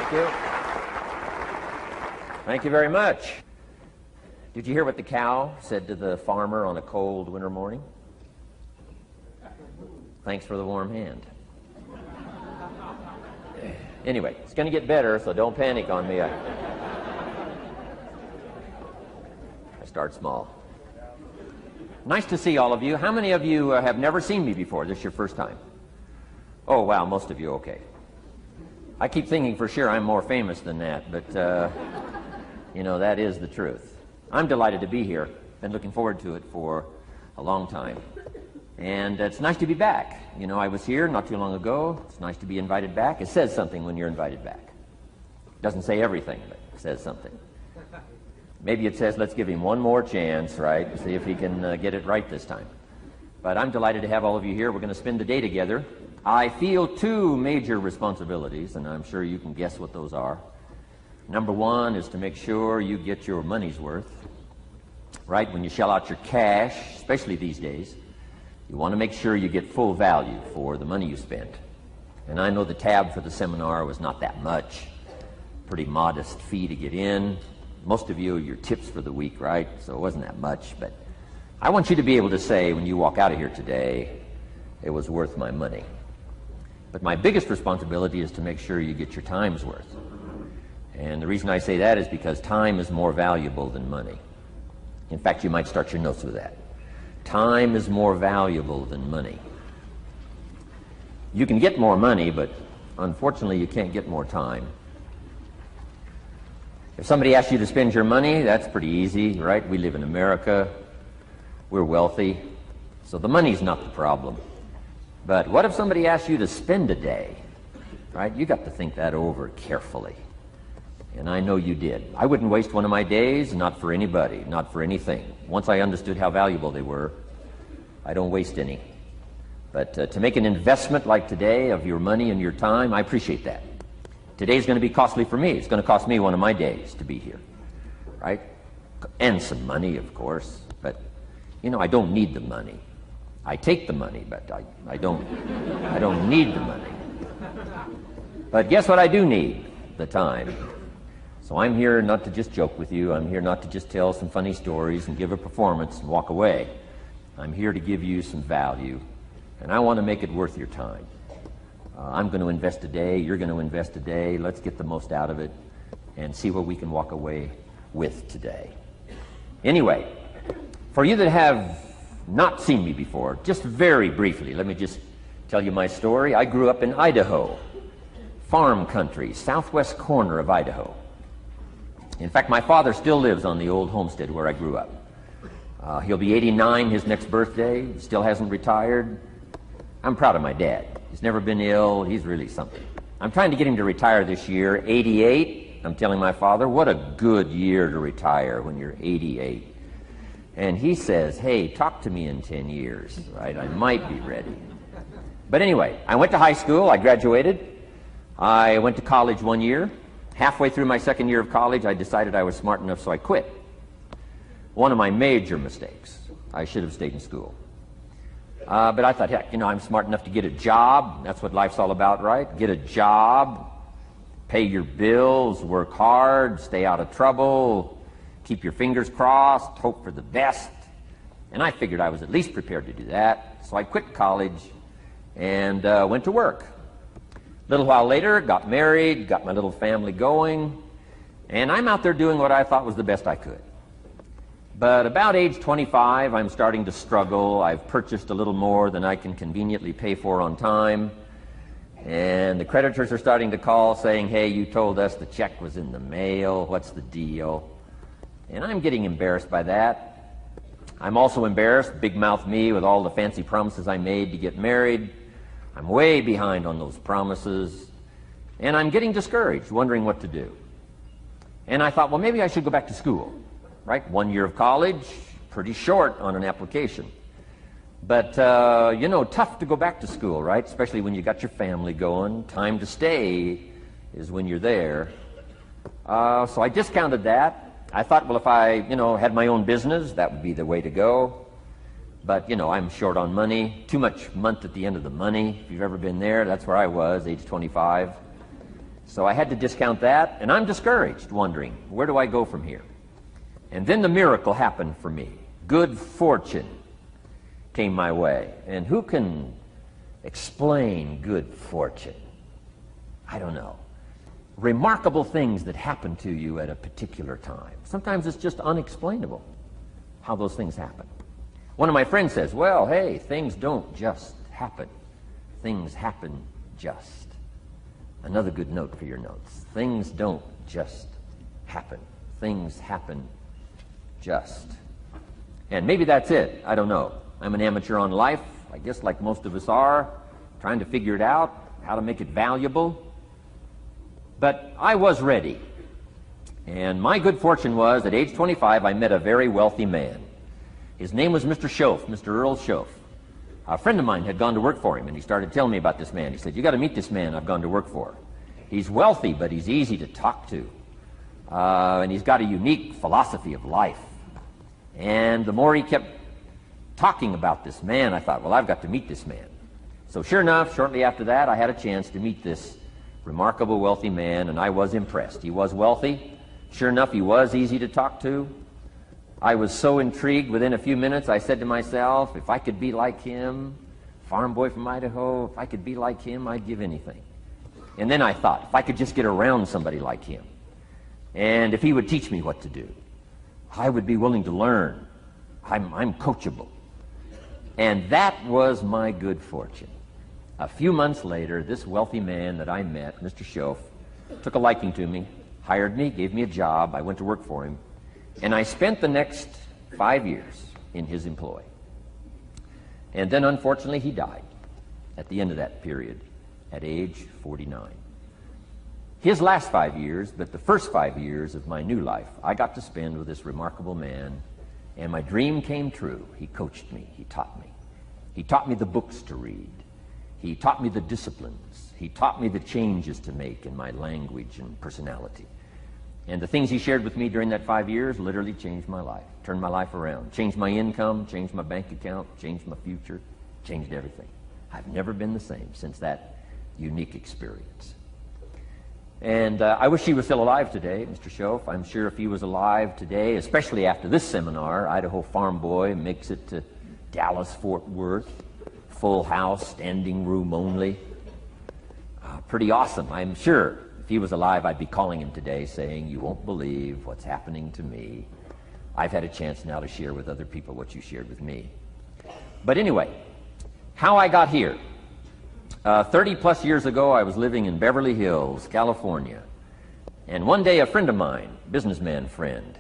Thank you. Thank you very much. Did you hear what the cow said to the farmer on a cold winter morning? Thanks for the warm hand. Anyway, it's going to get better, so don't panic on me. I start small. Nice to see all of you. How many of you have never seen me before? This is your first time? Oh, wow, most of you, okay. I keep thinking for sure I'm more famous than that, but, you know, that is the truth. I'm delighted to be here. Been looking forward to it for a long time. And it's nice to be back. You know, I was here not too long ago. It's nice to be invited back. It says something when you're invited back. It doesn't say everything, but it says something. Maybe it says, let's give him one more chance, right? See if he can get it right this time. But I'm delighted to have all of you here. We're going to spend the day together. I feel two major responsibilities, and I'm sure you can guess what those are. Number one is to make sure you get your money's worth, right? When you shell out your cash, especially these days, you want to make sure you get full value for the money you spent. And I know the tab for the seminar was not that much. Pretty modest fee to get in. Most of you, your tips for the week, right? So it wasn't that much. But I want you to be able to say when you walk out of here today, it was worth my money. But my biggest responsibility is to make sure you get your time's worth. And the reason I say that is because time is more valuable than money. In fact, you might start your notes with that. Time is more valuable than money. You can get more money, but unfortunately you can't get more time. If somebody asks you to spend your money, that's pretty easy, right? We live in America. We're wealthy. So the money's not the problem. But what if somebody asks you to spend a day, right? You got to think that over carefully. And I know you did. I wouldn't waste one of my days, not for anybody, not for anything. Once I understood how valuable they were, I don't waste any. But to make an investment like today of your money and your time, I appreciate that. Today's going to be costly for me. It's going to cost me one of my days to be here, right? And some money, of course. But, you know, I don't need the money. I take the money, but I don't need the money. But guess what I do need? The time. So I'm here not to just joke with you. I'm here not to just tell some funny stories and give a performance and walk away. I'm here to give you some value, and I want to make it worth your time. I'm going to invest a day. You're going to invest a day. Let's get the most out of it and see what we can walk away with today. Anyway, for you that have not seen me before, just very briefly, let me just tell you my story. I grew up in Idaho, farm country, southwest corner of Idaho. In fact, my father still lives on the old homestead where I grew up. He'll be 89 his next birthday. He still hasn't retired. I'm proud of my dad. He's never been ill. He's really something. I'm trying to get him to retire this year, 88. I'm telling my father, what a good year to retire when you're 88. And he says, hey, talk to me in 10 years, right? I might be ready. But anyway, I went to high school. I graduated. I went to college 1 year. Halfway through my second year of college, I decided I was smart enough, so I quit. One of my major mistakes. I should have stayed in school. But I thought, heck, you know, I'm smart enough to get a job. That's what life's all about, right? Get a job, pay your bills, work hard, stay out of trouble, keep your fingers crossed, hope for the best. And I figured I was at least prepared to do that. So I quit college and went to work. A little while later, got married, got my little family going, and I'm out there doing what I thought was the best I could. But about age 25, I'm starting to struggle. I've purchased a little more than I can conveniently pay for on time, and the creditors are starting to call saying, hey, you told us the check was in the mail. What's the deal? And I'm getting embarrassed by that. I'm also embarrassed, big mouth me, with all the fancy promises I made to get married. I'm way behind on those promises, and I'm getting discouraged, wondering what to do. And I thought, well, maybe I should go back to school, right? 1 year of college, pretty short on an application. But, you know, tough to go back to school, right? Especially when you got your family going. Time to stay is when you're there. So I discounted that. I thought, well, if I, you know, had my own business, that would be the way to go. But, you know, I'm short on money, too much month at the end of the money. If you've ever been there, that's where I was, age 25. So I had to discount that, and I'm discouraged, wondering, where do I go from here? And then the miracle happened for me. Good fortune came my way. And who can explain good fortune? I don't know. Remarkable things that happen to you at a particular time. Sometimes it's just unexplainable how those things happen. One of my friends says, well, hey, things don't just happen. Things happen just. Another good note for your notes. Things don't just happen. Things happen just. And maybe that's it. I don't know. I'm an amateur on life, I guess like most of us are, trying to figure it out, how to make it valuable. But I was ready. And my good fortune was, at age 25, I met a very wealthy man. His name was Mr. Schoaf, Mr. Earl Schoaf. A friend of mine had gone to work for him, and he started telling me about this man. He said, you got to meet this man I've gone to work for. He's wealthy, but he's easy to talk to. And he's got a unique philosophy of life. And the more he kept talking about this man, I thought, well, I've got to meet this man. So sure enough, shortly after that, I had a chance to meet this remarkable wealthy man, and I was impressed. He was wealthy. Sure enough, he was easy to talk to. I was so intrigued, within a few minutes, I said to myself, if I could be like him, farm boy from Idaho, if I could be like him, I'd give anything. And then I thought, if I could just get around somebody like him, and if he would teach me what to do, I would be willing to learn. I'm coachable. And that was my good fortune. A few months later, this wealthy man that I met, Mr. Schoaf, took a liking to me, hired me, gave me a job. I went to work for him. And I spent the next 5 years in his employ. And then, unfortunately, he died at the end of that period, at age 49. His last 5 years, but the first 5 years of my new life, I got to spend with this remarkable man, and my dream came true. He coached me. He taught me. He taught me the books to read. He taught me the disciplines. He taught me the changes to make in my language and personality. And the things he shared with me during that 5 years literally changed my life, turned my life around, changed my income, changed my bank account, changed my future, changed everything. I've never been the same since that unique experience. And I wish he was still alive today, Mr. Schoaf. I'm sure if he was alive today, especially after this seminar, Idaho Farm Boy makes it to Dallas-Fort Worth, full house, standing room only. Pretty awesome, I'm sure. If he was alive, I'd be calling him today saying, you won't believe what's happening to me. I've had a chance now to share with other people what you shared with me. But anyway, how I got here. 30 plus years ago, I was living in Beverly Hills, California. And one day a friend of mine, businessman friend,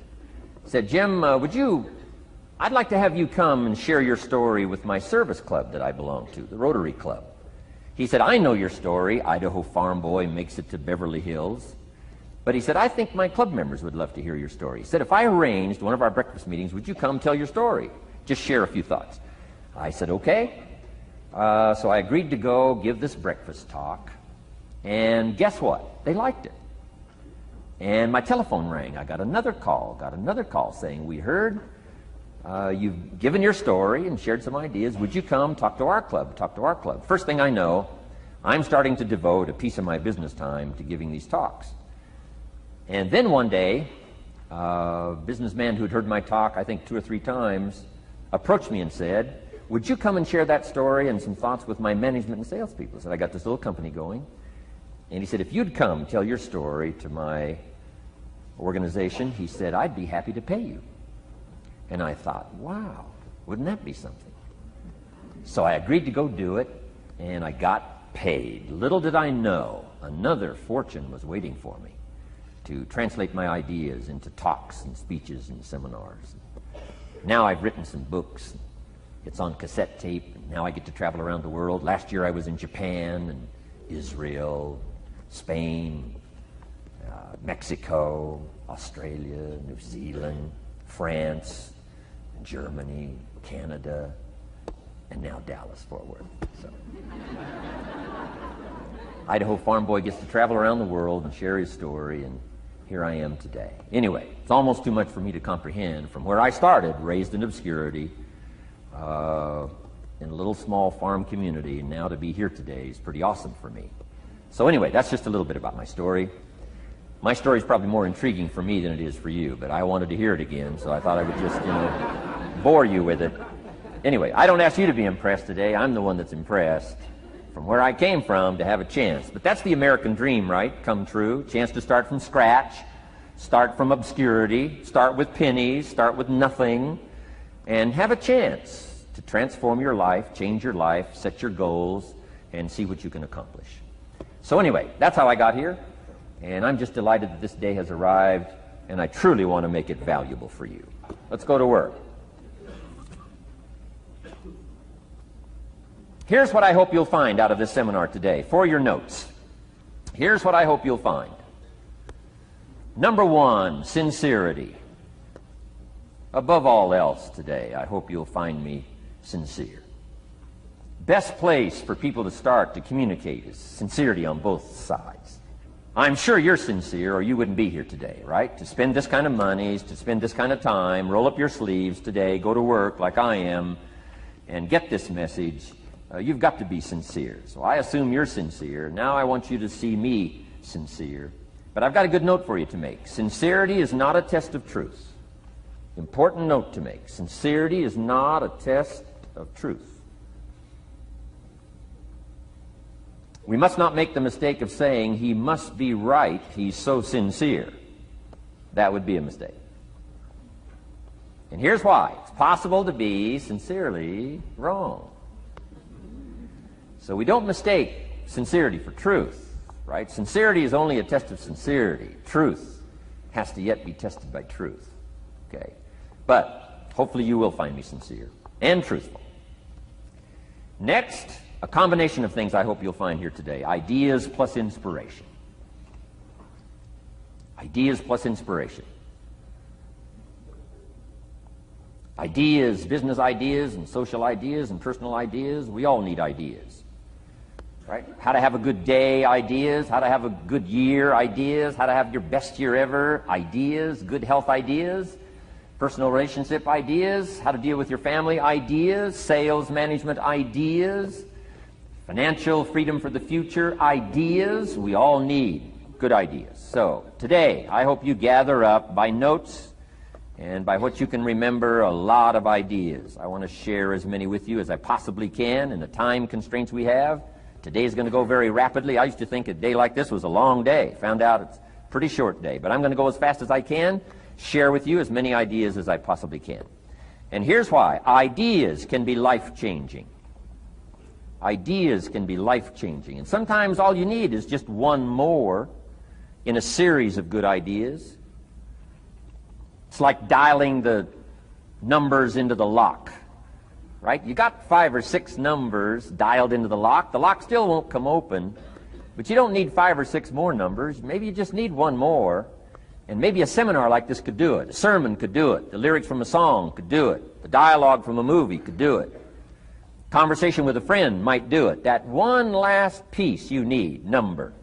said, Jim, I'd like to have you come and share your story with my service club that I belong to, the Rotary Club. He said, I know your story, Idaho Farm Boy makes it to Beverly Hills. But he said, I think my club members would love to hear your story. He said, if I arranged one of our breakfast meetings, would you come tell your story? Just share a few thoughts. I said, okay. So I agreed to go give this breakfast talk. And guess what? They liked it. And my telephone rang. I got another call saying, we heard you've given your story and shared some ideas. Would you come talk to our club? First thing I know, I'm starting to devote a piece of my business time to giving these talks. And then one day, a businessman who'd heard my talk, I think 2 or 3 times, approached me and said, would you come and share that story and some thoughts with my management and salespeople? I said, I got this little company going. And he said, if you'd come tell your story to my organization, he said, I'd be happy to pay you. And I thought, wow, wouldn't that be something? So I agreed to go do it, and I got paid. Little did I know, another fortune was waiting for me to translate my ideas into talks and speeches and seminars. Now I've written some books. It's on cassette tape, and now I get to travel around the world. Last year I was in Japan and Israel, Spain, Mexico, Australia, New Zealand, France, Germany, Canada, and now Dallas-Fort Worth. So. Idaho Farm Boy gets to travel around the world and share his story, and here I am today. Anyway, it's almost too much for me to comprehend. From where I started, raised in obscurity, in a little small farm community, and now to be here today is pretty awesome for me. So anyway, that's just a little bit about my story. My story is probably more intriguing for me than it is for you, but I wanted to hear it again, so I thought I would just, bore you with it. Anyway, I don't ask you to be impressed today. I'm the one that's impressed from where I came from to have a chance. But that's the American dream, right? Come true. Chance to start from scratch, start from obscurity, start with pennies, start with nothing, and have a chance to transform your life, change your life, set your goals, and see what you can accomplish. So anyway, that's how I got here, and I'm just delighted that this day has arrived, and I truly want to make it valuable for you. Let's go to work. Here's what I hope you'll find out of this seminar today for your notes. Here's what I hope you'll find. Number one, sincerity. Above all else today, I hope you'll find me sincere. Best place for people to start to communicate is sincerity on both sides. I'm sure you're sincere or you wouldn't be here today, right? To spend this kind of money, to spend this kind of time, roll up your sleeves today, go to work like I am, and get this message. You've got to be sincere. So I assume you're sincere. Now I want you to see me sincere. But I've got a good note for you to make. Sincerity is not a test of truth. Important note to make. Sincerity is not a test of truth. We must not make the mistake of saying he must be right, he's so sincere. That would be a mistake. And here's why. It's possible to be sincerely wrong. So we don't mistake sincerity for truth, right? Sincerity is only a test of sincerity. Truth has to yet be tested by truth, okay? But hopefully you will find me sincere and truthful. Next, a combination of things I hope you'll find here today. Ideas plus inspiration. Ideas plus inspiration. Ideas, business ideas and social ideas and personal ideas, we all need ideas. Right? How to have a good day ideas, how to have a good year ideas, how to have your best year ever ideas, good health ideas, personal relationship ideas, how to deal with your family ideas, sales management ideas, financial freedom for the future ideas. We all need good ideas. So today I hope you gather up by notes and by what you can remember a lot of ideas. I want to share as many with you as I possibly can in the time constraints we have. Today is going to go very rapidly. I used to think a day like this was a long day. Found out it's a pretty short day. But I'm going to go as fast as I can, share with you as many ideas as I possibly can. And here's why. Ideas can be life-changing. Ideas can be life-changing. And sometimes all you need is just one more in a series of good ideas. It's like dialing the numbers into the lock. Right? You got 5 or 6 numbers dialed into the lock. The lock still won't come open, but you don't need 5 or 6 more numbers. Maybe you just need one more, and maybe a seminar like this could do it. A sermon could do it. The lyrics from a song could do it. The dialogue from a movie could do it. Conversation with a friend might do it. That one last piece you need, number.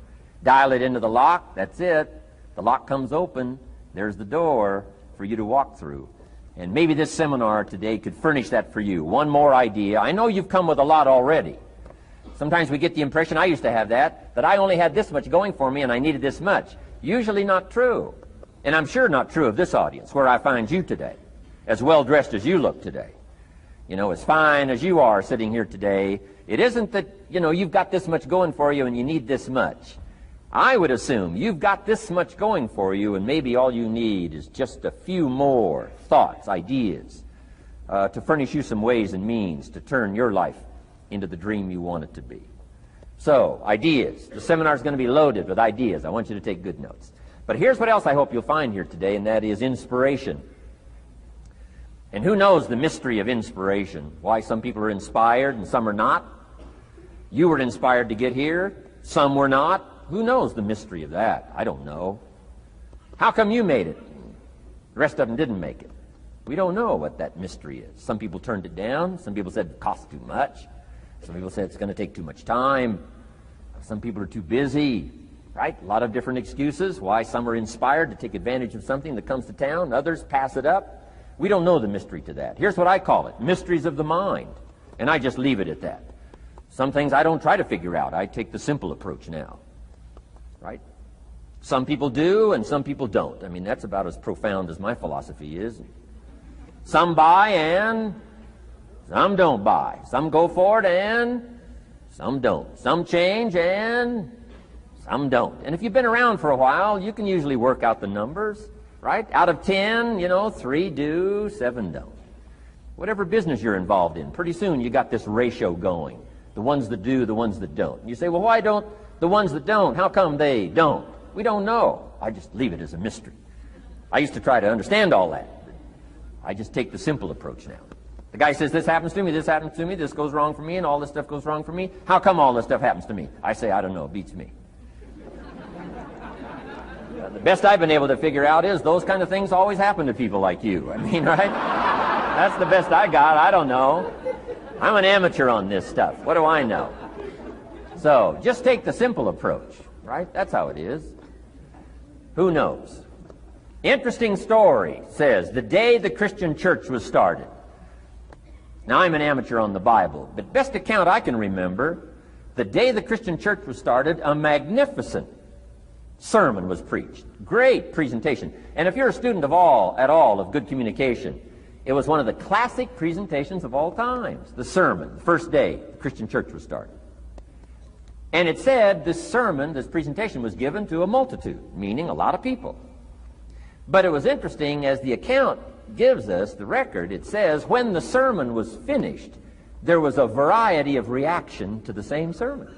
Dial it into the lock. That's it. The lock comes open. There's the door for you to walk through. And maybe this seminar today could furnish that for you. One more idea. I know you've come with a lot already. Sometimes we get the impression, I used to have that I only had this much going for me and I needed this much. Usually not true. And I'm sure not true of this audience, where I find you today, as well dressed as you look today. As fine as you are sitting here today. It isn't that, you've got this much going for you and you need this much. I would assume you've got this much going for you, and maybe all you need is just a few more thoughts, ideas, to furnish you some ways and means to turn your life into the dream you want it to be. So, ideas. The seminar is going to be loaded with ideas. I want you to take good notes. But here's what else I hope you'll find here today, and that is inspiration. And who knows the mystery of inspiration? Why some people are inspired and some are not? You were inspired to get here. Some were not. Who knows the mystery of that? I don't know. How come you made it? The rest of them didn't make it. We don't know what that mystery is. Some people turned it down. Some people said it costs too much. Some people said it's going to take too much time. Some people are too busy, right? A lot of different excuses why some are inspired to take advantage of something that comes to town. Others pass it up. We don't know the mystery to that. Here's what I call it, mysteries of the mind. And I just leave it at that. Some things I don't try to figure out. I take the simple approach now. right? Some people do and some people don't. I mean, that's about as profound as my philosophy is. Some buy and some don't buy. Some go for it and some don't. Some change and some don't. And if you've been around for a while, you can usually work out the numbers, right? Out of 10, 3 do, 7 don't. Whatever business you're involved in, pretty soon you got this ratio going. The ones that do, the ones that don't. And you say, well, why don't the ones that don't, how come they don't? We don't know. I just leave it as a mystery. I used to try to understand all that. I just take the simple approach now. The guy says, this happens to me, this goes wrong for me, and all this stuff goes wrong for me. How come all this stuff happens to me? I say, I don't know, it beats me. The best I've been able to figure out is those kind of things always happen to people like you. I mean, right? That's the best I got. I don't know. I'm an amateur on this stuff. What do I know? So, just take the simple approach, right? That's how it is. Who knows? Interesting story says, the day the Christian church was started. Now, I'm an amateur on the Bible, but best account I can remember, the day the Christian church was started, a magnificent sermon was preached. Great presentation. And if you're a student at all of good communication, it was one of the classic presentations of all times. The sermon, the first day the Christian church was started. And it said this sermon, this presentation was given to a multitude, meaning a lot of people. But it was interesting, as the account gives us, the record, it says, when the sermon was finished, there was a variety of reaction to the same sermon.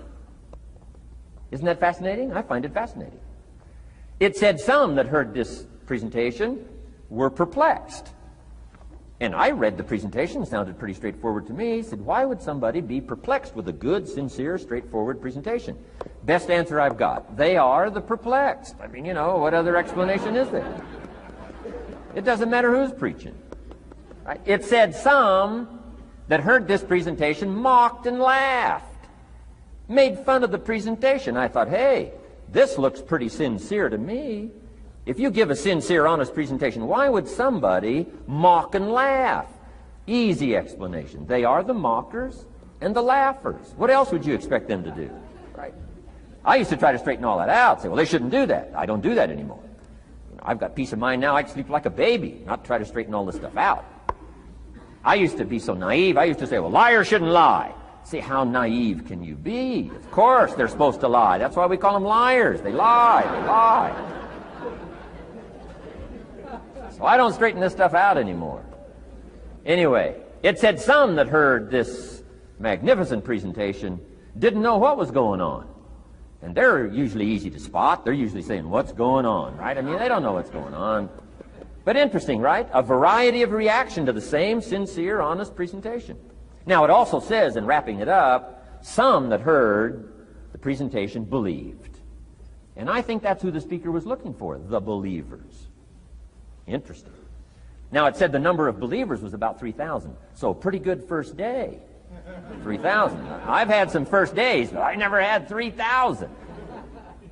Isn't that fascinating? I find it fascinating. It said some that heard this presentation were perplexed. And I read the presentation, it sounded pretty straightforward to me. Said, why would somebody be perplexed with a good, sincere, straightforward presentation? Best answer I've got. They are the perplexed. I mean, what other explanation is there? It doesn't matter who's preaching. Right? It said some that heard this presentation mocked and laughed, made fun of the presentation. I thought, hey, this looks pretty sincere to me. If you give a sincere, honest presentation, why would somebody mock and laugh? Easy explanation. They are the mockers and the laughers. What else would you expect them to do? Right? I used to try to straighten all that out, say, well, they shouldn't do that. I don't do that anymore. I've got peace of mind now. I can sleep like a baby, not try to straighten all this stuff out. I used to be so naive. I used to say, well, liars shouldn't lie. See, how naive can you be? Of course they're supposed to lie. That's why we call them liars. They lie. They lie. So I don't straighten this stuff out anymore. Anyway, it said some that heard this magnificent presentation didn't know what was going on. And they're usually easy to spot. They're usually saying, what's going on, right? I mean, they don't know what's going on. But interesting, right? A variety of reaction to the same sincere, honest presentation. Now, it also says, in wrapping it up, some that heard the presentation believed. And I think that's who the speaker was looking for, the believers. Interesting. Now, it said the number of believers was about 3,000. So, pretty good first day. 3,000. I've had some first days, but I never had 3,000.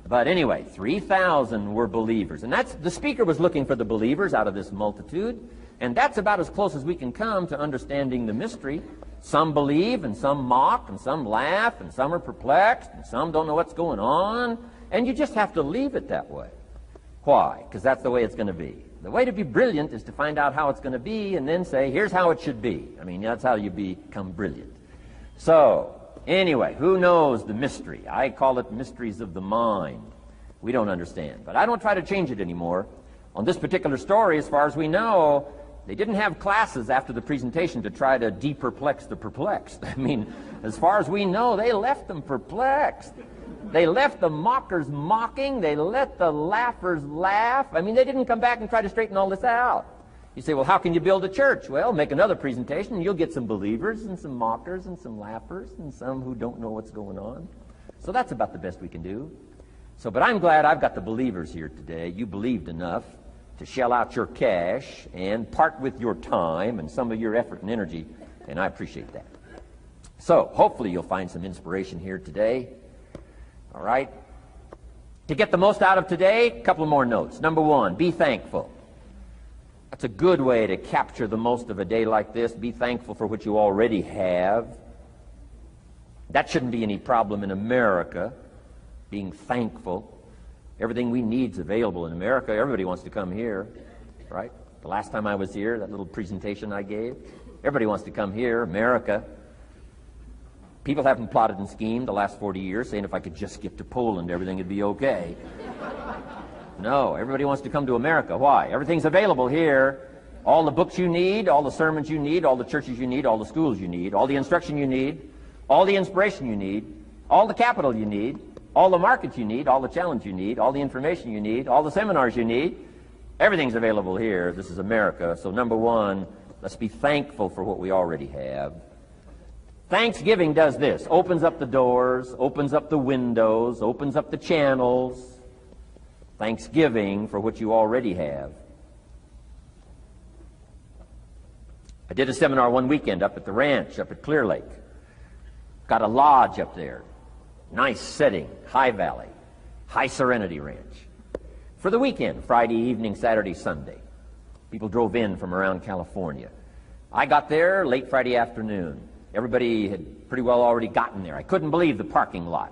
But anyway, 3,000 were believers. And the speaker was looking for the believers out of this multitude. And that's about as close as we can come to understanding the mystery. Some believe, and some mock, and some laugh, and some are perplexed, and some don't know what's going on. And you just have to leave it that way. Why? Because that's the way it's going to be. The way to be brilliant is to find out how it's going to be and then say, here's how it should be. I mean, that's how you become brilliant. So, anyway, who knows the mystery? I call it mysteries of the mind. We don't understand. But I don't try to change it anymore. On this particular story, as far as we know, they didn't have classes after the presentation to try to de-perplex the perplexed. I mean, as far as we know, they left them perplexed. They left the mockers mocking. They let the laughers laugh. I mean, they didn't come back and try to straighten all this out. You say, well, how can you build a church? Well, make another presentation, and you'll get some believers and some mockers and some laughers and some who don't know what's going on. So that's about the best we can do. So, but I'm glad I've got the believers here today. You believed enough to shell out your cash and part with your time and some of your effort and energy, and I appreciate that. So, hopefully you'll find some inspiration here today. All right? To get the most out of today, a couple of more notes. Number one, be thankful. That's a good way to capture the most of a day like this. Be thankful for what you already have. That shouldn't be any problem in America, being thankful. Everything we need is available in America. Everybody wants to come here, right? The last time I was here, that little presentation I gave, everybody wants to come here, America. People haven't plotted and schemed the last 40 years saying if I could just get to Poland, everything would be okay. No, everybody wants to come to America. Why? Everything's available here. All the books you need, all the sermons you need, all the churches you need, all the schools you need, all the instruction you need, all the inspiration you need, all the capital you need, all the markets you need, all the challenge you need, all the information you need, all the seminars you need. Everything's available here. This is America. So number one, let's be thankful for what we already have. Thanksgiving does this. Opens up the doors, opens up the windows, opens up the channels. Thanksgiving for what you already have. I did a seminar one weekend up at the ranch, up at Clear Lake. Got a lodge up there. Nice setting, high valley, high serenity ranch. For the weekend, Friday evening, Saturday, Sunday. People drove in from around California. I got there late Friday afternoon. Everybody had pretty well already gotten there. I couldn't believe the parking lot.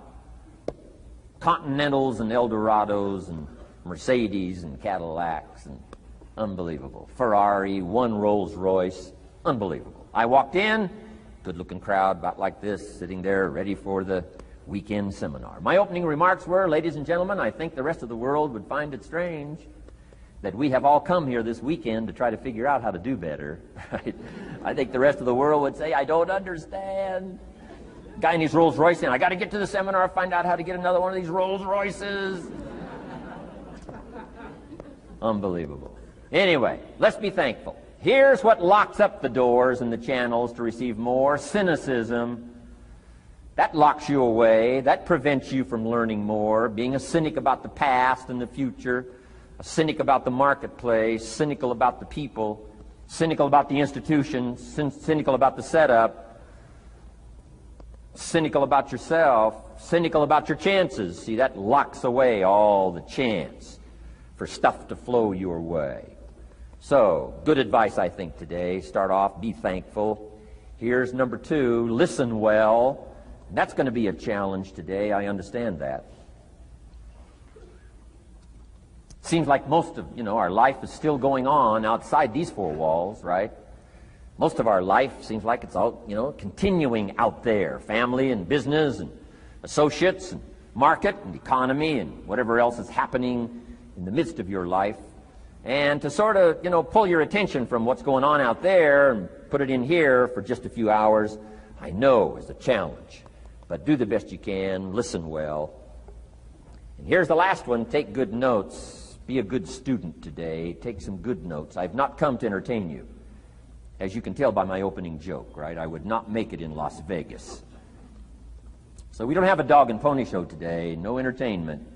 Continentals and Eldorados and Mercedes and Cadillacs and unbelievable. Ferrari, one Rolls Royce, unbelievable. I walked in, good-looking crowd about like this, sitting there ready for the weekend seminar. My opening remarks were, ladies and gentlemen, I think the rest of the world would find it strange that we have all come here this weekend to try to figure out how to do better. Right? I think the rest of the world would say, I don't understand. Guy in his Rolls Royce, and I got to get to the seminar, find out how to get another one of these Rolls Royces. Unbelievable. Anyway, let's be thankful. Here's what locks up the doors and the channels to receive more: cynicism. That locks you away. That prevents you from learning more. Being a cynic about the past and the future, a cynic about the marketplace, cynical about the people, cynical about the institutions, cynical about the setup, cynical about yourself, cynical about your chances. See, that locks away all the chance for stuff to flow your way. So, good advice, I think, today. Start off, be thankful. Here's number two, listen well. That's going to be a challenge today. I understand that. Seems like most of, our life is still going on outside these four walls, right? Most of our life seems like it's all, continuing out there. Family and business and associates and market and economy and whatever else is happening in the midst of your life. And to sort of, pull your attention from what's going on out there and put it in here for just a few hours, I know is a challenge. But do the best you can, listen well. And here's the last one, take good notes. Be a good student today. Take some good notes. I've not come to entertain you. As you can tell by my opening joke, right? I would not make it in Las Vegas. So we don't have a dog and pony show today, no entertainment.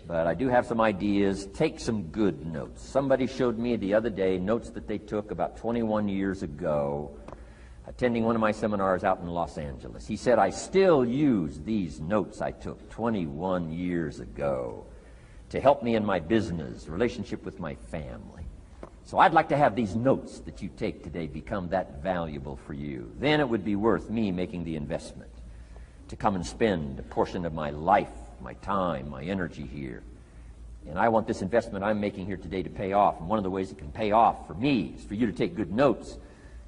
But I do have some ideas. Take some good notes. Somebody showed me the other day notes that they took about 21 years ago, attending one of my seminars out in Los Angeles. He said, I still use these notes I took 21 years ago to help me in my business, relationship with my family. So I'd like to have these notes that you take today become that valuable for you. Then it would be worth me making the investment to come and spend a portion of my life, my time, my energy here. And I want this investment I'm making here today to pay off. And one of the ways it can pay off for me is for you to take good notes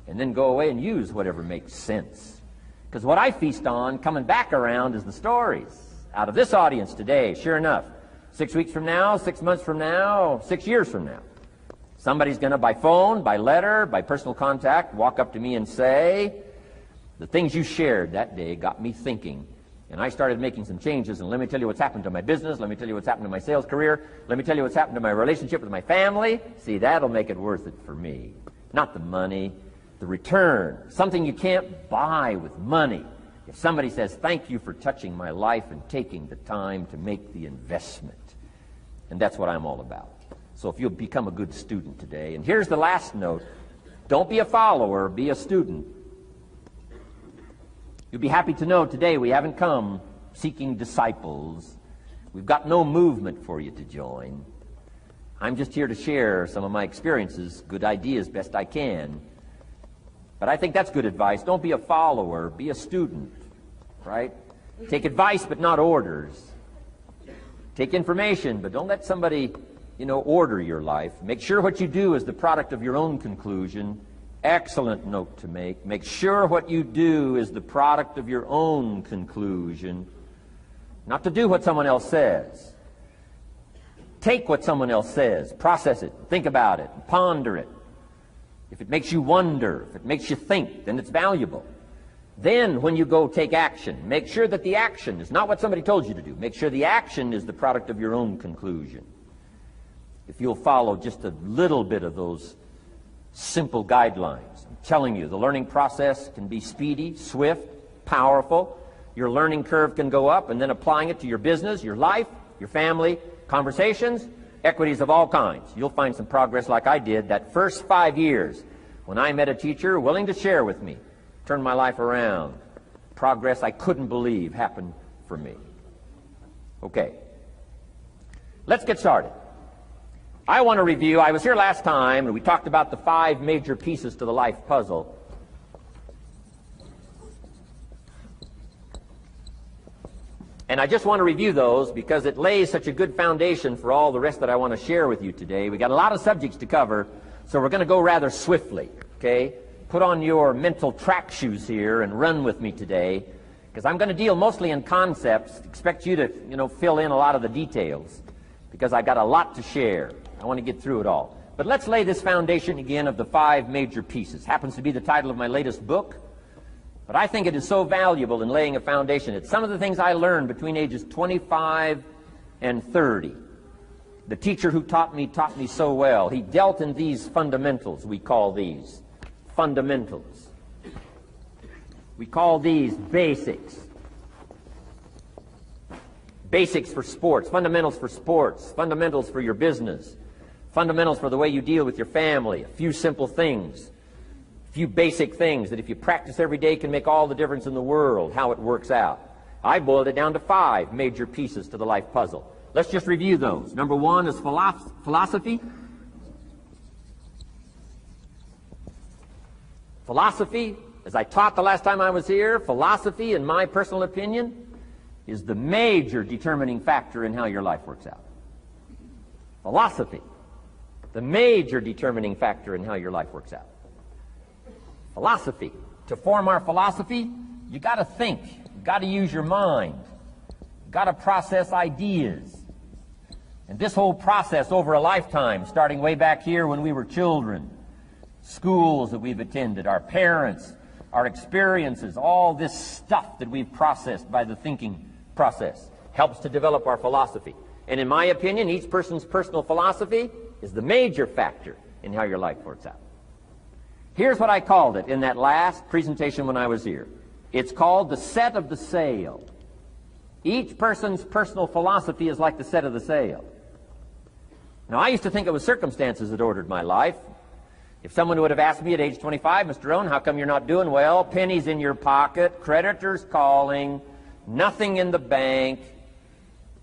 and then go away and use whatever makes sense. Because what I feast on coming back around is the stories out of this audience today. Sure enough, 6 weeks from now, 6 months from now, 6 years from now, somebody's going to, by phone, by letter, by personal contact, walk up to me and say, the things you shared that day got me thinking. And I started making some changes, and let me tell you what's happened to my business. Let me tell you what's happened to my sales career. Let me tell you what's happened to my relationship with my family. See, that'll make it worth it for me. Not the money, the return. Something you can't buy with money. If somebody says, thank you for touching my life and taking the time to make the investment. And that's what I'm all about. So if you'll become a good student today. And here's the last note. Don't be a follower, be a student. You'll be happy to know today we haven't come seeking disciples. We've got no movement for you to join. I'm just here to share some of my experiences, good ideas, best I can. But I think that's good advice. Don't be a follower, be a student, right? Take advice but not orders. Take information, but don't let somebody, order your life. Make sure what you do is the product of your own conclusion. Excellent note to make. Make sure what you do is the product of your own conclusion. Not to do what someone else says. Take what someone else says, process it, think about it, ponder it. If it makes you wonder, if it makes you think, then it's valuable. Then when you go take action, make sure that the action is not what somebody told you to do. Make sure the action is the product of your own conclusion. If you'll follow just a little bit of those simple guidelines, I'm telling you, the learning process can be speedy, swift, powerful. Your learning curve can go up, and then applying it to your business, your life, your family, conversations, equities of all kinds. You'll find some progress like I did that first 5 years when I met a teacher willing to share with me, turned my life around. Progress I couldn't believe happened for me. Okay, let's get started. I want to review, I was here last time and we talked about the 5 major pieces to the life puzzle. And I just want to review those because it lays such a good foundation for all the rest that I want to share with you today. We got a lot of subjects to cover, so we're going to go rather swiftly, okay? Put on your mental track shoes here and run with me today, because I'm going to deal mostly in concepts. Expect you to, fill in a lot of the details, because I've got a lot to share. I want to get through it all. But let's lay this foundation again of the 5 major pieces. Happens to be the title of my latest book. But I think it is so valuable in laying a foundation. It's some of the things I learned between ages 25 and 30. The teacher who taught me so well. He dealt in these fundamentals, we call these fundamentals. We call these basics. Basics for sports, fundamentals for sports, fundamentals for your business, fundamentals for the way you deal with your family, a few simple things. Few basic things that if you practice every day can make all the difference in the world, how it works out. I boiled it down to 5 major pieces to the life puzzle. Let's just review those. Number 1 is philosophy. Philosophy, as I taught the last time I was here, philosophy, in my personal opinion, is the major determining factor in how your life works out. Philosophy, the major determining factor in how your life works out. Philosophy. To form our philosophy, you got to think. You got to use your mind. You got to process ideas. And this whole process over a lifetime, starting way back here when we were children, schools that we've attended, our parents, our experiences, all this stuff that we've processed by the thinking process helps to develop our philosophy. And in my opinion, each person's personal philosophy is the major factor in how your life works out. Here's what I called it in that last presentation when I was here. It's called the set of the sail. Each person's personal philosophy is like the set of the sail. Now, I used to think it was circumstances that ordered my life. If someone would have asked me at age 25, Mr. Rohn, how come you're not doing well? Pennies in your pocket, creditors calling, nothing in the bank,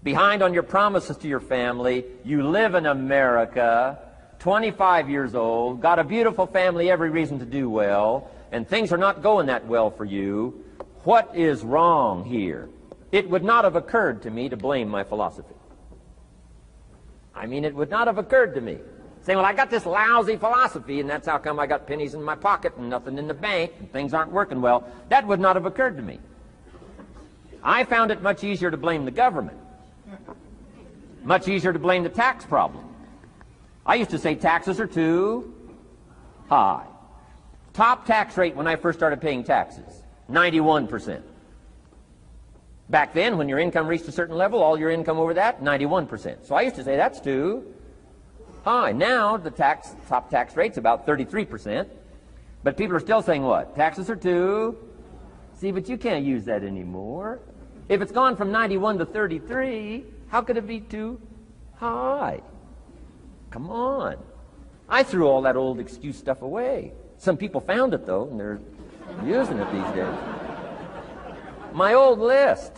behind on your promises to your family, you live in America, 25 years old, got a beautiful family, every reason to do well, and things are not going that well for you. What is wrong here? It would not have occurred to me to blame my philosophy. I mean, it would not have occurred to me. Saying, well, I got this lousy philosophy, and that's how come I got pennies in my pocket and nothing in the bank, and things aren't working well. That would not have occurred to me. I found it much easier to blame the government. Much easier to blame the tax problem. I used to say taxes are too high. Top tax rate when I first started paying taxes, 91%. Back then, when your income reached a certain level, all your income over that, 91%. So I used to say that's too high. Now the top tax rate's about 33%. But people are still saying what? Taxes are too. See, but you can't use that anymore. If it's gone from 91 to 33, how could it be too high? Come on. I threw all that old excuse stuff away. Some people found it, though, and they're using it these days. My old list.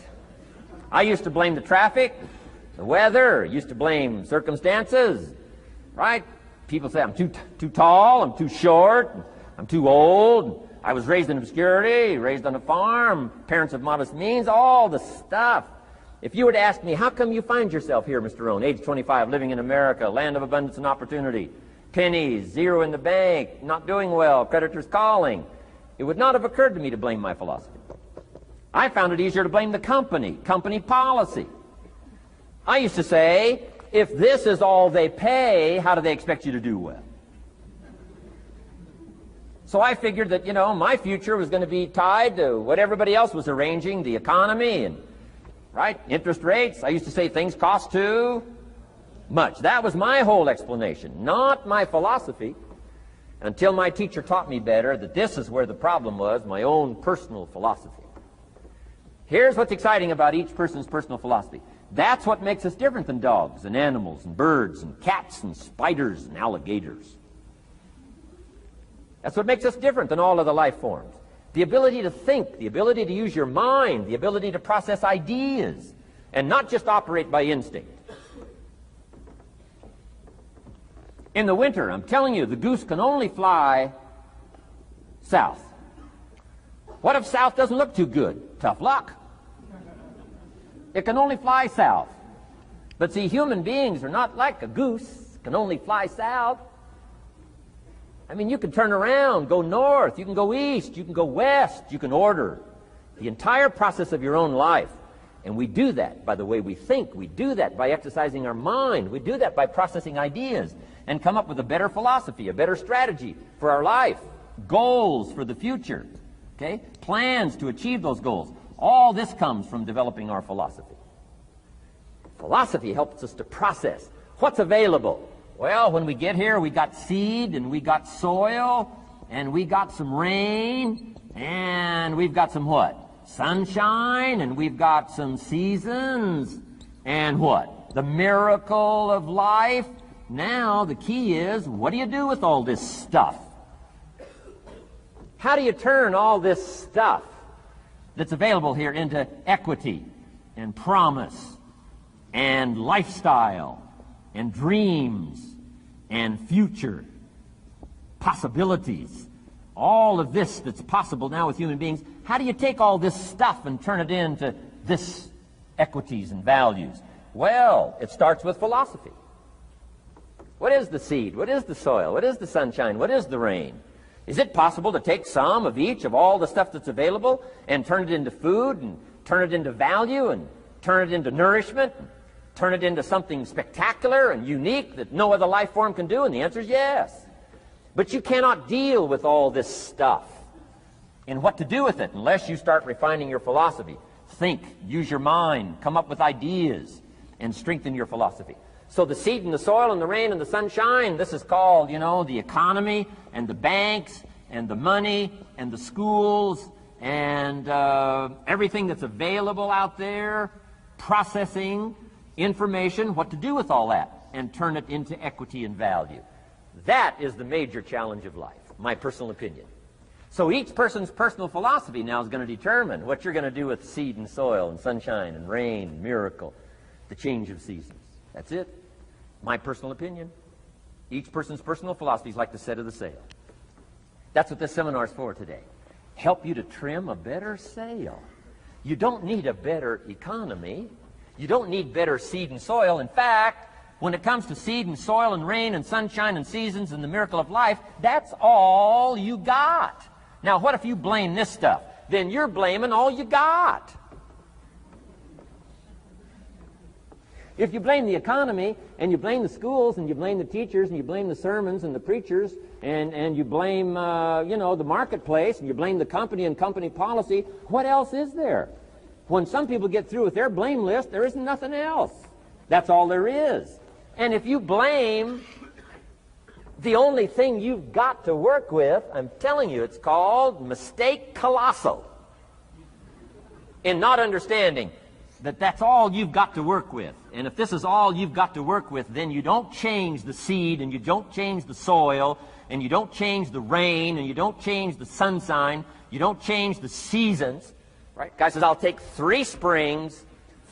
I used to blame the traffic, the weather, used to blame circumstances, right? People say I'm too tall, I'm too short, I'm too old, I was raised in obscurity, raised on a farm, parents of modest means, all the stuff. If you were to ask me, how come you find yourself here, Mr. Rohn, age 25, living in America, land of abundance and opportunity, pennies, zero in the bank, not doing well, creditors calling, it would not have occurred to me to blame my philosophy. I found it easier to blame the company policy. I used to say, if this is all they pay, how do they expect you to do well? So I figured that, my future was going to be tied to what everybody else was arranging, the economy and, right, interest rates. I used to say things cost too much. That was my whole explanation, not my philosophy, until my teacher taught me better that this is where the problem was, my own personal philosophy. Here's what's exciting about each person's personal philosophy. That's what makes us different than dogs and animals and birds and cats and spiders and alligators. That's what makes us different than all other life forms. The ability to think, the ability to use your mind, the ability to process ideas, and not just operate by instinct. In the winter, I'm telling you, the goose can only fly south. What if south doesn't look too good? Tough luck. It can only fly south. But see, human beings are not like a goose, can only fly south. I mean, you can turn around, go north, you can go east, you can go west, you can order the entire process of your own life. And we do that by the way we think. We do that by exercising our mind. We do that by processing ideas and come up with a better philosophy, a better strategy for our life, goals for the future, okay? Plans to achieve those goals. All this comes from developing our philosophy. Philosophy helps us to process what's available. Well, when we get here, we got seed, and we got soil, and we got some rain, and we've got some what? Sunshine, and we've got some seasons, and what? The miracle of life. Now, the key is, what do you do with all this stuff? How do you turn all this stuff that's available here into equity and promise and lifestyle and dreams and future possibilities? All of this that's possible now with human beings, how do you take all this stuff and turn it into this equities and values? Well, it starts with philosophy. What is the seed? What is the soil? What is the sunshine? What is the rain? Is it possible to take some of each of all the stuff that's available and turn it into food and turn it into value and turn it into nourishment and turn it into something spectacular and unique that no other life form can do? And the answer is yes. But you cannot deal with all this stuff and what to do with it unless you start refining your philosophy. Think, use your mind, come up with ideas, and strengthen your philosophy. So the seed and the soil and the rain and the sunshine, this is called, the economy and the banks and the money and the schools and everything that's available out there, processing information, what to do with all that, and turn it into equity and value. That is the major challenge of life, my personal opinion. So each person's personal philosophy now is going to determine what you're going to do with seed and soil and sunshine and rain and miracle, the change of seasons. That's it. My personal opinion. Each person's personal philosophy is like the set of the sail. That's what this seminar is for today. Help you to trim a better sail. You don't need a better economy. You don't need better seed and soil. In fact, when it comes to seed and soil and rain and sunshine and seasons and the miracle of life, that's all you got. Now, what if you blame this stuff? Then you're blaming all you got. If you blame the economy, and you blame the schools, and you blame the teachers, and you blame the sermons and the preachers, and you blame, the marketplace, and you blame the company and company policy, what else is there? When some people get through with their blame list, there isn't nothing else. That's all there is. And if you blame the only thing you've got to work with, I'm telling you, it's called mistake colossal in not understanding that that's all you've got to work with. And if this is all you've got to work with, then you don't change the seed, and you don't change the soil, and you don't change the rain, and you don't change the sunshine, you don't change the seasons. Right? Guy says, I'll take 3 springs,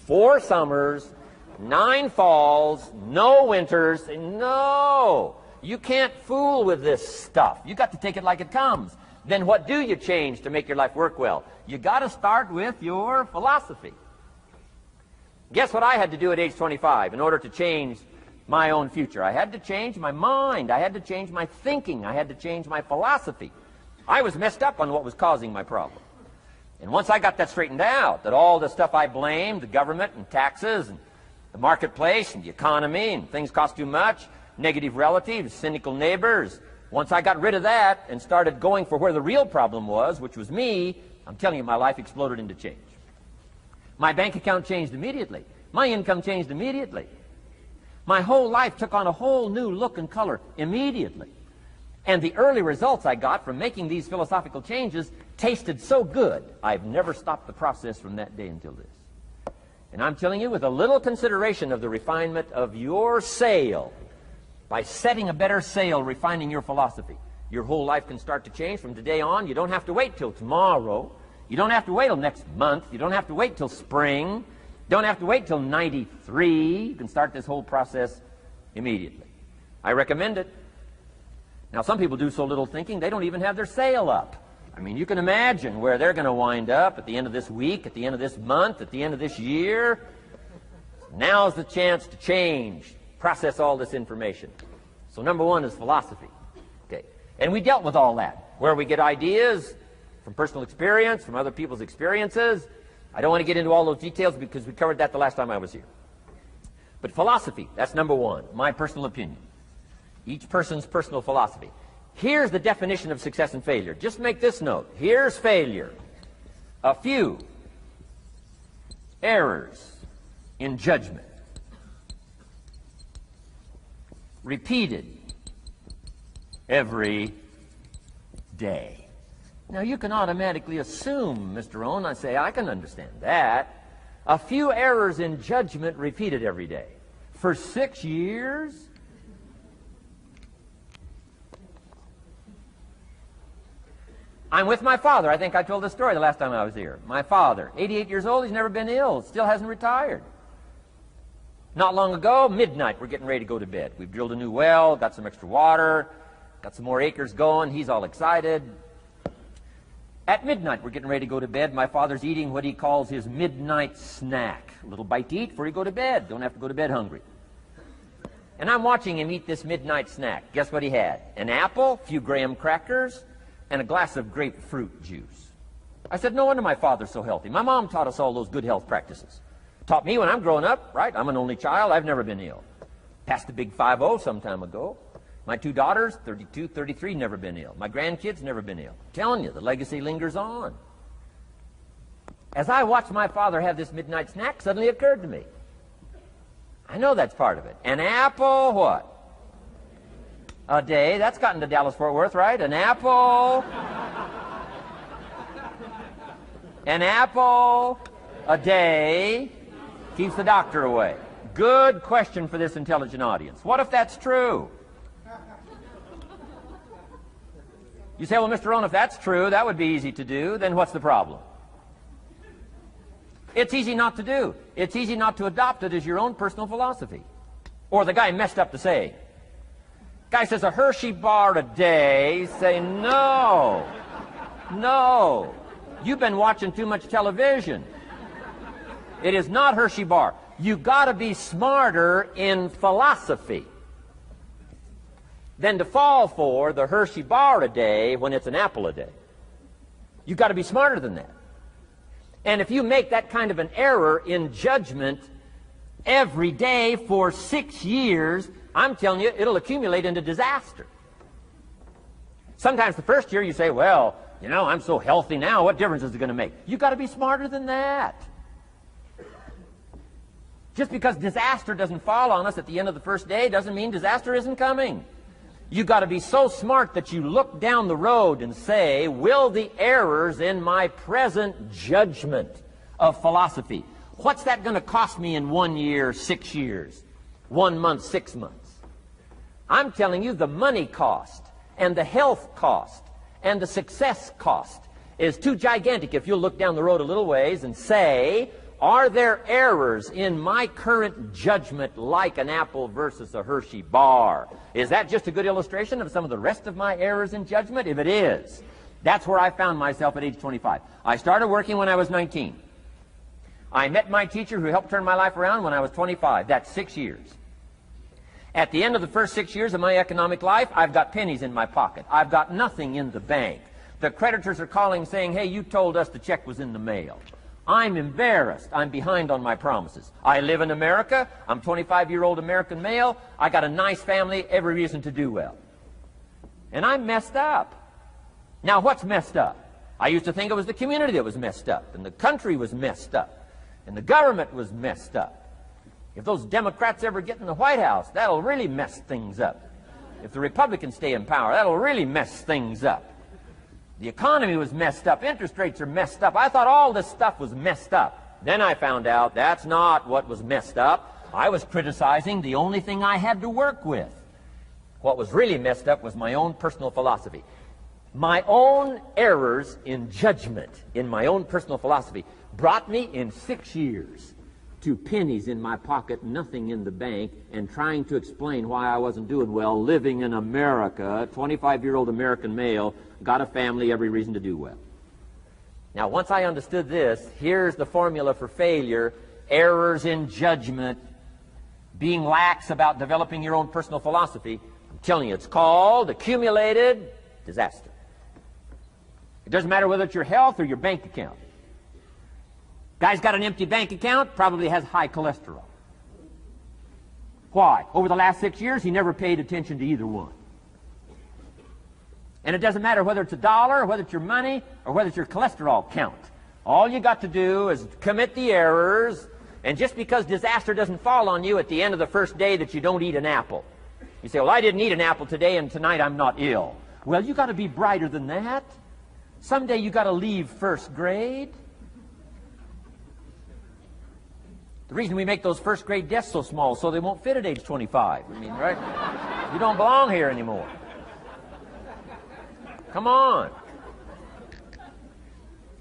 4 summers, 9 falls, no winters. No, you can't fool with this stuff. You got to take it like it comes. Then what do you change to make your life work well? You got to start with your philosophy. Guess what I had to do at age 25 in order to change my own future? I had to change my mind. I had to change my thinking. I had to change my philosophy. I was messed up on what was causing my problem. And once I got that straightened out, that all the stuff I blamed, the government and taxes and the marketplace and the economy and things cost too much, negative relatives, cynical neighbors, once I got rid of that and started going for where the real problem was, which was me, I'm telling you, my life exploded into change. My bank account changed immediately. My income changed immediately. My whole life took on a whole new look and color immediately. And the early results I got from making these philosophical changes tasted so good, I've never stopped the process from that day until this. And I'm telling you, with a little consideration of the refinement of your sail, by setting a better sail, refining your philosophy, your whole life can start to change from today on. You don't have to wait till tomorrow. You don't have to wait till next month. You don't have to wait till spring. You don't have to wait till 93. You can start this whole process immediately. I recommend it. Now, some people do so little thinking, they don't even have their sail up. I mean, you can imagine where they're going to wind up at the end of this week, at the end of this month, at the end of this year. Now's the chance to change, process all this information. So number one is philosophy. Okay. And we dealt with all that, where we get ideas from personal experience, from other people's experiences. I don't want to get into all those details because we covered that the last time I was here. But philosophy, that's number one, my personal opinion. Each person's personal philosophy. Here's the definition of success and failure. Just make this note. Here's failure. A few errors in judgment, repeated every day. Now, you can automatically assume, Mr. Rohn, I say, I can understand that. A few errors in judgment repeated every day. For 6 years? I'm with my father. I think I told this story the last time I was here. My father, 88 years old, he's never been ill, still hasn't retired. Not long ago, midnight, we're getting ready to go to bed. We've drilled a new well, got some extra water, got some more acres going. He's all excited. At midnight, we're getting ready to go to bed. My father's eating what he calls his midnight snack. A little bite to eat before you go to bed. Don't have to go to bed hungry. And I'm watching him eat this midnight snack. Guess what he had? An apple, a few graham crackers, and a glass of grapefruit juice. I said, no wonder my father's so healthy. My mom taught us all those good health practices. Taught me when I'm growing up, right? I'm an only child. I've never been ill. Passed the big 5-0 some time ago. My 2 daughters, 32, 33, never been ill. My grandkids, never been ill. I'm telling you, the legacy lingers on. As I watched my father have this midnight snack, suddenly it occurred to me. I know that's part of it. An apple, what? A day. That's gotten to Dallas-Fort Worth, right? An apple. An apple a day keeps the doctor away. Good question for this intelligent audience. What if that's true? You say, well, Mr. Rohn, if that's true, that would be easy to do. Then what's the problem? It's easy not to do. It's easy not to adopt it as your own personal philosophy. Or the guy messed up the saying. Guy says a Hershey bar a day. Say, no. No. You've been watching too much television. It is not Hershey bar. You've got to be smarter in philosophy than to fall for the Hershey bar a day when it's an apple a day. You've got to be smarter than that. And if you make that kind of an error in judgment every day for 6 years, I'm telling you, it'll accumulate into disaster. Sometimes the first year you say, well, you know, I'm so healthy now, what difference is it going to make? You've got to be smarter than that. Just because disaster doesn't fall on us at the end of the first day doesn't mean disaster isn't coming. You've got to be so smart that you look down the road and say, will the errors in my present judgment of philosophy, what's that going to cost me in 1 year, 6 years, 1 month, 6 months? I'm telling you, the money cost and the health cost and the success cost is too gigantic if you'll look down the road a little ways and say, are there errors in my current judgment like an apple versus a Hershey bar? Is that just a good illustration of some of the rest of my errors in judgment? If it is, that's where I found myself at age 25. I started working when I was 19. I met my teacher who helped turn my life around when I was 25. That's 6 years. At the end of the first 6 years of my economic life, I've got pennies in my pocket. I've got nothing in the bank. The creditors are calling saying, hey, you told us the check was in the mail. I'm embarrassed. I'm behind on my promises. I live in America. I'm 25-year-old American male. I got a nice family, every reason to do well. And I'm messed up. Now, what's messed up? I used to think it was the community that was messed up, and the country was messed up, and the government was messed up. If those Democrats ever get in the White House, that'll really mess things up. If the Republicans stay in power, that'll really mess things up. The economy was messed up. Interest rates are messed up. I thought all this stuff was messed up. Then I found out that's not what was messed up. I was criticizing the only thing I had to work with. What was really messed up was my own personal philosophy. My own errors in judgment in my own personal philosophy brought me in 6 years to pennies in my pocket, nothing in the bank, and trying to explain why I wasn't doing well, living in America, 25-year-old American male, got a family, every reason to do well. Now, once I understood this, here's the formula for failure: errors in judgment, being lax about developing your own personal philosophy. I'm telling you, it's called accumulated disaster. It doesn't matter whether it's your health or your bank account. Guy's got an empty bank account, probably has high cholesterol. Why? Over the last 6 years, he never paid attention to either one. And it doesn't matter whether it's a dollar, or whether it's your money, or whether it's your cholesterol count. All you got to do is commit the errors, and just because disaster doesn't fall on you at the end of the first day that you don't eat an apple. You say, well, I didn't eat an apple today, and tonight I'm not ill. Well, you got to be brighter than that. Someday you got to leave first grade. The reason we make those first grade desks so small so they won't fit at age 25. I mean, right? You don't belong here anymore. Come on.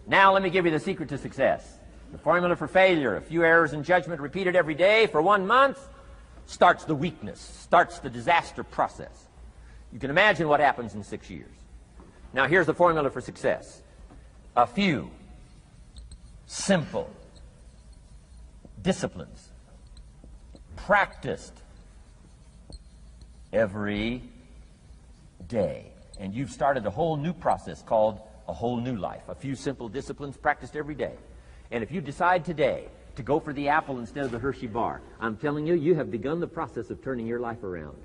Now let me give you the secret to success. The formula for failure: a few errors in judgment repeated every day for 1 month starts the weakness, starts the disaster process. You can imagine what happens in 6 years. Now here's the formula for success: a few simple disciplines practiced every day. And you've started a whole new process called a whole new life. A few simple disciplines practiced every day. And if you decide today to go for the apple instead of the Hershey bar, I'm telling you, you have begun the process of turning your life around.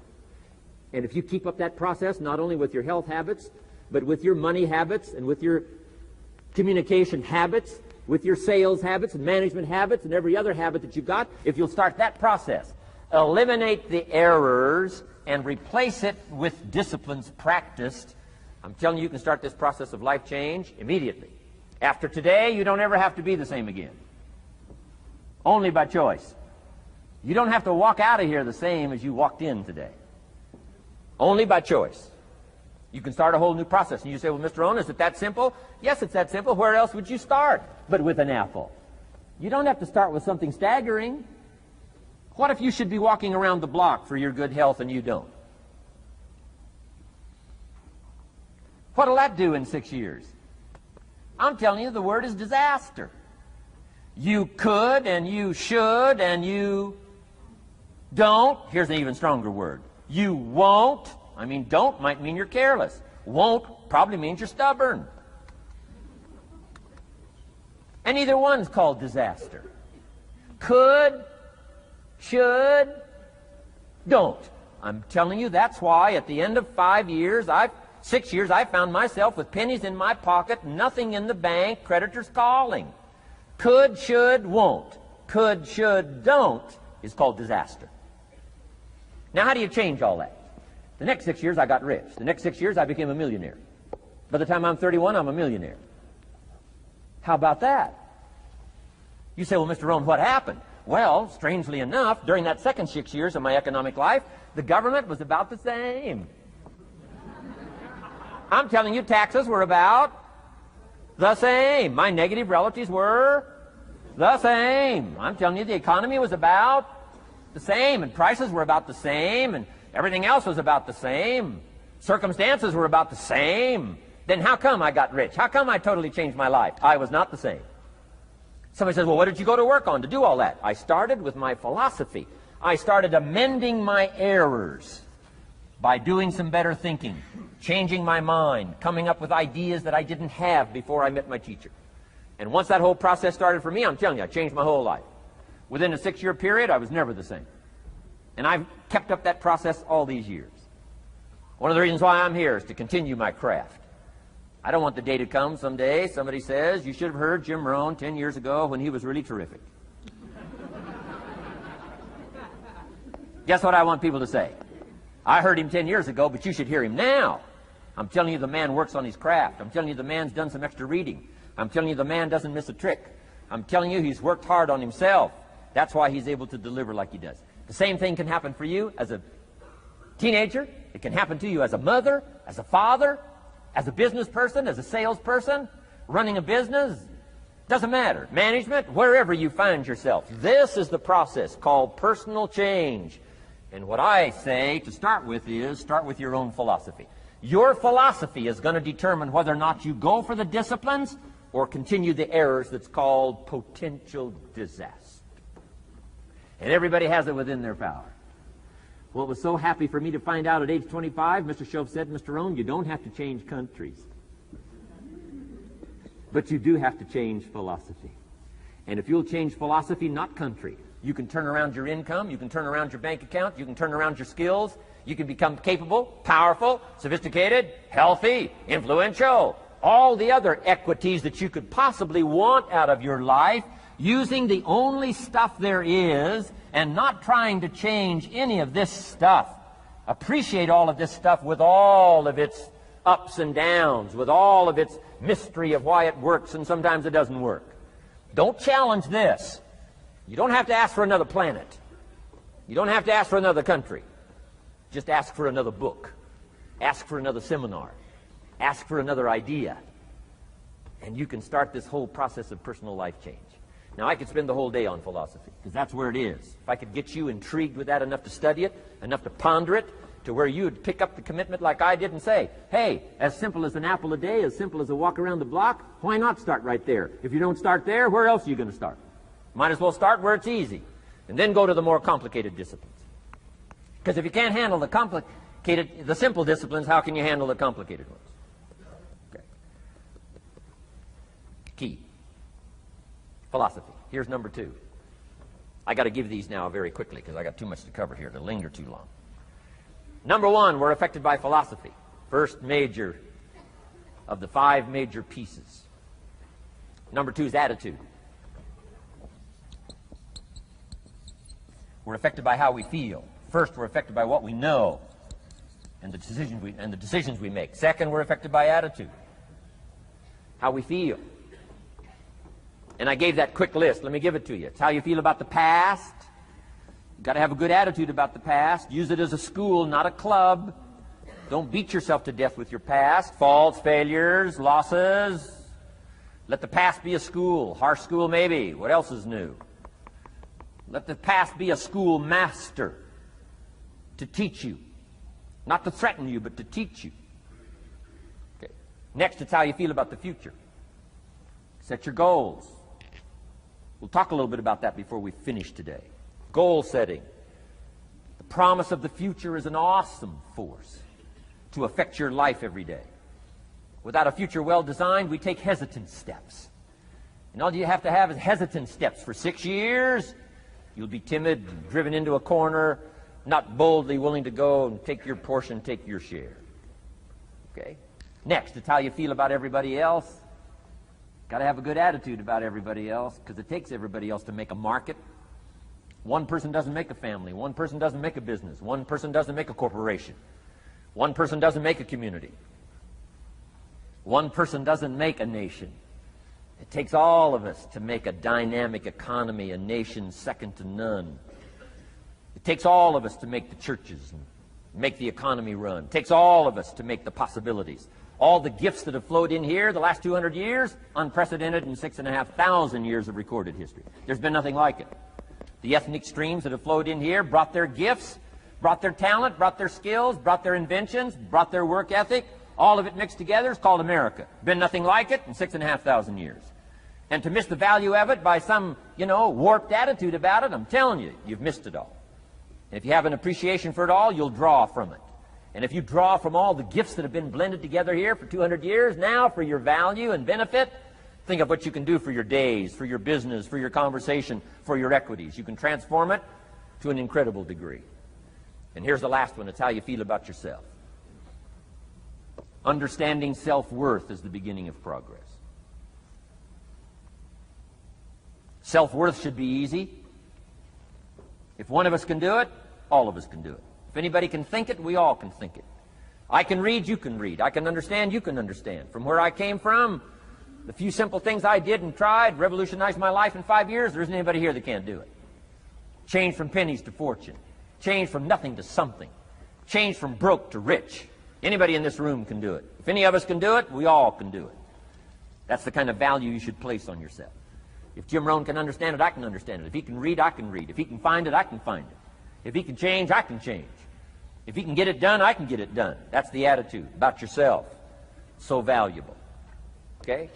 And if you keep up that process, not only with your health habits, but with your money habits and with your communication habits, with your sales habits and management habits and every other habit that you've got, if you'll start that process, eliminate the errors and replace it with disciplines practiced, I'm telling you, you can start this process of life change immediately. After today, you don't ever have to be the same again. Only by choice. You don't have to walk out of here the same as you walked in today. Only by choice. You can start a whole new process. And you say, well, Mr. Rohn, is it that simple? Yes, it's that simple. Where else would you start but with an apple? You don't have to start with something staggering. What if you should be walking around the block for your good health and you don't? What'll that do in 6 years? I'm telling you, the word is disaster. You could and you should and you don't. Here's an even stronger word. You won't. I mean, don't might mean you're careless. Won't probably means you're stubborn. And either one's called disaster. Could, should, don't. I'm telling you, that's why at the end of 6 years, I found myself with pennies in my pocket, nothing in the bank, creditors calling. Could, should, won't. Could, should, don't is called disaster. Now, how do you change all that? The next 6 years, I got rich. The next 6 years, I became a millionaire. By the time I'm 31, I'm a millionaire. How about that? You say, well, Mr. Rohn, what happened? Well, strangely enough, during that second 6 years of my economic life, the government was about the same. I'm telling you, taxes were about the same. My negative relatives were the same. I'm telling you, the economy was about the same, and prices were about the same, and everything else was about the same. Circumstances were about the same. Then how come I got rich? How come I totally changed my life? I was not the same. Somebody says, well, what did you go to work on to do all that? I started with my philosophy. I started amending my errors by doing some better thinking, changing my mind, coming up with ideas that I didn't have before I met my teacher. And once that whole process started for me, I'm telling you, I changed my whole life. Within a 6-year period, I was never the same. And I've kept up that process all these years. One of the reasons why I'm here is to continue my craft. I don't want the day to come someday somebody says, you should have heard Jim Rohn 10 years ago when he was really terrific. Guess what I want people to say? I heard him 10 years ago, but you should hear him now. I'm telling you the man works on his craft. I'm telling you the man's done some extra reading. I'm telling you the man doesn't miss a trick. I'm telling you he's worked hard on himself. That's why he's able to deliver like he does. The same thing can happen for you as a teenager. It can happen to you as a mother, as a father, as a business person, as a salesperson, running a business. Doesn't matter. Management, wherever you find yourself. This is the process called personal change. And what I say to start with is start with your own philosophy. Your philosophy is going to determine whether or not you go for the disciplines or continue the errors that's called potential disaster. And everybody has it within their power. Well, it was so happy for me to find out at age 25, Mr. Shove said, Mr. Rohn, you don't have to change countries. But you do have to change philosophy. And if you'll change philosophy, not country, you can turn around your income, you can turn around your bank account, you can turn around your skills, you can become capable, powerful, sophisticated, healthy, influential, all the other equities that you could possibly want out of your life, using the only stuff there is and not trying to change any of this stuff. Appreciate all of this stuff with all of its ups and downs, with all of its mystery of why it works and sometimes it doesn't work. Don't challenge this. You don't have to ask for another planet. You don't have to ask for another country. Just ask for another book. Ask for another seminar. Ask for another idea. And you can start this whole process of personal life change. Now, I could spend the whole day on philosophy, because that's where it is. If I could get you intrigued with that enough to study it, enough to ponder it, to where you would pick up the commitment like I did and say, hey, as simple as an apple a day, as simple as a walk around the block, why not start right there? If you don't start there, where else are you going to start? Might as well start where it's easy, and then go to the more complicated disciplines. Because if you can't handle the simple disciplines, how can you handle the complicated ones? Okay. Key. Philosophy. Here's number 2. I got to give these now very quickly because I got too much to cover here to linger too long. Number 1, we're affected by philosophy. First major of the 5 major pieces. Number 2 is attitude. We're affected by how we feel. First, we're affected by what we know and the decisions we make. Second, we're affected by attitude. How we feel. And I gave that quick list. Let me give it to you. It's how you feel about the past. You've got to have a good attitude about the past. Use it as a school, not a club. Don't beat yourself to death with your past. Faults, failures, losses. Let the past be a school. Harsh school maybe. What else is new? Let the past be a school master to teach you. Not to threaten you, but to teach you. Okay. Next, it's how you feel about the future. Set your goals. We'll talk a little bit about that before we finish today. Goal setting. The promise of the future is an awesome force to affect your life every day. Without a future well designed, we take hesitant steps. And all you have to have is hesitant steps. For 6 years, you'll be timid, driven into a corner, not boldly willing to go and take your portion, take your share. Okay? Next, it's how you feel about everybody else. Got to have a good attitude about everybody else, because it takes everybody else to make a market. One person doesn't make a family. One person doesn't make a business. One person doesn't make a corporation. One person doesn't make a community. One person doesn't make a nation. It takes all of us to make a dynamic economy, a nation second to none. It takes all of us to make the churches and make the economy run. It takes all of us to make the possibilities. All the gifts that have flowed in here the last 200 years, unprecedented in 6,500 years of recorded history. There's been nothing like it. The ethnic streams that have flowed in here brought their gifts, brought their talent, brought their skills, brought their inventions, brought their work ethic. All of it mixed together is called America. Been nothing like it in 6,500 years. And to miss the value of it by some, warped attitude about it, I'm telling you, you've missed it all. And if you have an appreciation for it all, you'll draw from it. And if you draw from all the gifts that have been blended together here for 200 years, now for your value and benefit, think of what you can do for your days, for your business, for your conversation, for your equities. You can transform it to an incredible degree. And here's the last one. It's how you feel about yourself. Understanding self-worth is the beginning of progress. Self-worth should be easy. If one of us can do it, all of us can do it. If anybody can think it, we all can think it. I can read, you can read. I can understand, you can understand. From where I came from, the few simple things I did and tried revolutionized my life in 5 years. There isn't anybody here that can't do it. Change from pennies to fortune. Change from nothing to something. Change from broke to rich. Anybody in this room can do it. If any of us can do it, we all can do it. That's the kind of value you should place on yourself. If Jim Rohn can understand it, I can understand it. If he can read, I can read. If he can find it, I can find it. If he can change, I can change. If he can get it done, I can get it done. That's the attitude about yourself. So valuable. Okay?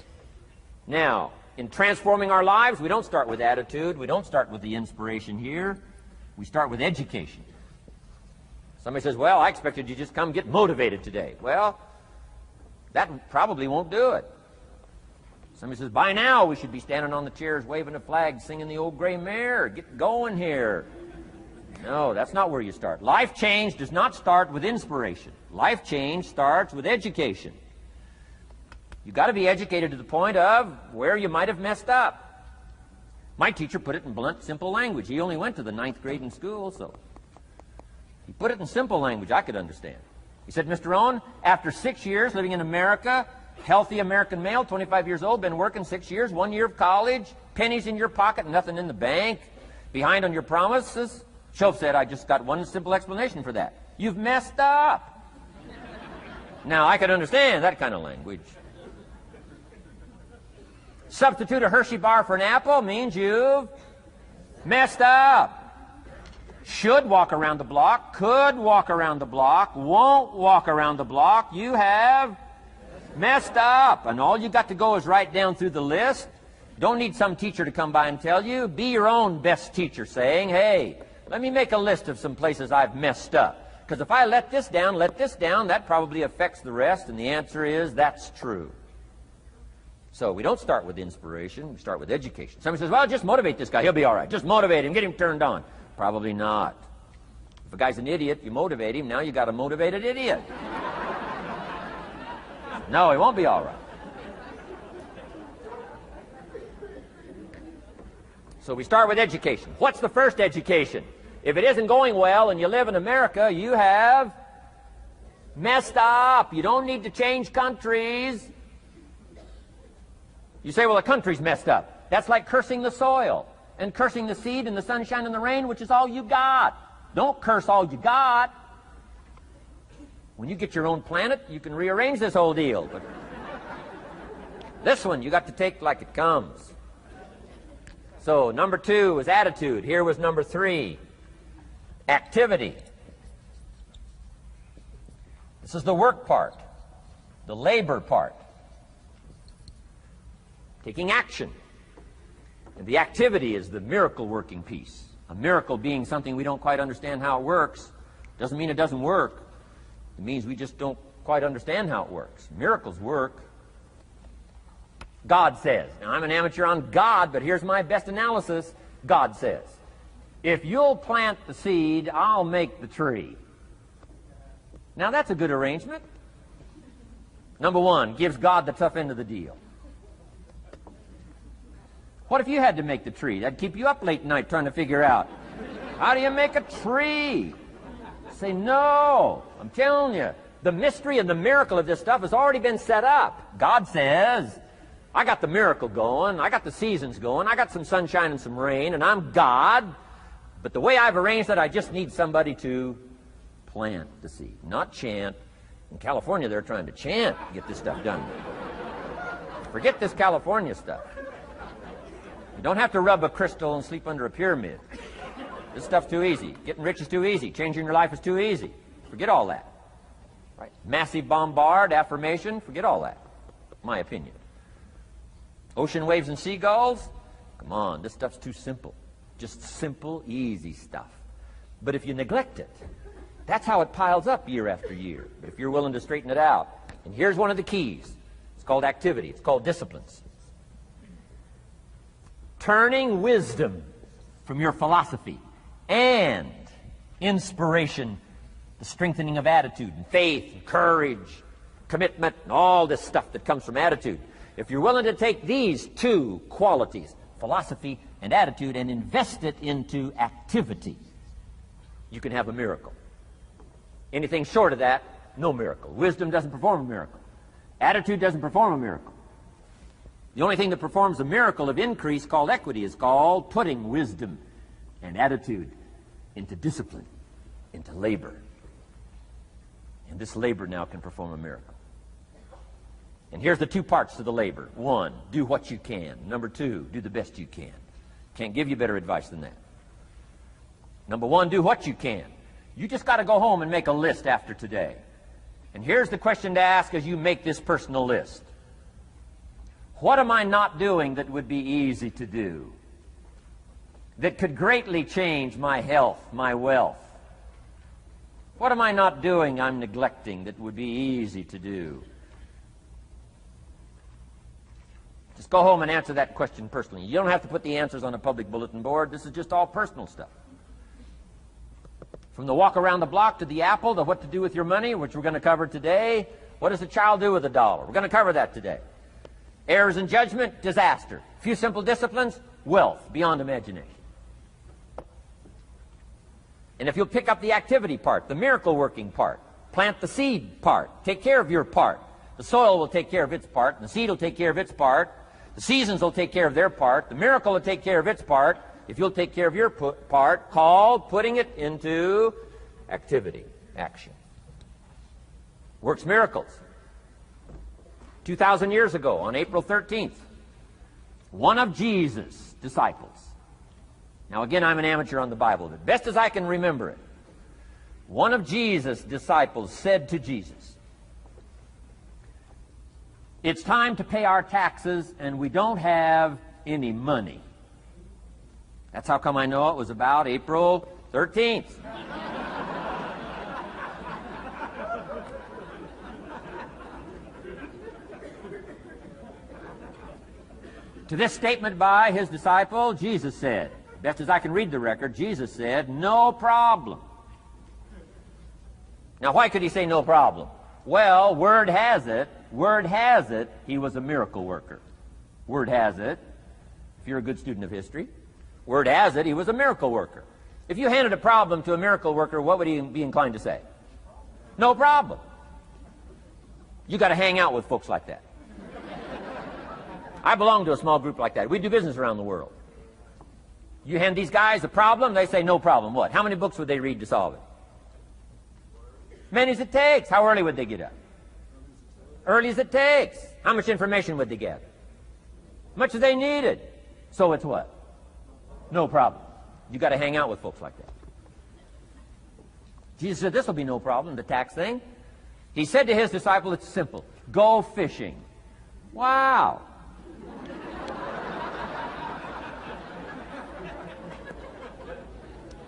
Now, in transforming our lives, we don't start with attitude. We don't start with the inspiration here. We start with education. Somebody says, well, I expected you to just come get motivated today. Well, that probably won't do it. Somebody says, by now we should be standing on the chairs waving a flag, singing the old gray mare. Get going here. No, that's not where you start. Life change does not start with inspiration. Life change starts with education. You've got to be educated to the point of where you might have messed up. My teacher put it in blunt, simple language. He only went to the 9th grade in school, so he put it in simple language I could understand. He said, Mr. Rohn, after 6 years living in America, healthy American male, 25 years old, been working 6 years, 1 year of college, pennies in your pocket, nothing in the bank, behind on your promises. Shoaff said, I just got one simple explanation for that. You've messed up. Now, I could understand that kind of language. Substitute a Hershey bar for an apple means you've messed up. Should walk around the block, could walk around the block, won't walk around the block. You have messed up. And all you got to go is right down through the list. Don't need some teacher to come by and tell you. Be your own best teacher saying, hey, let me make a list of some places I've messed up. Because if I let this down, that probably affects the rest. And the answer is, that's true. So we don't start with inspiration. We start with education. Somebody says, well, just motivate this guy. He'll be all right. Just motivate him. Get him turned on. Probably not. If a guy's an idiot, you motivate him. Now you got a motivated idiot. No, he won't be all right. So we start with education. What's the first education? If it isn't going well and you live in America, you have messed up. You don't need to change countries. You say, well, the country's messed up. That's like cursing the soil and cursing the seed and the sunshine and the rain, which is all you got. Don't curse all you got. When you get your own planet, you can rearrange this whole deal. But this one, you got to take like it comes. So number 2 was attitude. Here was number 3, activity. This is the work part, the labor part. Taking action. And the activity is the miracle working piece. A miracle being something we don't quite understand how it works. Doesn't mean it doesn't work. It means we just don't quite understand how it works. Miracles work. God says. Now, I'm an amateur on God, but here's my best analysis. God says, if you'll plant the seed, I'll make the tree. Now, that's a good arrangement. Number 1, gives God the tough end of the deal. What if you had to make the tree? That'd keep you up late at night trying to figure out, how do you make a tree? Say, no. I'm telling you, the mystery and the miracle of this stuff has already been set up. God says, I got the miracle going, I got the seasons going, I got some sunshine and some rain, and I'm God. But the way I've arranged that, I just need somebody to plant the seed, not chant. In California, they're trying to chant to get this stuff done. Forget this California stuff. You don't have to rub a crystal and sleep under a pyramid. This stuff's too easy. Getting rich is too easy. Changing your life is too easy. Forget all that. Right? Massive bombard, affirmation, forget all that. My opinion. Ocean waves and seagulls? Come on, this stuff's too simple. Just simple, easy stuff. But if you neglect it, that's how it piles up year after year. But if you're willing to straighten it out, and here's one of the keys. It's called activity. It's called disciplines. Turning wisdom from your philosophy and inspiration, the strengthening of attitude and faith and courage, commitment, and all this stuff that comes from attitude. If you're willing to take these two qualities, philosophy and attitude, and invest it into activity, you can have a miracle. Anything short of that, no miracle. Wisdom doesn't perform a miracle. Attitude doesn't perform a miracle. The only thing that performs a miracle of increase called equity is called putting wisdom and attitude into discipline, into labor. And this labor now can perform a miracle. And here's the two parts to the labor. One, do what you can. Number two, do the best you can. Can't give you better advice than that. Number one, do what you can. You just got to go home and make a list after today. And here's the question to ask as you make this personal list. What am I not doing that would be easy to do? That could greatly change my health, my wealth? What am I not doing I'm neglecting that would be easy to do? Just go home and answer that question personally. You don't have to put the answers on a public bulletin board. This is just all personal stuff. From the walk around the block to the apple to what to do with your money, which we're going to cover today. What does a child do with a dollar? We're going to cover that today. Errors in judgment, disaster. A few simple disciplines, wealth beyond imagination. And if you'll pick up the activity part, the miracle working part, plant the seed part, take care of your part. The soil will take care of its part, and the seed will take care of its part. The seasons will take care of their part. The miracle will take care of its part. If you'll take care of your part, called putting it into activity, action. Works miracles. 2,000 years ago, on April 13th, one of Jesus' disciples. Now again, I'm an amateur on the Bible, but best as I can remember it, one of Jesus' disciples said to Jesus, "It's time to pay our taxes, and we don't have any money." That's how come I know it was about April 13th. To this statement by his disciple, Jesus said, best as I can read the record, Jesus said, "No problem." Now, why could he say no problem? Well, word has it, he was a miracle worker. Word has it, if you're a good student of history, word has it, he was a miracle worker. If you handed a problem to a miracle worker, what would he be inclined to say? No problem. You got to hang out with folks like that. I belong to a small group like that. We do business around the world. You hand these guys a problem, they say no problem. What? How many books would they read to solve it? Many as it takes. How early would they get up? Early as it takes. How much information would they get? Much as they needed. So it's what? No problem. You got to hang out with folks like that. Jesus said, this will be no problem, the tax thing. He said to his disciple, it's simple. Go fishing. Wow.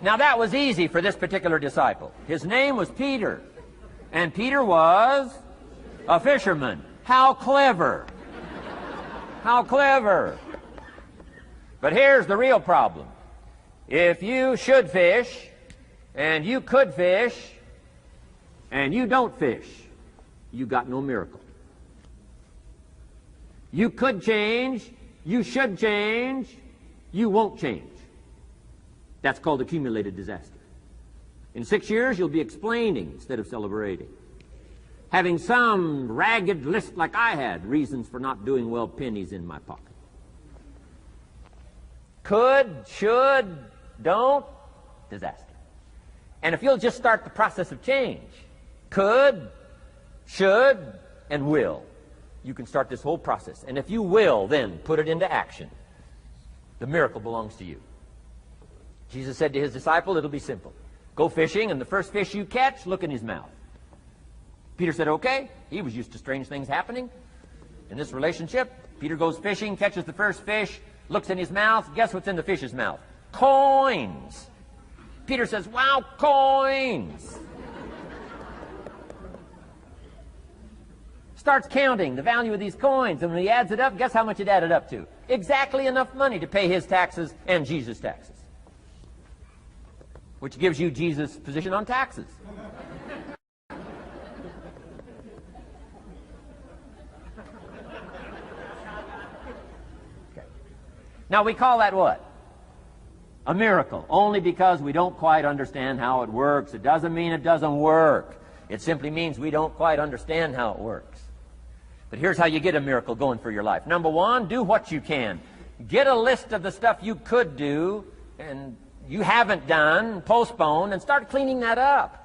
Now that was easy for this particular disciple. His name was Peter. And Peter was a fisherman. How clever. How clever. But here's the real problem. If you should fish, and you could fish, and you don't fish, you got no miracle. You could change, you should change, you won't change. That's called accumulated disaster. In 6 years, you'll be explaining instead of celebrating. Having some ragged list like I had, reasons for not doing well, pennies in my pocket. Could, should, don't, disaster. And if you'll just start the process of change, could, should, and will, you can start this whole process. And if you will, then put it into action. The miracle belongs to you. Jesus said to his disciple, it'll be simple. Go fishing, and the first fish you catch, look in his mouth. Peter said, okay. He was used to strange things happening in this relationship. Peter goes fishing, catches the first fish, looks in his mouth. Guess what's in the fish's mouth? Coins. Peter says, wow, coins. Starts counting the value of these coins, and when he adds it up, guess how much it added up to? Exactly enough money to pay his taxes and Jesus' taxes. Which gives you Jesus' position on taxes. Okay. Now we call that what? A miracle, only because we don't quite understand how it works. It doesn't mean it doesn't work. It simply means we don't quite understand how it works. But here's how you get a miracle going for your life. Number one, do what you can. Get a list of the stuff you could do and you haven't done, postpone, and start cleaning that up.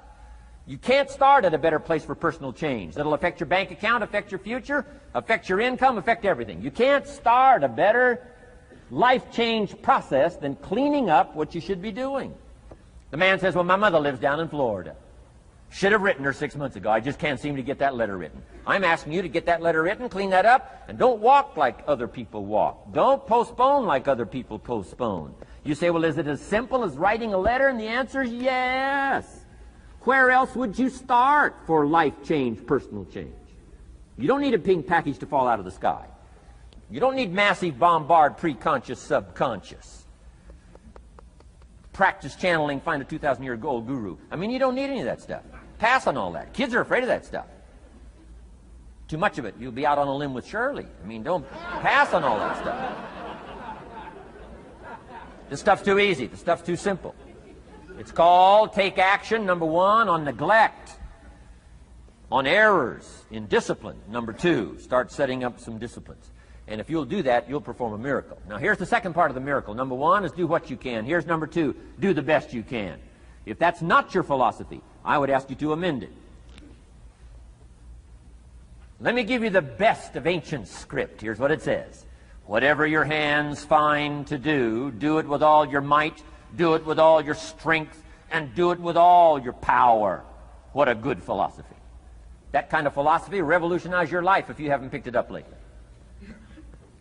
You can't start at a better place for personal change. That'll affect your bank account, affect your future, affect your income, affect everything. You can't start a better life change process than cleaning up what you should be doing. The man says, well, my mother lives down in Florida. Should have written her 6 months ago. I just can't seem to get that letter written. I'm asking you to get that letter written, clean that up, and don't walk like other people walk. Don't postpone like other people postpone. You say, well, is it as simple as writing a letter? And the answer is yes. Where else would you start for life change, personal change? You don't need a pink package to fall out of the sky. You don't need massive bombard, pre-conscious, subconscious. Practice channeling, find a 2,000-year-old guru. I mean, you don't need any of that stuff. Pass on all that. Kids are afraid of that stuff. Too much of it, you'll be out on a limb with Shirley. I mean, don't pass on all that stuff. This stuff's too easy. This stuff's too simple. It's called take action, number one, on neglect, on errors, in discipline. Number two, start setting up some disciplines. And if you'll do that, you'll perform a miracle. Now, here's the second part of the miracle. Number one is do what you can. Here's number two, do the best you can. If that's not your philosophy, I would ask you to amend it. Let me give you the best of ancient script. Here's what it says. Whatever your hands find to do, do it with all your might, do it with all your strength, and do it with all your power. What a good philosophy. That kind of philosophy will revolutionize your life if you haven't picked it up lately.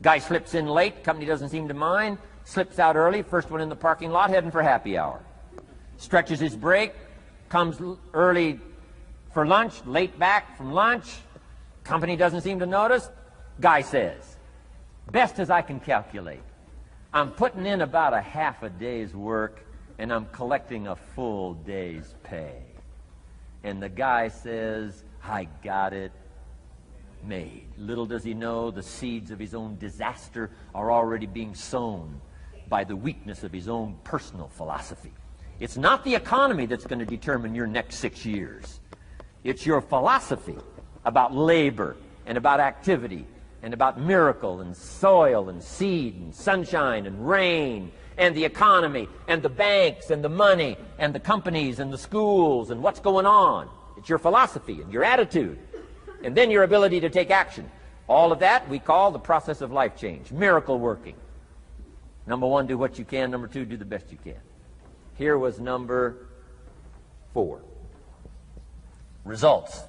Guy slips in late, company doesn't seem to mind, slips out early, first one in the parking lot, heading for happy hour. Stretches his break, comes early for lunch, late back from lunch, company doesn't seem to notice. Guy says, best as I can calculate, I'm putting in about a half a day's work and I'm collecting a full day's pay. And the guy says, I got it made. Little does he know the seeds of his own disaster are already being sown by the weakness of his own personal philosophy. It's not the economy that's going to determine your next 6 years. It's your philosophy about labor and about activity and about miracle and soil and seed and sunshine and rain and the economy and the banks and the money and the companies and the schools and what's going on. It's your philosophy and your attitude. And then your ability to take action. All of that we call the process of life change, miracle working. Number one, do what you can. Number two, do the best you can. Here was number 4. Results.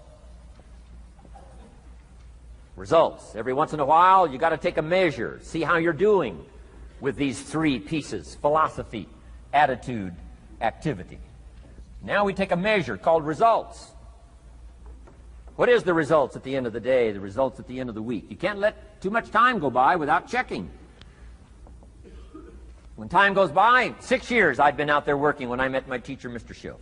Results. Every once in a while, you got to take a measure, see how you're doing with these 3 pieces: philosophy, attitude, activity. Now we take a measure called results. What is the results at the end of the day, the results at the end of the week? You can't let too much time go by without checking. When time goes by, 6 years I'd been out there working when I met my teacher, Mr. Schoaf.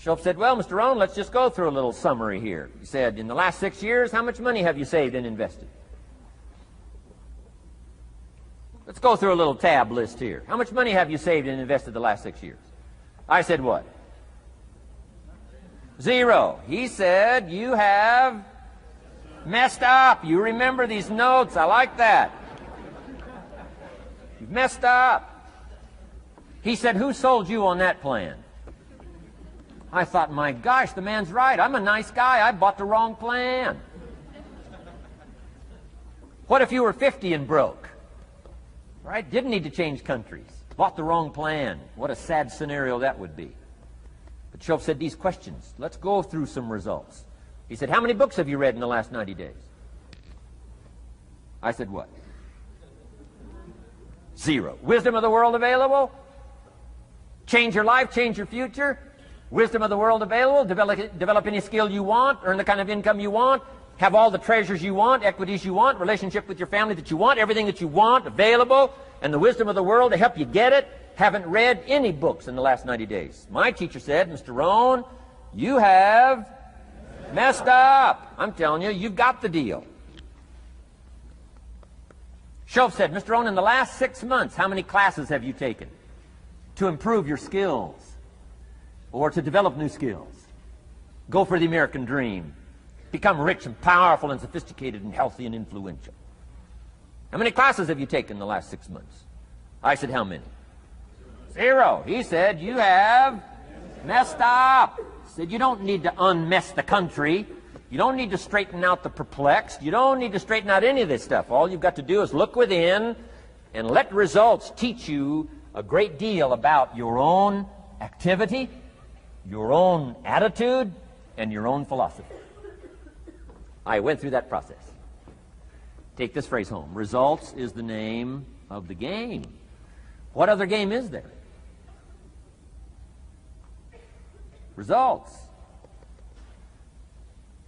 Schoaf said, well, Mr. Rohn, let's just go through a little summary here. He said, in the last 6 years, how much money have you saved and invested? Let's go through a little tab list here. How much money have you saved and invested the last 6 years? I said, what? 0. He said, you have messed up. You remember these notes. I like that. You've messed up. He said, who sold you on that plan? I thought, my gosh, the man's right. I'm a nice guy. I bought the wrong plan. What if you were 50 and broke? Right? Didn't need to change countries. Bought the wrong plan. What a sad scenario that would be. But Schoaf said these questions. Let's go through some results. He said, how many books have you read in the last 90 days? I said, what? 0. Wisdom of the world available? Change your life, change your future? Wisdom of the world available? Develop any skill you want, earn the kind of income you want, have all the treasures you want, equities you want, relationship with your family that you want, everything that you want available, and the wisdom of the world to help you get it. Haven't read any books in the last 90 days. My teacher said, Mr. Rohn, you have messed up. I'm telling you, you've got the deal. Shoaff said, Mr. Rohn, in the last 6 months, how many classes have you taken to improve your skills or to develop new skills? Go for the American dream. Become rich and powerful and sophisticated and healthy and influential. How many classes have you taken in the last 6 months? I said, how many? 0. He said, you have messed up. He said, you don't need to unmess the country. You don't need to straighten out the perplexed. You don't need to straighten out any of this stuff. All you've got to do is look within and let results teach you a great deal about your own activity, your own attitude, and your own philosophy. I went through that process. Take this phrase home. Results is the name of the game. What other game is there? Results.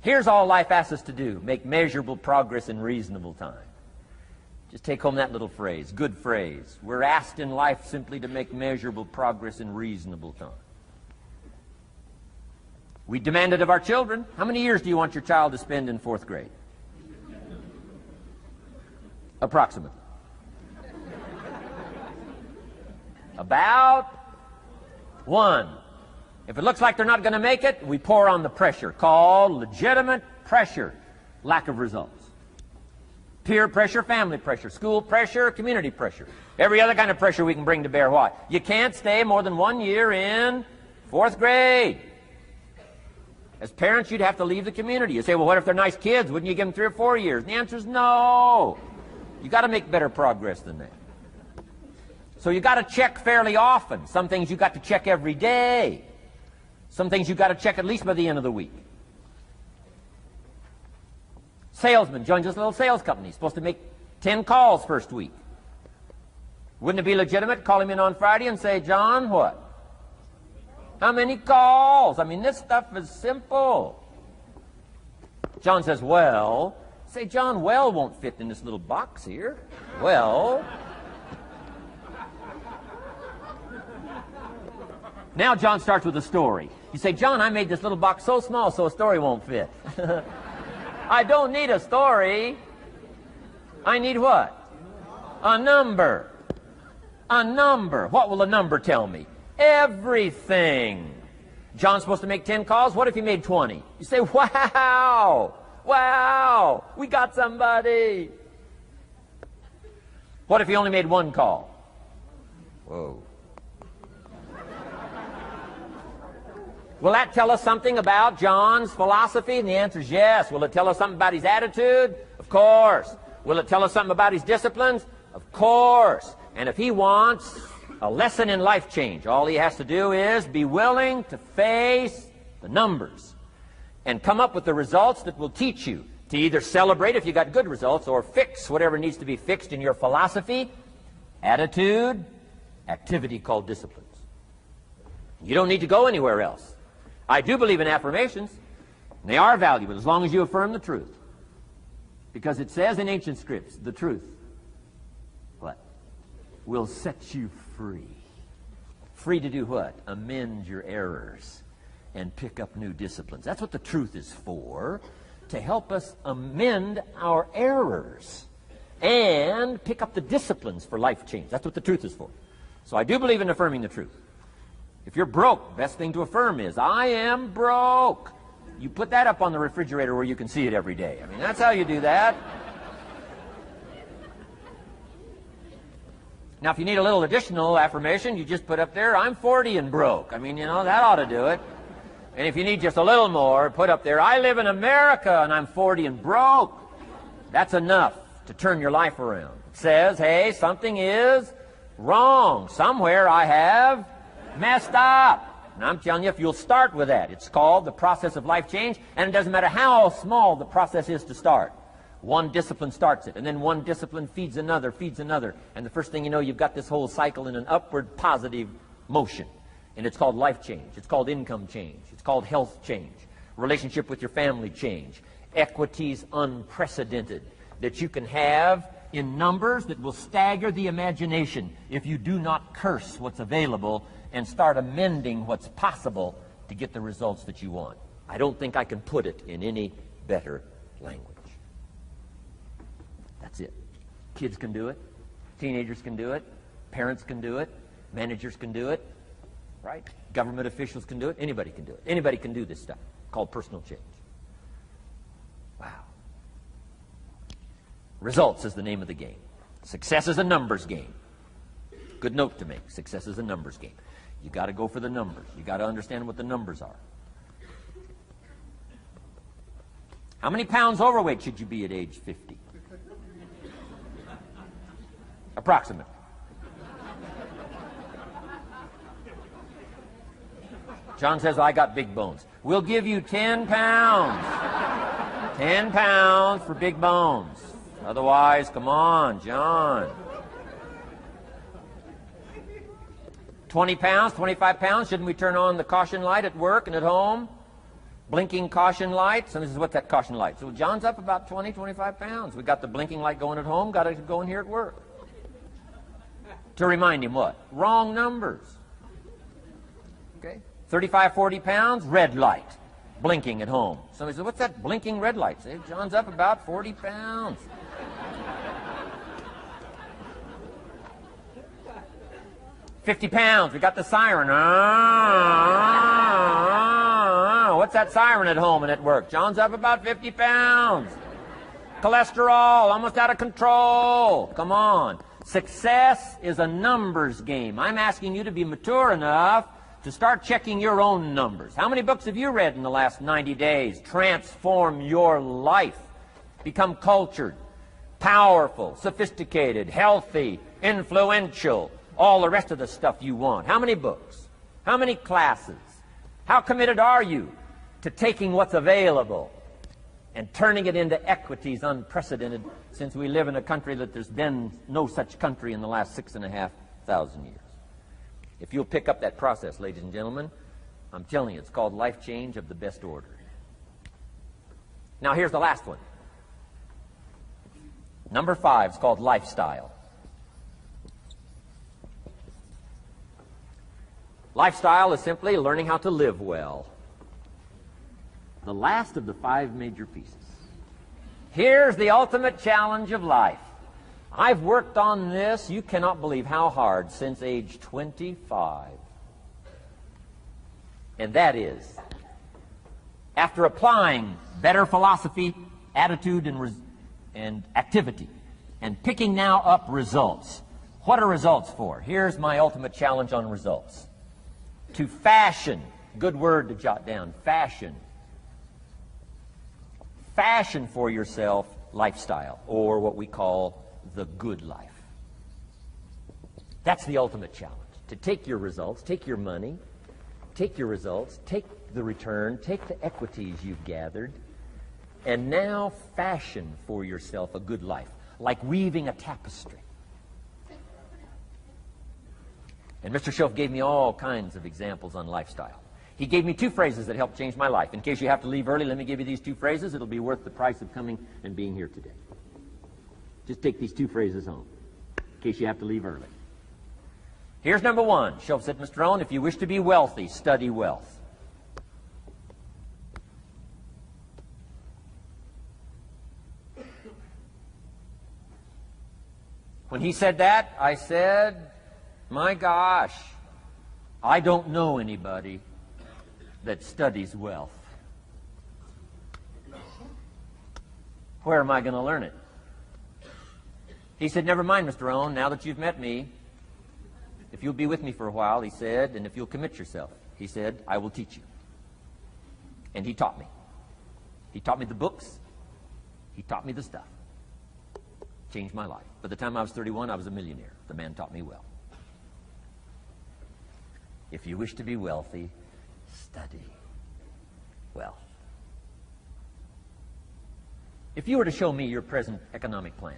Here's all life asks us to do. Make measurable progress in reasonable time. Just take home that little phrase. Good phrase. We're asked in life simply to make measurable progress in reasonable time. We demand it of our children. How many years do you want your child to spend in 4th grade? Approximately. About 1. If it looks like they're not going to make it, we pour on the pressure, called legitimate pressure, lack of results. Peer pressure, family pressure, school pressure, community pressure. Every other kind of pressure we can bring to bear. Why? You can't stay more than 1 year in 4th grade. As parents, you'd have to leave the community. You say, well, what if they're nice kids? Wouldn't you give them 3 or 4 years? And the answer is no. You got to make better progress than that. So you got to check fairly often. Some things you got to check every day. Some things you got to check at least by the end of the week. Salesman joins this little sales company. He's supposed to make 10 calls first week. Wouldn't it be legitimate to call him in on Friday and say, John, what? How many calls? I mean, this stuff is simple. John says, well. Say, John, well won't fit in this little box here. Well. Now John starts with a story. You say, John, I made this little box so small so a story won't fit. I don't need a story. I need what? A number. A number. What will a number tell me? Everything. John's supposed to make 10 calls. What if he made 20? You say, wow. Wow. We got somebody. What if he only made 1 call? Whoa. Will that tell us something about John's philosophy? And the answer is yes. Will it tell us something about his attitude? Of course. Will it tell us something about his disciplines? Of course. And if he wants a lesson in life change, all he has to do is be willing to face the numbers and come up with the results that will teach you to either celebrate if you got good results or fix whatever needs to be fixed in your philosophy, attitude, activity called disciplines. You don't need to go anywhere else. I do believe in affirmations. And they are valuable as long as you affirm the truth. Because it says in ancient scripts, the truth, what? Will set you free. Free to do what? Amend your errors and pick up new disciplines. That's what the truth is for, to help us amend our errors and pick up the disciplines for life change. That's what the truth is for. So I do believe in affirming the truth. If you're broke, best thing to affirm is, I am broke. You put that up on the refrigerator where you can see it every day. I mean, that's how you do that. Now, if you need a little additional affirmation, you just put up there, I'm 40 and broke. I mean, you know, that ought to do it. And if you need just a little more, put up there, I live in America and I'm 40 and broke. That's enough to turn your life around. It says, hey, something is wrong. Somewhere I have messed up. And I'm telling you, if you'll start with that, it's called the process of life change, and it doesn't matter how small the process is to start. One discipline starts it, and then one discipline feeds another, and the first thing you know, you've got this whole cycle in an upward positive motion. And it's called life change. It's called income change. It's called health change. Relationship with your family change. Equities unprecedented that you can have in numbers that will stagger the imagination if you do not curse what's available and start amending what's possible to get the results that you want. I don't think I can put it in any better language. That's it. Kids can do it. Teenagers can do it. Parents can do it. Managers can do it. Right? Government officials can do it. Anybody can do it. Anybody can do this stuff called personal change. Wow. Results is the name of the game. Success is a numbers game. Good note to make. Success is a numbers game. You got to go for the numbers. You got to understand what the numbers are. How many pounds overweight should you be at age 50? Approximately. John says, I got big bones. We'll give you 10 pounds. 10 pounds for big bones. Otherwise, come on, John. 20 pounds, 25 pounds. Shouldn't we turn on the caution light at work and at home? Blinking caution light. Somebody says, what's that caution light? So John's up about 20, 25 pounds. We got the blinking light going at home, got it going here at work. To remind him what? Wrong numbers. Okay? 35, 40 pounds, red light, blinking at home. Somebody says, what's that blinking red light? Say, John's up about 40 pounds. 50 pounds, we got the siren. What's that siren at home and at work? John's up about 50 pounds. Cholesterol, almost out of control. Come on. Success is a numbers game. I'm asking you to be mature enough to start checking your own numbers. How many books have you read in the last 90 days? Transform your life. Become cultured, powerful, sophisticated, healthy, influential, all the rest of the stuff you want. How many books? How many classes? How committed are you to taking what's available and turning it into equities unprecedented, since we live in a country that there's been no such country in the last 6,500 years? If you'll pick up that process, ladies and gentlemen, I'm telling you, it's called life change of the best order. Now, here's the last one. Number 5 is called lifestyle. Lifestyle is simply learning how to live well. The last of the 5 major pieces. Here's the ultimate challenge of life. I've worked on this, you cannot believe how hard, since age 25. And that is, after applying better philosophy, attitude, and activity, and picking now up results. What are results for? Here's my ultimate challenge on results. To fashion, good word to jot down, fashion. Fashion for yourself lifestyle, or what we call the good life. That's the ultimate challenge. To take your results, take your money, take your results, take the return, take the equities you've gathered, and now fashion for yourself a good life, like weaving a tapestry. And Mr. Schoaf gave me all kinds of examples on lifestyle. He gave me 2 phrases that helped change my life. In case you have to leave early, let me give you these 2 phrases. It'll be worth the price of coming and being here today. Just take these 2 phrases home, in case you have to leave early. Here's number 1. Schoaf said, Mr. Rohn, if you wish to be wealthy, study wealth. When he said that, I said, my gosh, I don't know anybody that studies wealth. Where am I going to learn it? He said, never mind, Mr. Rohn, now that you've met me, if you'll be with me for a while, he said, and if you'll commit yourself, he said, I will teach you. And he taught me. He taught me the books. He taught me the stuff. Changed my life. By the time I was 31, I was a millionaire. The man taught me well. If you wish to be wealthy, study wealth. If you were to show me your present economic plan,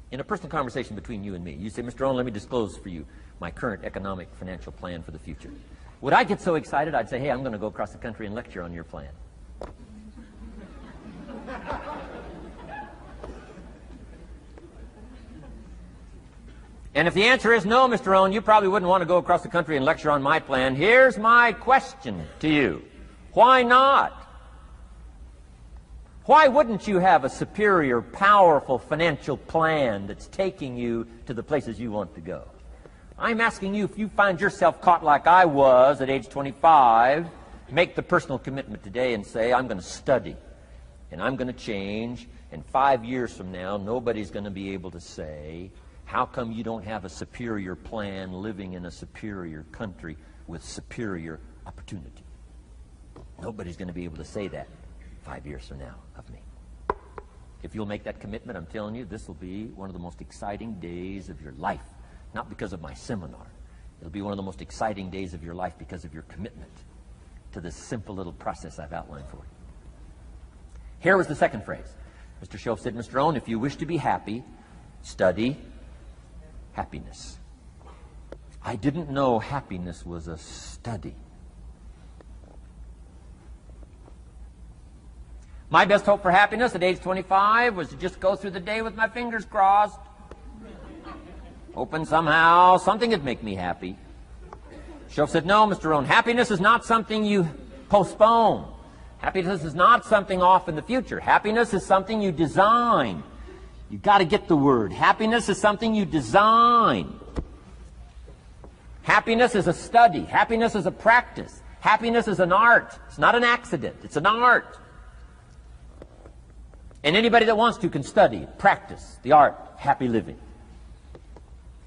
in a personal conversation between you and me, you say, Mr. Rohn, let me disclose for you my current economic financial plan for the future. Would I get so excited I'd say, hey, I'm going to go across the country and lecture on your plan? And if the answer is no, Mr. Rohn, you probably wouldn't want to go across the country and lecture on my plan. Here's my question to you. Why not? Why wouldn't you have a superior, powerful financial plan that's taking you to the places you want to go? I'm asking you, if you find yourself caught like I was at age 25, make the personal commitment today and say, I'm going to study and I'm going to change, and 5 years from now, nobody's going to be able to say, how come you don't have a superior plan living in a superior country with superior opportunity? Nobody's going to be able to say that 5 years from now of me. If you'll make that commitment, I'm telling you, this will be one of the most exciting days of your life. Not because of my seminar. It'll be one of the most exciting days of your life because of your commitment to this simple little process I've outlined for you. Here was the second phrase. Mr. Schoaf said, Mr. Rohn, if you wish to be happy, study happiness. I didn't know happiness was a study. My best hope for happiness at age 25 was to just go through the day with my fingers crossed. Hoping somehow something would make me happy. Schoaf said, no, Mr. Rohn, happiness is not something you postpone. Happiness is not something off in the future. Happiness is something you design. You've got to get the word. Happiness is something you design. Happiness is a study. Happiness is a practice. Happiness is an art. It's not an accident. It's an art. And anybody that wants to can study, practice the art of happy living.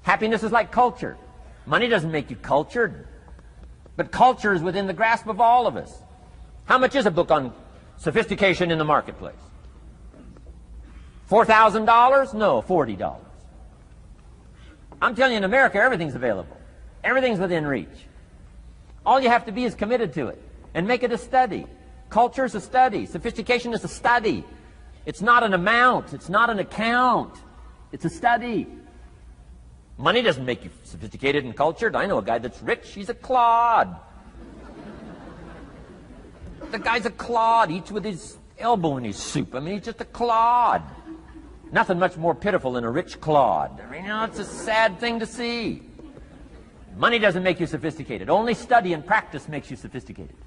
Happiness is like culture. Money doesn't make you cultured, but culture is within the grasp of all of us. How much is a book on sophistication in the marketplace? $4,000? No, $40. I'm telling you, in America, everything's available. Everything's within reach. All you have to be is committed to it and make it a study. Culture is a study. Sophistication is a study. It's not an amount. It's not an account. It's a study. Money doesn't make you sophisticated and cultured. I know a guy that's rich. He's a clod. The guy's a clod. Eats with his elbow in his soup. I mean, he's just a clod. Nothing much more pitiful than a rich clod. I mean, you know, it's a sad thing to see. Money doesn't make you sophisticated. Only study and practice makes you sophisticated.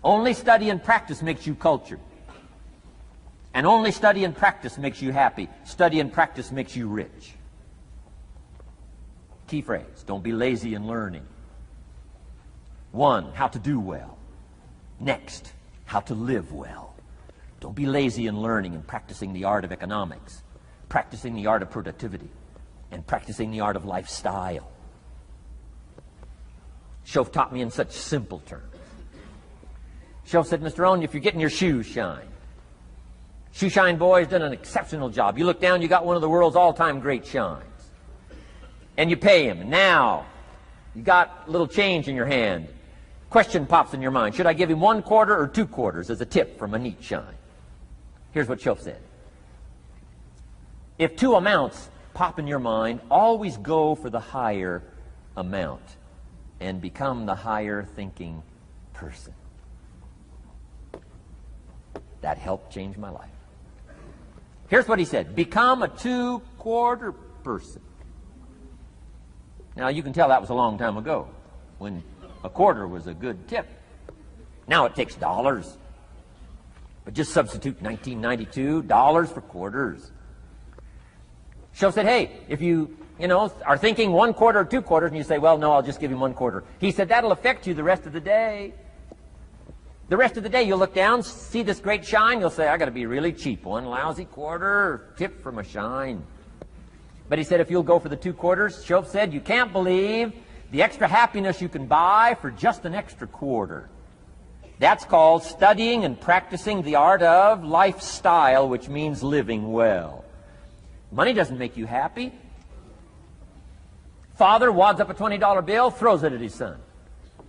Only study and practice makes you cultured. And only study and practice makes you happy. Study and practice makes you rich. Key phrase, don't be lazy in learning. 1, how to do well. Next, how to live well. Don't be lazy in learning and practicing the art of economics, practicing the art of productivity, and practicing the art of lifestyle. Schoaf taught me in such simple terms. Schoaf said, Mr. Rohn, if you're getting your shoes shined, Shoe Shine Boy's done an exceptional job. You look down, you got one of the world's all-time great shines. And you pay him. Now, you got a little change in your hand. Question pops in your mind. Should I give him 1 quarter or 2 quarters as a tip from a neat shine? Here's what Schoaf said. If 2 amounts pop in your mind, always go for the higher amount and become the higher thinking person. That helped change my life. Here's what he said. Become a 2-quarter person. Now, you can tell that was a long time ago, when a quarter was a good tip. Now it takes dollars. But just substitute 1992, dollars for quarters. Schoaf said, hey, if you are thinking 1 quarter or 2 quarters, and you say, well, no, I'll just give him 1 quarter. He said, that'll affect you the rest of the day. The rest of the day, you'll look down, see this great shine, you'll say, I got to be really cheap. 1 lousy quarter, tip from a shine. But he said, if you'll go for the 2 quarters, Schoaf said, you can't believe the extra happiness you can buy for just an extra quarter. That's called studying and practicing the art of lifestyle, which means living well. Money doesn't make you happy. Father wads up a $20 bill, throws it at his son,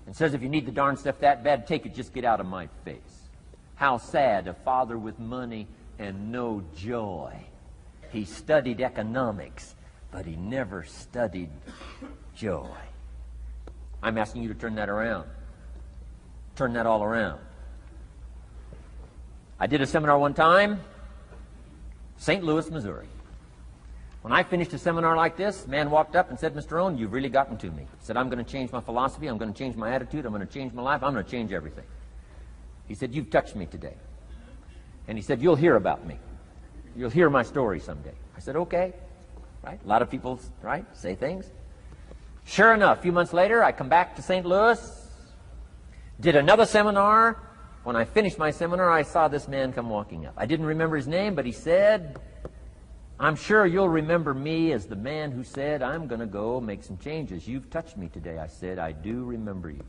and says, if you need the darn stuff that bad, take it, just get out of my face. How sad, a father with money and no joy. He studied economics, but he never studied joy. I'm asking you to turn that around. Turn that all around. I did a seminar one time, St. Louis, Missouri. When I finished a seminar like this, a man walked up and said, Mr. Rohn, you've really gotten to me. He said, I'm going to change my philosophy, I'm going to change my attitude, I'm going to change my life, I'm going to change everything. He said, you've touched me today. And he said, you'll hear about me. You'll hear my story someday. I said, okay. Right? A lot of people, right, say things. Sure enough, a few months later, I come back to St. Louis, did another seminar. When I finished my seminar, I saw this man come walking up. I didn't remember his name, but he said, I'm sure you'll remember me as the man who said, I'm going to go make some changes. You've touched me today. I said, I do remember you.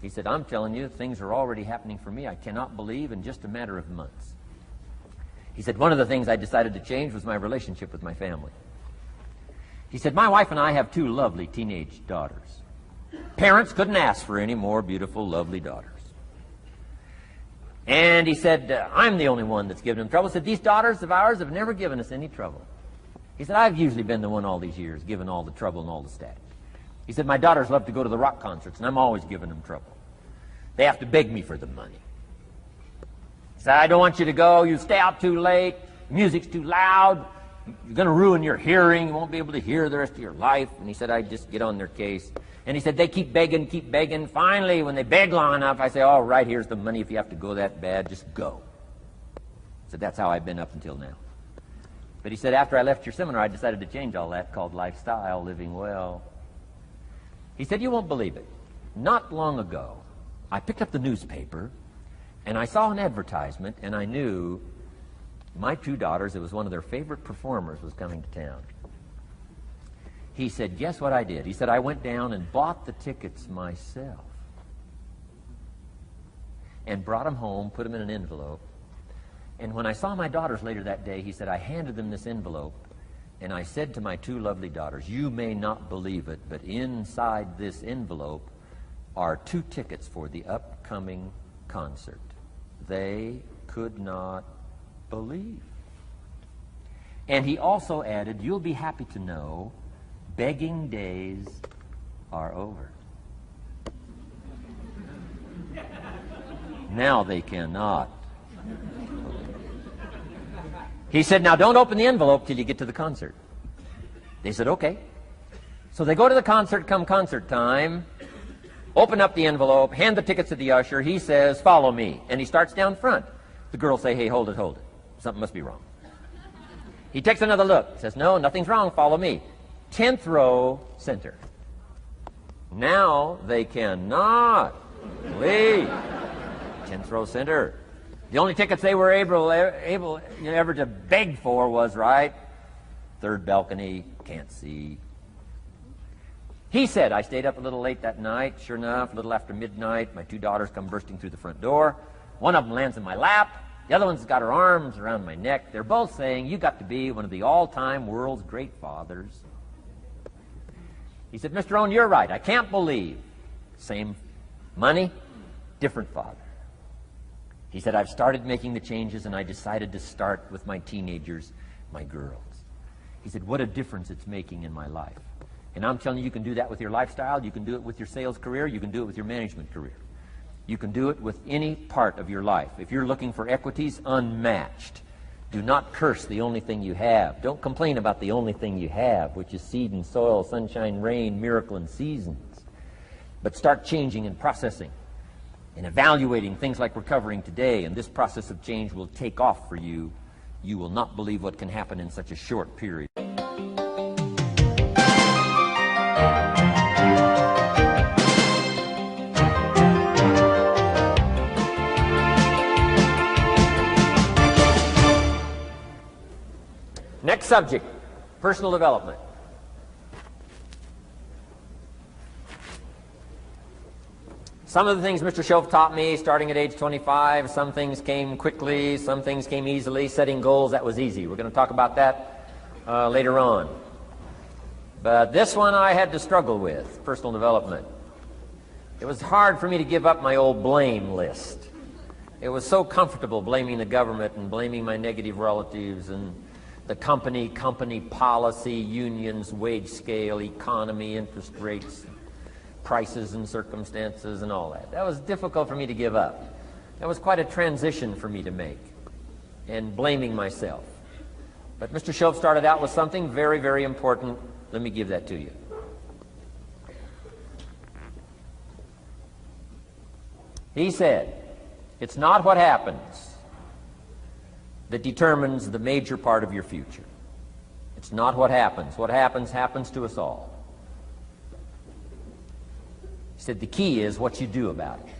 He said, I'm telling you, things are already happening for me. I cannot believe in just a matter of months. He said, one of the things I decided to change was my relationship with my family. He said, my wife and I have 2 lovely teenage daughters. Parents couldn't ask for any more beautiful, lovely daughters. And he said, I'm the only one that's given them trouble. He said, these daughters of ours have never given us any trouble. He said, I've usually been the one all these years giving all the trouble and all the static. He said, my daughters love to go to the rock concerts, and I'm always giving them trouble. They have to beg me for the money. He said, I don't want you to go. You stay out too late. The music's too loud. You're going to ruin your hearing. You won't be able to hear the rest of your life. And he said, I just get on their case. And he said, they keep begging, keep begging. Finally, when they beg long enough, I say, all right, here's the money. If you have to go that bad, just go. He said, that's how I've been up until now. But he said, after I left your seminar, I decided to change all that, called lifestyle, living well. He said, you won't believe it. Not long ago, I picked up the newspaper, and I saw an advertisement, and I knew my 2 daughters, it was one of their favorite performers, was coming to town. He said, guess what I did? He said, I went down and bought the tickets myself and brought them home, put them in an envelope. And when I saw my daughters later that day, he said, I handed them this envelope, and I said to my 2 lovely daughters, you may not believe it, but inside this envelope are 2 tickets for the upcoming concert. They could not believe. And he also added, you'll be happy to know begging days are over. Now they cannot. He said, now don't open the envelope till you get to the concert. They said, okay. So they go to the concert, come concert time, open up the envelope, hand the tickets to the usher. He says, follow me. And he starts down front. The girls say, hey, hold it, hold it. Something must be wrong. He takes another look, says, no, nothing's wrong, follow me. 10th row, center. Now they cannot leave. 10th row, center. The only tickets they were able ever to beg for was, right, 3rd balcony, can't see. He said, I stayed up a little late that night. Sure enough, a little after midnight, my 2 daughters come bursting through the front door. One of them lands in my lap. The other one's got her arms around my neck. They're both saying, you got to be one of the all-time world's great fathers. He said, Mr. Rohn, you're right. I can't believe. Same money, different father. He said, I've started making the changes, and I decided to start with my teenagers, my girls. He said, what a difference it's making in my life. And I'm telling you, you can do that with your lifestyle. You can do it with your sales career. You can do it with your management career. You can do it with any part of your life. If you're looking for equities, unmatched. Do not curse the only thing you have. Don't complain about the only thing you have, which is seed and soil, sunshine, rain, miracle, and seasons. But start changing and processing and evaluating things like we're covering today, and this process of change will take off for you. You will not believe what can happen in such a short period. Next subject, personal development. Some of the things Mr. Schoaf taught me starting at age 25, some things came quickly, some things came easily. Setting goals, that was easy. We're going to talk about that later on. But this one I had to struggle with, personal development. It was hard for me to give up my old blame list. It was so comfortable blaming the government and blaming my negative relatives and the company policy, unions, wage scale, economy, interest rates, prices and circumstances and all that. That was difficult for me to give up. That was quite a transition for me to make, and blaming myself. But Mr. Shoaff started out with something very, very important. Let me give that to you. He said, it's not what happens that determines the major part of your future. It's not what happens. What happens, happens to us all. He said the key is what you do about it.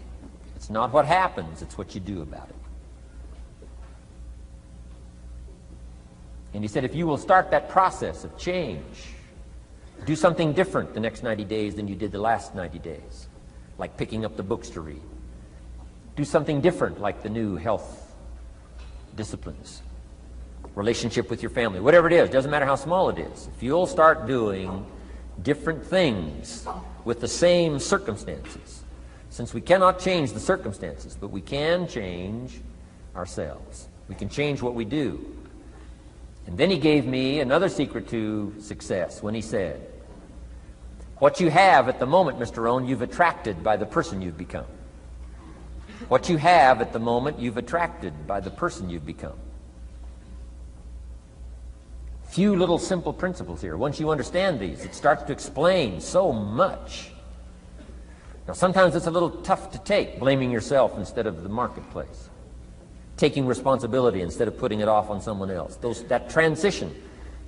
It's not what happens, it's what you do about it. And he said if you will start that process of change, do something different the next 90 days than you did the last 90 days, like picking up the books to read. Do something different like the new health disciplines, relationship with your family, whatever it is, doesn't matter how small it is. If you'll start doing different things with the same circumstances, since we cannot change the circumstances, but we can change ourselves. We can change what we do. And then he gave me another secret to success when he said, what you have at the moment, Mr. Rohn, you've attracted by the person you've become. What you have at the moment, you've attracted by the person you've become. Few little simple principles here. Once you understand these, it starts to explain so much. Now, sometimes it's a little tough to take, blaming yourself instead of the marketplace, taking responsibility instead of putting it off on someone else. That transition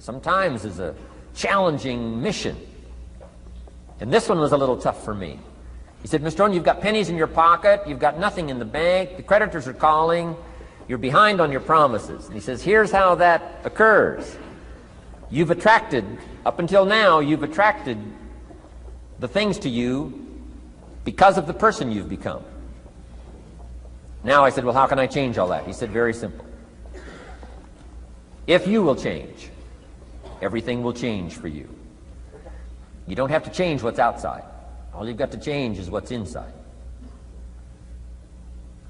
sometimes is a challenging mission. And this one was a little tough for me. He said, Mr. Rohn, you've got pennies in your pocket, you've got nothing in the bank, the creditors are calling, you're behind on your promises. And he says, here's how that occurs. You've attracted, up until now, you've attracted the things to you because of the person you've become. Now I said, well, how can I change all that? He said, very simple. If you will change, everything will change for you. You don't have to change what's outside. All you've got to change is what's inside.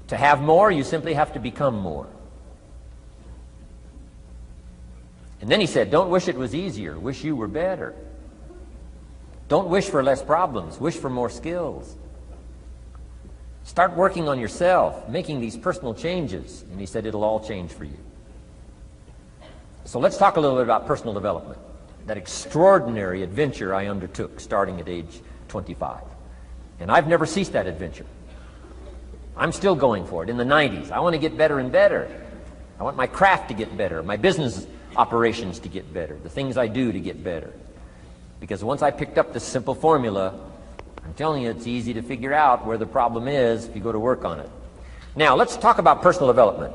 To have more, you simply have to become more. And then he said, don't wish it was easier. Wish you were better. Don't wish for less problems. Wish for more skills. Start working on yourself, making these personal changes. And he said, it'll all change for you. So let's talk a little bit about personal development. That extraordinary adventure I undertook starting at age 25. And I've never ceased that adventure. I'm still going for it in the 90s. I want to get better and better. I want my craft to get better, my business operations to get better, the things I do to get better. Because once I picked up this simple formula, I'm telling you, it's easy to figure out where the problem is if you go to work on it. Now, let's talk about personal development.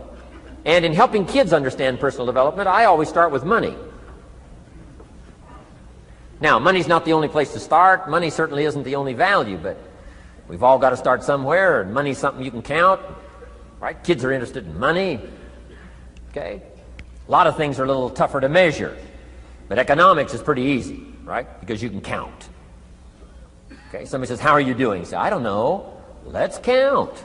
And in helping kids understand personal development, I always start with money. Now, money's not the only place to start. Money certainly isn't the only value, but we've all got to start somewhere, and money's something you can count, right? Kids are interested in money, okay? A lot of things are a little tougher to measure, but economics is pretty easy, right? Because you can count. Okay, somebody says, how are you doing? You say, I don't know. Let's count.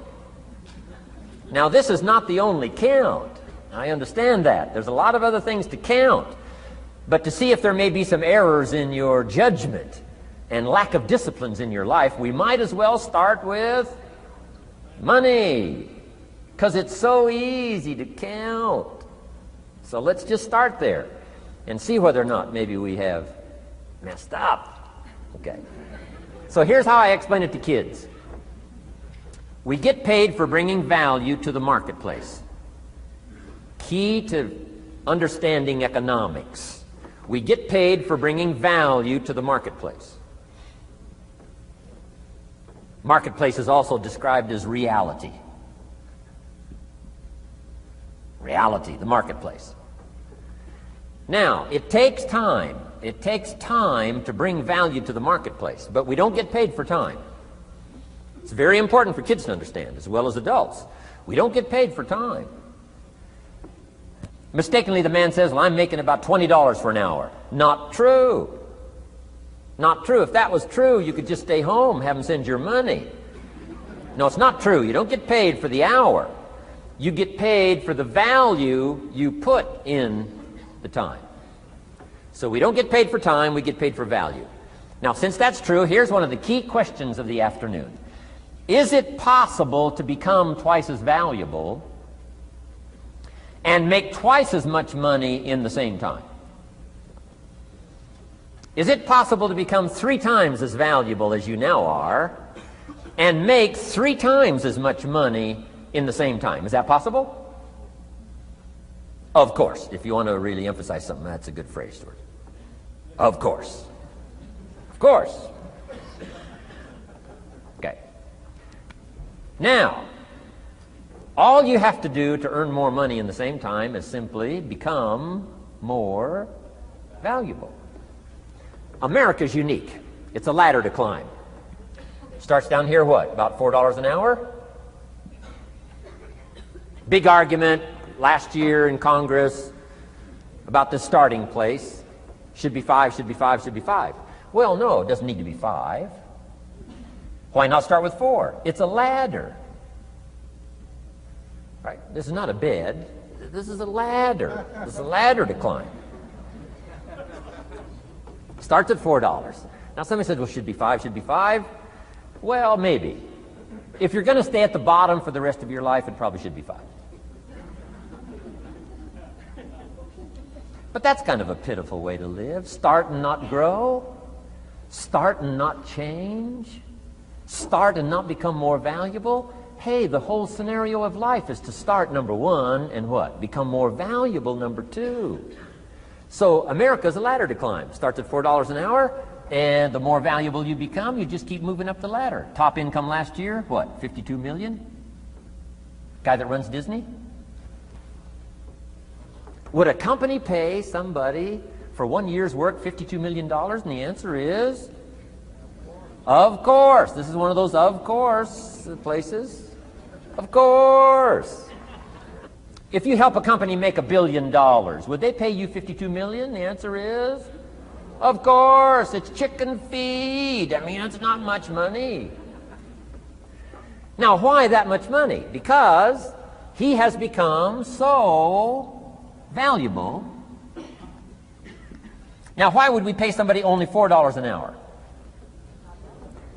Now, this is not the only count. I understand that. There's a lot of other things to count. But to see if there may be some errors in your judgment and lack of disciplines in your life, we might as well start with money, because it's so easy to count. So let's just start there and see whether or not maybe we have messed up. Okay. So here's how I explain it to kids. We get paid for bringing value to the marketplace. Key to understanding economics. We get paid for bringing value to the marketplace. Marketplace is also described as reality. Reality, the marketplace. Now, it takes time. It takes time to bring value to the marketplace, but we don't get paid for time. It's very important for kids to understand, as well as adults. We don't get paid for time. Mistakenly, the man says, well, I'm making about $20 for an hour. Not true. Not true. If that was true, you could just stay home, have them send your money. No, it's not true. You don't get paid for the hour. You get paid for the value you put in the time. So we don't get paid for time, we get paid for value. Now, since that's true, here's one of the key questions of the afternoon. Is it possible to become twice as valuable and make twice as much money in the same time? Is it possible to become 3 times as valuable as you now are and make 3 times as much money in the same time? Is that possible? Of course. If you want to really emphasize something, that's a good phrase, Stuart. Of course. Of course. Okay. Now, all you have to do to earn more money in the same time is simply become more valuable. America's unique. It's a ladder to climb. Starts down here, what, about $4 an hour? Big argument last year in Congress about the starting place. Should be 5, should be 5, should be 5. Well, no, it doesn't need to be 5. Why not start with 4? It's a ladder. Right? This is not a bed. This is a ladder. This is a ladder to climb. Starts at $4. Now somebody said, well, should be 5, should be 5. Well, maybe. If you're going to stay at the bottom for the rest of your life, it probably should be 5. But that's kind of a pitiful way to live. Start and not grow. Start and not change. Start and not become more valuable. Hey, the whole scenario of life is to start, number 1, and what? Become more valuable, number 2. So America's a ladder to climb. Starts at $4 an hour, and the more valuable you become, you just keep moving up the ladder. Top income last year, what, 52 million? Guy that runs Disney? Would a company pay somebody for 1 year's work $52 million? And the answer is, of course. This is one of those of course places. Of course. If you help a company make $1 billion, would they pay you $52 million? The answer is, of course. It's chicken feed. I mean, it's not much money. Now, why that much money? Because he has become so valuable. Now, why would we pay somebody only $4 an hour?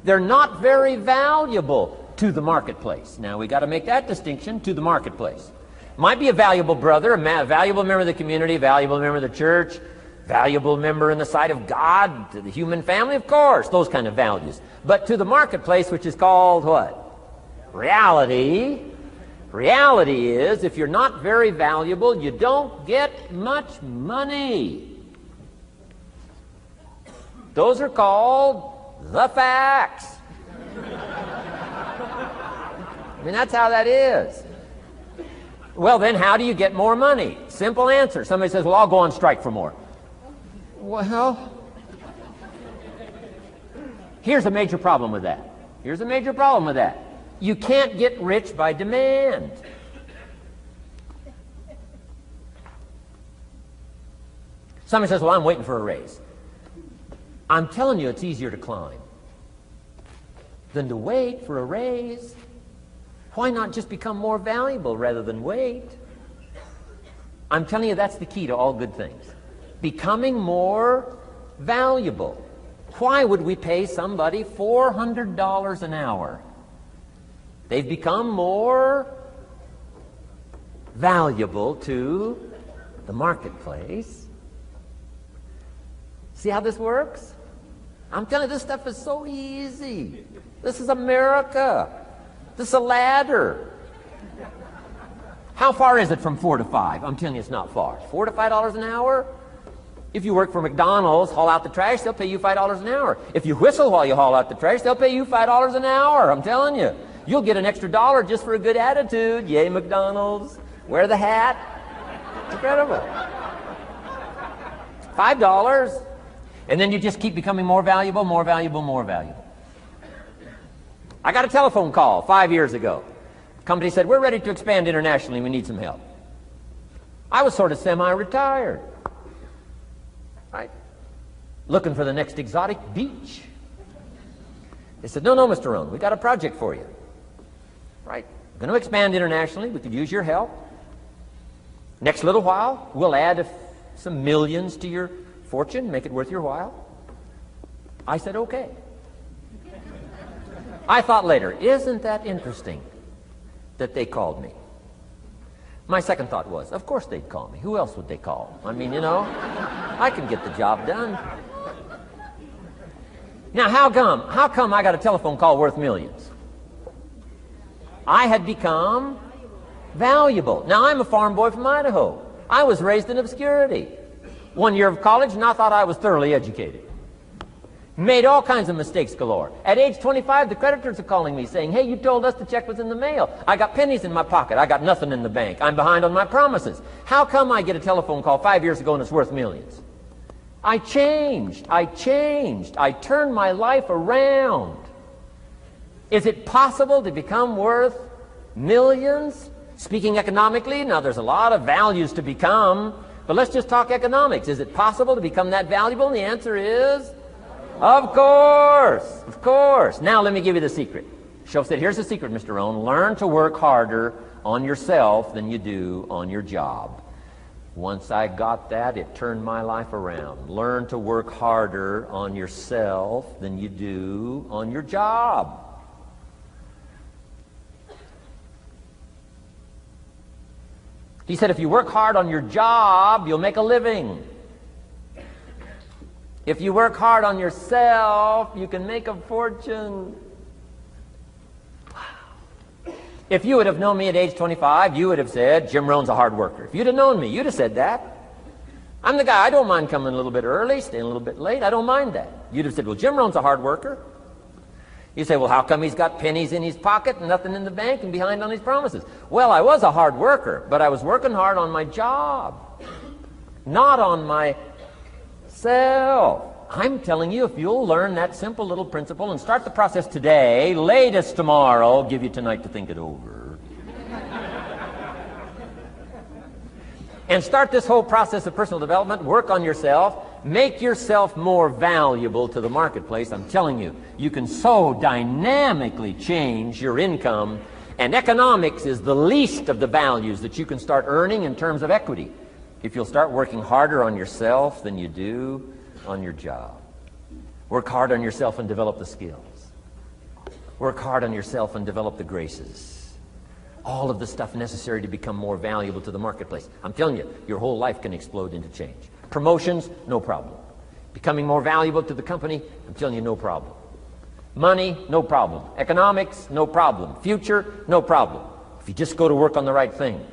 They're not very valuable to the marketplace. Now, we got to make that distinction, to the marketplace. Might be a valuable brother, a valuable member of the community, valuable member of the church, valuable member in the sight of God, to the human family, of course, those kind of values. But to the marketplace, which is called what? Reality. Reality is, if you're not very valuable, you don't get much money. Those are called the facts. I mean, that's how that is. Well, then how do you get more money? Simple answer. Somebody says, well, I'll go on strike for more. Well, here's a major problem with that. Here's a major problem with that. You can't get rich by demand. Somebody says, well, I'm waiting for a raise. I'm telling you, it's easier to climb than to wait for a raise. Why not just become more valuable rather than wait? I'm telling you, that's the key to all good things. Becoming more valuable. Why would we pay somebody $400 an hour? They've become more valuable to the marketplace. See how this works? I'm telling you, this stuff is so easy. This is America. This is a ladder. How far is it from 4 to 5? I'm telling you, it's not far. $4 to $5 an hour? If you work for McDonald's, haul out the trash, they'll pay you $5 an hour. If you whistle while you haul out the trash, they'll pay you $5 an hour. I'm telling you. You'll get an extra $1 just for a good attitude. Yay, McDonald's. Wear the hat. It's incredible. $5. And then you just keep becoming more valuable, more valuable, more valuable. I got a telephone call 5 years ago. The company said, we're ready to expand internationally. We need some help. I was sort of semi-retired. Right? Looking for the next exotic beach. They said, no, Mr. Rohn, we got a project for you. right? We're going to expand internationally. We could use your help. Next little while, we'll add some millions to your fortune, make it worth your while. I said, okay. I thought later, isn't that interesting that they called me? My second thought was, of course they'd call me. Who else would they call? I mean, I can get the job done. Now, how come I got a telephone call worth millions? I had become valuable. Now, I'm a farm boy from Idaho. I was raised in obscurity. 1 year of college, and I thought I was thoroughly educated. Made all kinds of mistakes galore. At age 25, the creditors are calling me saying, hey, you told us the check was in the mail. I got pennies in my pocket. I got nothing in the bank. I'm behind on my promises. How come I get a telephone call 5 years ago and it's worth millions? I changed. I turned my life around. Is it possible to become worth millions? Speaking economically, now there's a lot of values to become, but let's just talk economics. Is it possible to become that valuable? And the answer is, of course, of course. Now let me give you the secret. Shoaff said, here's the secret, Mr. Rohn. Learn to work harder on yourself than you do on your job. Once I got that, it turned my life around. Learn to work harder on yourself than you do on your job. He said, if you work hard on your job, you'll make a living. If you work hard on yourself, you can make a fortune. Wow. If you would have known me at age 25, you would have said, Jim Rohn's a hard worker. If you'd have known me, you'd have said that. I'm the guy, I don't mind coming a little bit early, staying a little bit late. I don't mind that. You'd have said, well, Jim Rohn's a hard worker. You say, well, how come he's got pennies in his pocket and nothing in the bank and behind on his promises? Well, I was a hard worker, but I was working hard on my job, not on myself. I'm telling you, if you'll learn that simple little principle and start the process today, latest tomorrow, I'll give you tonight to think it over. And start this whole process of personal development, work on yourself, make yourself more valuable to the marketplace. I'm telling you, you can so dynamically change your income, and economics is the least of the values that you can start earning in terms of equity if you'll start working harder on yourself than you do on your job. Work hard on yourself and develop the skills. Work hard on yourself and develop the graces. All of the stuff necessary to become more valuable to the marketplace. I'm telling you, your whole life can explode into change. Promotions, no problem. Becoming more valuable to the company, I'm telling you, no problem. Money, no problem. Economics, no problem. Future, no problem. If you just go to work on the right thing.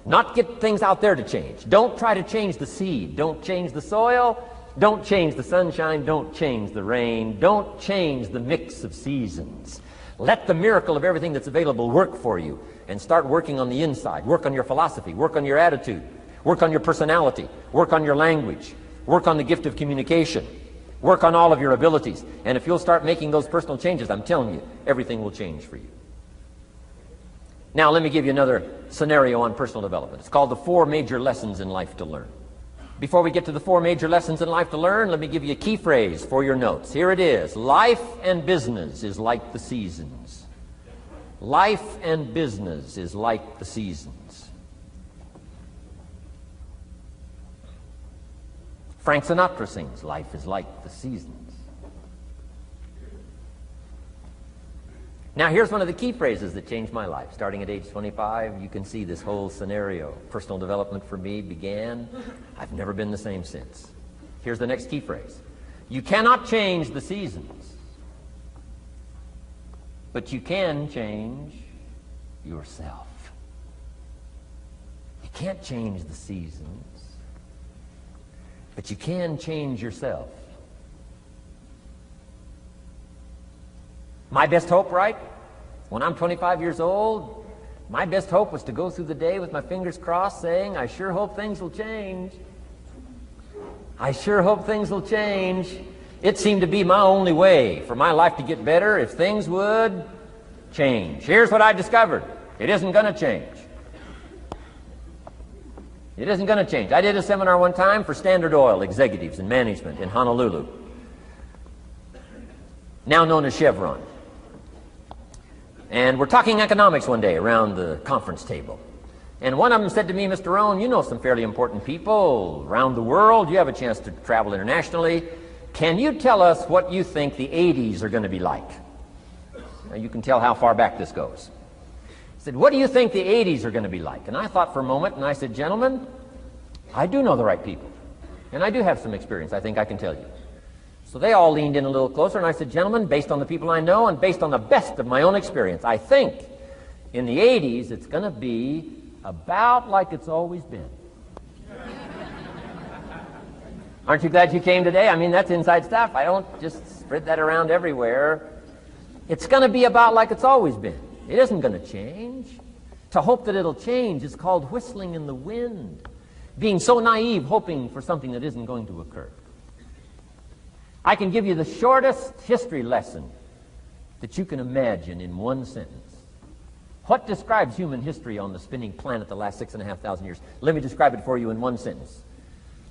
Not get things out there to change. Don't try to change the seed. Don't change the soil. Don't change the sunshine. Don't change the rain. Don't change the mix of seasons. Let the miracle of everything that's available work for you, and start working on the inside. Work on your philosophy. Work on your attitude. Work on your personality. Work on your language. Work on the gift of communication. Work on all of your abilities. And if you'll start making those personal changes, I'm telling you, everything will change for you. Now, let me give you another scenario on personal development. It's called the 4 major lessons in life to learn. Before we get to the 4 major lessons in life to learn, let me give you a key phrase for your notes. Here it is. Life and business is like the seasons. Life and business is like the seasons. Frank Sinatra sings, life is like the seasons. Now, here's one of the key phrases that changed my life. Starting at age 25, you can see this whole scenario. Personal development for me began. I've never been the same since. Here's the next key phrase. You cannot change the seasons, but you can change yourself. You can't change the seasons, but you can change yourself. My best hope, right? When I'm 25 years old, my best hope was to go through the day with my fingers crossed saying, I sure hope things will change. I sure hope things will change. It seemed to be my only way for my life to get better if things would change. Here's what I discovered. It isn't going to change. It isn't going to change. I did a seminar one time for Standard Oil executives and management in Honolulu, now known as Chevron. And we're talking economics one day around the conference table. And one of them said to me, Mr. Rohn, you know some fairly important people around the world. You have a chance to travel internationally. Can you tell us what you think the 80s are going to be like? Now you can tell how far back this goes. He said, what do you think the 80s are going to be like? And I thought for a moment, and I said, gentlemen, I do know the right people. And I do have some experience, I think I can tell you. So they all leaned in a little closer, and I said, gentlemen, based on the people I know and based on the best of my own experience, I think in the 80s it's going to be about like it's always been. Aren't you glad you came today? I mean, that's inside stuff. I don't just spread that around everywhere. It's going to be about like it's always been. It isn't going to change. To hope that it'll change is called whistling in the wind. Being so naive, hoping for something that isn't going to occur. I can give you the shortest history lesson that you can imagine in one sentence. What describes human history on the spinning planet the last 6,500 years? Let me describe it for you in one sentence.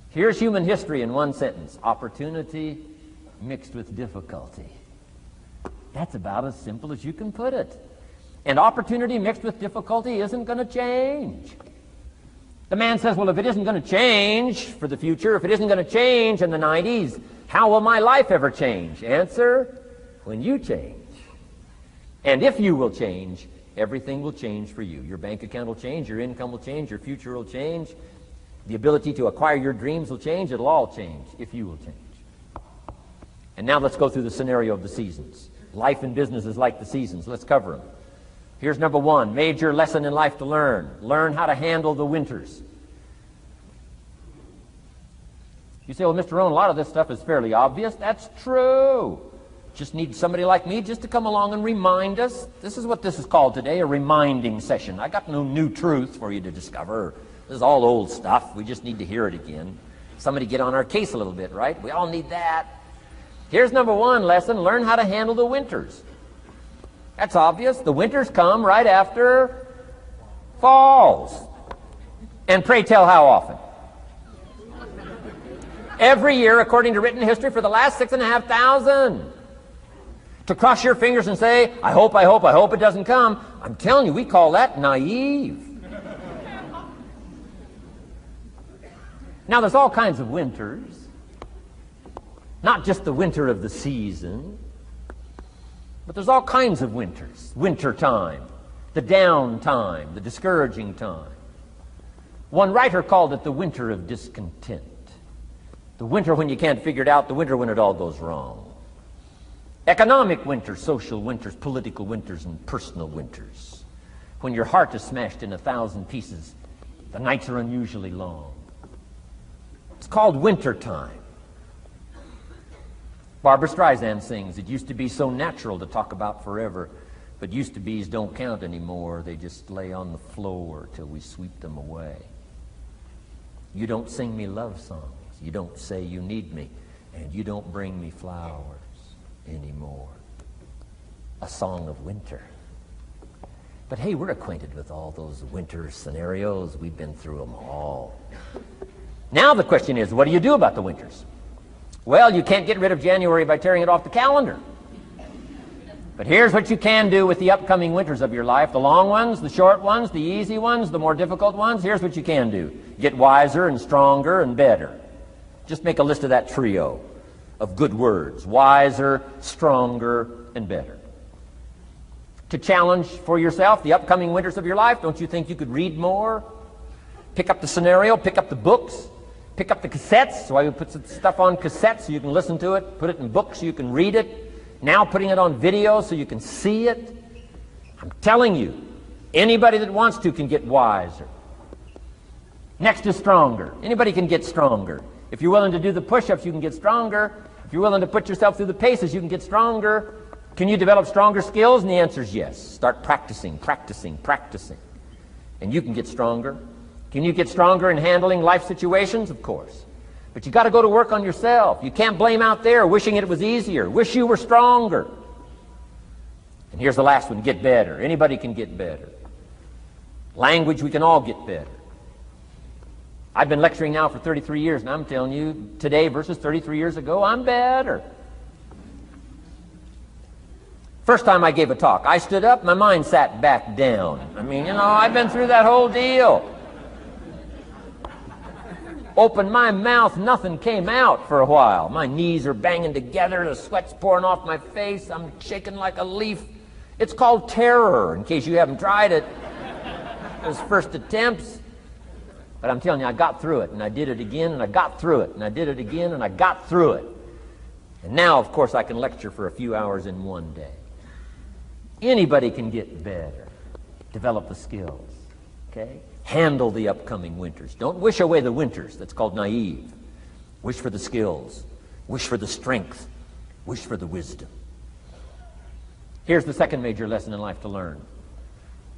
Here's human history in one sentence. Opportunity mixed with difficulty. That's about as simple as you can put it. And opportunity mixed with difficulty isn't going to change. The man says, well, if it isn't going to change for the future, if it isn't going to change in the 90s, how will my life ever change? Answer, when you change. And if you will change, everything will change for you. Your bank account will change, your income will change, your future will change, the ability to acquire your dreams will change, it'll all change if you will change. And now let's go through the scenario of the seasons. Life and business is like the seasons. Let's cover them. Here's number one, major lesson in life to learn. Learn how to handle the winters. You say, well, Mr. Rohn, a lot of this stuff is fairly obvious. That's true. Just need somebody like me just to come along and remind us. This is what this is called today, a reminding session. I got no new truth for you to discover. This is all old stuff. We just need to hear it again. Somebody get on our case a little bit, right? We all need that. Here's number one lesson, learn how to handle the winters. That's obvious. The winters come right after falls. And pray tell how often? Every year, according to written history, for the last 6,500. To cross your fingers and say, I hope it doesn't come. I'm telling you, we call that naive. Now, there's all kinds of winters. Not just the winter of the season, but there's all kinds of winters. Winter time, the down time, the discouraging time. One writer called it the winter of discontent. The winter when you can't figure it out, the winter when it all goes wrong. Economic winters, social winters, political winters, and personal winters. When your heart is smashed in 1,000 pieces, the nights are unusually long. It's called winter time. Barbara Streisand sings, it used to be so natural to talk about forever, but used to be's don't count anymore. They just lay on the floor till we sweep them away. You don't sing me love songs. You don't say you need me, and you don't bring me flowers anymore. A song of winter. But hey, we're acquainted with all those winter scenarios. We've been through them all. Now the question is, what do you do about the winters? Well, you can't get rid of January by tearing it off the calendar. But here's what you can do with the upcoming winters of your life. The long ones, the short ones, the easy ones, the more difficult ones. Here's what you can do. Get wiser and stronger and better. Just make a list of that trio of good words. Wiser, stronger, and better. To challenge for yourself the upcoming winters of your life, don't you think you could read more? Pick up the scenario, pick up the books, pick up the cassettes. So I would put some stuff on cassettes so you can listen to it, put it in books so you can read it. Now putting it on video so you can see it. I'm telling you, anybody that wants to can get wiser. Next is stronger. Anybody can get stronger. If you're willing to do the push-ups, you can get stronger. If you're willing to put yourself through the paces, you can get stronger. Can you develop stronger skills? And the answer is yes. Start practicing, practicing, practicing. And you can get stronger. Can you get stronger in handling life situations? Of course. But you got to go to work on yourself. You can't blame out there wishing it was easier. Wish you were stronger. And here's the last one, get better. Anybody can get better. Language, we can all get better. I've been lecturing now for 33 years, and I'm telling you, today versus 33 years ago, I'm better. First time I gave a talk, I stood up, my mind sat back down. I mean, I've been through that whole deal. Opened my mouth, nothing came out for a while. My knees are banging together, the sweat's pouring off my face, I'm shaking like a leaf. It's called terror, in case you haven't tried it. Those first attempts. But I'm telling you, I got through it, and I did it again, and I got through it, and I did it again, and I got through it. And now, of course, I can lecture for a few hours in one day. Anybody can get better, develop the skills, okay? Handle the upcoming winters. Don't wish away the winters. That's called naive. Wish for the skills. Wish for the strength. Wish for the wisdom. Here's the second major lesson in life to learn.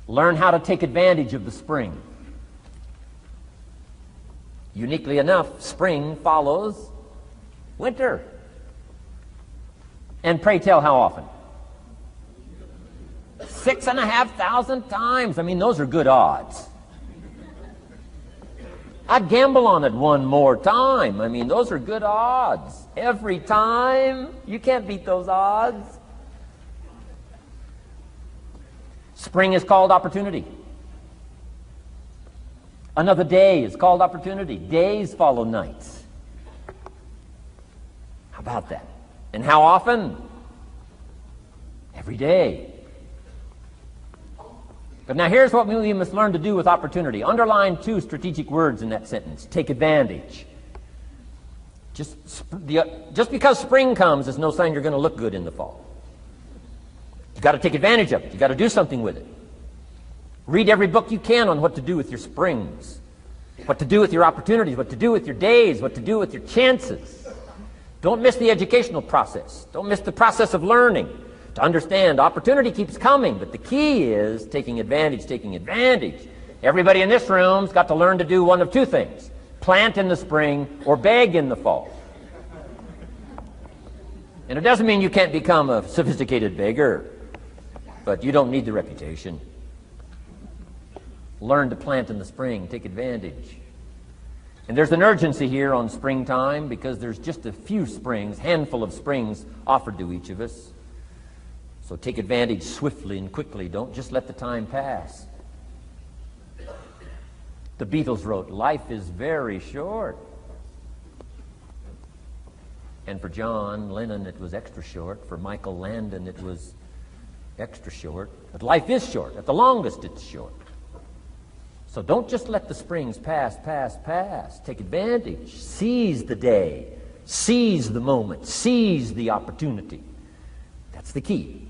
Learn how to take advantage of the spring. Uniquely enough, spring follows winter. And pray tell, how often? 6,500 times. I mean, those are good odds. I'd gamble on it one more time. I mean, those are good odds. Every time. You can't beat those odds. Spring is called opportunity. Another day is called opportunity. Days follow nights. How about that? And how often? Every day. But now here's what we must learn to do with opportunity. Underline two strategic words in that sentence. Take advantage. Just because spring comes is no sign you're going to look good in the fall. You've got to take advantage of it. You've got to do something with it. Read every book you can on what to do with your springs, what to do with your opportunities, what to do with your days, what to do with your chances. Don't miss the educational process. Don't miss the process of learning. To understand, opportunity keeps coming, but the key is taking advantage, taking advantage. Everybody in this room's got to learn to do one of two things: plant in the spring or beg in the fall. And it doesn't mean you can't become a sophisticated beggar, but you don't need the reputation. Learn to plant in the spring, take advantage. And there's an urgency here on springtime because there's just a few springs, handful of springs offered to each of us. So take advantage swiftly and quickly. Don't just let the time pass. The Beatles wrote, "Life is very short." And for John Lennon, it was extra short. For Michael Landon, it was extra short. But life is short. At the longest, it's short. So don't just let the springs pass. Take advantage. Seize the day. Seize the moment. Seize the opportunity. That's the key.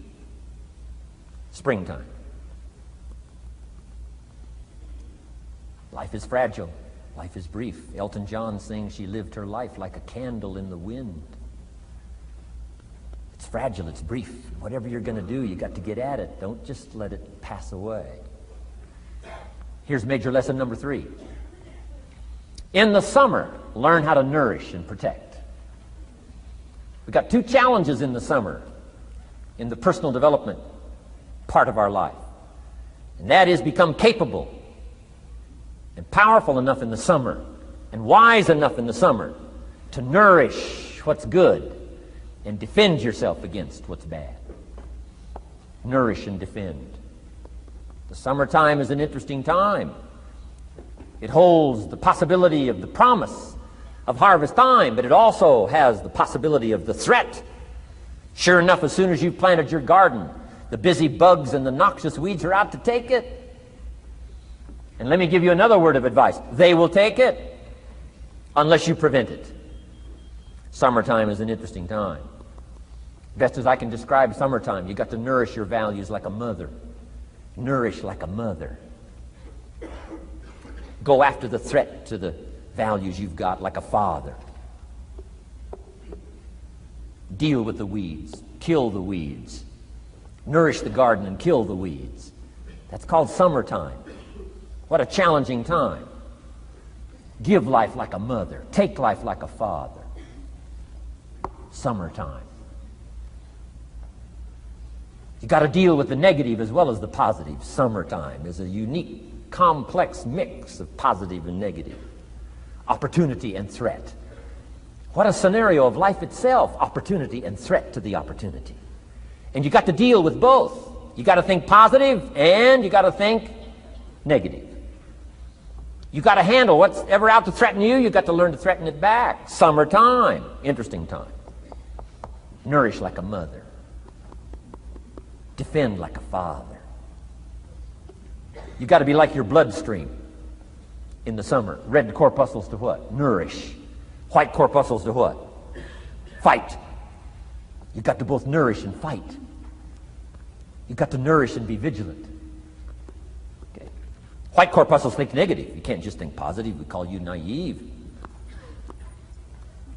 Springtime. Life is fragile. Life is brief. Elton John sings, "She lived her life like a candle in the wind." It's fragile. It's brief. Whatever you're going to do, you got to get at it. Don't just let it pass away. Here's major lesson number 3. In the summer, learn how to nourish and protect. We've got 2 challenges in the summer in the personal development part of our life. And that is become capable and powerful enough in the summer and wise enough in the summer to nourish what's good and defend yourself against what's bad. Nourish and defend. The summertime is an interesting time. It holds the possibility of the promise of harvest time, but it also has the possibility of the threat. Sure enough, as soon as you've planted your garden, the busy bugs and the noxious weeds are out to take it. And let me give you another word of advice. They will take it unless you prevent it. Summertime is an interesting time. Best as I can describe summertime, you got to nourish your values like a mother. Nourish like a mother. Go after the threat to the values you've got like a father. Deal with the weeds. Kill the weeds. Nourish the garden and kill the weeds. That's called summertime. What a challenging time. Give life like a mother. Take life like a father. Summertime. You got to deal with the negative as well as the positive. Summertime is a unique, complex mix of positive and negative. Opportunity and threat. What a scenario of life itself. Opportunity and threat to the opportunity. And you got to deal with both. You got to think positive and you got to think negative. You got to handle what's ever out to threaten you. You got to learn to threaten it back. Summertime, interesting time. Nourish like a mother. Defend like a father. You got to be like your bloodstream in the summer. Red corpuscles to what? Nourish. White corpuscles to what? Fight. You got to both nourish and fight. You got to nourish and be vigilant. Okay. White corpuscles think negative. You can't just think positive. We call you naive.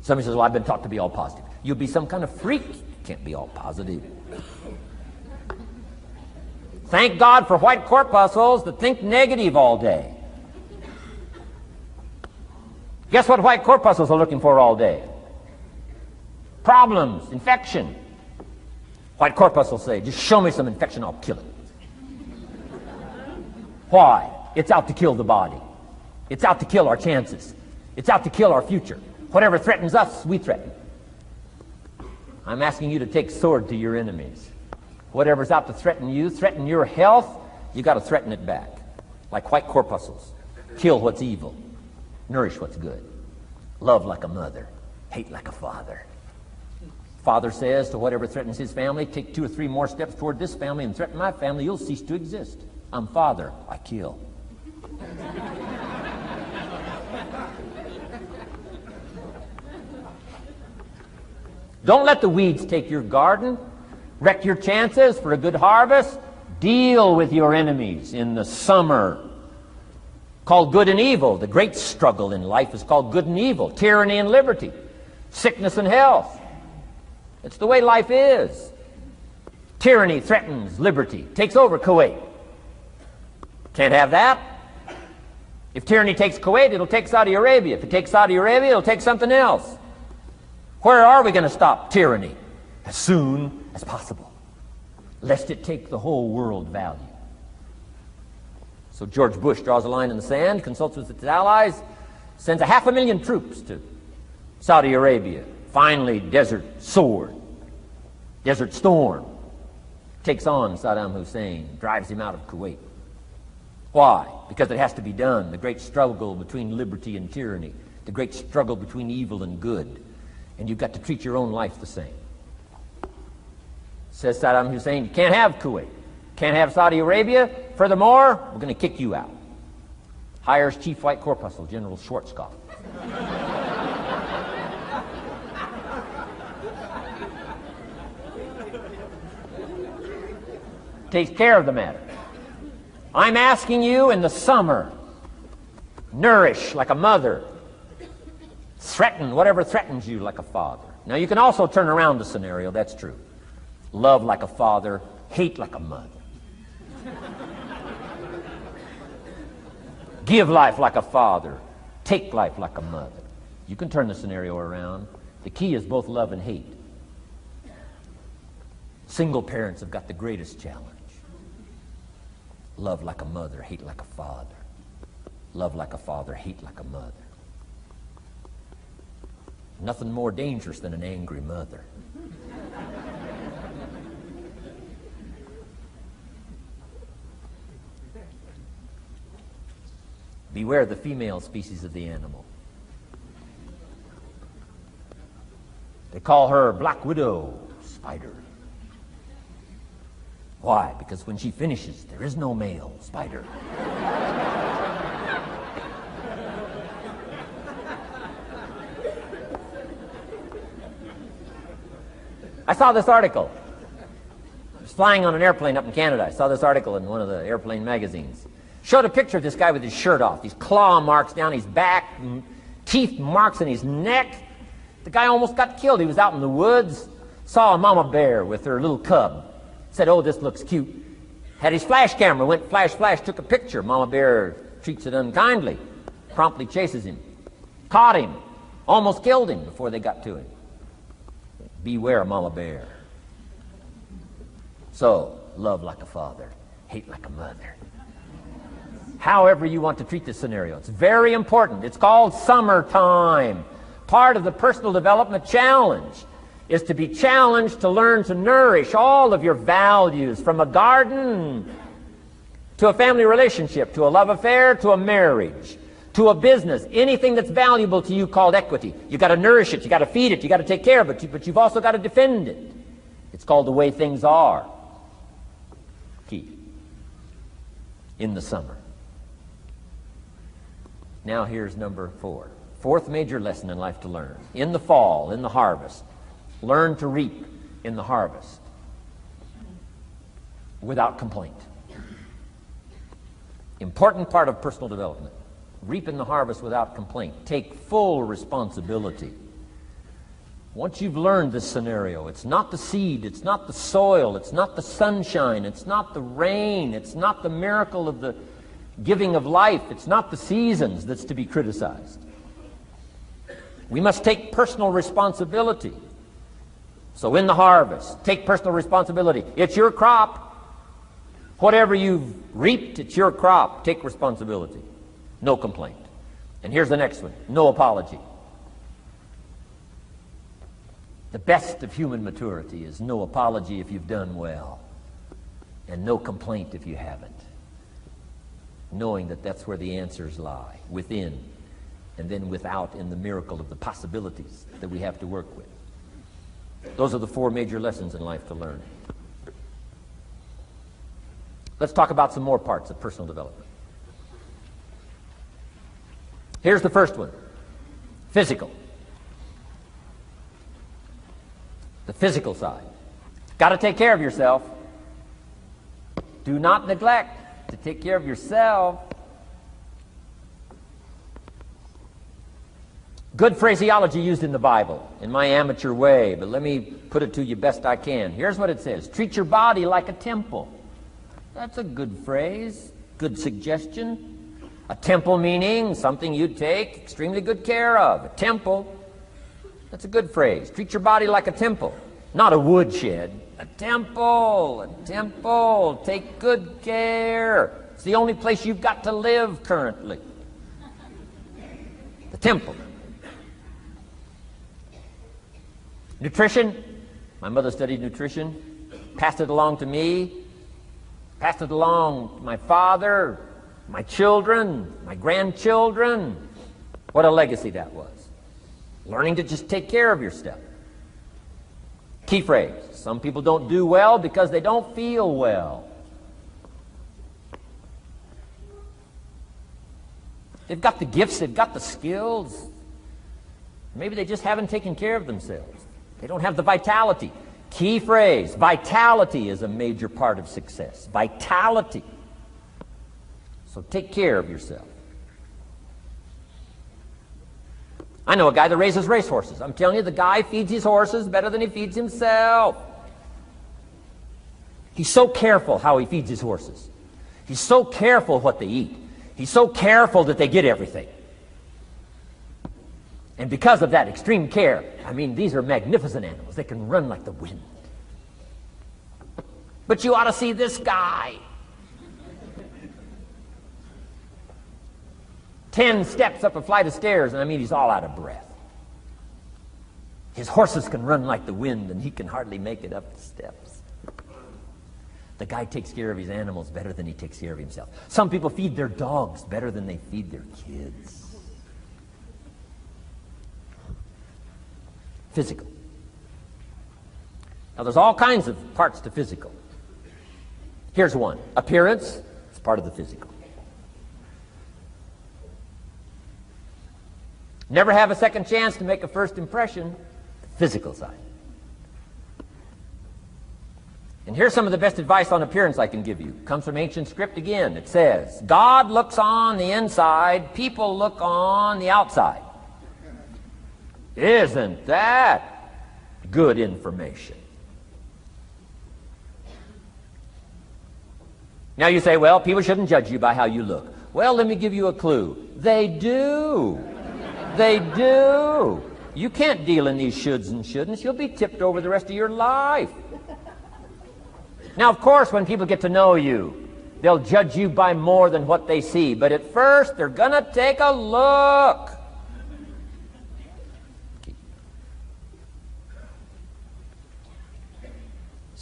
Somebody says, well, I've been taught to be all positive. You'll be some kind of freak. You can't be all positive. Thank God for white corpuscles that think negative all day. Guess what white corpuscles are looking for all day? Problems, infection. White corpuscles say, just show me some infection, I'll kill it. Why? It's out to kill the body. It's out to kill our chances. It's out to kill our future. Whatever threatens us, we threaten. I'm asking you to take sword to your enemies. Whatever's out to threaten you, threaten your health, you got to threaten it back. Like white corpuscles. Kill what's evil. Nourish what's good. Love like a mother. Hate like a father. Father says to whatever threatens his family, take 2 or 3 more steps toward this family and threaten my family, you'll cease to exist. I'm father, I kill. Don't let the weeds take your garden. Wreck your chances for a good harvest. Deal with your enemies in the summer. Called good and evil. The great struggle in life is called good and evil. Tyranny and liberty. Sickness and health. It's the way life is. Tyranny threatens liberty. Takes over Kuwait. Can't have that. If tyranny takes Kuwait, it'll take Saudi Arabia. If it takes Saudi Arabia, it'll take something else. Where are we going to stop tyranny? As soon as possible, lest it take the whole world value. So George Bush draws a line in the sand, consults with its allies, sends 500,000 troops to Saudi Arabia. Finally, Desert Sword, Desert Storm, takes on Saddam Hussein, drives him out of Kuwait. Why? Because it has to be done. The great struggle between liberty and tyranny, the great struggle between evil and good. And you've got to treat your own life the same. Says Saddam Hussein, you can't have Kuwait, can't have Saudi Arabia. Furthermore, we're going to kick you out. Hires Chief White Corpuscle, General Schwarzkopf. Takes care of the matter. I'm asking you in the summer, nourish like a mother. Threaten whatever threatens you like a father. Now you can also turn around the scenario, that's true. Love like a father, hate like a mother. Give life like a father, take life like a mother. You can turn the scenario around. The key is both love and hate. Single parents have got the greatest challenge. Love like a mother, hate like a father. Love like a father, hate like a mother. Nothing more dangerous than an angry mother. Beware the female species of the animal. They call her Black Widow spider. Why? Because when she finishes, there is no male spider. I saw this article. I was flying on an airplane up in Canada. I saw this article in one of the airplane magazines. Showed a picture of this guy with his shirt off. These claw marks down his back, teeth marks in his neck. The guy almost got killed. He was out in the woods, saw a mama bear with her little cub. Said, oh, this looks cute. Had his flash camera, went flash, flash, took a picture. Mama bear treats it unkindly, promptly chases him. Caught him, almost killed him before they got to him. Beware mama bear. So, love like a father, hate like a mother. However you want to treat this scenario. It's very important. It's called summertime. Part of the personal development challenge. is to be challenged to learn to nourish all of your values, from a garden to a family relationship, to a love affair, to a marriage, to a business, anything that's valuable to you called equity. You've got to nourish it, you've got to feed it, you've got to take care of it, but you've also got to defend it. It's called the way things are. Key. In the summer. Now here's number 4. Fourth major lesson in life to learn. In the fall, in the harvest, learn to reap in the harvest without complaint. Important part of personal development. Reap in the harvest without complaint. Take full responsibility. Once you've learned this scenario, it's not the seed, it's not the soil, it's not the sunshine, it's not the rain, it's not the miracle of the giving of life, it's not the seasons that's to be criticized. We must take personal responsibility. So in the harvest, take personal responsibility. It's your crop. Whatever you've reaped, it's your crop. Take responsibility. No complaint. And here's the next one. No apology. The best of human maturity is no apology if you've done well, and no complaint if you haven't. Knowing that that's where the answers lie, within, and then without, in the miracle of the possibilities that we have to work with. Those are the 4 major lessons in life to learn. Let's talk about some more parts of personal development. Here's the first one. Physical. The physical side. Got to take care of yourself. Do not neglect to take care of yourself. Good phraseology used in the Bible, in my amateur way, but let me put it to you best I can. Here's what it says. Treat your body like a temple. That's a good phrase, good suggestion. A temple meaning something you take extremely good care of. A temple, that's a good phrase. Treat your body like a temple, not a woodshed. A temple, a temple. Take good care. It's the only place you've got to live currently. The temple. Nutrition. My mother studied nutrition, passed it along to me, passed it along to my father, my children, my grandchildren. What a legacy that was. Learning to just take care of yourself. Key phrase. Some people don't do well because they don't feel well. They've got the gifts, they've got the skills. Maybe they just haven't taken care of themselves. They don't have the vitality. Key phrase. Vitality is a major part of success. Vitality. So take care of yourself. I know a guy that raises racehorses. I'm telling you, the guy feeds his horses better than he feeds himself. He's so careful how he feeds his horses. He's so careful what they eat. He's so careful that they get everything. And because of that extreme care, I mean, these are magnificent animals. They can run like the wind. But you ought to see this guy. 10 steps up a flight of stairs, and I mean, he's all out of breath. His horses can run like the wind, and he can hardly make it up the steps. The guy takes care of his animals better than he takes care of himself. Some people feed their dogs better than they feed their kids. Physical. Now, there's all kinds of parts to physical. Here's one. Appearance is part of the physical. Never have a second chance to make a first impression. The physical side. And here's some of the best advice on appearance I can give you. It comes from ancient script again. It says, God looks on the inside, people look on the outside. Isn't that good information? Now you say, well, people shouldn't judge you by how you look. Well, let me give you a clue. They do. They do. You can't deal in these shoulds and shouldn'ts. You'll be tipped over the rest of your life. Now, of course, when people get to know you, they'll judge you by more than what they see. But at first, they're going to take a look.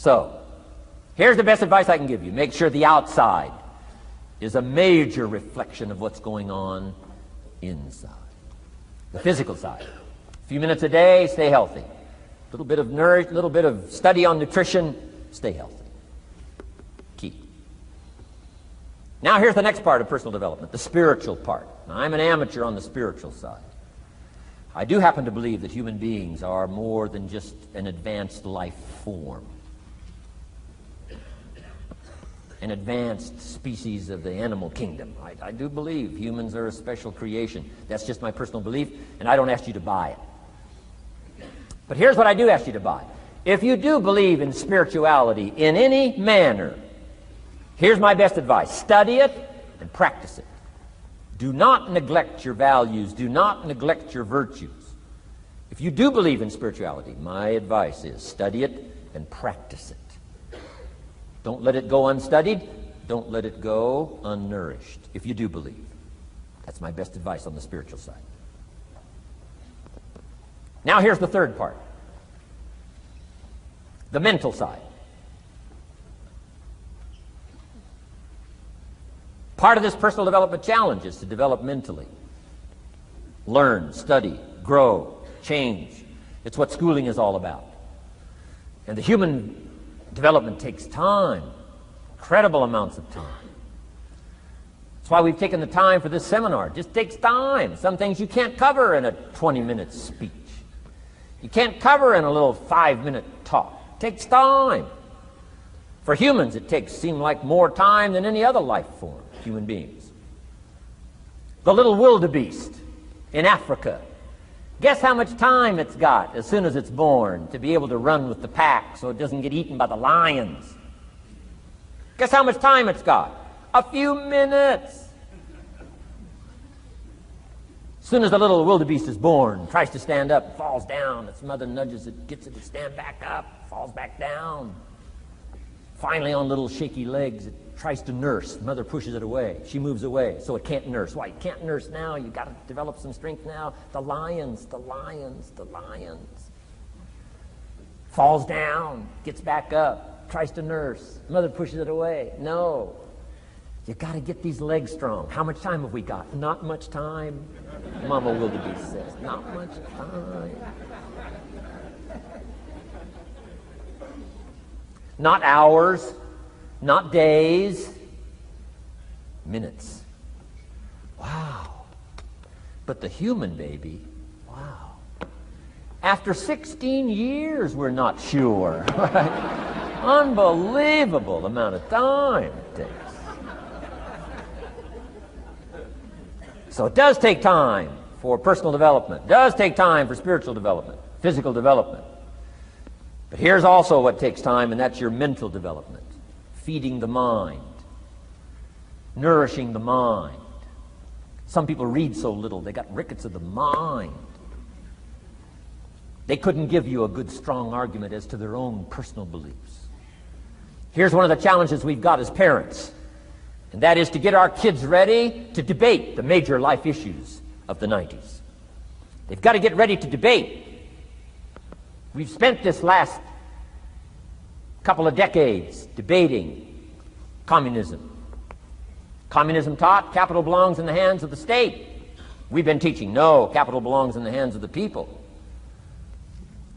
So, here's the best advice I can give you. Make sure the outside is a major reflection of what's going on inside. The physical side. A few minutes a day, stay healthy. A little bit of nourish, a little bit of study on nutrition, stay healthy. Key. Now here's the next part of personal development, the spiritual part. Now, I'm an amateur on the spiritual side. I do happen to believe that human beings are more than just an advanced life form, an advanced species of the animal kingdom. I do believe humans are a special creation. That's just my personal belief, and I don't ask you to buy it. But here's what I do ask you to buy. If you do believe in spirituality in any manner, here's my best advice. Study it and practice it. Do not neglect your values. Do not neglect your virtues. If you do believe in spirituality, my advice is study it and practice it. Don't let it go unstudied. Don't let it go unnourished, if you do believe. That's my best advice on the spiritual side. Now here's the third part. The mental side. Part of this personal development challenge is to develop mentally. Learn, study, grow, change. It's what schooling is all about. And the human development takes time, incredible amounts of time. That's why we've taken the time for this seminar. It just takes time. Some things you can't cover in a 20-minute speech. You can't cover in a little 5-minute talk. It takes time. For humans, it seems like more time than any other life form, human beings. The little wildebeest in Africa. Guess how much time it's got as soon as it's born to be able to run with the pack so it doesn't get eaten by the lions? Guess how much time it's got? A few minutes. As soon as the little wildebeest is born, tries to stand up, falls down. Its mother nudges it, gets it to stand back up, falls back down. Finally, on little shaky legs, it tries to nurse. Mother pushes it away. She moves away, so it can't nurse. Why? You can't nurse now. You've got to develop some strength now. The lions. Falls down, gets back up, tries to nurse. Mother pushes it away. No. You got to get these legs strong. How much time have we got? Not much time. Mama wildebeest says, not much time. Not hours, not days, minutes. Wow. But the human baby, wow. After 16 years, we're not sure. Right? Unbelievable amount of time it takes. So it does take time for personal development. It does take time for spiritual development, physical development. But here's also what takes time, and that's your mental development. Feeding the mind. Nourishing the mind. Some people read so little, they got rickets of the mind. They couldn't give you a good, strong argument as to their own personal beliefs. Here's one of the challenges we've got as parents, and that is to get our kids ready to debate the major life issues of the 90s. They've got to get ready to debate. We've spent this last couple of decades debating communism. Communism taught capital belongs in the hands of the state. We've been teaching, no, capital belongs in the hands of the people.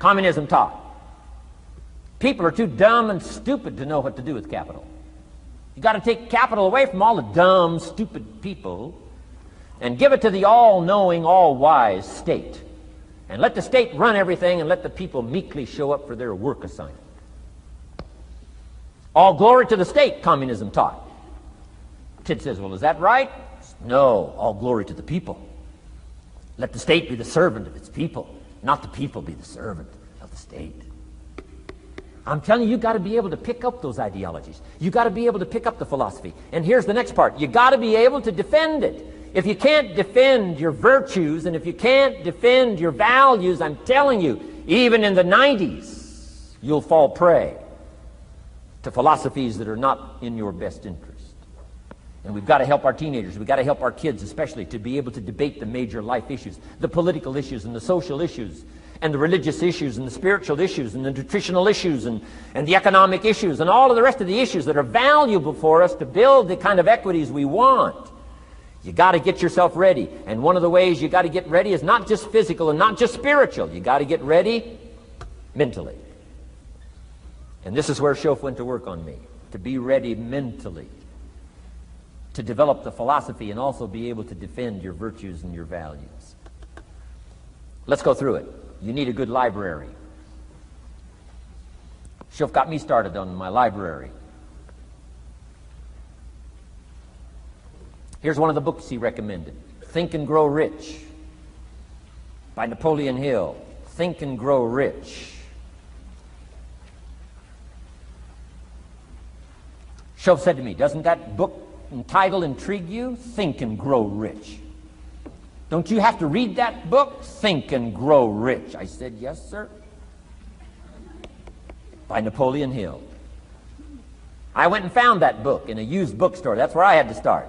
Communism taught people are too dumb and stupid to know what to do with capital. You've got to take capital away from all the dumb, stupid people and give it to the all-knowing, all-wise state. And let the state run everything and let the people meekly show up for their work assignment. All glory to the state, communism taught. Kid says, well, is that right? No, all glory to the people. Let the state be the servant of its people, not the people be the servant of the state. I'm telling you, you've got to be able to pick up those ideologies. You've got to be able to pick up the philosophy. And here's the next part. You've got to be able to defend it. If you can't defend your virtues and if you can't defend your values, I'm telling you, even in the 90s, you'll fall prey to philosophies that are not in your best interest. And we've got to help our teenagers, we've got to help our kids especially to be able to debate the major life issues, the political issues and the social issues. and the religious issues and the spiritual issues and the nutritional issues and the economic issues and all of the rest of the issues that are valuable for us to build the kind of equities we want. You got to get yourself ready. And one of the ways you got to get ready is not just physical and not just spiritual. You got to get ready mentally. And this is where Shoaff went to work on me, to be ready mentally, to develop the philosophy and also be able to defend your virtues and your values. Let's go through it. You need a good library. Shoaff got me started on my library. Here's one of the books he recommended. Think and Grow Rich by Napoleon Hill. Think and Grow Rich. Shoaff said to me, doesn't that book and title intrigue you? Think and Grow Rich. Don't you have to read that book? Think and Grow Rich. I said, yes, sir. By Napoleon Hill. I went and found that book in a used bookstore. That's where I had to start.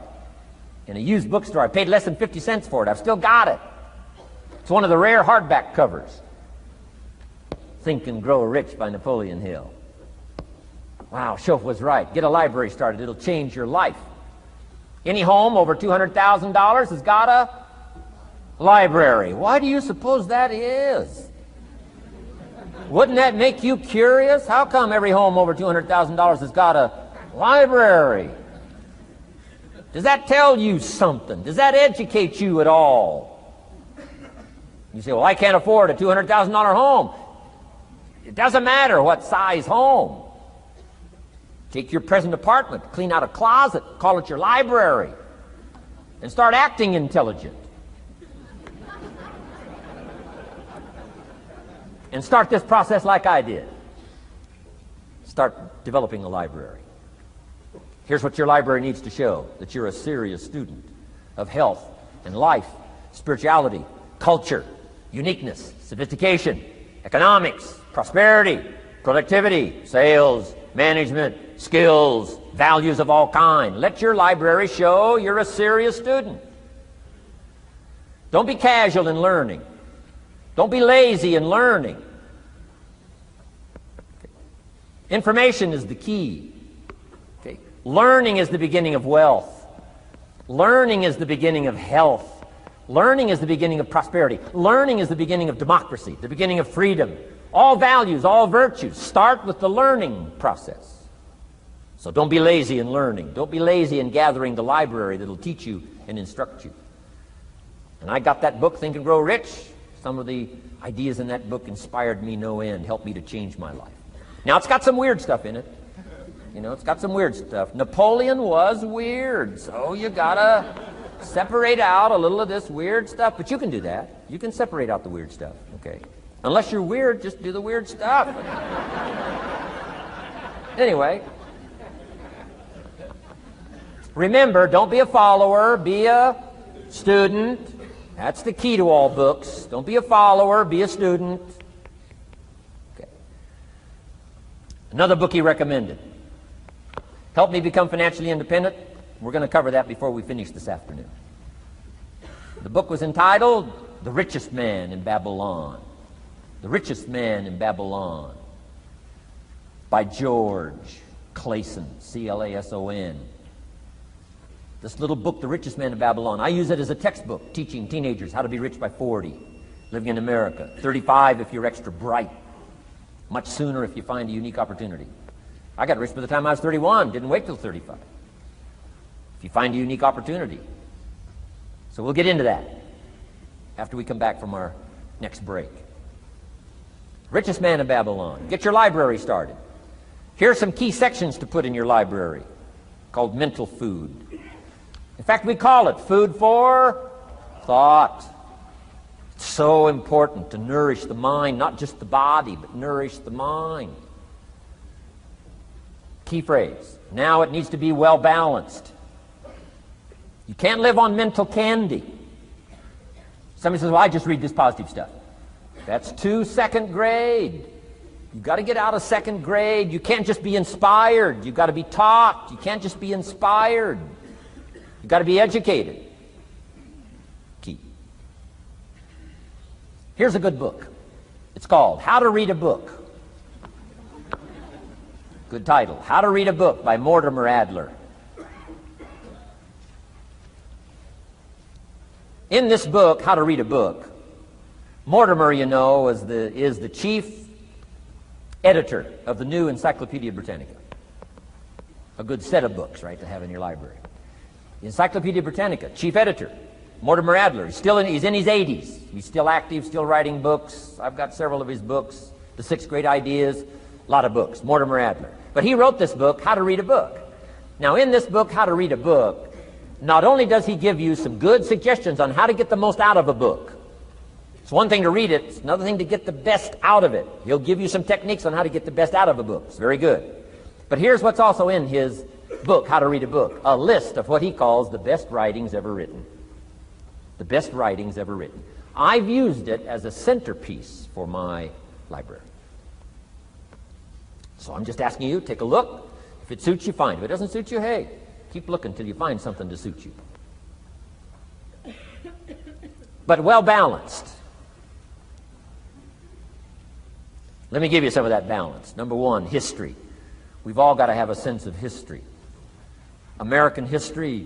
In a used bookstore. I paid less than 50 cents for it. I've still got it. It's one of the rare hardback covers. Think and Grow Rich by Napoleon Hill. Wow, Shoaff was right. Get a library started. It'll change your life. Any home over $200,000 has got a library. Why do you suppose that is? Wouldn't that make you curious? How come every home over $200,000 has got a library? Does that tell you something? Does that educate you at all? You say, well, I can't afford a $200,000 home. It doesn't matter what size home. Take your present apartment, clean out a closet, call it your library, and start acting intelligent. And start this process like I did. Start developing a library. Here's what your library needs to show, that you're a serious student of health and life, spirituality, culture, uniqueness, sophistication, economics, prosperity, productivity, sales, management, skills, values of all kinds. Let your library show you're a serious student. Don't be casual in learning. Don't be lazy in learning. Information is the key. Okay. Learning is the beginning of wealth. Learning is the beginning of health. Learning is the beginning of prosperity. Learning is the beginning of democracy, the beginning of freedom. All values, all virtues start with the learning process. So don't be lazy in learning. Don't be lazy in gathering the library that'll teach you and instruct you. And I got that book, Think and Grow Rich. Some of the ideas in that book inspired me no end, helped me to change my life. Now, it's got some weird stuff in it. You know, it's got some weird stuff. Napoleon was weird, so you gotta separate out a little of this weird stuff. But you can do that. You can separate out the weird stuff, okay? Unless you're weird, just do the weird stuff. Anyway, remember, don't be a follower, be a student. That's the key to all books. Don't be a follower, be a student. Okay. Another book he recommended. Help Me Become Financially Independent. We're going to cover that before we finish this afternoon. The book was entitled The Richest Man in Babylon. The Richest Man in Babylon by George Clason, C-L-A-S-O-N. This little book, The Richest Man in Babylon, I use it as a textbook teaching teenagers how to be rich by 40, living in America. 35 if you're extra bright. Much sooner if you find a unique opportunity. I got rich by the time I was 31, didn't wait till 35. If you find a unique opportunity. So we'll get into that after we come back from our next break. Richest Man in Babylon. Get your library started. Here are some key sections to put in your library called mental food. In fact, we call it food for thought. It's so important to nourish the mind, not just the body, but nourish the mind. Key phrase. Now it needs to be well balanced. You can't live on mental candy. Somebody says, well, I just read this positive stuff. That's too second grade. You've got to get out of second grade. You can't just be inspired. You've got to be taught. You can't just be inspired. You've got to be educated. Key. Here's a good book. It's called How to Read a Book. Good title. How to Read a Book by Mortimer Adler. In this book, How to Read a Book, Mortimer, you know, is the chief editor of the new Encyclopedia Britannica. A good set of books, right, to have in your library. The Encyclopedia Britannica, chief editor, Mortimer Adler. He's in his 80s. He's still active, still writing books. I've got several of his books. The 6 Great Ideas, a lot of books. Mortimer Adler. But he wrote this book, How to Read a Book. Now, in this book, How to Read a Book, not only does he give you some good suggestions on how to get the most out of a book. It's one thing to read it, it's another thing to get the best out of it. He'll give you some techniques on how to get the best out of a book. It's very good. But here's what's also in his book, How to Read a Book, a list of what he calls the best writings ever written. The best writings ever written. I've used it as a centerpiece for my library. So I'm just asking you, take a look. If it suits you, fine. If it doesn't suit you, hey, keep looking till you find something to suit you. But well balanced. Let me give you some of that balance. Number 1, history. We've all got to have a sense of history. American history,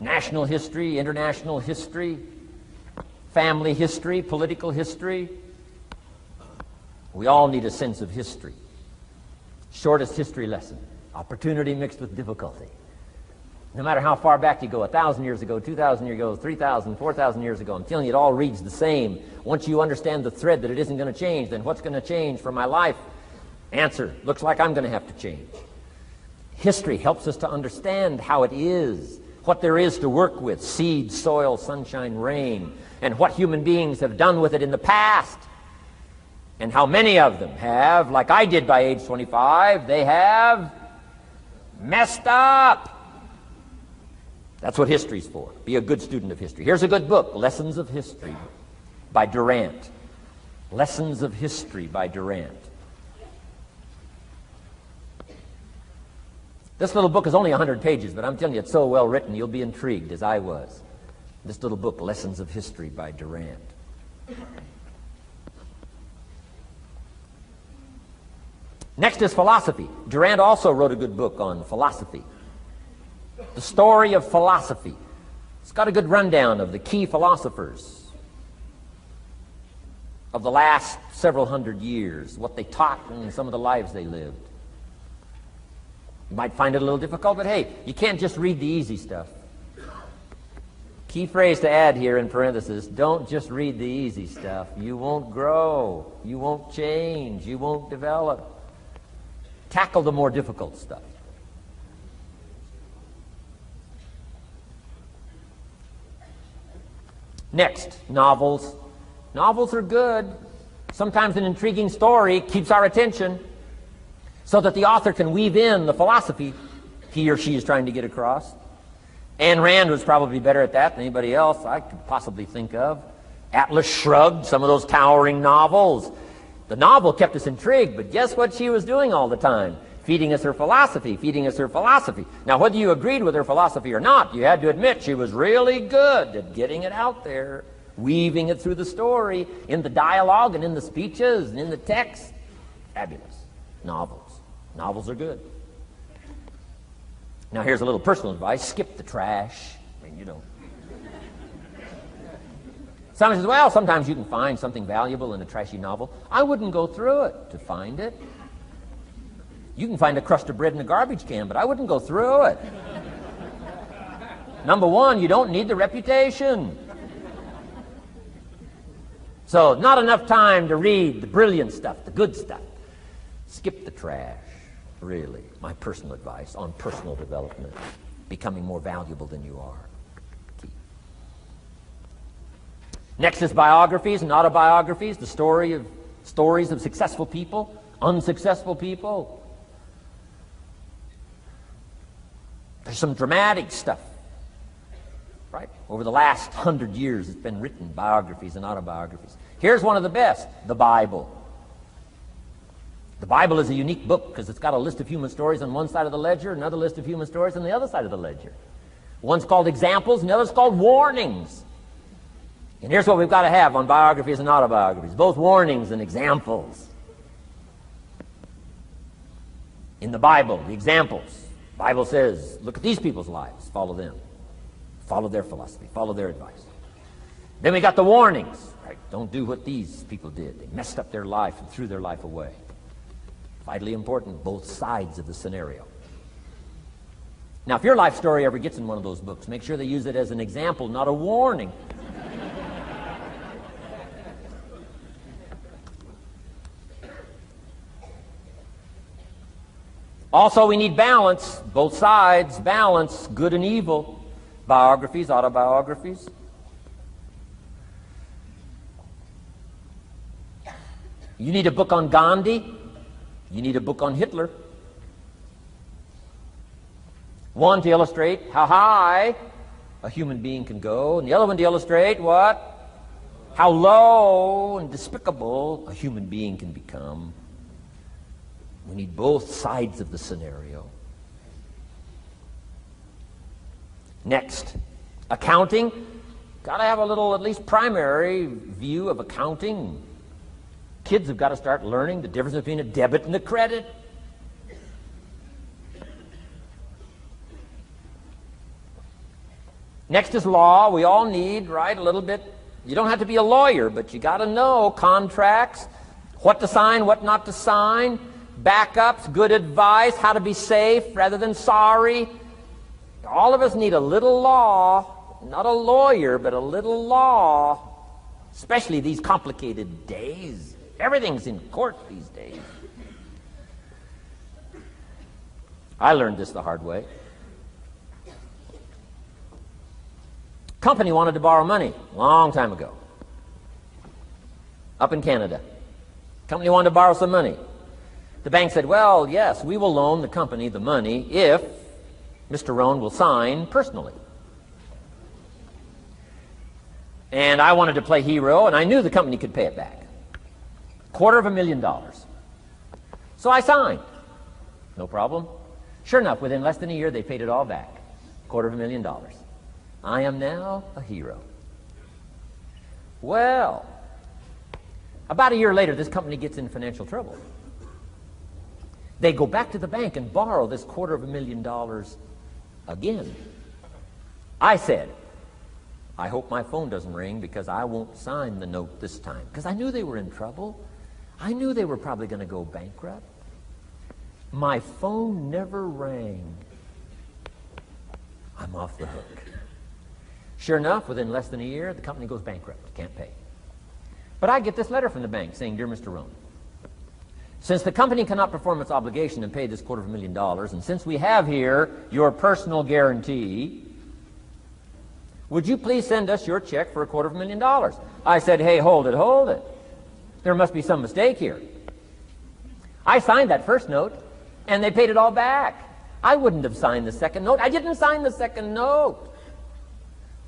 national history, international history, family history, political history. We all need a sense of history. Shortest history lesson. Opportunity mixed with difficulty. No matter how far back you go, 1,000 years ago, 2,000 years ago, 3,000, 4,000 years ago, I'm telling you, it all reads the same. Once you understand the thread that it isn't going to change, then what's going to change for my life? Answer, looks like I'm going to have to change. History helps us to understand how it is, what there is to work with, seed, soil, sunshine, rain, and what human beings have done with it in the past. And how many of them have, like I did by age 25, they have messed up. That's what history's for. Be a good student of history. Here's a good book, Lessons of History by Durant. Lessons of History by Durant. This little book is only 100 pages, but I'm telling you, it's so well written, you'll be intrigued, as I was. This little book, Lessons of History by Durant. Next is philosophy. Durant also wrote a good book on philosophy. The Story of Philosophy. It's got a good rundown of the key philosophers of the last several hundred years, what they taught and some of the lives they lived. You might find it a little difficult, but hey, you can't just read the easy stuff. Key phrase to add here in parentheses, don't just read the easy stuff. You won't grow. You won't change. You won't develop. Tackle the more difficult stuff. Next, novels. Novels are good. Sometimes an intriguing story keeps our attention so that the author can weave in the philosophy he or she is trying to get across. Ayn Rand was probably better at that than anybody else I could possibly think of. Atlas Shrugged, some of those towering novels. The novel kept us intrigued, but guess what she was doing all the time? Feeding us her philosophy, feeding us her philosophy. Now, whether you agreed with her philosophy or not, you had to admit she was really good at getting it out there, weaving it through the story, in the dialogue and in the speeches and in the text. Fabulous. Novels. Novels are good. Now, here's a little personal advice. Skip the trash. I mean, you know. Someone says, well, sometimes you can find something valuable in a trashy novel. I wouldn't go through it to find it. You can find a crust of bread in a garbage can, but I wouldn't go through it. Number 1, you don't need the reputation. So, not enough time to read the brilliant stuff, the good stuff. Skip the trash, really. My personal advice on personal development, becoming more valuable than you are. Key. Next is biographies and autobiographies, the stories of successful people, unsuccessful people. There's some dramatic stuff, right? Over the last 100 years, it's been written, biographies and autobiographies. Here's one of the best, the Bible. The Bible is a unique book because it's got a list of human stories on one side of the ledger, another list of human stories on the other side of the ledger. One's called examples, and the other's called warnings. And here's what we've got to have on biographies and autobiographies, both warnings and examples. In the Bible, the examples. The Bible says, look at these people's lives, follow them. Follow their philosophy, follow their advice. Then we got the warnings, right? Don't do what these people did. They messed up their life and threw their life away. Vitally important, both sides of the scenario. Now, if your life story ever gets in one of those books, make sure they use it as an example, not a warning. Also, we need balance, both sides, balance, good and evil, biographies, autobiographies. You need a book on Gandhi. You need a book on Hitler. One to illustrate how high a human being can go, and the other one to illustrate what? How low and despicable a human being can become. We need both sides of the scenario. Next, accounting. Got to have a little, at least primary view of accounting. Kids have got to start learning the difference between a debit and a credit. Next is law. We all need, right, a little bit. You don't have to be a lawyer, but you got to know contracts, what to sign, what not to sign, backups, good advice, how to be safe rather than sorry. All of us need a little law, not a lawyer, but a little law, especially these complicated days. Everything's in court these days. I learned this the hard way. Company wanted to borrow money a long time ago, up in Canada. Company wanted to borrow some money. The bank said, well, yes, we will loan the company the money if Mr. Rohn will sign personally. And I wanted to play hero, and I knew the company could pay it back. $250,000. So I signed. No problem. Sure enough, within less than a year, they paid it all back. $250,000. I am now a hero. Well, about a year later, this company gets in financial trouble. They go back to the bank and borrow this $250,000 again. I said, I hope my phone doesn't ring because I won't sign the note this time. Because I knew they were in trouble. I knew they were probably going to go bankrupt. My phone never rang. I'm off the hook. Sure enough, within less than a year, the company goes bankrupt. Can't pay. But I get this letter from the bank saying, Dear Mr. Rohn, since the company cannot perform its obligation and pay this $250,000, and since we have here your personal guarantee, would you please send us your check for $250,000? I said, hey, hold it. There must be some mistake here. I signed that first note, and they paid it all back. I wouldn't have signed the second note. I didn't sign the second note.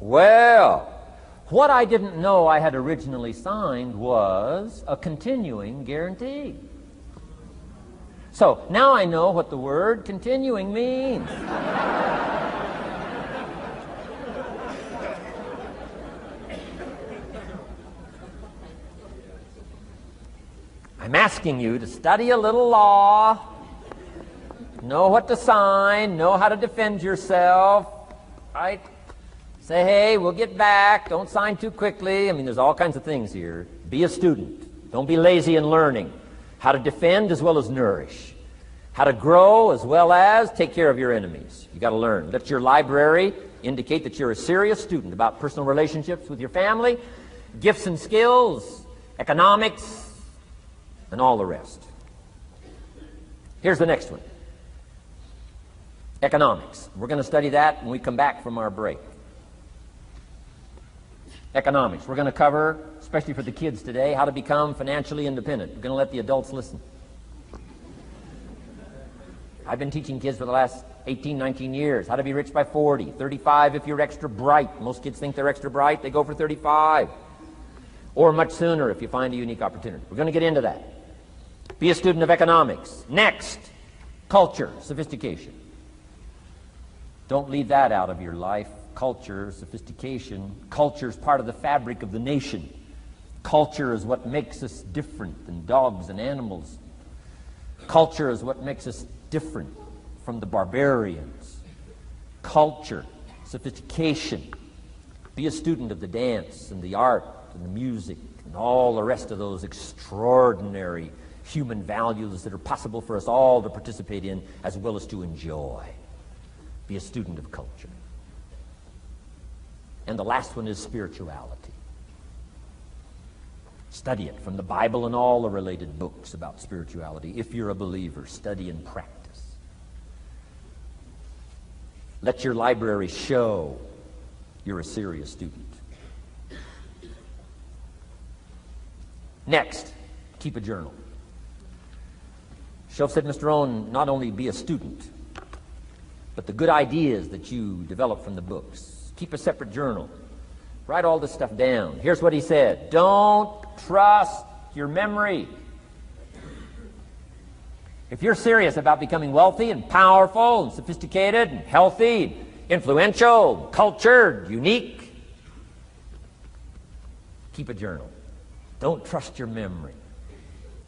Well, what I didn't know I had originally signed was a continuing guarantee. So now I know what the word continuing means. I'm asking you to study a little law, know what to sign, know how to defend yourself, right? Say, hey, we'll get back. Don't sign too quickly. I mean, there's all kinds of things here. Be a student. Don't be lazy in learning. How to defend as well as nourish. How to grow as well as take care of your enemies. You got to learn. Let your library indicate that you're a serious student about personal relationships with your family, gifts and skills, economics, and all the rest. Here's the next one. Economics. We're going to study that when we come back from our break. Economics. We're going to cover, especially for the kids today, how to become financially independent. We're going to let the adults listen. I've been teaching kids for the last 18, 19 years how to be rich by 40, 35 if you're extra bright. Most kids think they're extra bright. They go for 35. Or much sooner if you find a unique opportunity. We're going to get into that. Be a student of economics. Next, culture, sophistication. Don't leave that out of your life. culture, sophistication. Culture is part of the fabric of the nation. Culture is what makes us different than dogs and animals. Culture is what makes us different from the barbarians. Culture, sophistication. Be a student of the dance and the art and the music and all the rest of those extraordinary human values that are possible for us all to participate in as well as to enjoy. Be a student of culture. And the last one is spirituality. Study it from the Bible and all the related books about spirituality. If you're a believer, study and practice. Let your library show you're a serious student. Next, keep a journal. Shoaff said, Mr. Rohn, not only be a student, but the good ideas that you develop from the books. Keep a separate journal. Write all this stuff down. Here's what he said. Don't trust your memory. If you're serious about becoming wealthy and powerful and sophisticated and healthy, influential, cultured, unique, keep a journal. Don't trust your memory.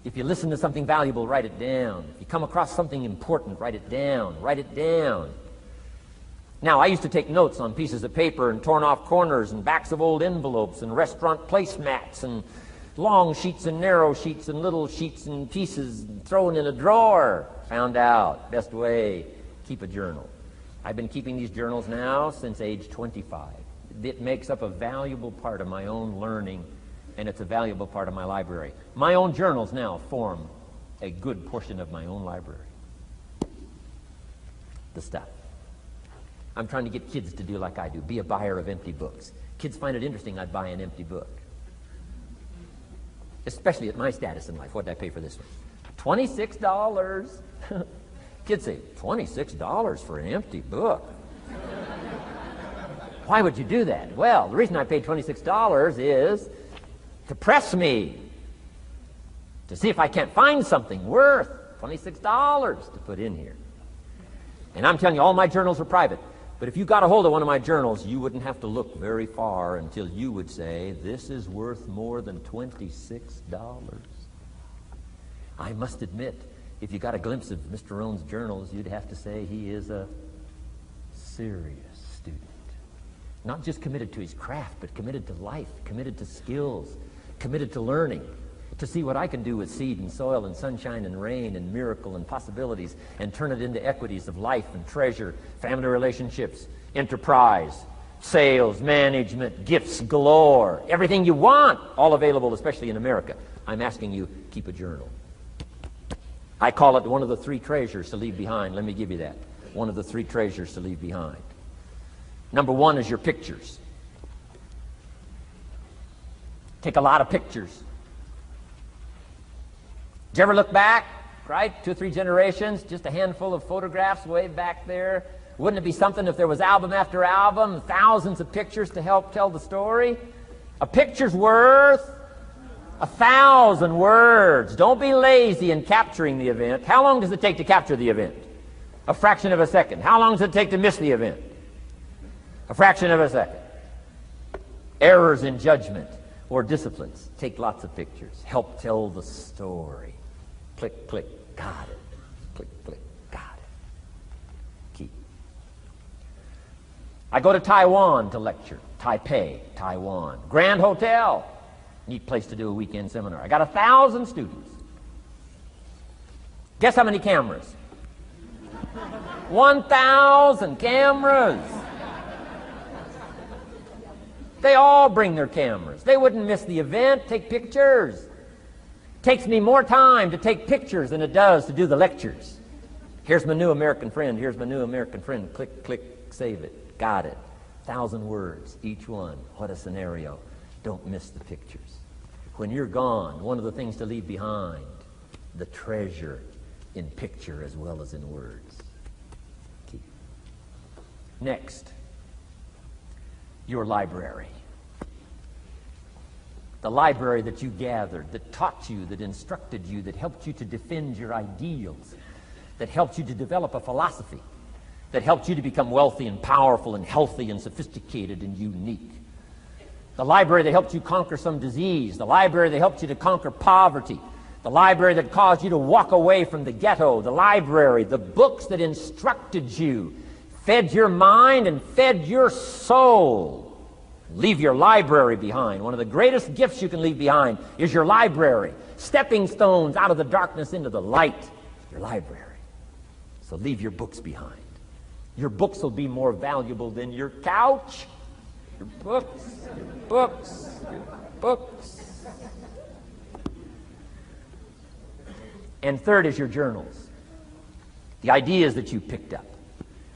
If you listen to something valuable, write it down. If you come across something important, write it down. Write it down. Now, I used to take notes on pieces of paper and torn off corners and backs of old envelopes and restaurant placemats and long sheets and narrow sheets and little sheets and pieces and thrown in a drawer. Found out, best way, keep a journal. I've been keeping these journals now since age 25. It makes up a valuable part of my own learning, and it's a valuable part of my library. My own journals now form a good portion of my own library. The stuff. I'm trying to get kids to do like I do, be a buyer of empty books. Kids find it interesting I'd buy an empty book. Especially at my status in life. What did I pay for this one? $26. Kids say, $26 for an empty book? Why would you do that? Well, the reason I paid $26 is to press me, to see if I can't find something worth $26 to put in here. And I'm telling you, all my journals are private. But if you got a hold of one of my journals, you wouldn't have to look very far until you would say, this is worth more than $26. I must admit, if you got a glimpse of Mr. Rohn's journals, you'd have to say he is a serious student. Not just committed to his craft, but committed to life, committed to skills, committed to learning, to see what I can do with seed and soil and sunshine and rain and miracle and possibilities and turn it into equities of life and treasure, family relationships, enterprise, sales, management, gifts galore, everything you want, all available, especially in America. I'm asking you, keep a journal. I call it one of the three treasures to leave behind. Let me give you that. One of the three treasures to leave behind. Number one is your pictures. Take a lot of pictures. Did you ever look back, right? 2 or 3 generations, just a handful of photographs way back there. Wouldn't it be something if there was album after album, thousands of pictures to help tell the story? A picture's worth 1,000 words. Don't be lazy in capturing the event. How long does it take to capture the event? A fraction of a second. How long does it take to miss the event? A fraction of a second. Errors in judgment or disciplines. Take lots of pictures. Help tell the story. Click, click, got it. Click, click, got it. Keep. I go to Taiwan to lecture. Taipei, Taiwan. Grand Hotel. Neat place to do a weekend seminar. I got 1,000 students. Guess how many cameras? 1,000 cameras. They all bring their cameras. They wouldn't miss the event, take pictures. Takes me more time to take pictures than it does to do the lectures. Here's my new American friend. Here's my new American friend. Click, click, save it. Got it. 1,000 words, each one. What a scenario. Don't miss the pictures. When you're gone, one of the things to leave behind, the treasure in picture as well as in words. Keep. Next, your library. The library that you gathered, that taught you, that instructed you, that helped you to defend your ideals, that helped you to develop a philosophy, that helped you to become wealthy and powerful and healthy and sophisticated and unique. The library that helped you conquer some disease. The library that helped you to conquer poverty. The library that caused you to walk away from the ghetto. The library, the books that instructed you, fed your mind and fed your soul. Leave your library behind. One of the greatest gifts you can leave behind is your library. Stepping stones out of the darkness into the light. Your library. So leave your books behind. Your books will be more valuable than your couch. Your books, your books, your books. And third is your journals. The ideas that you picked up.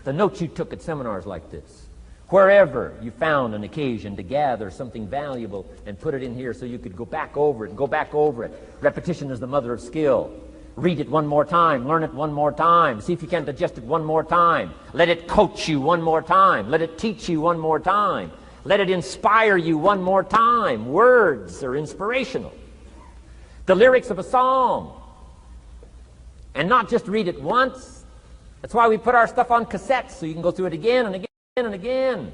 The notes you took at seminars like this. Wherever you found an occasion to gather something valuable and put it in here so you could go back over it and go back over it. Repetition is the mother of skill. Read it one more time. Learn it one more time. See if you can digest it one more time. Let it coach you one more time. Let it teach you one more time. Let it inspire you one more time. Words are inspirational. The lyrics of a song. And not just read it once. That's why we put our stuff on cassettes so you can go through it again and again and again.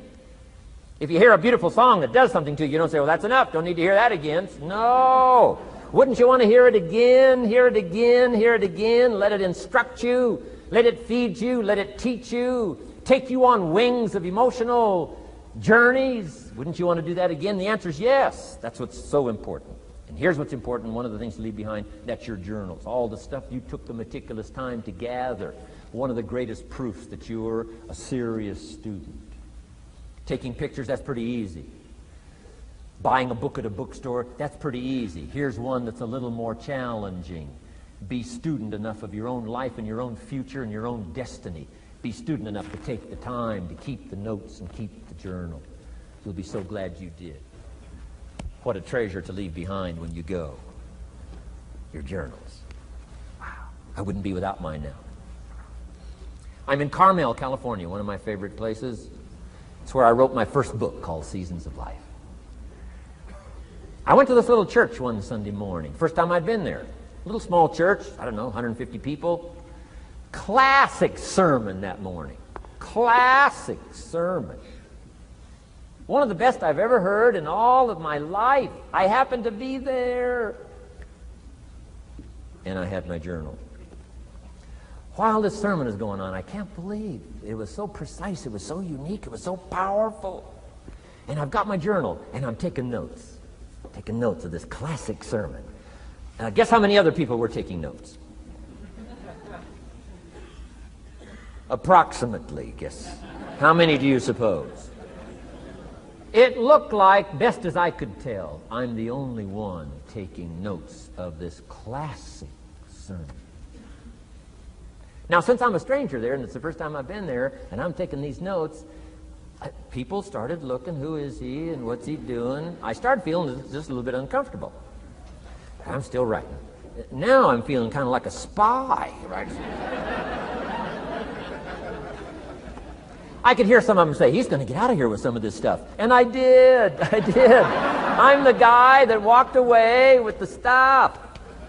If you hear a beautiful song that does something to you, you don't say, well, that's enough. Don't need to hear that again. No. Wouldn't you want to hear it again, hear it again, hear it again? Let it instruct you. Let it feed you. Let it teach you. Take you on wings of emotional journeys. Wouldn't you want to do that again? The answer is yes. That's what's so important. And here's what's important. One of the things to leave behind, that's your journals. All the stuff you took the meticulous time to gather. One of the greatest proofs that you're a serious student. Taking pictures, that's pretty easy. Buying a book at a bookstore, that's pretty easy. Here's one that's a little more challenging. Be student enough of your own life and your own future and your own destiny. Be student enough to take the time to keep the notes and keep the journal. You'll be so glad you did. What a treasure to leave behind when you go. Your journals. Wow. I wouldn't be without mine now. I'm in Carmel, California, one of my favorite places. It's where I wrote my first book called Seasons of Life. I went to this little church one Sunday morning. First time I'd been there. Little small church, I don't know, 150 people. Classic sermon that morning. Classic sermon. One of the best I've ever heard in all of my life. I happened to be there. And I had my journal. While this sermon is going on, I can't believe it was so precise, it was so unique, it was so powerful. And I've got my journal, and I'm taking notes. Taking notes of this classic sermon. Guess how many other people were taking notes? Approximately, guess. How many do you suppose? It looked like, best as I could tell, I'm the only one taking notes of this classic sermon. Now, since I'm a stranger there, and it's the first time I've been there, and I'm taking these notes, people started looking, who is he and what's he doing? I started feeling just a little bit uncomfortable. But I'm still writing. Now I'm feeling kind of like a spy. Right? I could hear some of them say, he's going to get out of here with some of this stuff. And I did. I'm the guy that walked away with the stuff.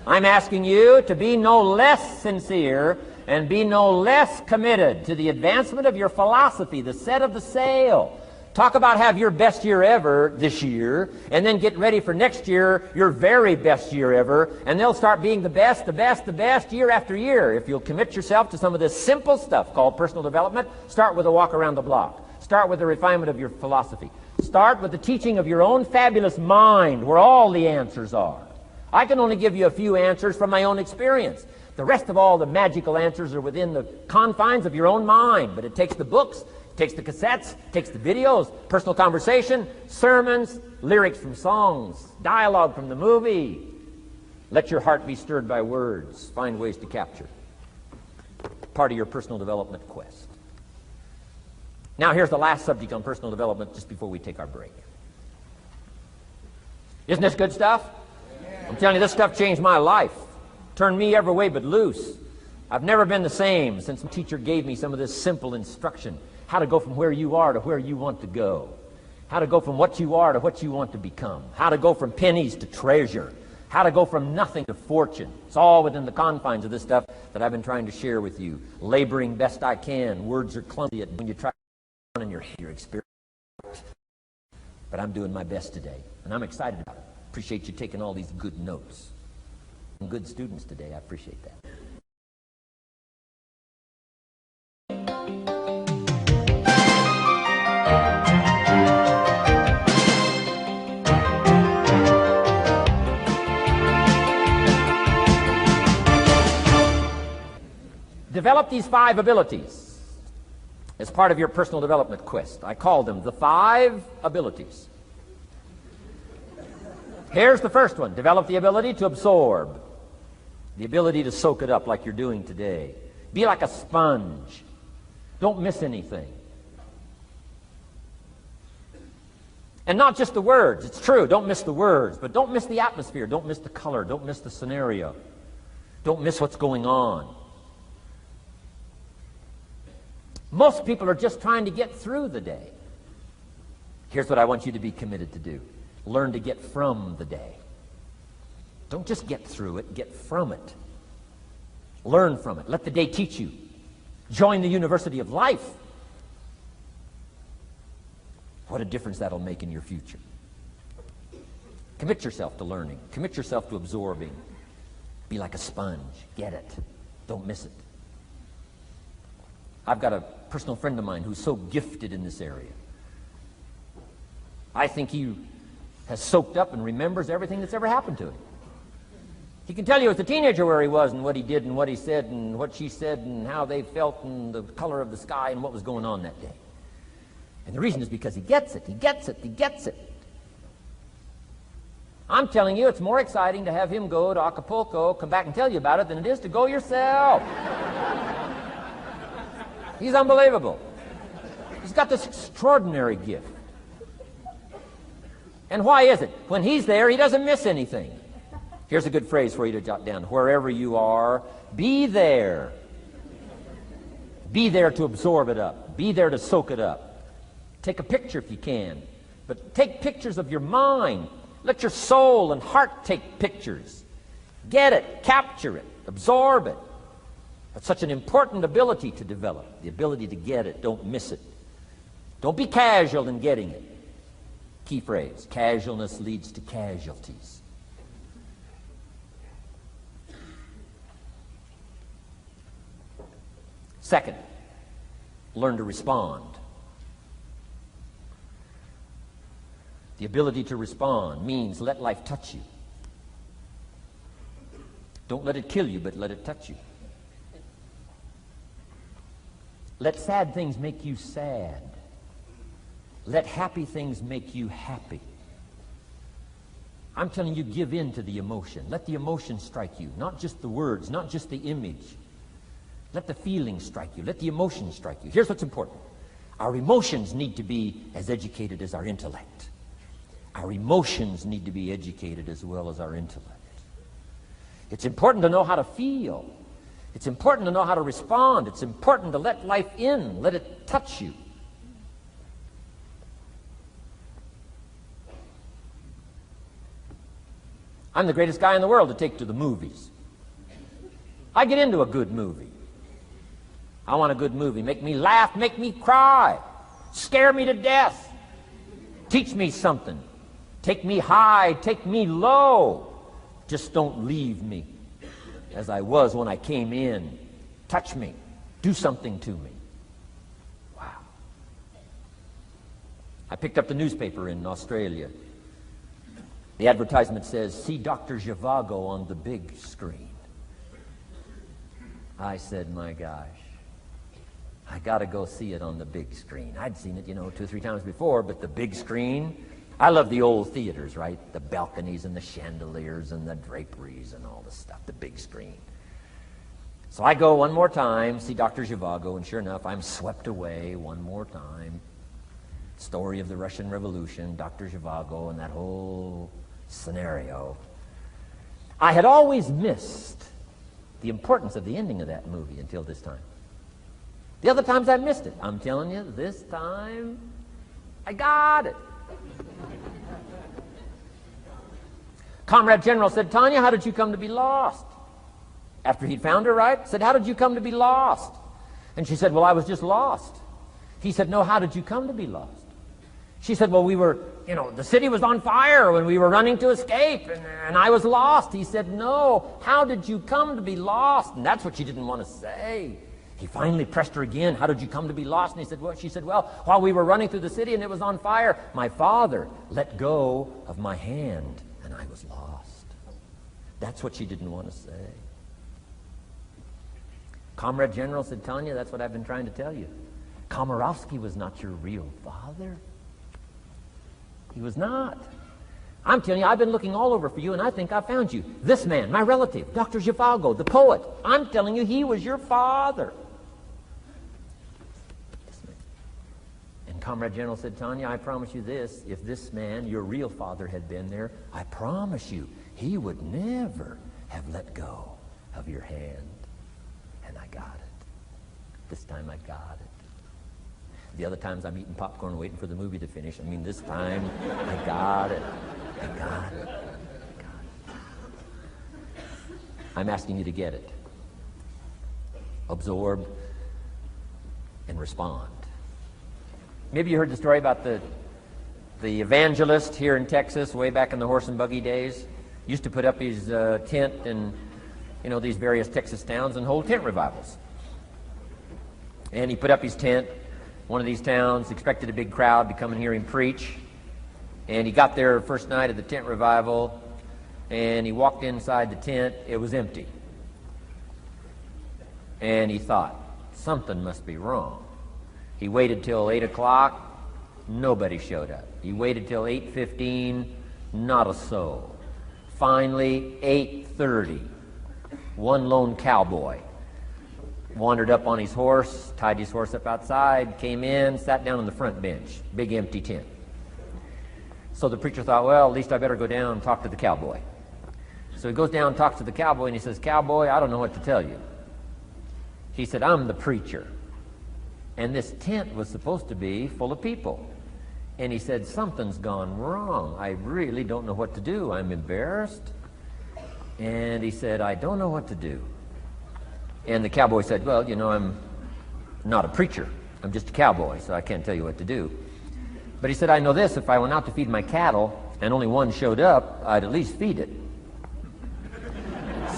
I'm asking you to be no less sincere and be no less committed to the advancement of your philosophy, the set of the sail. Talk about have your best year ever this year, and then get ready for next year, your very best year ever, and they'll start being the best, the best, the best year after year. If you'll commit yourself to some of this simple stuff called personal development, start with a walk around the block. Start with the refinement of your philosophy. Start with the teaching of your own fabulous mind, where all the answers are. I can only give you a few answers from my own experience. The rest of all the magical answers are within the confines of your own mind. But it takes the books, it takes the cassettes, it takes the videos, personal conversation, sermons, lyrics from songs, dialogue from the movie. Let your heart be stirred by words. Find ways to capture. Part of your personal development quest. Now here's the last subject on personal development just before we take our break. Isn't this good stuff? I'm telling you, this stuff changed my life. Turned me every way but loose. I've never been the same since my teacher gave me some of this simple instruction. How to go from where you are to where you want to go. How to go from what you are to what you want to become. How to go from pennies to treasure. How to go from nothing to fortune. It's all within the confines of this stuff that I've been trying to share with you. Laboring best I can. Words are clumsy when you try to in your experience. But I'm doing my best today, and I'm excited about it. Appreciate you taking all these good notes. And good students today. I appreciate that. Develop these 5 abilities as part of your personal development quest. I call them the 5 abilities. Here's the first one. Develop the ability to absorb. The ability to soak it up like you're doing today. Be like a sponge. Don't miss anything. And not just the words. It's true, don't miss the words, but don't miss the atmosphere. Don't miss the color. Don't miss the scenario. Don't miss what's going on. Most people are just trying to get through the day. Here's what I want you to be committed to do. Learn to get from the day. Don't just get through it, get from it. Learn from it. Let the day teach you. Join the University of Life. What a difference that'll make in your future. Commit yourself to learning. Commit yourself to absorbing. Be like a sponge. Get it. Don't miss it. I've got a personal friend of mine who's so gifted in this area. I think he has soaked up and remembers everything that's ever happened to him. He can tell you as a teenager where he was and what he did and what he said and what she said and how they felt and the color of the sky and what was going on that day. And the reason is because he gets it. He gets it. He gets it. I'm telling you, it's more exciting to have him go to Acapulco, come back and tell you about it, than it is to go yourself. He's unbelievable. He's got this extraordinary gift. And why is it? When he's there, he doesn't miss anything. Here's a good phrase for you to jot down. Wherever you are, be there. Be there to absorb it up. Be there to soak it up. Take a picture if you can. But take pictures of your mind. Let your soul and heart take pictures. Get it. Capture it. Absorb it. That's such an important ability to develop. The ability to get it. Don't miss it. Don't be casual in getting it. Key phrase. Casualness leads to casualties. Second, learn to respond. The ability to respond means let life touch you. Don't let it kill you, but let it touch you. Let sad things make you sad. Let happy things make you happy. I'm telling you, give in to the emotion. Let the emotion strike you, not just the words, not just the image. Let the feeling strike you. Let the emotion strike you. Here's what's important. Our emotions need to be as educated as our intellect. Our emotions need to be educated as well as our intellect. It's important to know how to feel. It's important to know how to respond. It's important to let life in. Let it touch you. I'm the greatest guy in the world to take to the movies. I get into a good movie. I want a good movie. Make me laugh, make me cry, scare me to death, teach me something, take me high, take me low. Just don't leave me as I was when I came in. Touch me. Do something to me. Wow. I picked up the newspaper in Australia. The advertisement says, see Dr. Zhivago on the big screen. I said, my gosh, I got to go see it on the big screen. I'd seen it, 2 or 3 times before, but the big screen, I love the old theaters, right? The balconies and the chandeliers and the draperies and all the stuff, the big screen. So I go one more time, see Dr. Zhivago, and sure enough, I'm swept away one more time. Story of the Russian Revolution, Dr. Zhivago, and that whole scenario. I had always missed the importance of the ending of that movie until this time. The other times I missed it. I'm telling you, this time, I got it. Comrade General said, Tanya, how did you come to be lost? After he'd found her, right? Said, how did you come to be lost? And she said, well, I was just lost. He said, no, how did you come to be lost? She said, well, the city was on fire when we were running to escape, and I was lost. He said, no, how did you come to be lost? And that's what she didn't want to say. He finally pressed her again, how did you come to be lost? And she said, well, while we were running through the city and it was on fire, my father let go of my hand, and I was lost. That's what she didn't want to say. Comrade General said, Tanya, that's what I've been trying to tell you. Komorowski was not your real father. He was not. I'm telling you, I've been looking all over for you, and I think I found you. This man, my relative, Dr. Zhivago, the poet. I'm telling you, he was your father. And Comrade General said, Tanya, I promise you this. If this man, your real father, had been there, I promise you, he would never have let go of your hand. And I got it. This time I got it. The other times I'm eating popcorn waiting for the movie to finish. This time I got it. I got it. I got it. I'm asking you to get it. Absorb and respond. Maybe you heard the story about the evangelist here in Texas way back in the horse and buggy days. Used to put up his tent in these various Texas towns and hold tent revivals. And he put up his tent. One of these towns expected a big crowd to come and hear him preach. And he got there first night of the tent revival, and he walked inside the tent. It was empty. And he thought, something must be wrong. He waited till 8 o'clock. Nobody showed up. He waited till 8:15. Not a soul. Finally, 8:30. One lone cowboy wandered up on his horse, tied his horse up outside, came in, sat down on the front bench, big empty tent. So the preacher thought, well, at least I better go down and talk to the cowboy. So he goes down and talks to the cowboy, and he says, Cowboy, I don't know what to tell you. He said, I'm the preacher, and this tent was supposed to be full of people. And he said, something's gone wrong. I really don't know what to do. I'm embarrassed. And he said, I don't know what to do. And the cowboy said, well, I'm not a preacher. I'm just a cowboy, so I can't tell you what to do. But he said, I know this, if I went out to feed my cattle and only one showed up, I'd at least feed it.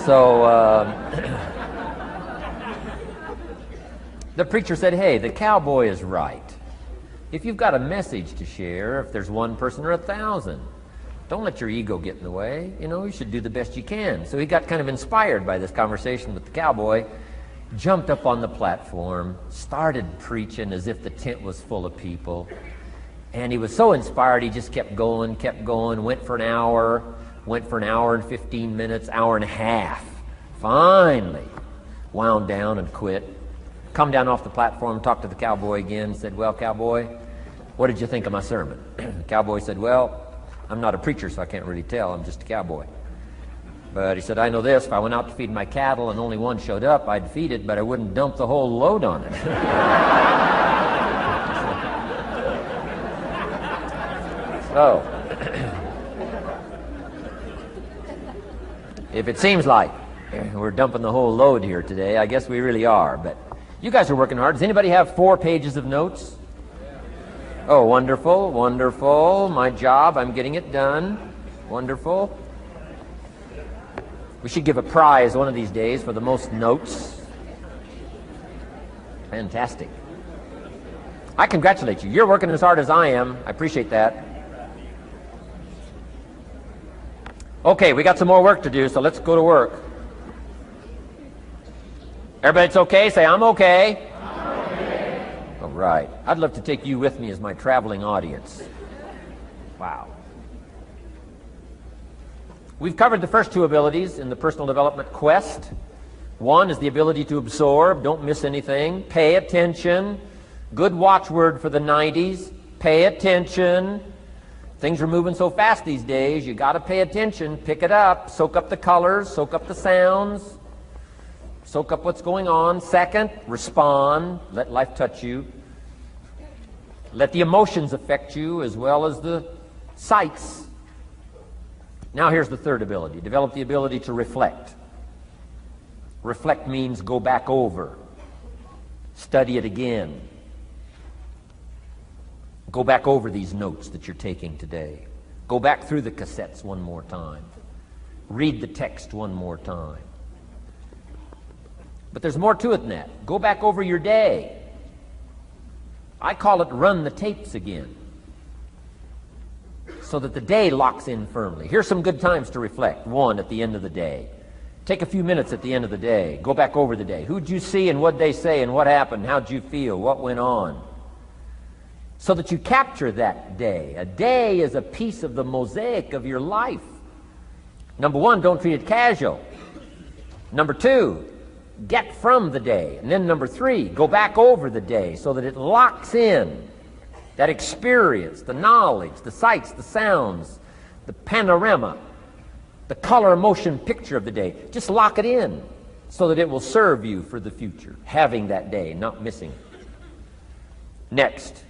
So the preacher said, hey, the cowboy is right. If you've got a message to share, if there's one person or 1,000, don't let your ego get in the way. You should do the best you can. So he got kind of inspired by this conversation with the cowboy, jumped up on the platform, started preaching as if the tent was full of people. And he was so inspired, he just kept going, went for an hour and 15 minutes, hour and a half. Finally, wound down and quit. Come down off the platform, talked to the cowboy again, said, well, cowboy, what did you think of my sermon? The cowboy said, well, I'm not a preacher, so I can't really tell. I'm just a cowboy. But he said, I know this. If I went out to feed my cattle and only one showed up, I'd feed it, but I wouldn't dump the whole load on it. So, if it seems like we're dumping the whole load here today, I guess we really are. But you guys are working hard. Does anybody have 4 pages of notes? Oh, wonderful, wonderful. My job, I'm getting it done. Wonderful. We should give a prize one of these days for the most notes. Fantastic. I congratulate you. You're working as hard as I am. I appreciate that. Okay, we got some more work to do, so let's go to work. Everybody's okay? Say, I'm okay. All right. I'd love to take you with me as my traveling audience. Wow. We've covered the first 2 abilities in the personal development quest. One is the ability to absorb, don't miss anything, pay attention. Good watchword for the 90s, pay attention. Things are moving so fast these days, you got to pay attention, pick it up, soak up the colors, soak up the sounds, soak up what's going on. Second, respond, let life touch you. Let the emotions affect you as well as the sights. Now here's the third ability. Develop the ability to reflect. Reflect means go back over. Study it again. Go back over these notes that you're taking today. Go back through the cassettes one more time. Read the text one more time. But there's more to it than that. Go back over your day. I call it run the tapes again, so that the day locks in firmly. Here's some good times to reflect. One, at the end of the day. Take a few minutes at the end of the day. Go back over the day. Who'd you see and what'd they say and what happened? How'd you feel? What went on? So that you capture that day. A day is a piece of the mosaic of your life. Number one, don't treat it casual. Number two, get from the day. And then number three, go back over the day so that it locks in that experience, the knowledge, the sights, the sounds, the panorama, the color motion picture of the day. Just lock it in so that it will serve you for the future, having that day, not missing it. Next,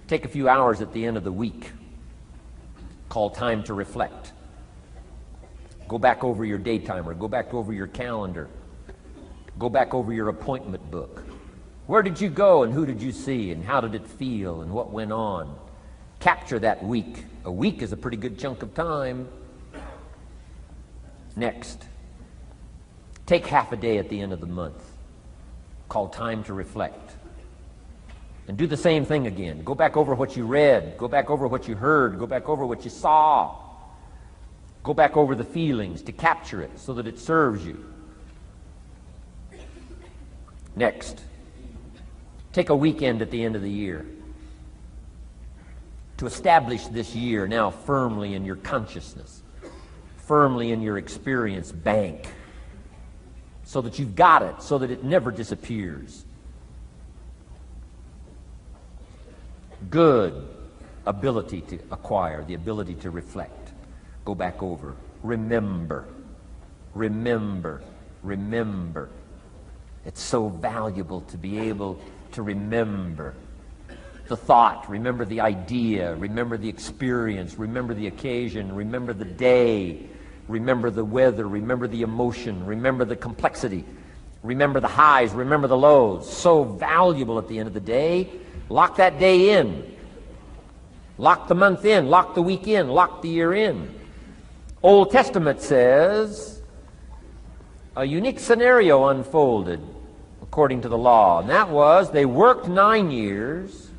take a few hours at the end of the week, called time to reflect. Go back over your day timer. Go back over your calendar. Go back over your appointment book. Where did you go and who did you see and how did it feel and what went on? Capture that week. A week is a pretty good chunk of time. Next, take half a day at the end of the month, called time to reflect. And do the same thing again. Go back over what you read. Go back over what you heard. Go back over what you saw. Go back over the feelings to capture it so that it serves you. Next, take a weekend at the end of the year to establish this year now firmly in your consciousness, firmly in your experience bank, so that you've got it, so that it never disappears. Good ability to acquire, the ability to reflect. Go back over. Remember. Remember. Remember. It's so valuable to be able to remember the thought, remember the idea, remember the experience, remember the occasion, remember the day, remember the weather, remember the emotion, remember the complexity, remember the highs, remember the lows. So valuable at the end of the day. Lock that day in. Lock the month in. Lock the week in. Lock the year in. Old Testament says a unique scenario unfolded according to the law, and that was they worked 9 years,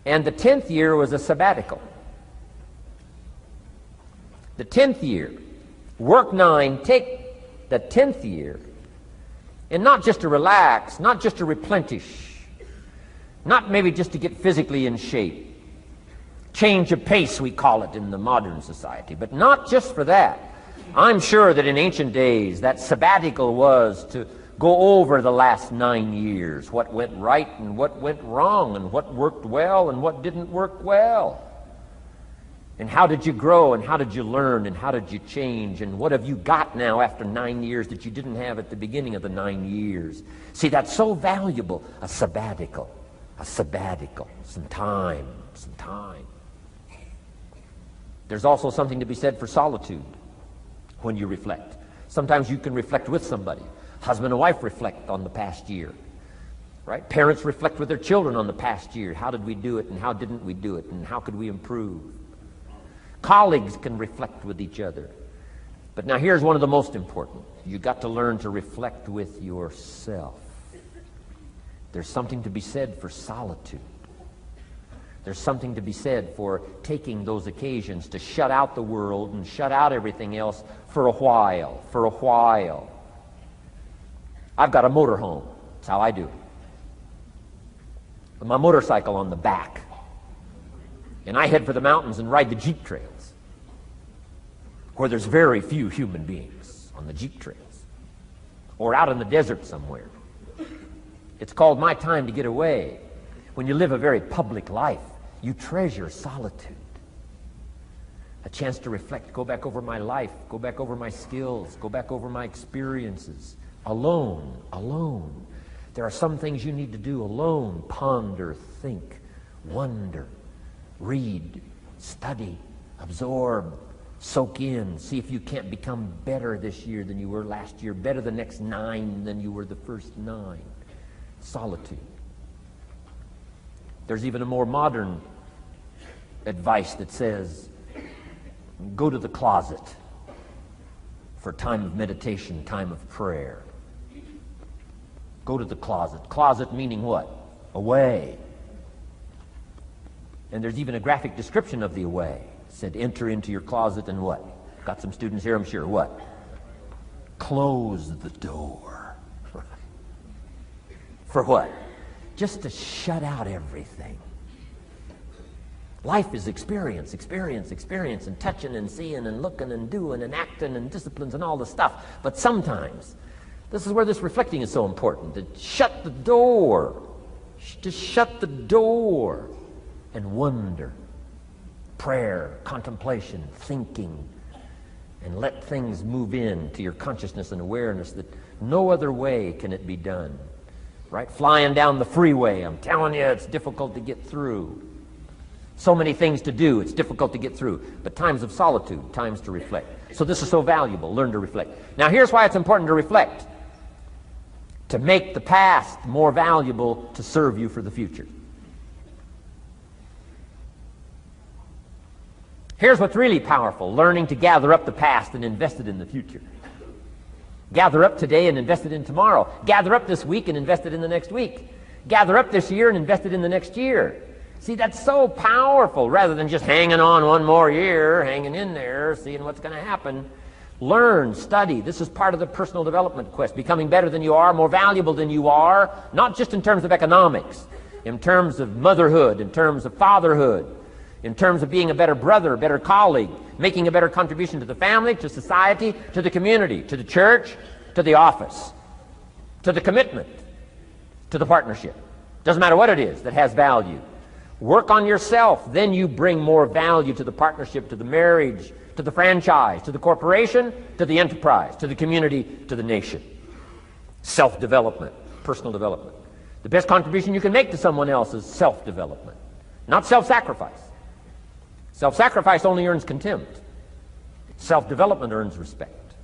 and the 10th year was a sabbatical. The 10th year, work 9, take the 10th year, and not just to relax, not just to replenish, not maybe just to get physically in shape. Change of pace, we call it in the modern society, but not just for that. I'm sure that in ancient days that sabbatical was to go over the last 9 years, what went right and what went wrong, and what worked well and what didn't work well. And how did you grow, and how did you learn, and how did you change, and what have you got now after 9 years that you didn't have at the beginning of the 9 years? See, that's so valuable, a sabbatical, some time. There's also something to be said for solitude when you reflect. Sometimes you can reflect with somebody. Husband and wife reflect on the past year, right? Parents reflect with their children on the past year. How did we do it, and how didn't we do it, and how could we improve? Colleagues can reflect with each other. But now here's one of the most important. You've got to learn to reflect with yourself. There's something to be said for solitude. There's something to be said for taking those occasions to shut out the world and shut out everything else for a while. I've got a motorhome. That's how I do it. With my motorcycle on the back. And I head for the mountains and ride the Jeep trails, where there's very few human beings on the Jeep trails, or out in the desert somewhere. It's called my time to get away. When you live a very public life, you treasure solitude. A chance to reflect, go back over my life, go back over my skills, go back over my experiences. Alone. There are some things you need to do alone. Ponder, think, wonder, read, study, absorb, Soak in. See if you can't become better this year than you were last year, better the next 9 than you were the first 9. Solitude. There's even a more modern advice that says, go to the closet for time of meditation, time of prayer. Go to the closet. Closet meaning what? Away. And there's even a graphic description of the away. It said, enter into your closet and what? Got some students here, I'm sure. What? Close the door. For what? Just to shut out everything. Life is experience, experience, experience, and touching and seeing and looking and doing and acting and disciplines and all the stuff. But sometimes, this is where this reflecting is so important, to shut the door. To shut the door and wonder. Prayer, contemplation, thinking, and let things move in to your consciousness and awareness that no other way can it be done. Right? Flying down the freeway, I'm telling you, it's difficult to get through. So many things to do, it's difficult to get through. But times of solitude, times to reflect. So this is so valuable, learn to reflect. Now here's why it's important to reflect. To make the past more valuable to serve you for the future. Here's what's really powerful, learning to gather up the past and invest it in the future. Gather up today and invest it in tomorrow. Gather up this week and invest it in the next week. Gather up this year and invest it in the next year. See, that's so powerful, rather than just hanging on one more year, hanging in there, seeing what's going to happen. Learn, study. This is part of the personal development quest. Becoming better than you are, more valuable than you are, not just in terms of economics, in terms of motherhood, in terms of fatherhood, in terms of being a better brother, a better colleague, making a better contribution to the family, to society, to the community, to the church, to the office, to the commitment, to the partnership. Doesn't matter what it is that has value. Work on yourself, then you bring more value to the partnership, to the marriage, to the franchise, to the corporation, to the enterprise, to the community, to the nation. Self-development, personal development. The best contribution you can make to someone else is self-development, not self-sacrifice. Self-sacrifice only earns contempt. Self-development earns respect.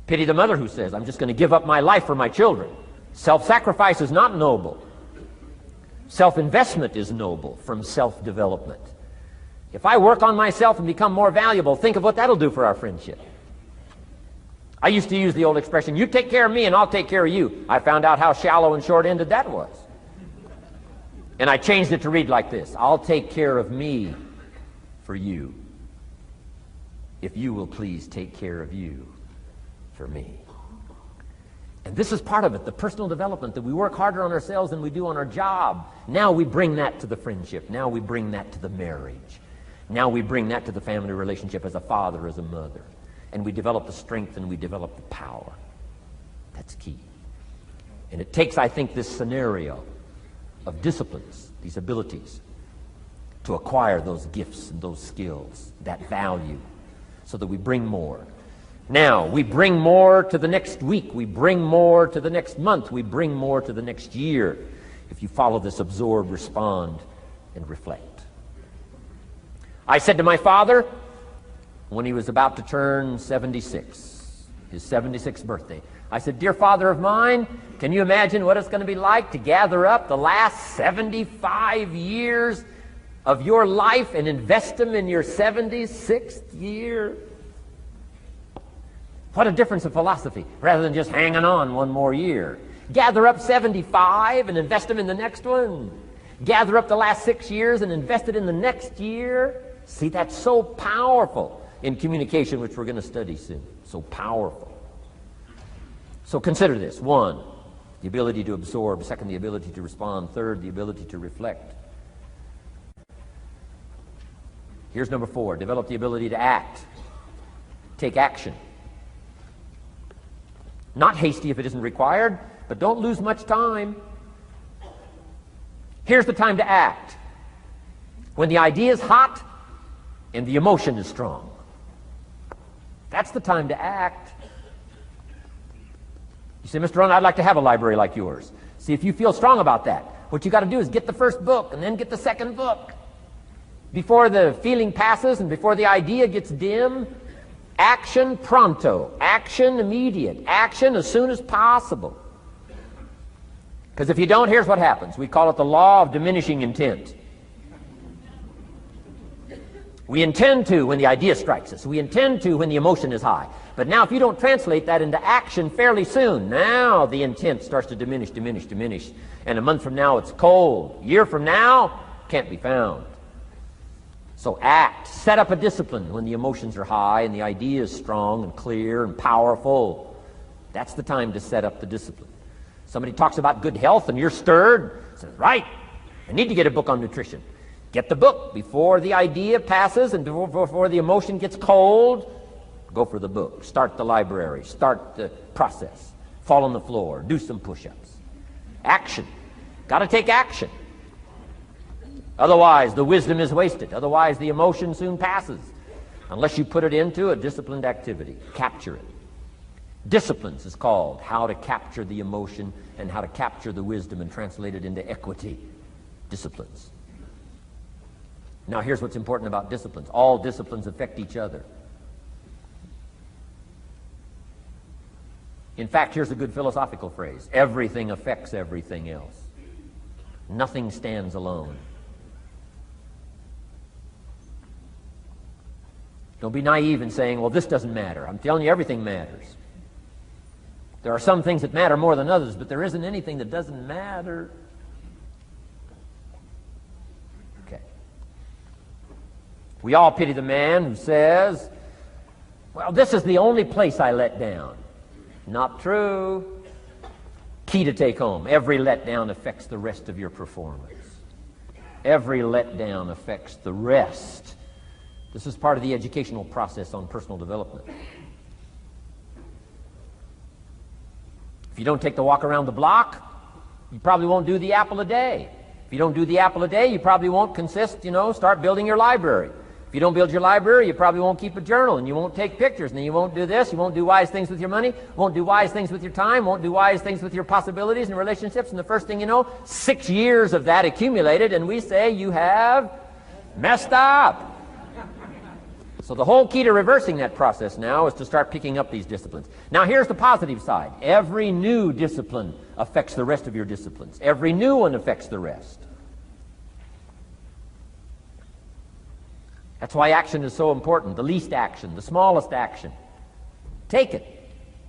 Pity the mother who says, I'm just going to give up my life for my children. Self-sacrifice is not noble. Self-investment is noble from self-development. If I work on myself and become more valuable, think of what that'll do for our friendship. I used to use the old expression, you take care of me and I'll take care of you. I found out how shallow and short-ended that was. And I changed it to read like this, I'll take care of me for you, if you will please take care of you for me. And this is part of it, the personal development, that we work harder on ourselves than we do on our job. Now we bring that to the friendship. Now we bring that to the marriage. Now we bring that to the family relationship as a father, as a mother. And we develop the strength and we develop the power. That's key. And it takes, I think, this scenario of disciplines, these abilities, to acquire those gifts and those skills, that value, so that we bring more. Now, we bring more to the next week. We bring more to the next month. We bring more to the next year. If you follow this absorb, respond, and reflect. I said to my father, when he was about to turn 76, his 76th birthday, I said, dear father of mine, can you imagine what it's going to be like to gather up the last 75 years of your life and invest them in your 76th year? What a difference of philosophy, rather than just hanging on one more year. Gather up 75 and invest them in the next one. Gather up the last 6 years and invest it in the next year. See, that's so powerful in communication, which we're going to study soon. So powerful. So consider this. 1, the ability to absorb. 2, the ability to respond. 3, the ability to reflect. Here's number 4, develop the ability to act. Take action. Not hasty if it isn't required, but don't lose much time. Here's the time to act. When the idea is hot and the emotion is strong. That's the time to act. You say, Mr. Rohn, I'd like to have a library like yours. See, if you feel strong about that, what you got to do is get the first book and then get the second book. before the feeling passes and before the idea gets dim, action pronto, action immediate, action as soon as possible. Because if you don't, here's what happens. We call it the law of diminishing intent. We intend to when the idea strikes us. We intend to when the emotion is high. But now if you don't translate that into action fairly soon, now the intent starts to diminish. And a month from now it's cold. A year from now, can't be found. So act. Set up a discipline when the emotions are high and the idea is strong and clear and powerful. That's the time to set up the discipline. Somebody talks about good health and you're stirred. Says, right, I need to get a book on nutrition. Get the book before the idea passes and before the emotion gets cold. Go for the book. Start the library. Start the process. Fall on the floor. Do some push-ups. Action. Got to take action. Otherwise, the wisdom is wasted. Otherwise, the emotion soon passes. Unless you put it into a disciplined activity. Capture it. Disciplines is called how to capture the emotion and how to capture the wisdom and translate it into equity. Disciplines. Now, here's what's important about disciplines. All disciplines affect each other. In fact, here's a good philosophical phrase. Everything affects everything else. Nothing stands alone. Don't be naive in saying, well, this doesn't matter. I'm telling you, everything matters. There are some things that matter more than others, but there isn't anything that doesn't matter. Okay. We all pity the man who says, well, this is the only place I let down. Not true. Key to take home. Every letdown affects the rest of your performance. Every letdown affects the rest. This is part of the educational process on personal development. If you don't take the walk around the block, you probably won't do the apple a day. If you don't do the apple a day, you probably won't start building your library. If you don't build your library, you probably won't keep a journal, and you won't take pictures, and then you won't do this, you won't do wise things with your money, won't do wise things with your time, won't do wise things with your possibilities and relationships, and the first thing you know, 6 years of that accumulated, and we say you have messed up. So the whole key to reversing that process now is to start picking up these disciplines. Now here's the positive side. Every new discipline affects the rest of your disciplines. Every new one affects the rest. That's why action is so important. The least action, the smallest action. Take it.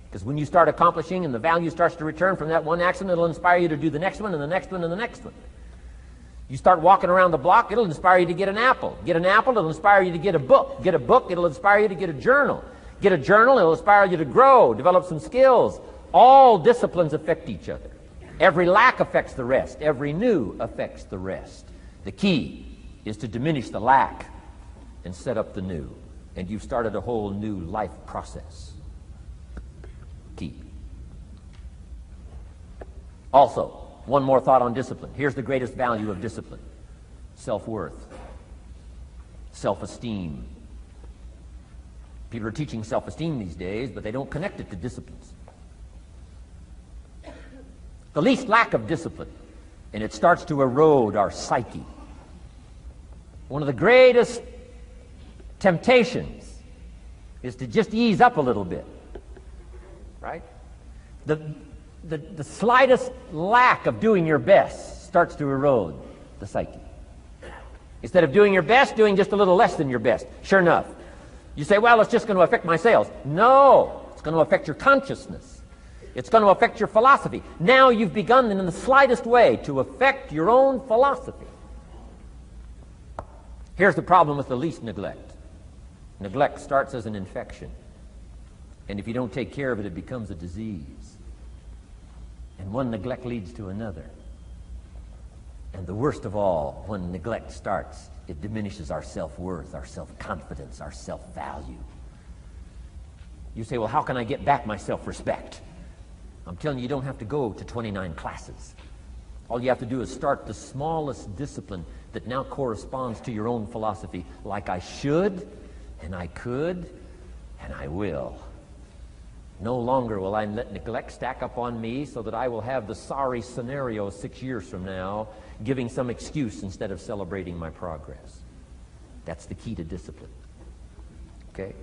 Because when you start accomplishing and the value starts to return from that one action, it'll inspire you to do the next one and the next one and the next one. You start walking around the block, it'll inspire you to get an apple. Get an apple, it'll inspire you to get a book. Get a book, it'll inspire you to get a journal. Get a journal, it'll inspire you to grow, develop some skills. All disciplines affect each other. Every lack affects the rest. Every new affects the rest. The key is to diminish the lack and set up the new. And you've started a whole new life process. Key. Also, one more thought on discipline. Here's the greatest value of discipline. Self-worth. Self-esteem. People are teaching self-esteem these days, but they don't connect it to disciplines. The least lack of discipline, and it starts to erode our psyche. One of the greatest temptations is to just ease up a little bit. Right? The slightest lack of doing your best starts to erode the psyche. Instead of doing your best, doing just a little less than your best. Sure enough. You say, well, it's just going to affect my sales. No, it's going to affect your consciousness. It's going to affect your philosophy. Now you've begun in the slightest way to affect your own philosophy. Here's the problem with the least neglect. Neglect starts as an infection. And if you don't take care of it, it becomes a disease. And one neglect leads to another. And the worst of all, when neglect starts, it diminishes our self-worth, our self-confidence, our self-value. You say, well, how can I get back my self-respect? I'm telling you, you don't have to go to 29 classes. All you have to do is start the smallest discipline that now corresponds to your own philosophy, like I should, and I could, and I will. No longer will I let neglect stack up on me so that I will have the sorry scenario 6 years from now, giving some excuse instead of celebrating my progress. That's the key to discipline. Okay?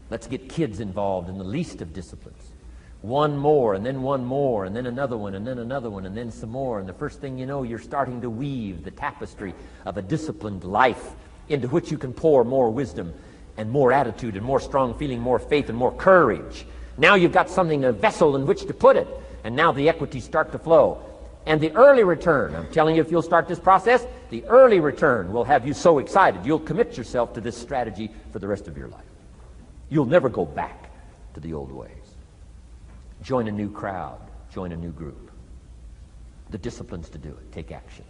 Let's get kids involved in the least of disciplines. One more, and then one more, and then another one, and then another one, and then some more. And the first thing you know, you're starting to weave the tapestry of a disciplined life into which you can pour more wisdom and more attitude and more strong feeling, more faith and more courage. Now you've got something, a vessel in which to put it. And now the equities start to flow. And the early return, I'm telling you, if you'll start this process, the early return will have you so excited. You'll commit yourself to this strategy for the rest of your life. You'll never go back to the old ways. Join a new crowd. Join a new group. The disciplines to do it. Take action.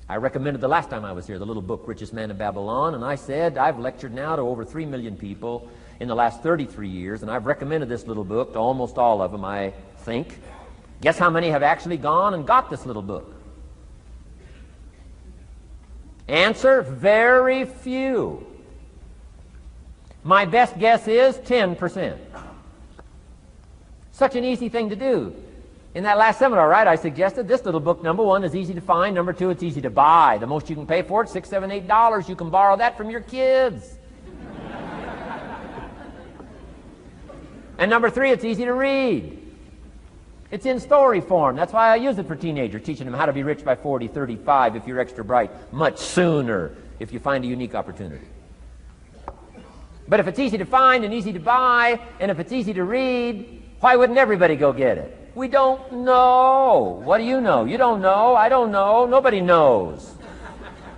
I recommended the last time I was here the little book, Richest Man in Babylon, and I said I've lectured now to over 3 million people in the last 33 years, and I've recommended this little book to almost all of them, I think. Guess how many have actually gone and got this little book? Answer, very few. My best guess is 10%. Such an easy thing to do. In that last seminar, right, I suggested this little book, number one, is easy to find. Number two, it's easy to buy. The most you can pay for it, $6, $7, $8. You can borrow that from your kids. And number three, it's easy to read. It's in story form. That's why I use it for teenagers, teaching them how to be rich by 40, 35 if you're extra bright, much sooner if you find a unique opportunity. But if it's easy to find and easy to buy, and if it's easy to read, why wouldn't everybody go get it? We don't know. What do you know? You don't know. I don't know. Nobody knows.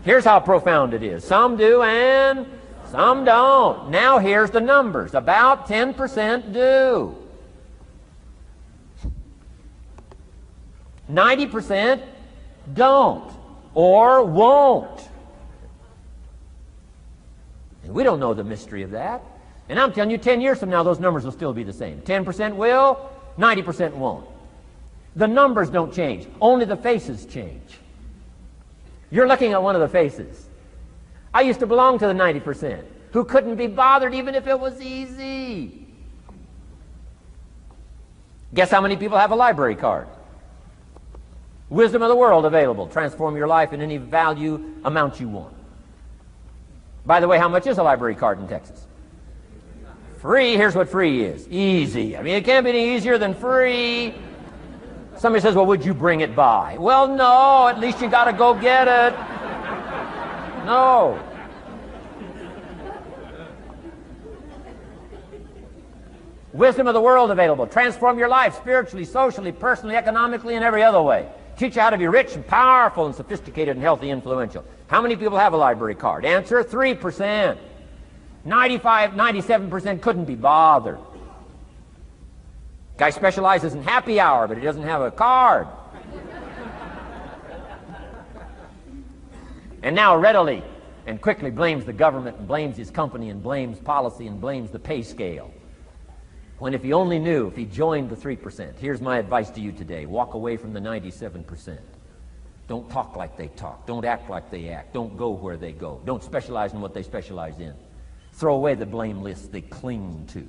Here's how profound it is. Some do and some don't. Now here's the numbers. About 10% do. 90% don't or won't. And we don't know the mystery of that. And I'm telling you, 10 years from now, those numbers will still be the same. 10% will, 90% won't. The numbers don't change. Only the faces change. You're looking at one of the faces. I used to belong to the 90% who couldn't be bothered even if it was easy. Guess how many people have a library card? Wisdom of the world available. Transform your life in any value amount you want. By the way, how much is a library card in Texas? Free. Here's what free is. Easy. I mean, it can't be any easier than free. Somebody says, well, would you bring it by? Well, no. At least you got to go get it. No. Wisdom of the world available. Transform your life spiritually, socially, personally, economically, and every other way. Teach you how to be rich and powerful and sophisticated and healthy, influential. How many people have a library card? Answer, 3%. 95, 97% couldn't be bothered. Guy specializes in happy hour, but he doesn't have a card. And now readily and quickly blames the government and blames his company and blames policy and blames the pay scale. When if he only knew, if he joined the 3%, here's my advice to you today. Walk away from the 97%. Don't talk like they talk. Don't act like they act. Don't go where they go. Don't specialize in what they specialize in. Throw away the blame lists they cling to.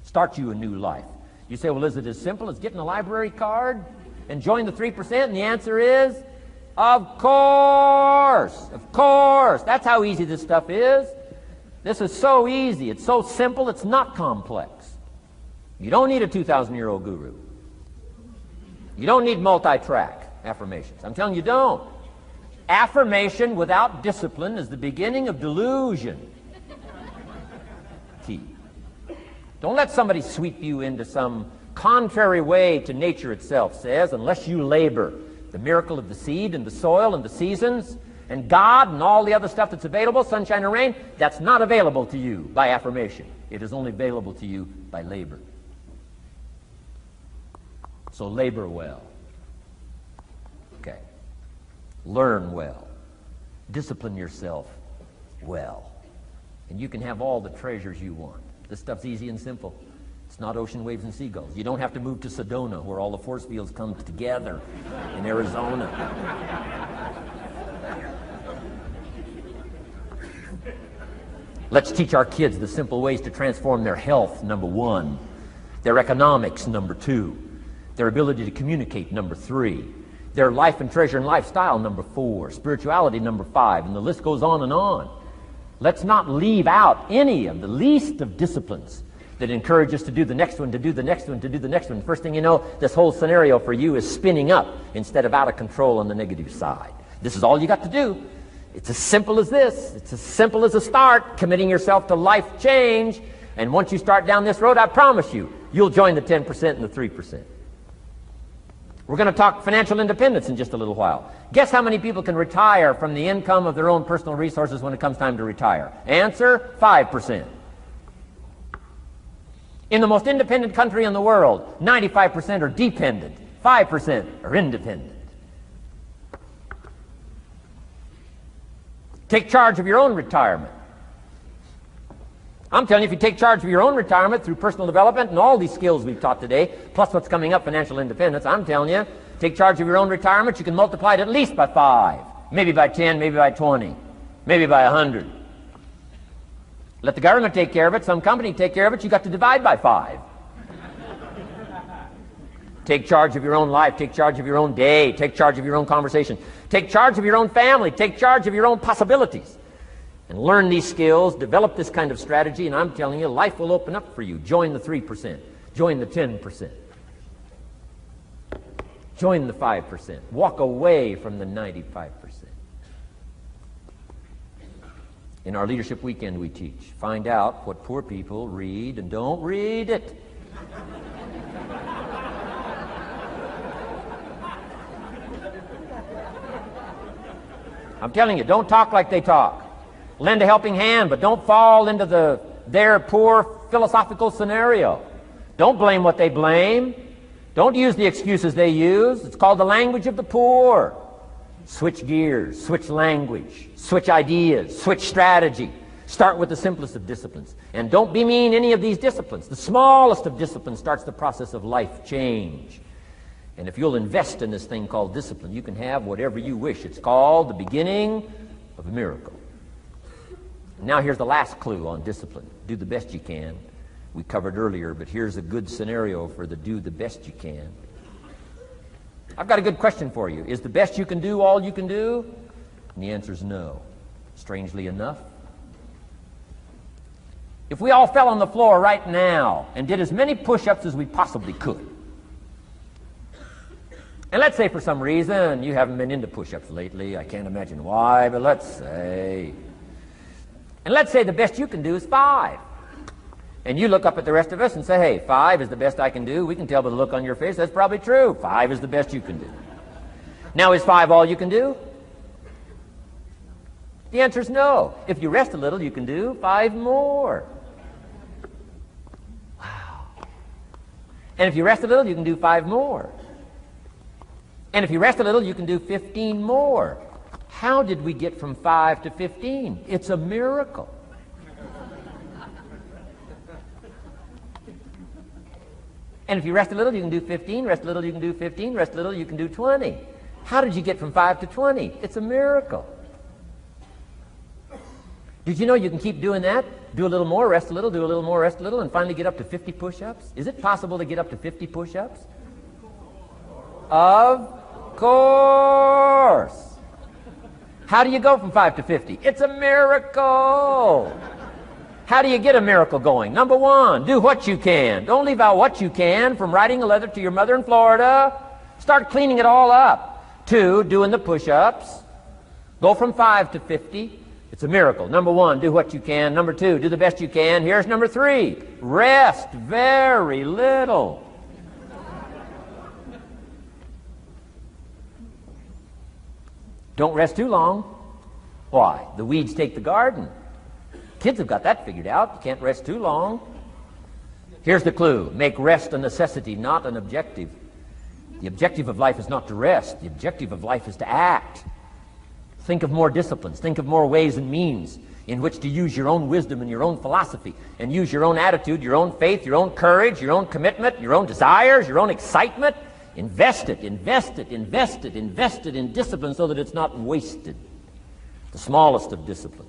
Start you a new life. You say, well, is it as simple as getting a library card and join the 3%? And the answer is, of course. Of course. That's how easy this stuff is. This is so easy. It's so simple. It's not complex. You don't need a 2,000-year-old guru. You don't need multi-track affirmations. I'm telling you, don't. Affirmation without discipline is the beginning of delusion. Key. Don't let somebody sweep you into some contrary way to nature itself says, unless you labor. The miracle of the seed and the soil and the seasons and God and all the other stuff that's available, sunshine and rain, that's not available to you by affirmation. It is only available to you by labor. So labor well. Okay. Learn well. Discipline yourself well. And you can have all the treasures you want. This stuff's easy and simple. It's not ocean waves and seagulls. You don't have to move to Sedona where all the force fields come together in Arizona. Let's teach our kids the simple ways to transform their health, number one. Their economics, number two. Their ability to communicate, number three. Their life and treasure and lifestyle, number 4. Spirituality, number 5. And the list goes on and on. Let's not leave out any of the least of disciplines that encourage us to do the next one, to do the next one, to do the next one. First thing you know, this whole scenario for you is spinning up instead of out of control on the negative side. This is all you got to do. It's as simple as this. It's as simple as a start, committing yourself to life change. And once you start down this road, I promise you, you'll join the 10% and the 3%. We're going to talk financial independence in just a little while. Guess how many people can retire from the income of their own personal resources when it comes time to retire? Answer, 5%. In the most independent country in the world, 95% are dependent, 5% are independent. Take charge of your own retirement. I'm telling you, if you take charge of your own retirement through personal development and all these skills we've taught today, plus what's coming up, financial independence, I'm telling you, take charge of your own retirement, you can multiply it at least by 5, maybe by 10, maybe by 20, maybe by 100. Let the government take care of it, some company take care of it, you got to divide by 5. Take charge of your own life, take charge of your own day, take charge of your own conversation, take charge of your own family, take charge of your own possibilities. And learn these skills, develop this kind of strategy, and I'm telling you, life will open up for you. Join the 3%. Join the 10%. Join the 5%. Walk away from the 95%. In our Leadership Weekend we teach, find out what poor people read and don't read it. I'm telling you, don't talk like they talk. Lend a helping hand, but don't fall into their poor philosophical scenario. Don't blame what they blame. Don't use the excuses they use. It's called the language of the poor. Switch gears, switch language, switch ideas, switch strategy. Start with the simplest of disciplines. And don't bemean any of these disciplines. The smallest of disciplines starts the process of life change. And if you'll invest in this thing called discipline, you can have whatever you wish. It's called the beginning of a miracle. Now here's the last clue on discipline. Do the best you can. We covered earlier, but here's a good scenario for the do the best you can. I've got a good question for you. Is the best you can do all you can do? And the answer is no. Strangely enough. If we all fell on the floor right now and did as many push-ups as we possibly could, and let's say for some reason you haven't been into push-ups lately, I can't imagine why, but let's say the best you can do is 5. And you look up at the rest of us and say, hey, 5 is the best I can do. We can tell by the look on your face that's probably true. 5 is the best you can do. Now, is 5 all you can do? The answer is no. If you rest a little, you can do 5 more. Wow. And if you rest a little, you can do 5 more. And if you rest a little, you can do 15 more. How did we get from 5 to 15? It's a miracle. And if you rest a little, you can do 15, rest a little, you can do 15, rest a little, you can do 20. How did you get from 5 to 20? It's a miracle. Did you know you can keep doing that? Do a little more, rest a little, do a little more, rest a little, and finally get up to 50 push-ups? Is it possible to get up to 50 push-ups? Of course. How do you go from 5 to 50? It's a miracle. How do you get a miracle going? Number 1, do what you can. Don't leave out what you can, from writing a letter to your mother in Florida. Start cleaning it all up. 2, doing the push-ups. Go from 5 to 50. It's a miracle. Number 1, do what you can. Number 2, do the best you can. Here's number 3, rest very little. Don't rest too long. Why? The weeds take the garden. Kids have got that figured out. You can't rest too long. Here's the clue. Make rest a necessity, not an objective. The objective of life is not to rest. The objective of life is to act. Think of more disciplines. Think of more ways and means in which to use your own wisdom and your own philosophy, and use your own attitude, your own faith, your own courage, your own commitment, your own desires, your own excitement. Invest it, invest it, invest it, invest it in discipline so that it's not wasted. The smallest of discipline.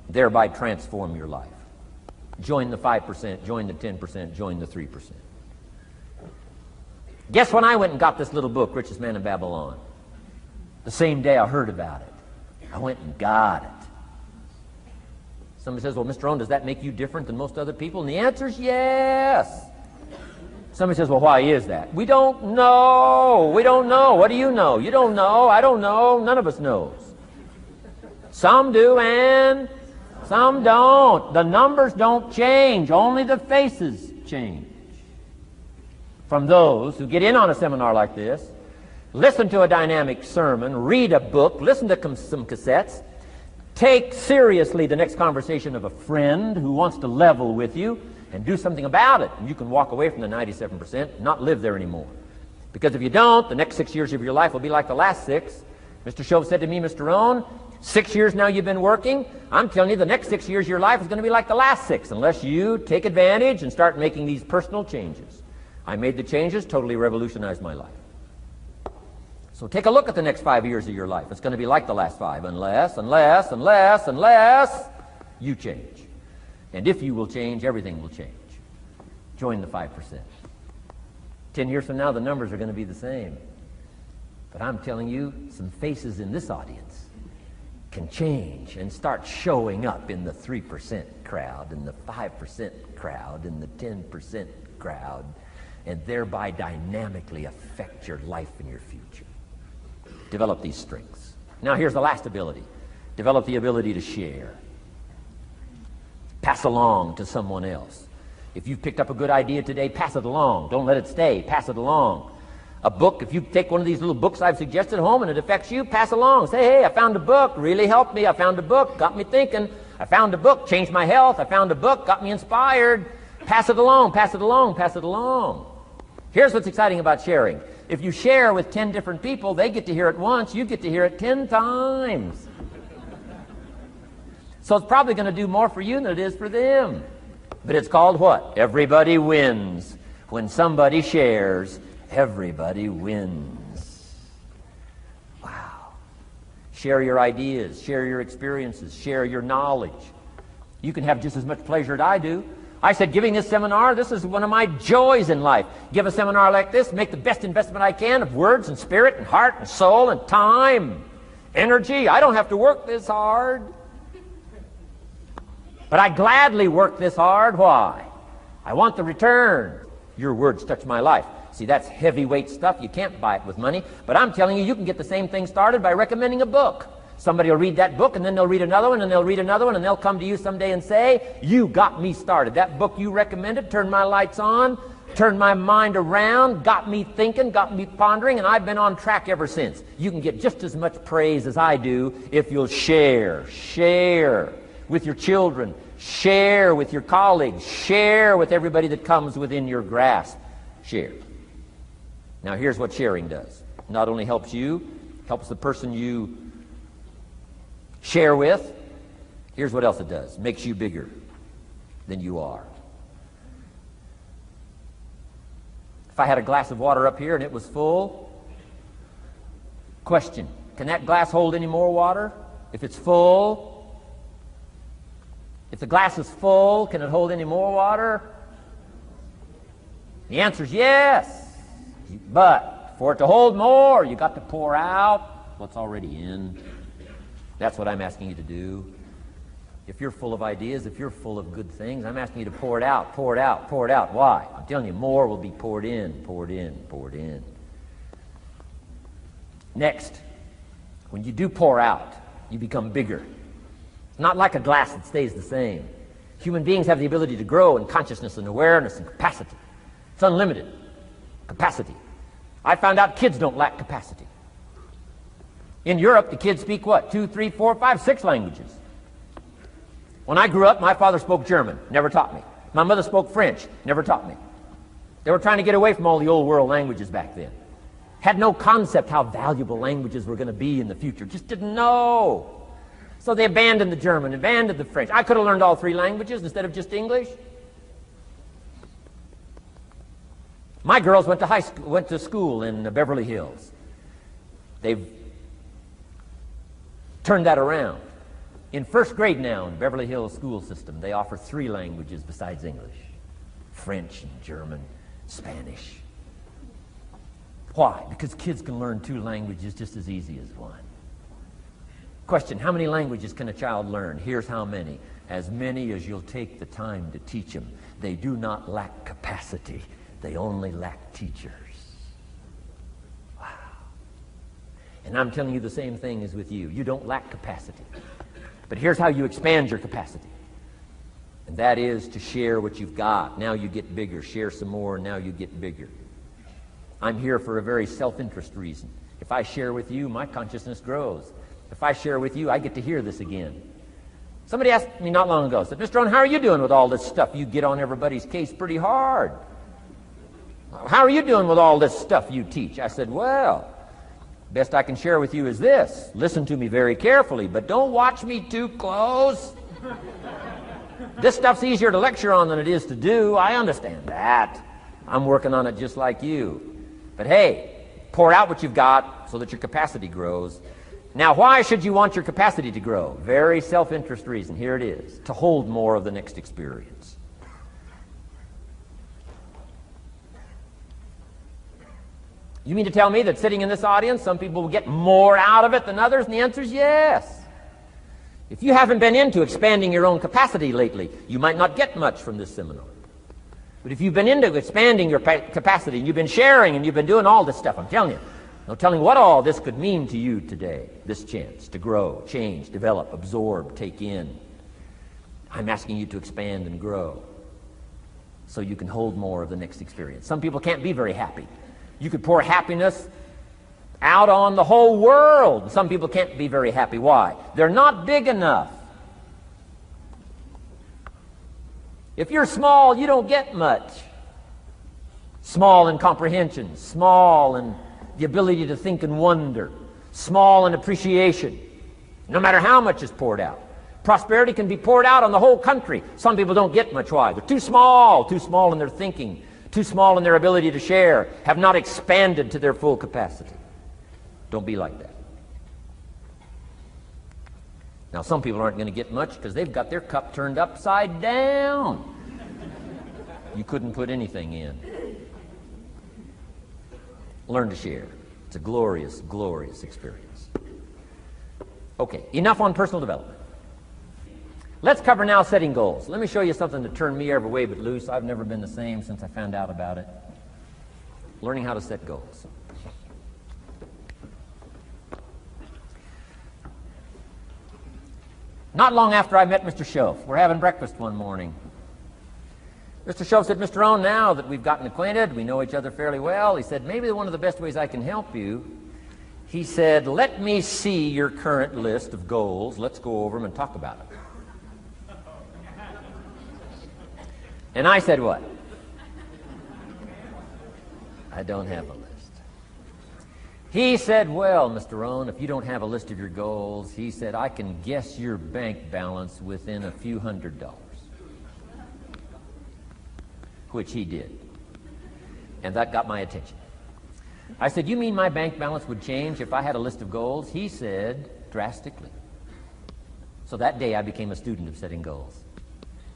Thereby transform your life. Join the 5%, join the 10%, join the 3%. Guess when I went and got this little book, Richest Man in Babylon? The same day I heard about it. I went and got it. Somebody says, well, Mr. Rohn, does that make you different than most other people? And the answer is yes. Somebody says, well, why is that? We don't know. We don't know. What do you know? You don't know. I don't know. None of us knows. Some do and some don't. The numbers don't change. Only the faces change. From those who get in on a seminar like this, listen to a dynamic sermon, read a book, listen to some cassettes, take seriously the next conversation of a friend who wants to level with you, and do something about it. And you can walk away from the 97% and not live there anymore. Because if you don't, the next 6 years of your life will be like the last 6. Mr. Shove said to me, Mr. Rohn, 6 years now you've been working. I'm telling you, the next 6 years of your life is going to be like the last 6 unless you take advantage and start making these personal changes. I made the changes, totally revolutionized my life. So take a look at the next 5 years of your life. It's going to be like the last 5 unless you change. And if you will change, everything will change. Join the 5%. 10 years from now, the numbers are going to be the same. But I'm telling you, some faces in this audience can change and start showing up in the 3% crowd, in the 5% crowd, in the 10% crowd, and thereby dynamically affect your life and your future. Develop these strengths. Now here's the last ability. Develop the ability to share. Pass along to someone else. If you've picked up a good idea today, pass it along. Don't let it stay. Pass it along. A book, if you take one of these little books I've suggested home and it affects you, pass along. Say, hey, I found a book, really helped me. I found a book, got me thinking. I found a book, changed my health. I found a book, got me inspired. Pass it along, pass it along, pass it along. Here's what's exciting about sharing. If you share with 10 different people, they get to hear it once, you get to hear it 10 times. So it's probably going to do more for you than it is for them. But it's called what? Everybody wins. When somebody shares, everybody wins. Wow. Share your ideas, share your experiences, share your knowledge. You can have just as much pleasure as I do. I said, giving this seminar, this is one of my joys in life. Give a seminar like this, make the best investment I can of words and spirit and heart and soul and time, energy. I don't have to work this hard. But I gladly work this hard. Why? I want the return. Your words touch my life. See, that's heavyweight stuff. You can't buy it with money. But I'm telling you, you can get the same thing started by recommending a book. Somebody will read that book, and then they'll read another one, and they'll read another one, and they'll come to you someday and say, you got me started. That book you recommended turned my lights on, turned my mind around, got me thinking, got me pondering, and I've been on track ever since. You can get just as much praise as I do if you'll share. Share with your children. Share with your colleagues. Share with everybody that comes within your grasp. Share. Now here's what sharing does. It not only helps you, helps the person you share with. Here's what else it does. It makes you bigger than you are. If I had a glass of water up here and it was full, question, can that glass hold any more water? If it's full, if the glass is full, can it hold any more water? The answer is yes. But for it to hold more, you got to pour out what's already in. That's what I'm asking you to do. If you're full of ideas, if you're full of good things, I'm asking you to pour it out, pour it out, pour it out. Why? I'm telling you, more will be poured in, poured in, poured in. Next, when you do pour out, you become bigger. It's not like a glass that stays the same. Human beings have the ability to grow in consciousness and awareness and capacity. It's unlimited capacity. I found out kids don't lack capacity. In Europe, the kids speak what? 2, 3, 4, 5, 6 languages. When I grew up, my father spoke German, never taught me. My mother spoke French, never taught me. They were trying to get away from all the old world languages back then. Had no concept how valuable languages were going to be in the future. Just didn't know. So they abandoned the German, abandoned the French. I could have learned all 3 languages instead of just English. My girls went to school in Beverly Hills. They've turned that around. In first grade now in Beverly Hills school system, they offer 3 languages besides English. French and German, Spanish. Why? Because kids can learn 2 languages just as easy as 1. Question, how many languages can a child learn? Here's how many. As many as you'll take the time to teach them. They do not lack capacity. They only lack teachers. Wow. And I'm telling you the same thing is with you. You don't lack capacity. But here's how you expand your capacity. And that is to share what you've got. Now you get bigger. Share some more, and now you get bigger. I'm here for a very self-interest reason. If I share with you, my consciousness grows. If I share with you, I get to hear this again. Somebody asked me not long ago, said, Mr. Rohn, how are you doing with all this stuff? You get on everybody's case pretty hard. How are you doing with all this stuff you teach? I said, well, best I can share with you is this. Listen to me very carefully, but don't watch me too close. This stuff's easier to lecture on than it is to do. I understand that. I'm working on it just like you. But hey, pour out what you've got so that your capacity grows. Now, why should you want your capacity to grow? Very self-interest reason. Here it is. To hold more of the next experience. You mean to tell me that sitting in this audience, some people will get more out of it than others? And the answer is yes. If you haven't been into expanding your own capacity lately, you might not get much from this seminar. But if you've been into expanding your capacity, and you've been sharing, and you've been doing all this stuff, I'm telling you, no telling what all this could mean to you today, this chance to grow, change, develop, absorb, take in. I'm asking you to expand and grow so you can hold more of the next experience. Some people can't be very happy. You could pour happiness out on the whole world. Some people can't be very happy. Why? They're not big enough. If you're small, you don't get much. Small in comprehension, small in the ability to think and wonder, small in appreciation, no matter how much is poured out. Prosperity can be poured out on the whole country. Some people don't get much. Why? They're too small in their thinking, too small in their ability to share, have not expanded to their full capacity. Don't be like that. Now, some people aren't going to get much because they've got their cup turned upside down. You couldn't put anything in. Learn to share. It's a glorious, glorious experience. Okay, enough on personal development. Let's cover now setting goals. Let me show you something that turned me every way but loose. I've never been the same since I found out about it. Learning how to set goals. Not long after I met Mr. Schoaf, we're having breakfast one morning. Mr. Schoaf said, Mr. Rohn, now that we've gotten acquainted, we know each other fairly well, he said, maybe one of the best ways I can help you, he said, let me see your current list of goals. Let's go over them and talk about it. And I said, what? I don't have a list. He said, well, Mr. Rohn, if you don't have a list of your goals, he said, I can guess your bank balance within a few $100s. Which he did. And that got my attention. I said, you mean my bank balance would change if I had a list of goals? He said, drastically. So that day I became a student of setting goals.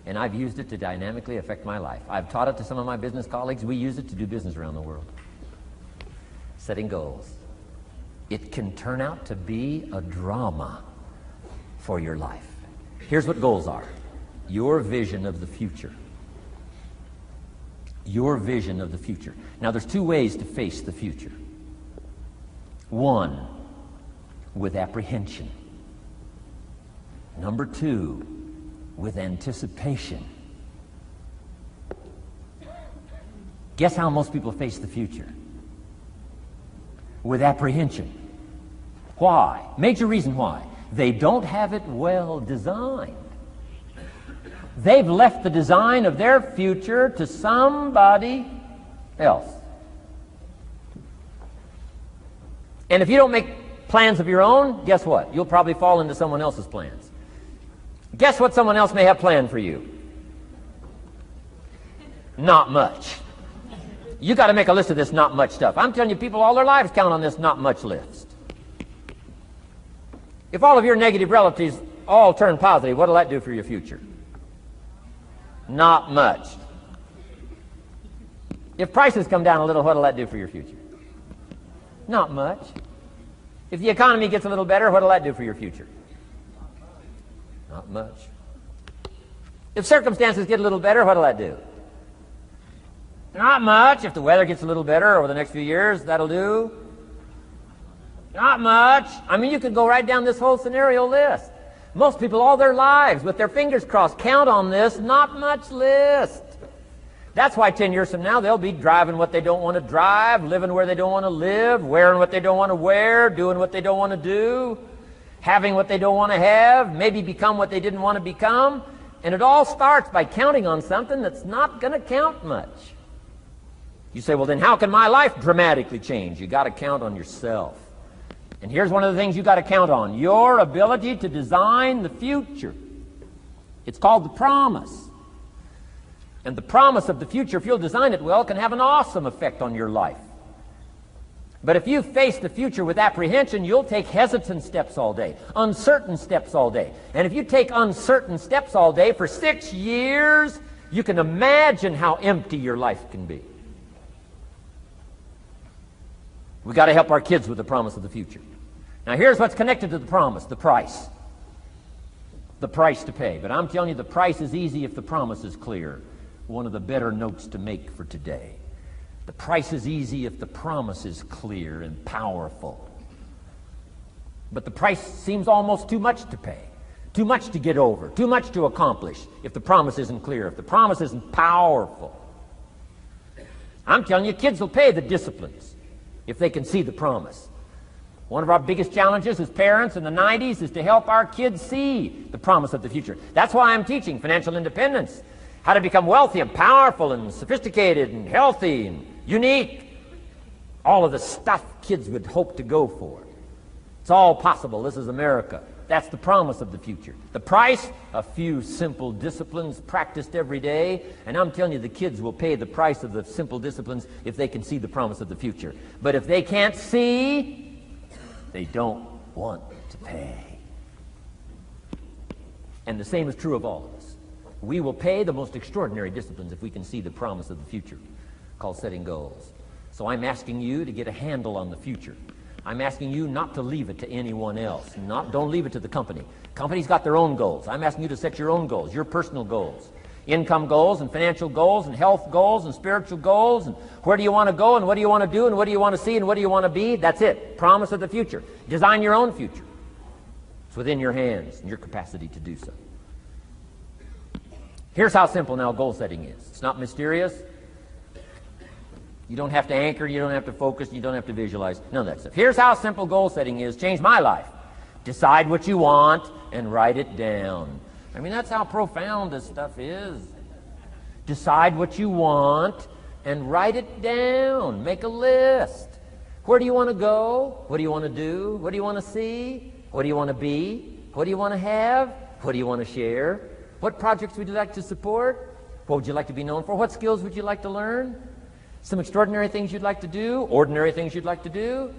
And I've used it to dynamically affect my life. I've taught it to some of my business colleagues. We use it to do business around the world. Setting goals. It can turn out to be a drama for your life. Here's what goals are. Your vision of the future. Your vision of the future. Now, there's 2 ways to face the future. 1, with apprehension. Number 2, with anticipation. Guess how most people face the future? With apprehension. Why? Major reason why. They don't have it well designed. They've left the design of their future to somebody else. And if you don't make plans of your own, guess what? You'll probably fall into someone else's plans. Guess what someone else may have planned for you? Not much. You got to make a list of this not much stuff. I'm telling you, people all their lives count on this not much list. If all of your negative relatives all turn positive, what'll that do for your future? Not much. If prices come down a little, what'll that do for your future? Not much. If the economy gets a little better, what'll that do for your future? Not much. If circumstances get a little better, what'll that do? Not much. If the weather gets a little better over the next few years, that'll do. Not much. I mean, you could go right down this whole scenario list. Most people all their lives, with their fingers crossed, count on this not much list. That's why 10 years from now, they'll be driving what they don't want to drive, living where they don't want to live, wearing what they don't want to wear, doing what they don't want to do, having what they don't want to have, maybe become what they didn't want to become. And it all starts by counting on something that's not going to count much. You say, well, then how can my life dramatically change? You got to count on yourself. And here's one of the things you got to count on: your ability to design the future. It's called the promise. And the promise of the future, if you'll design it well, can have an awesome effect on your life. But if you face the future with apprehension, you'll take hesitant steps all day, uncertain steps all day. And if you take uncertain steps all day for 6 years, you can imagine how empty your life can be. We've got to help our kids with the promise of the future. Now here's what's connected to the promise: the price. The price to pay. But I'm telling you, the price is easy if the promise is clear. One of the better notes to make for today. The price is easy if the promise is clear and powerful. But the price seems almost too much to pay, too much to get over, too much to accomplish if the promise isn't clear, if the promise isn't powerful. I'm telling you, kids will pay the disciplines if they can see the promise. One of our biggest challenges as parents in the 90s is to help our kids see the promise of the future. That's why I'm teaching financial independence, how to become wealthy and powerful and sophisticated and healthy and unique. All of the stuff kids would hope to go for. It's all possible. This is America. That's the promise of the future. The price: a few simple disciplines practiced every day. And I'm telling you, the kids will pay the price of the simple disciplines if they can see the promise of the future. But if they can't see, they don't want to pay. And the same is true of all of us. We will pay the most extraordinary disciplines if we can see the promise of the future, called setting goals. So I'm asking you to get a handle on the future. I'm asking you not to leave it to anyone else. Don't leave it to the company. Company's got their own goals. I'm asking you to set your own goals, your personal goals. Income goals and financial goals and health goals and spiritual goals, and where do you want to go and what do you want to do and what do you want to see and what do you want to be. That's it. Promise of the future. Design your own future. It's within your hands and your capacity to do so. Here's how simple now goal setting is. It's not mysterious. You don't have to anchor, you don't have to focus, you don't have to visualize, none of that stuff. Here's how simple goal setting is. Changed my life. Decide what you want and write it down. I mean, that's how profound this stuff is. Decide what you want and write it down. Make a list. Where do you want to go? What do you want to do? What do you want to see? What do you want to be? What do you want to have? What do you want to share? What projects would you like to support? What would you like to be known for? What skills would you like to learn? Some extraordinary things you'd like to do, ordinary things you'd like to do,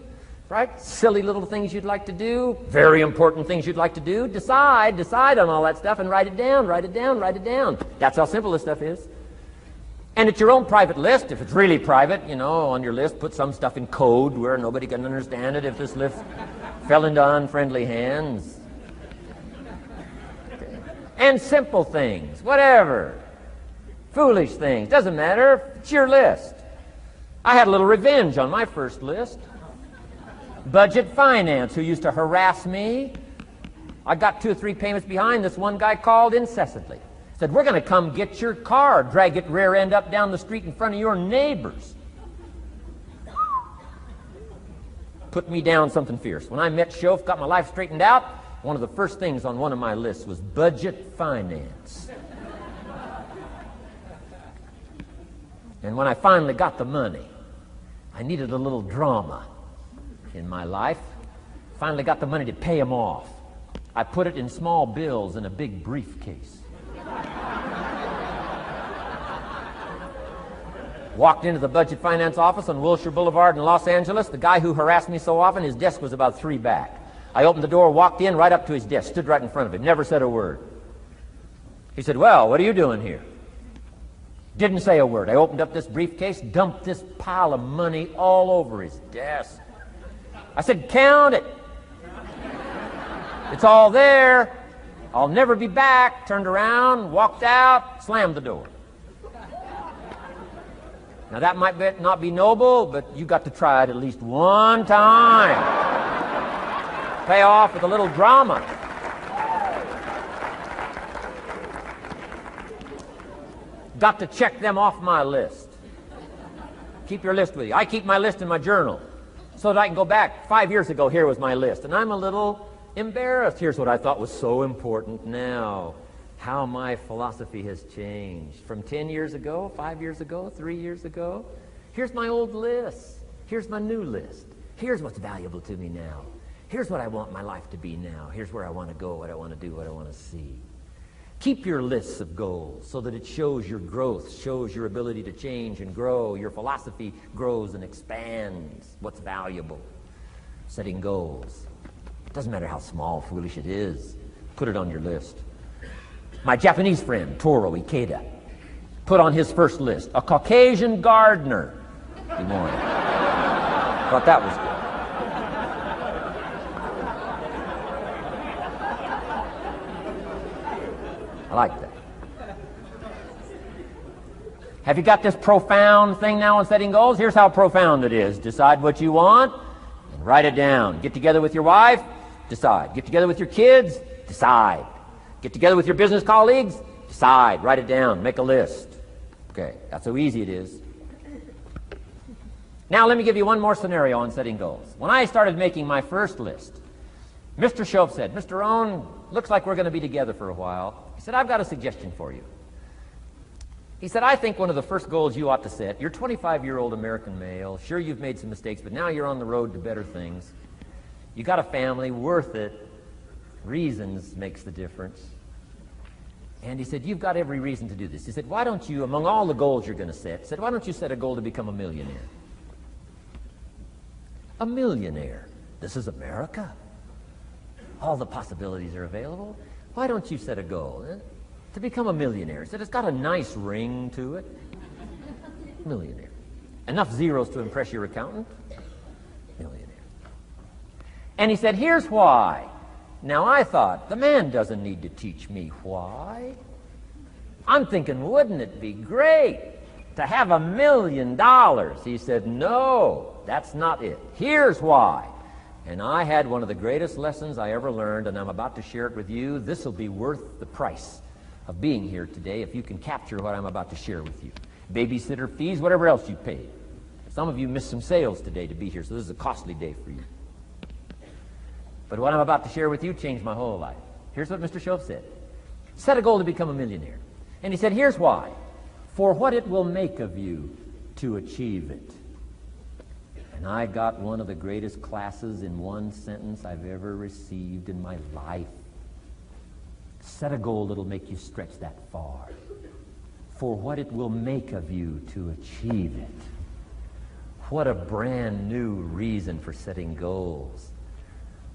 right? Silly little things you'd like to do, very important things you'd like to do. Decide on all that stuff and write it down, write it down, write it down. That's how simple this stuff is. And it's your own private list. If it's really private, on your list, put some stuff in code where nobody can understand it if this list fell into unfriendly hands. And simple things, whatever. Foolish things, doesn't matter. It's your list. I had a little revenge on my first list. Budget finance, who used to harass me. I got 2 or 3 payments behind. This one guy called incessantly. Said, we're going to come get your car, drag it rear end up down the street in front of your neighbors. Put me down something fierce. When I met Shof, got my life straightened out, one of the first things on one of my lists was budget finance. And when I finally got the money, I needed a little drama in my life. Finally got the money to pay him off. I put it in small bills in a big briefcase. Walked into the budget finance office on Wilshire Boulevard in Los Angeles. The guy who harassed me so often, his desk was about 3 back. I opened the door, walked in, right up to his desk, stood right in front of him, never said a word. He said, well, what are you doing here? Didn't say a word. I opened up this briefcase, dumped this pile of money all over his desk. I said, count it. It's all there. I'll never be back. Turned around, walked out, slammed the door. Now that might not be noble, but you got to try it at least one time. Pay off with a little drama. Got to check them off my list. Keep your list with you. I keep my list in my journal so that I can go back. 5 years ago, here was my list. And I'm a little embarrassed. Here's what I thought was so important now. How my philosophy has changed. From 10 years ago, 5 years ago, 3 years ago. Here's my old list. Here's my new list. Here's what's valuable to me now. Here's what I want my life to be now. Here's where I want to go, what I want to do, what I want to see. Keep your lists of goals so that it shows your growth, shows your ability to change and grow. Your philosophy grows and expands what's valuable. Setting goals. Doesn't matter how small, foolish it is. Put it on your list. My Japanese friend, Toro Ikeda, put on his first list, a Caucasian gardener. He wanted. Thought that was good. I like that. Have you got this profound thing now on setting goals? Here's how profound it is. Decide what you want and write it down. Get together with your wife, decide. Get together with your kids, decide. Get together with your business colleagues, decide. Write it down. Make a list. Okay, that's how easy it is. Now let me give you one more scenario on setting goals. When I started making my first list, Mr. Shoaff said, Mr. Rohn, looks like we're going to be together for a while. He said, I've got a suggestion for you. He said, I think one of the first goals you ought to set, you're a 25-year-old American male. Sure, you've made some mistakes, but now you're on the road to better things. You got a family, worth it. Reasons makes the difference. And he said, you've got every reason to do this. He said, why don't you, among all the goals you're going to set, he said, why don't you set a goal to become a millionaire? A millionaire. This is America. All the possibilities are available. Why don't you set a goal to become a millionaire? He said, it's got a nice ring to it. Millionaire. Enough zeros to impress your accountant? Millionaire. And he said, here's why. Now I thought, the man doesn't need to teach me why. I'm thinking, wouldn't it be great to have $1 million? He said, no, that's not it. Here's why. And I had one of the greatest lessons I ever learned, and I'm about to share it with you. This will be worth the price of being here today if you can capture what I'm about to share with you. Babysitter fees, whatever else you paid. Some of you missed some sales today to be here, so this is a costly day for you. But what I'm about to share with you changed my whole life. Here's what Mr. Shoaff said. Set a goal to become a millionaire. And he said, here's why. For what it will make of you to achieve it. And I got one of the greatest classes in one sentence I've ever received in my life. Set a goal that'll make you stretch that far. For what it will make of you to achieve it. What a brand new reason for setting goals.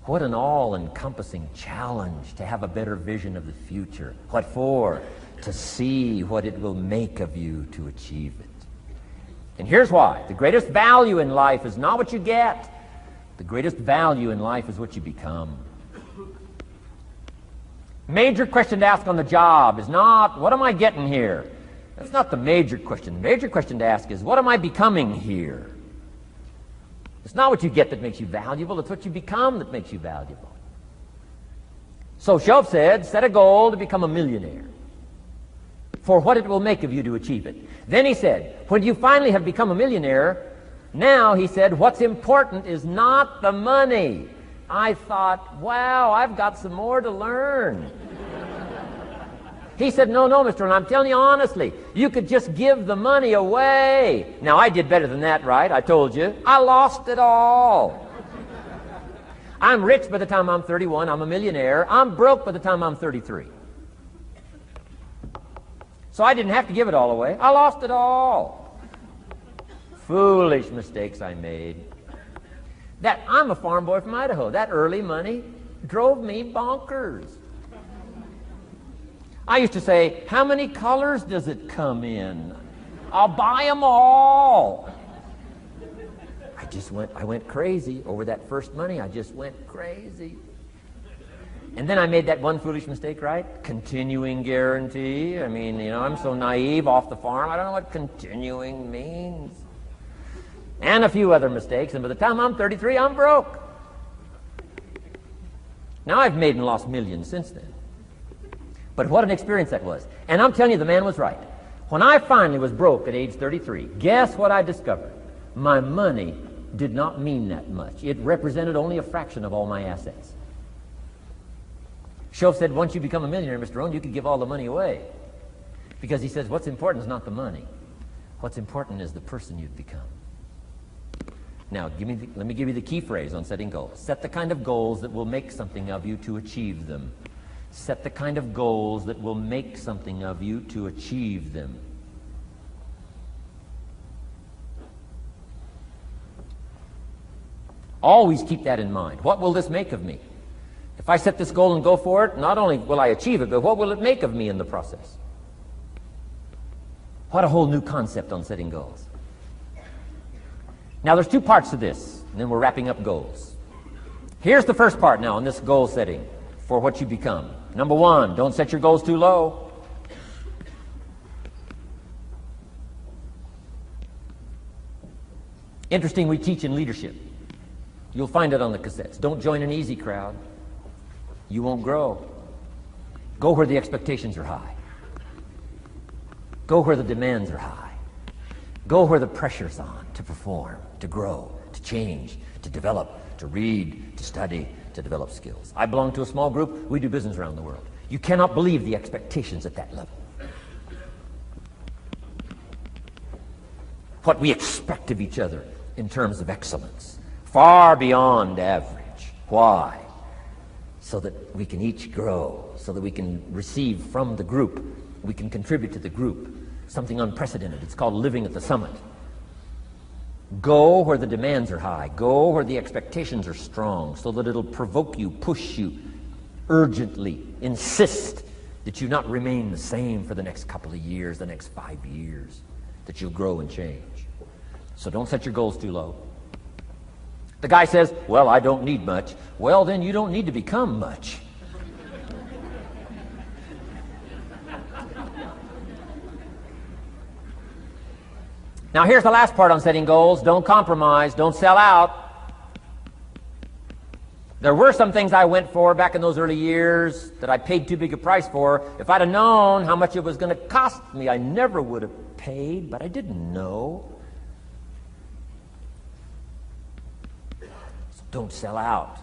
What an all-encompassing challenge to have a better vision of the future. What for? To see what it will make of you to achieve it. And here's why. The greatest value in life is not what you get. The greatest value in life is what you become. Major question to ask on the job is not, what am I getting here? That's not the major question. The major question to ask is, what am I becoming here? It's not what you get that makes you valuable. It's what you become that makes you valuable. So Shoaff said, set a goal to become a millionaire. For what it will make of you to achieve it. Then he said, when you finally have become a millionaire, now, he said, what's important is not the money. I thought, wow, I've got some more to learn. He said, no, Mr. Rohn, I'm telling you honestly, you could just give the money away. Now, I did better than that, right? I told you. I lost it all. I'm rich by the time I'm 31. I'm a millionaire. I'm broke by the time I'm 33. So I didn't have to give it all away. I lost it all. Foolish mistakes I made. I'm a farm boy from Idaho. That early money drove me bonkers. I used to say, how many colors does it come in? I'll buy them all. I went crazy over that first money. I just went crazy. And then I made that one foolish mistake, right? Continuing guarantee. I mean, I'm so naive off the farm. I don't know what continuing means. And a few other mistakes. And by the time I'm 33, I'm broke. Now I've made and lost millions since then. But what an experience that was. And I'm telling you, the man was right. When I finally was broke at age 33, guess what I discovered? My money did not mean that much. It represented only a fraction of all my assets. Shoaff said, once you become a millionaire, Mr. Rohn, you could give all the money away. Because he says, what's important is not the money. What's important is the person you've become. Now, let me give you the key phrase on setting goals. Set the kind of goals that will make something of you to achieve them. Set the kind of goals that will make something of you to achieve them. Always keep that in mind. What will this make of me? If I set this goal and go for it, not only will I achieve it, but what will it make of me in the process? What a whole new concept on setting goals. Now, there's two parts to this, and then we're wrapping up goals. Here's the first part now on this goal setting for what you become. Number one, don't set your goals too low. Interesting, we teach in leadership. You'll find it on the cassettes. Don't join an easy crowd. You won't grow. Go where the expectations are high. Go where the demands are high. Go where the pressure's on to perform, to grow, to change, to develop, to read, to study, to develop skills. I belong to a small group. We do business around the world. You cannot believe the expectations at that level. What we expect of each other in terms of excellence. Far beyond average. Why? So that we can each grow, so that we can receive from the group, we can contribute to the group. Something unprecedented. It's called living at the summit. Go where the demands are high. Go where the expectations are strong, so that it'll provoke you, push you, urgently insist that you not remain the same for the next couple of years, the next 5 years, that you'll grow and change. So don't set your goals too low. The guy says, well, I don't need much. Well, then you don't need to become much. Now, here's the last part on setting goals. Don't compromise. Don't sell out. There were some things I went for back in those early years that I paid too big a price for. If I'd have known how much it was going to cost me, I never would have paid, but I didn't know. So don't sell out.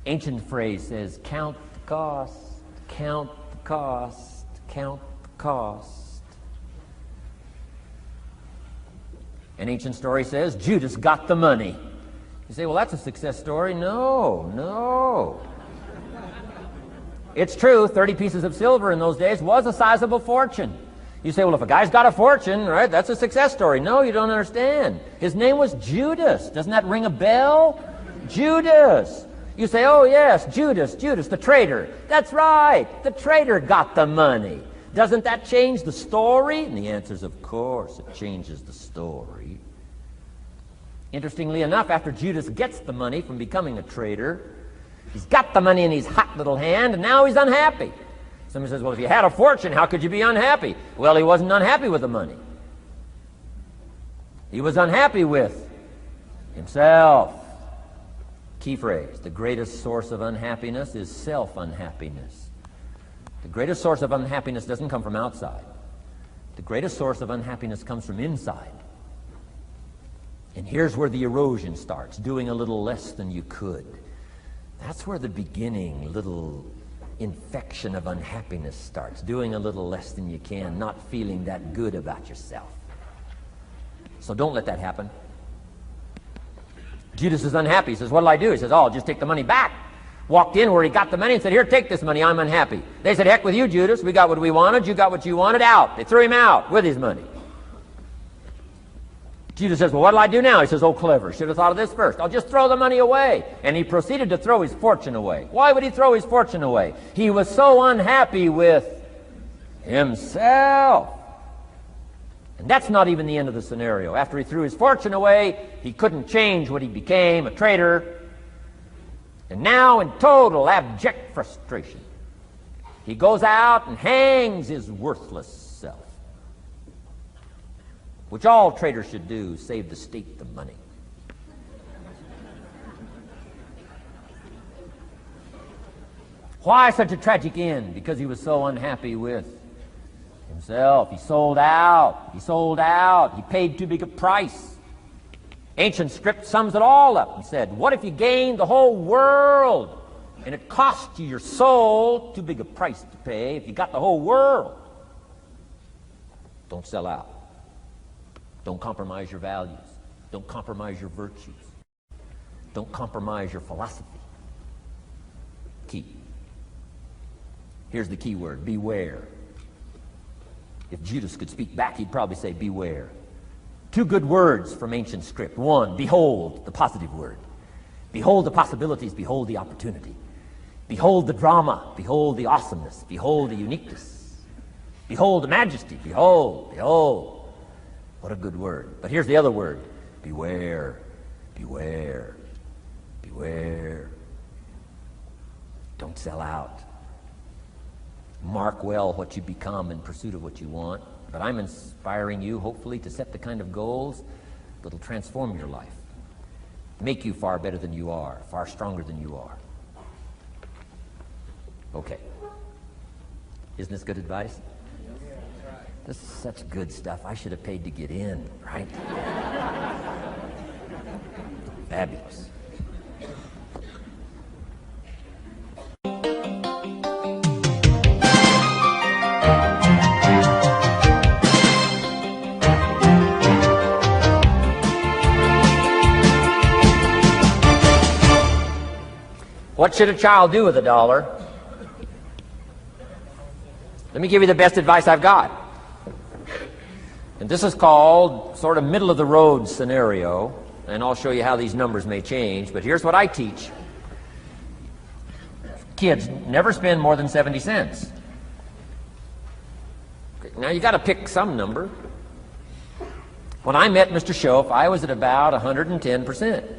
Ancient phrase says, count the cost, count the cost, count the cost. An ancient story says, Judas got the money. You say, well, that's a success story. No. It's true, 30 pieces of silver in those days was a sizable fortune. You say, well, if a guy's got a fortune, right, that's a success story. No, you don't understand. His name was Judas. Doesn't that ring a bell? Judas. You say, oh, yes, Judas, the traitor. That's right, the traitor got the money. Doesn't that change the story? And the answer is, of course, it changes the story. Interestingly enough, after Judas gets the money from becoming a traitor, he's got the money in his hot little hand, and now he's unhappy. Somebody says, well, if you had a fortune, how could you be unhappy? Well, he wasn't unhappy with the money. He was unhappy with himself. Key phrase, the greatest source of unhappiness is self-unhappiness. The greatest source of unhappiness doesn't come from outside. The greatest source of unhappiness comes from inside. And here's where the erosion starts, doing a little less than you could. That's where the beginning little infection of unhappiness starts, doing a little less than you can, not feeling that good about yourself. So don't let that happen. Judas is unhappy. He says, what'll I do? He says, oh, I'll just take the money back. Walked in where he got the money and said, here, take this money, I'm unhappy. They said, heck with you, Judas. We got what we wanted, you got what you wanted, out. They threw him out with his money. Judas says, well, what'll I do now? He says, oh, clever. Should have thought of this first. I'll just throw the money away. And he proceeded to throw his fortune away. Why would he throw his fortune away? He was so unhappy with himself. And that's not even the end of the scenario. After he threw his fortune away, he couldn't change what he became, a trader. And now, in total abject frustration, he goes out and hangs his worthless self, which all traders should do, save the state the money. Why such a tragic end? Because he was so unhappy with himself. He sold out. He sold out. He paid too big a price. Ancient script sums it all up and said, what if you gained the whole world and it cost you your soul? Too big a price to pay if you got the whole world. Don't sell out. Don't compromise your values. Don't compromise your virtues. Don't compromise your philosophy. Key. Here's the key word, beware. If Judas could speak back, he'd probably say beware. Two good words from ancient script. One, behold, the positive word. Behold the possibilities, behold the opportunity. Behold the drama, behold the awesomeness, behold the uniqueness. Behold the majesty, behold, behold. What a good word. But here's the other word, beware, beware, beware. Don't sell out. Mark well what you become in pursuit of what you want. But I'm inspiring you, hopefully, to set the kind of goals that will transform your life, make you far better than you are, far stronger than you are. Okay. Isn't this good advice? This is such good stuff. I should have paid to get in, right? Fabulous. What should a child do with $1? Let me give you the best advice I've got. And this is called sort of middle of the road scenario, and I'll show you how these numbers may change, but here's what I teach. Kids, never spend more than 70 cents. Okay, now you got to pick some number. When I met Mr. Schoaf, I was at about 110%.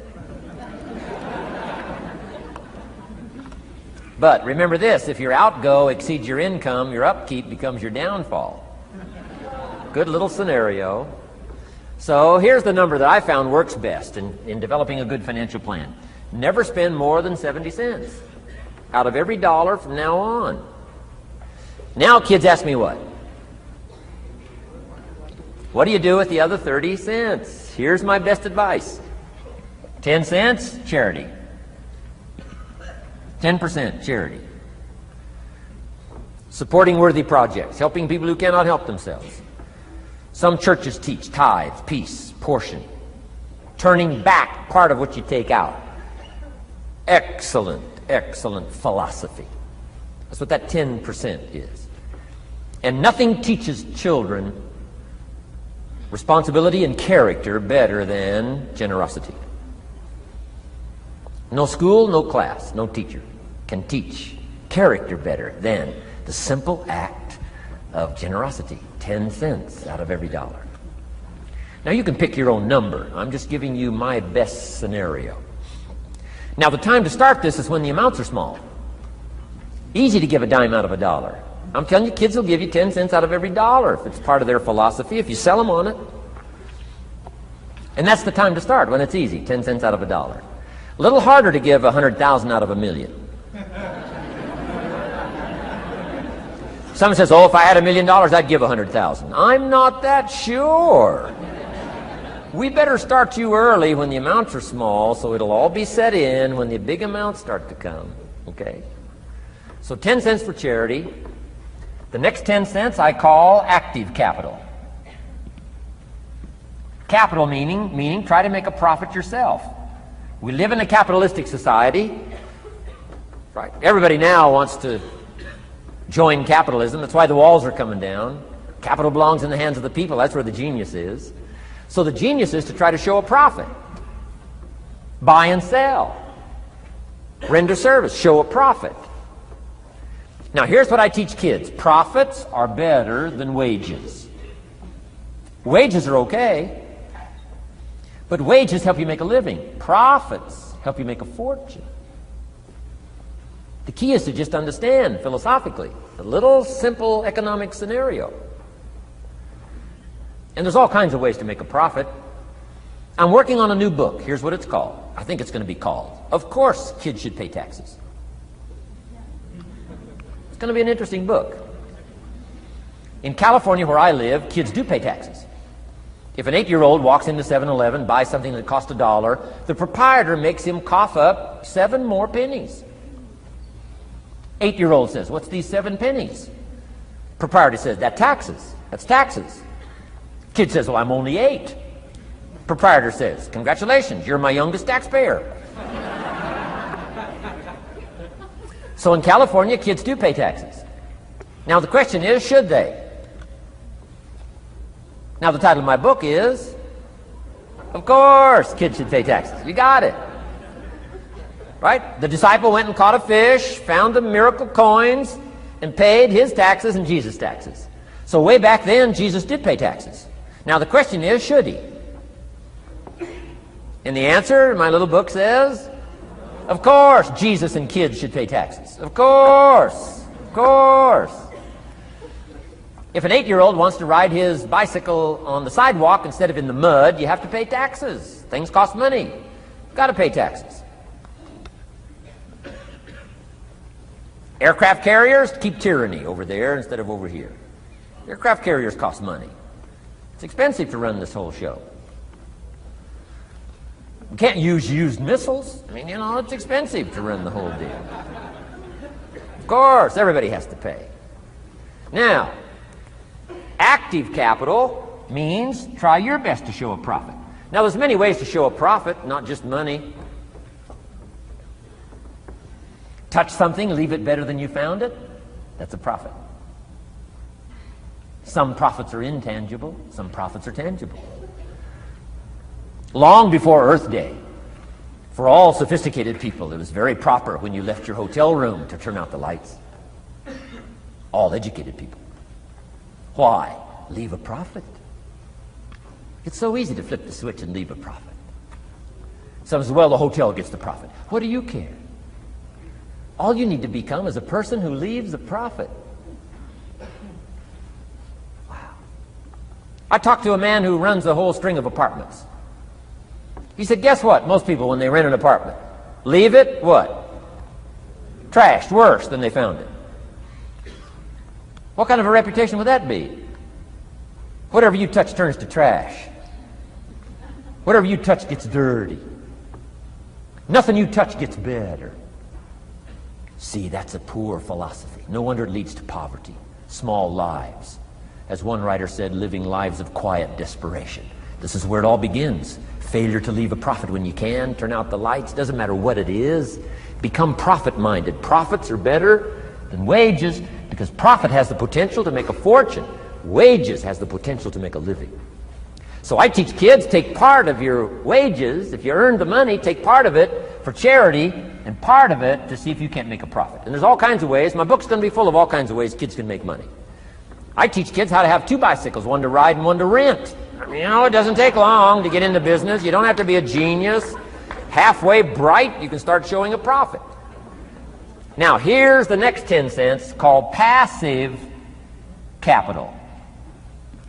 But remember this, if your outgo exceeds your income, your upkeep becomes your downfall. Good little scenario. So here's the number that I found works best in developing a good financial plan. Never spend more than 70 cents out of every dollar from now on. Now kids ask me what? What do you do with the other 30 cents? Here's my best advice. 10 cents, charity. 10% charity. Supporting worthy projects, helping people who cannot help themselves. Some churches teach tithe, peace, portion, turning back part of what you take out. Excellent, excellent philosophy. That's what that 10% is. And nothing teaches children responsibility and character better than generosity. No school, no class, no teacher can teach character better than the simple act of generosity. 10 cents out of every dollar. Now you can pick your own number. I'm just giving you my best scenario. Now the time to start this is when the amounts are small. Easy to give a dime out of $1. I'm telling you, kids will give you 10 cents out of every dollar if it's part of their philosophy, if you sell them on it. And that's the time to start, when it's easy, 10 cents out of $1. A little harder to give 100,000 out of 1,000,000. Someone says, oh, if I had $1 million, I'd give 100,000. I'm not that sure. We better start you early when the amounts are small, so it'll all be set in when the big amounts start to come. Okay? So 10 cents for charity. The next 10 cents I call active capital. Capital meaning try to make a profit yourself. We live in a capitalistic society. Right? Everybody now wants to join capitalism. That's why the walls are coming down. Capital belongs in the hands of the people. That's where the genius is. So the genius is to try to show a profit. Buy and sell. Render service. Show a profit. Now here's what I teach kids. Profits are better than wages. Wages are okay, but wages help you make a living. Profits help you make a fortune. The key is to just understand philosophically a little simple economic scenario. And there's all kinds of ways to make a profit. I'm working on a new book. Here's what it's called. I think it's going to be called, Of Course Kids Should Pay Taxes. It's going to be an interesting book. In California, where I live, kids do pay taxes. If an 8-year-old walks into 7-Eleven, buys something that costs $1, the proprietor makes him cough up 7 more pennies. 8-year-old says, "What's these 7 pennies?" Proprietor says, "That's taxes. That's taxes." Kid says, "Well, I'm only 8. Proprietor says, "Congratulations, you're my youngest taxpayer." So in California, kids do pay taxes. Now the question is, should they? Now the title of my book is, Of Course Kids Should Pay Taxes. You got it. Right? The disciple went and caught a fish, found the miracle coins, and paid his taxes and Jesus' taxes. So way back then, Jesus did pay taxes. Now the question is, should he? And the answer in my little book says, of course Jesus and kids should pay taxes. Of course. Of course. If an 8-year-old wants to ride his bicycle on the sidewalk instead of in the mud, you have to pay taxes. Things cost money. You've got to pay taxes. Aircraft carriers keep tyranny over there instead of over here. Aircraft carriers cost money. It's expensive to run this whole show. We can't use used missiles. I mean, it's expensive to run the whole deal. Of course, everybody has to pay. Now, active capital means try your best to show a profit. Now, there's many ways to show a profit, not just money. Touch something, leave it better than you found it. That's a profit. Some profits are intangible, some profits are tangible. Long before Earth Day, for all sophisticated people, it was very proper when you left your hotel room to turn out the lights. All educated people. Why? Leave a profit. It's so easy to flip the switch and leave a profit. Some say, well, the hotel gets the profit. What do you care? All you need to become is a person who leaves a profit. Wow. I talked to a man who runs a whole string of apartments. He said, guess what? Most people, when they rent an apartment, leave it, what? Trashed, worse than they found it. What kind of a reputation would that be? Whatever you touch turns to trash. Whatever you touch gets dirty. Nothing you touch gets better. See, that's a poor philosophy. No wonder it leads to poverty, small lives. As one writer said, living lives of quiet desperation. This is where it all begins. Failure to leave a profit when you can, turn out the lights, doesn't matter what it is. Become profit-minded. Profits are better than wages because profit has the potential to make a fortune. Wages has the potential to make a living. So I teach kids, take part of your wages. If you earn the money, take part of it for charity and part of it to see if you can't make a profit. And there's all kinds of ways. My book's going to be full of all kinds of ways kids can make money. I teach kids how to have 2 bicycles, one to ride and one to rent. I mean, it doesn't take long to get into business. You don't have to be a genius. Halfway bright, you can start showing a profit. Now, here's the next 10 cents called passive capital.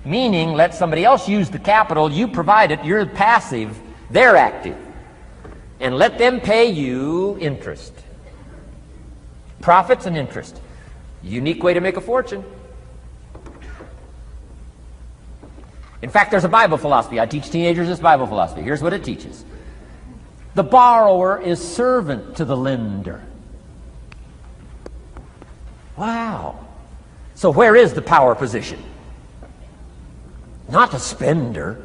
Meaning, let somebody else use the capital, you provide it, you're passive, they're active. And let them pay you interest. Profits and interest. Unique way to make a fortune. In fact, there's a Bible philosophy. I teach teenagers this Bible philosophy. Here's what it teaches. The borrower is servant to the lender. Wow. So where is the power position? Not a spender,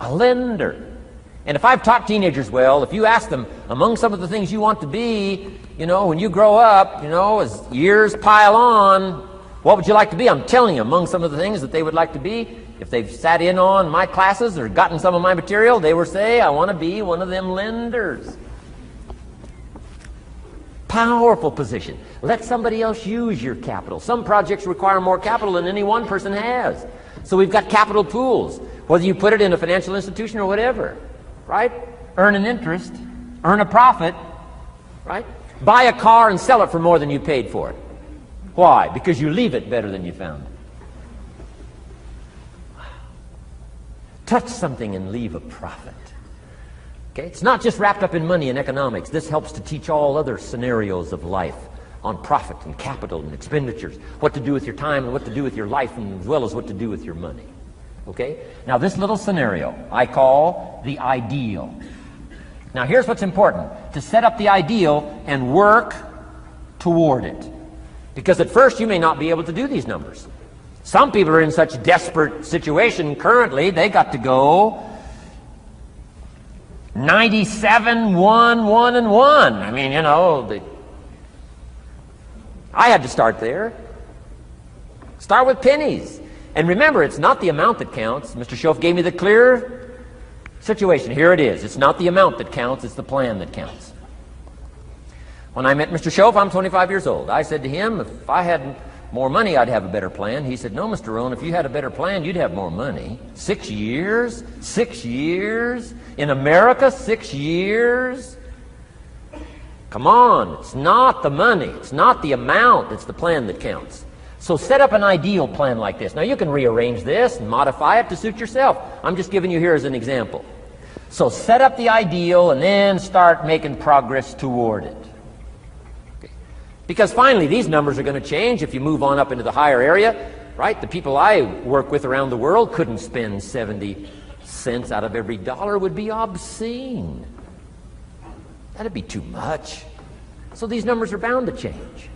a lender. And if I've taught teenagers well, if you ask them, among some of the things you want to be, when you grow up, as years pile on, what would you like to be? I'm telling you, among some of the things that they would like to be, if they've sat in on my classes or gotten some of my material, they would say, I want to be one of them lenders. Powerful position. Let somebody else use your capital. Some projects require more capital than any one person has. So we've got capital pools, whether you put it in a financial institution or whatever, right? Earn an interest, earn a profit, right? Buy a car and sell it for more than you paid for it. Why? Because you leave it better than you found it. Touch something and leave a profit. Okay? It's not just wrapped up in money and economics. This helps to teach all other scenarios of life on profit and capital and expenditures, what to do with your time and what to do with your life, and as well as what to do with your money. Okay? Now this little scenario I call the ideal. Now here's what's important: to set up the ideal and work toward it. Because at first you may not be able to do these numbers. Some people are in such desperate situation currently, they got to go 97, 1, 1, and 1. I mean, you know, I had to start there. Start with pennies. And remember, it's not the amount that counts. Mr. Schoaf gave me the clear situation. Here it is. It's not the amount that counts, it's the plan that counts. When I met Mr. Schoaf, I'm 25 years old. I said to him, if I had more money, I'd have a better plan. He said, no, Mr. Rohn, if you had a better plan, you'd have more money. 6 years? 6 years? In America, 6 years? Come on, it's not the money, it's not the amount, it's the plan that counts. So set up an ideal plan like this. Now you can rearrange this and modify it to suit yourself. I'm just giving you here as an example. So set up the ideal and then start making progress toward it. Because finally, these numbers are going to change if you move on up into the higher area, right? The people I work with around the world couldn't spend 70 cents out of every dollar. It would be obscene. That'd be too much. So these numbers are bound to change.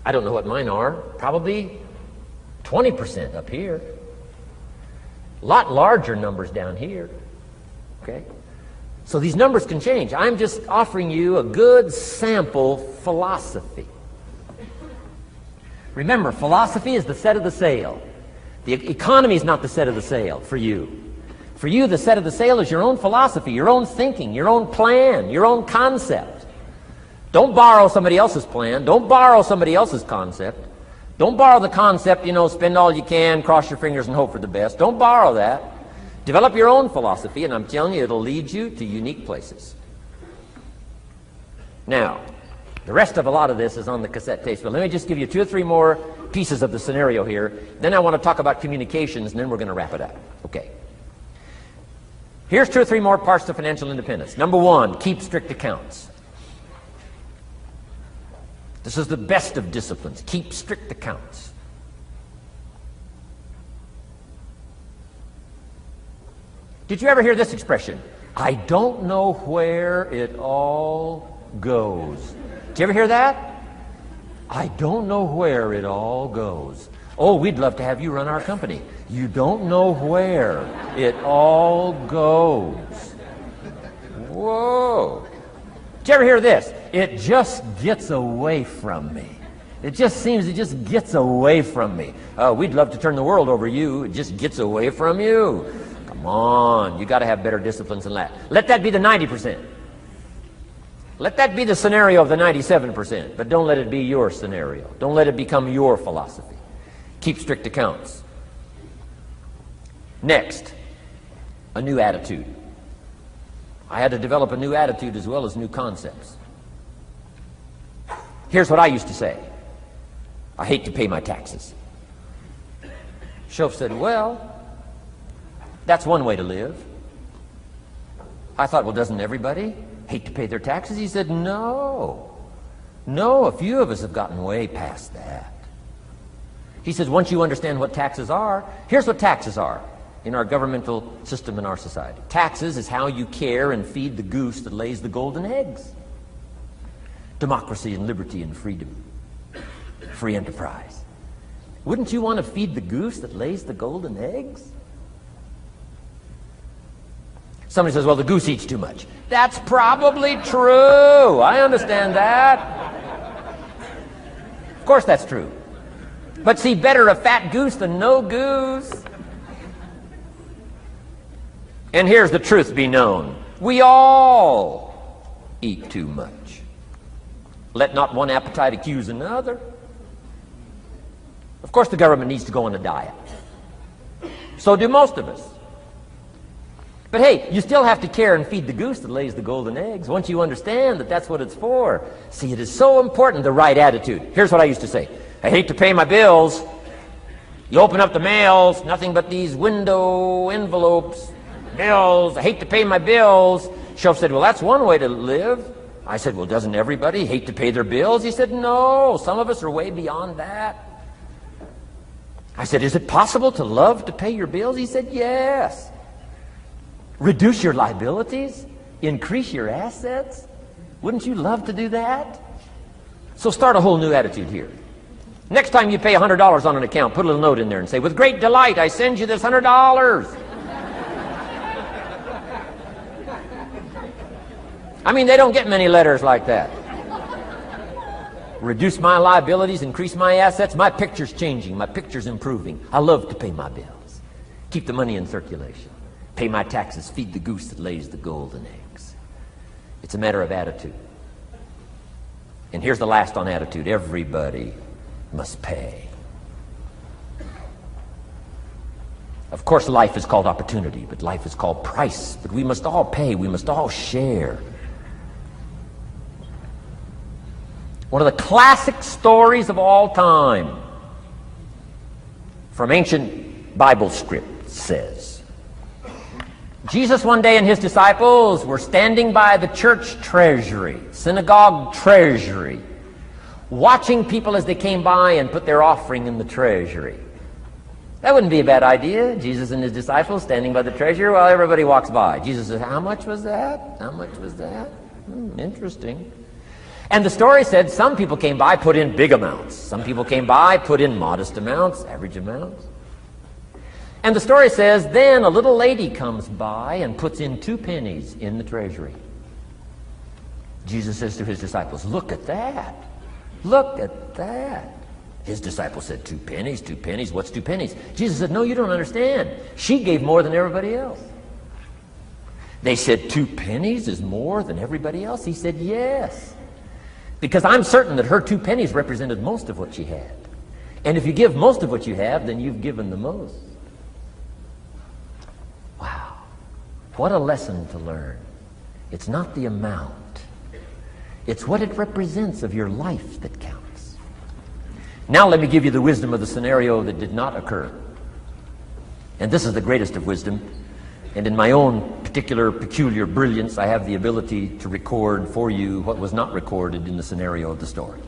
I don't know what mine are. Probably 20% up here. A lot larger numbers down here. Okay? So these numbers can change. I'm just offering you a good sample philosophy. Remember, philosophy is the set of the sail. The economy is not the set of the sail for you. For you, the set of the sail is your own philosophy, your own thinking, your own plan, your own concept. Don't borrow somebody else's plan. Don't borrow somebody else's concept. Don't borrow the concept, spend all you can, cross your fingers and hope for the best. Don't borrow that. Develop your own philosophy, and I'm telling you, it'll lead you to unique places. Now, the rest of a lot of this is on the cassette tapes, but let me just give you 2 or 3 more pieces of the scenario here. Then I want to talk about communications, and then we're going to wrap it up. Okay. Here's 2 or 3 more parts to financial independence. Number 1, keep strict accounts. This is the best of disciplines. Keep strict accounts. Did you ever hear this expression? I don't know where it all goes. Did you ever hear that? I don't know where it all goes. Oh, we'd love to have you run our company. You don't know where it all goes. Whoa. Did you ever hear this? It just gets away from me. It just seems it just gets away from me. Oh, we'd love to turn the world over you. It just gets away from you. Come on, you got to have better disciplines than that. Let that be the 90%. Let that be the scenario of the 97%, but don't let it be your scenario. Don't let it become your philosophy. Keep strict accounts. Next, a new attitude. I had to develop a new attitude as well as new concepts. Here's what I used to say. I hate to pay my taxes. Schoaf said, well, that's one way to live. I thought, well, doesn't everybody hate to pay their taxes? He said, no. No, a few of us have gotten way past that. He says, once you understand what taxes are, here's what taxes are in our governmental system in our society. Taxes is how you care and feed the goose that lays the golden eggs. Democracy and liberty and freedom. Free enterprise. Wouldn't you want to feed the goose that lays the golden eggs? Somebody says, well, the goose eats too much. That's probably true. I understand that. Of course that's true. But see, better a fat goose than no goose. And here's the truth be known. We all eat too much. Let not one appetite accuse another. Of course the government needs to go on a diet. So do most of us. But hey, you still have to care and feed the goose that lays the golden eggs. Once you understand that that's what it's for. See, it is so important, the right attitude. Here's what I used to say. I hate to pay my bills. You open up the mails, nothing but these window envelopes, bills. I hate to pay my bills. Shoaff said, well, that's one way to live. I said, well, doesn't everybody hate to pay their bills? He said, no, some of us are way beyond that. I said, is it possible to love to pay your bills? He said, yes. Reduce your liabilities? Increase your assets? Wouldn't you love to do that? So start a whole new attitude here. Next time you pay $100 on an account, put a little note in there and say, with great delight, I send you this $100. I mean, they don't get many letters like that. Reduce my liabilities, increase my assets. My picture's changing. My picture's improving. I love to pay my bills. Keep the money in circulation. Pay my taxes. Feed the goose that lays the golden eggs. It's a matter of attitude. And here's the last on attitude. Everybody must pay. Of course, life is called opportunity, but life is called price. But we must all pay. We must all share. One of the classic stories of all time from ancient Bible script says, Jesus one day and his disciples were standing by the church treasury, synagogue treasury, watching people as they came by and put their offering in the treasury. That wouldn't be a bad idea. Jesus and his disciples standing by the treasury while everybody walks by. Jesus says, how much was that? How much was that? Interesting. And the story said some people came by, put in big amounts. Some people came by, put in modest amounts, average amounts. And the story says, then a little lady comes by and puts in 2 pennies in the treasury. Jesus says to his disciples, look at that. Look at that. His disciples said, 2 pennies, 2 pennies. What's 2 pennies? Jesus said, no, you don't understand. She gave more than everybody else. They said, 2 pennies is more than everybody else? He said, yes. Because I'm certain that her 2 pennies represented most of what she had. And if you give most of what you have, then you've given the most. Wow. What a lesson to learn. It's not the amount. It's what it represents of your life that counts. Now let me give you the wisdom of the scenario that did not occur. And this is the greatest of wisdom. And in my own particular, peculiar brilliance, I have the ability to record for you what was not recorded in the scenario of the story.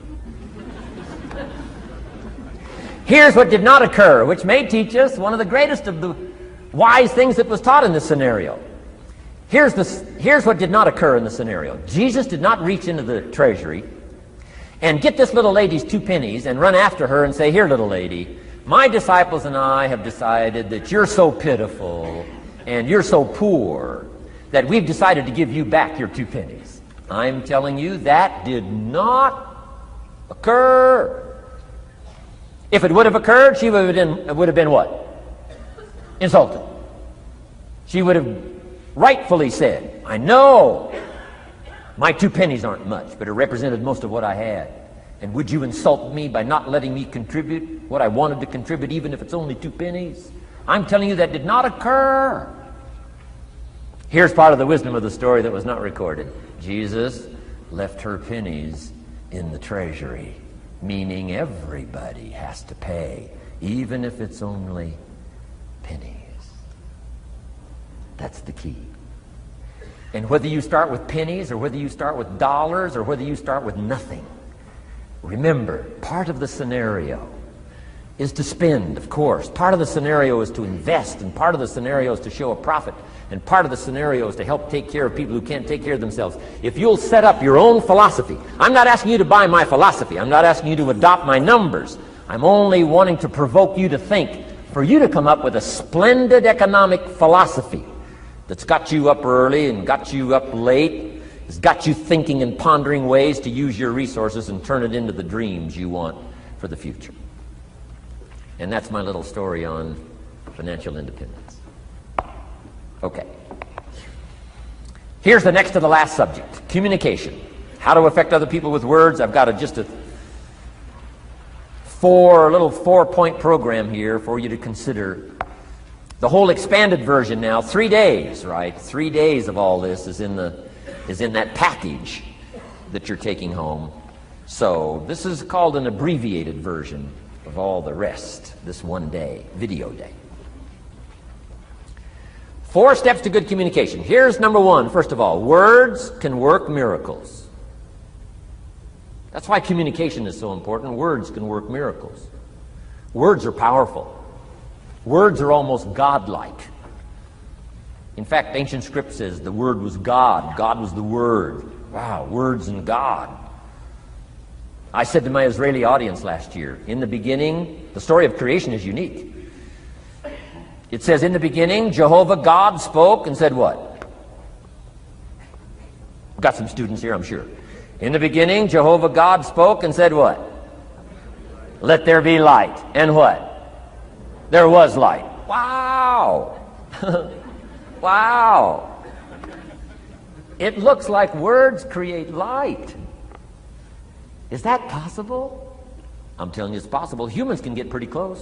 Here's what did not occur, which may teach us one of the greatest of the wise things that was taught in this scenario. Here's what did not occur in the scenario. Jesus did not reach into the treasury and get this little lady's 2 pennies and run after her and say, here, little lady, my disciples and I have decided that you're so pitiful and you're so poor that we've decided to give you back your 2 pennies. I'm telling you, that did not occur. If it would have occurred, she would have been what? Insulted. She would have rightfully said, I know my 2 pennies aren't much, but it represented most of what I had. And would you insult me by not letting me contribute what I wanted to contribute, even if it's only 2 pennies? I'm telling you that did not occur. Here's part of the wisdom of the story that was not recorded. Jesus left her pennies in the treasury, meaning everybody has to pay, even if it's only pennies. That's the key. And whether you start with pennies or whether you start with dollars or whether you start with nothing, remember, part of the scenario is to spend, of course. Part of the scenario is to invest, and part of the scenario is to show a profit, and part of the scenario is to help take care of people who can't take care of themselves. If you'll set up your own philosophy, I'm not asking you to buy my philosophy. I'm not asking you to adopt my numbers. I'm only wanting to provoke you to think, for you to come up with a splendid economic philosophy that's got you up early and got you up late, has got you thinking and pondering ways to use your resources and turn it into the dreams you want for the future. And that's my little story on financial independence. Okay. Here's the next to the last subject, communication. How to affect other people with words. I've got just a little 4-point program here for you to consider. The whole expanded version now, 3 days, right? 3 days of all this is in that package that you're taking home. So this is called an abbreviated version of all the rest, this 1 day, video day. 4 steps to good communication. Here's number 1, first of all, words can work miracles. That's why communication is so important. Words can work miracles. Words are powerful. Words are almost godlike. In fact, ancient script says the Word was God. God was the Word. Wow, words and God. I said to my Israeli audience last year, in the beginning, the story of creation is unique. It says, in the beginning, Jehovah God spoke and said what? Got some students here, I'm sure. In the beginning, Jehovah God spoke and said what? Let there be light. And what? There was light. Wow! Wow! It looks like words create light. Is that possible? I'm telling you it's possible. Humans can get pretty close.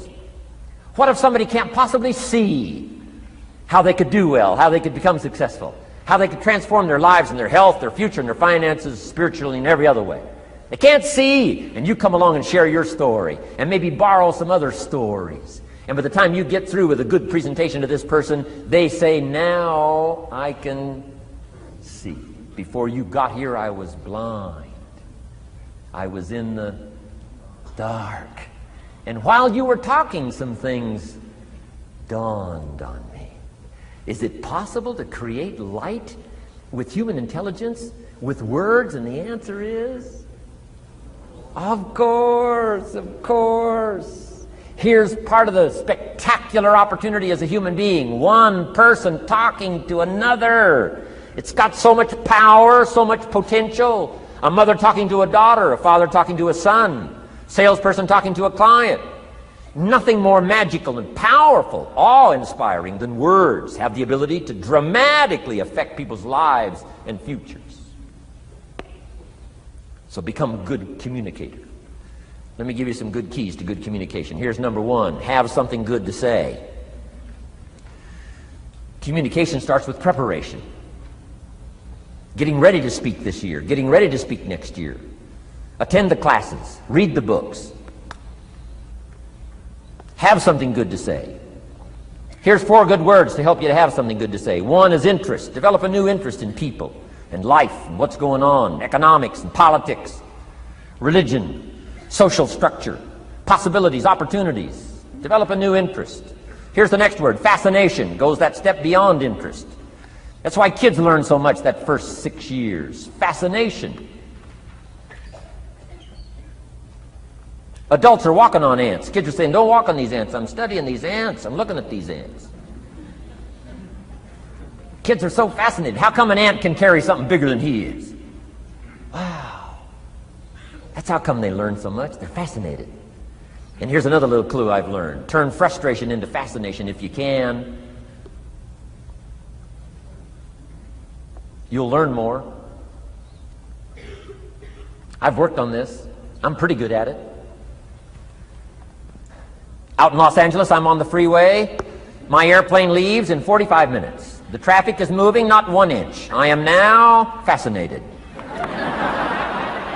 What if somebody can't possibly see how they could do well, how they could become successful, how they could transform their lives and their health, their future, and their finances, spiritually, and every other way? They can't see, and you come along and share your story, and maybe borrow some other stories. And by the time you get through with a good presentation to this person, they say, now I can see. Before you got here, I was blind. I was in the dark. And while you were talking, some things dawned on me. Is it possible to create light with human intelligence, with words? And the answer is, of course, of course. Here's part of the spectacular opportunity as a human being. One person talking to another. It's got so much power, so much potential. A mother talking to a daughter, a father talking to a son, salesperson talking to a client. Nothing more magical and powerful, awe-inspiring than words have the ability to dramatically affect people's lives and futures. So become a good communicator. Let me give you some good keys to good communication. Here's number 1, have something good to say. Communication starts with preparation. Getting ready to speak this year, getting ready to speak next year. Attend the classes, read the books. Have something good to say. Here's 4 good words to help you to have something good to say. 1 is interest. Develop a new interest in people and life and what's going on, economics and politics, religion, social structure, possibilities, opportunities. Develop a new interest. Here's the next word, fascination. Goes that step beyond interest. That's why kids learn so much that first 6 years. Fascination. Adults are walking on ants. Kids are saying, don't walk on these ants. I'm studying these ants. I'm looking at these ants. Kids are so fascinated. How come an ant can carry something bigger than he is? Wow. That's how come they learn so much. They're fascinated. And here's another little clue I've learned. Turn frustration into fascination if you can. You'll learn more. I've worked on this. I'm pretty good at it. Out in Los Angeles, I'm on the freeway. My airplane leaves in 45 minutes. The traffic is moving not 1 inch. I am now fascinated.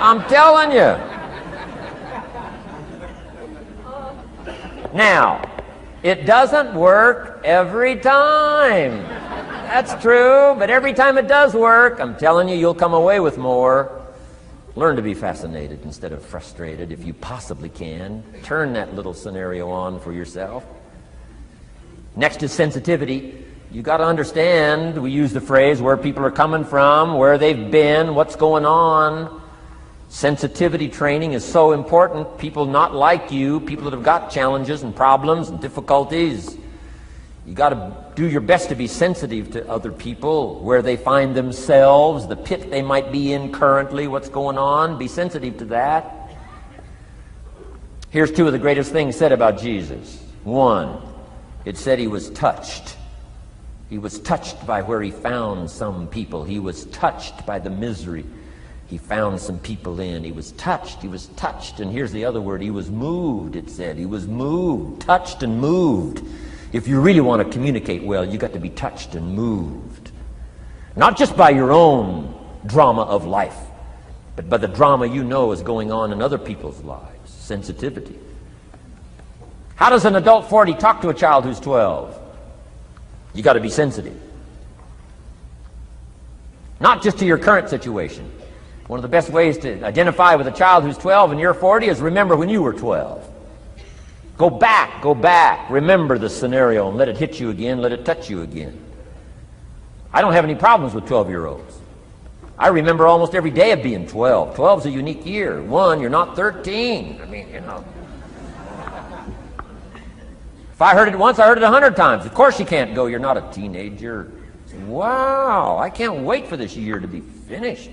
I'm telling you. Now, it doesn't work every time. That's true, but every time it does work, I'm telling you, you'll come away with more. Learn to be fascinated instead of frustrated if you possibly can. Turn that little scenario on for yourself. Next is sensitivity. You got to understand, we use the phrase where people are coming from, where they've been, what's going on. Sensitivity training is so important. People not like you, people that have got challenges and problems and difficulties, you got to do your best to be sensitive to other people, where they find themselves, the pit they might be in currently, what's going on. Be sensitive to that. Here's 2 of the greatest things said about Jesus. 1, it said he was touched. He was touched by where he found some people. He was touched by the misery he found some people in. He was touched. He was touched. And here's the other word. He was moved, it said. He was moved, touched and moved. If you really want to communicate well, you got to be touched and moved. Not just by your own drama of life, but by the drama you know is going on in other people's lives. Sensitivity. How does an adult 40 talk to a child who's 12? You got to be sensitive. Not just to your current situation. One of the best ways to identify with a child who's 12 and you're 40 is remember when you were 12. Go back, remember the scenario and let it hit you again, let it touch you again. I don't have any problems with 12-year-olds. I remember almost every day of being 12. 12's a unique year. One, you're not 13. I mean, you know. If I heard it once, I heard it 100 times. Of course you can't go, you're not a teenager. Wow, I can't wait for this year to be finished.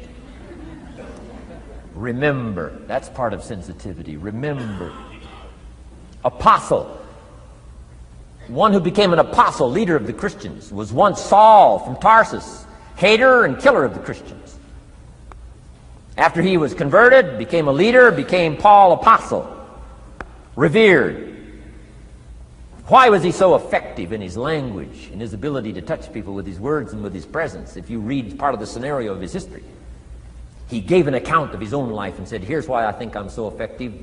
Remember, that's part of sensitivity. Remember. Apostle. One who became an apostle, leader of the Christians, was once Saul from Tarsus, hater and killer of the Christians. After he was converted, became a leader, became Paul apostle, revered. Why was he so effective in his language, in his ability to touch people with his words and with his presence? If you read part of the scenario of his history, he gave an account of his own life and said, here's why I think I'm so effective.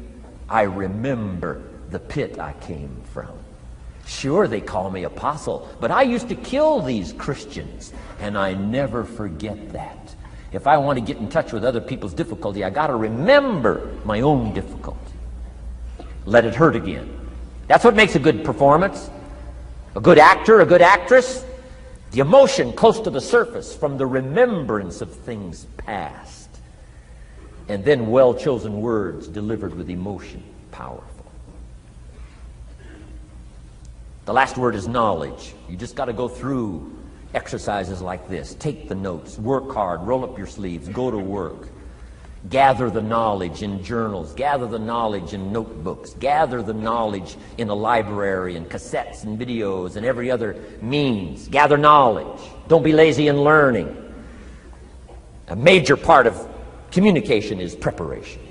I remember the pit I came from. Sure, they call me apostle, but I used to kill these Christians, and I never forget that. If I want to get in touch with other people's difficulty, I got to remember my own difficulty. Let it hurt again. That's what makes a good performance. A good actor, a good actress. The emotion close to the surface from the remembrance of things past. And then well-chosen words delivered with emotion. Powerful. The last word is knowledge. You just got to go through exercises like this. Take the notes. Work hard. Roll up your sleeves. Go to work. Gather the knowledge in journals. Gather the knowledge in notebooks. Gather the knowledge in a library and cassettes and videos and every other means. Gather knowledge. Don't be lazy in learning. A major part of communication is preparation.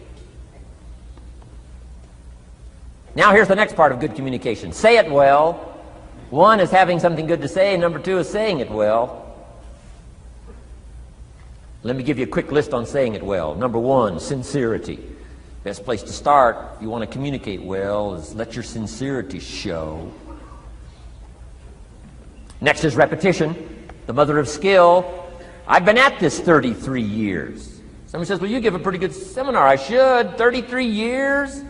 Now here's the next part of good communication. Say it well. One is having something good to say. Number two is saying it well. Let me give you a quick list on saying it well. Number one, sincerity. Best place to start if you want to communicate well is let your sincerity show. Next is repetition, the mother of skill. I've been at this 33 years. Somebody says, well, you give a pretty good seminar. I should. 33 years?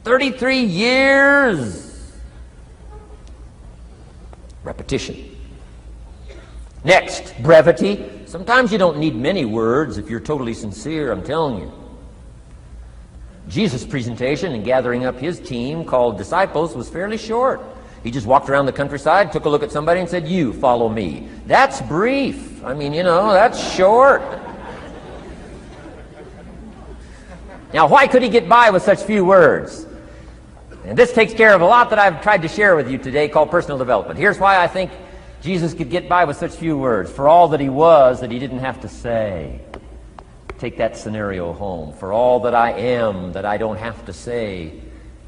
33 years. Repetition. Next, brevity. Sometimes you don't need many words if you're totally sincere, I'm telling you. Jesus' presentation in gathering up his team called disciples was fairly short. He just walked around the countryside, took a look at somebody and said, you follow me. That's brief. I mean, you know, that's short. Now, why could he get by with such few words? And this takes care of a lot that I've tried to share with you today called personal development. Here's why I think Jesus could get by with such few words. For all that he was, that he didn't have to say. Take that scenario home. For all that I am, that I don't have to say.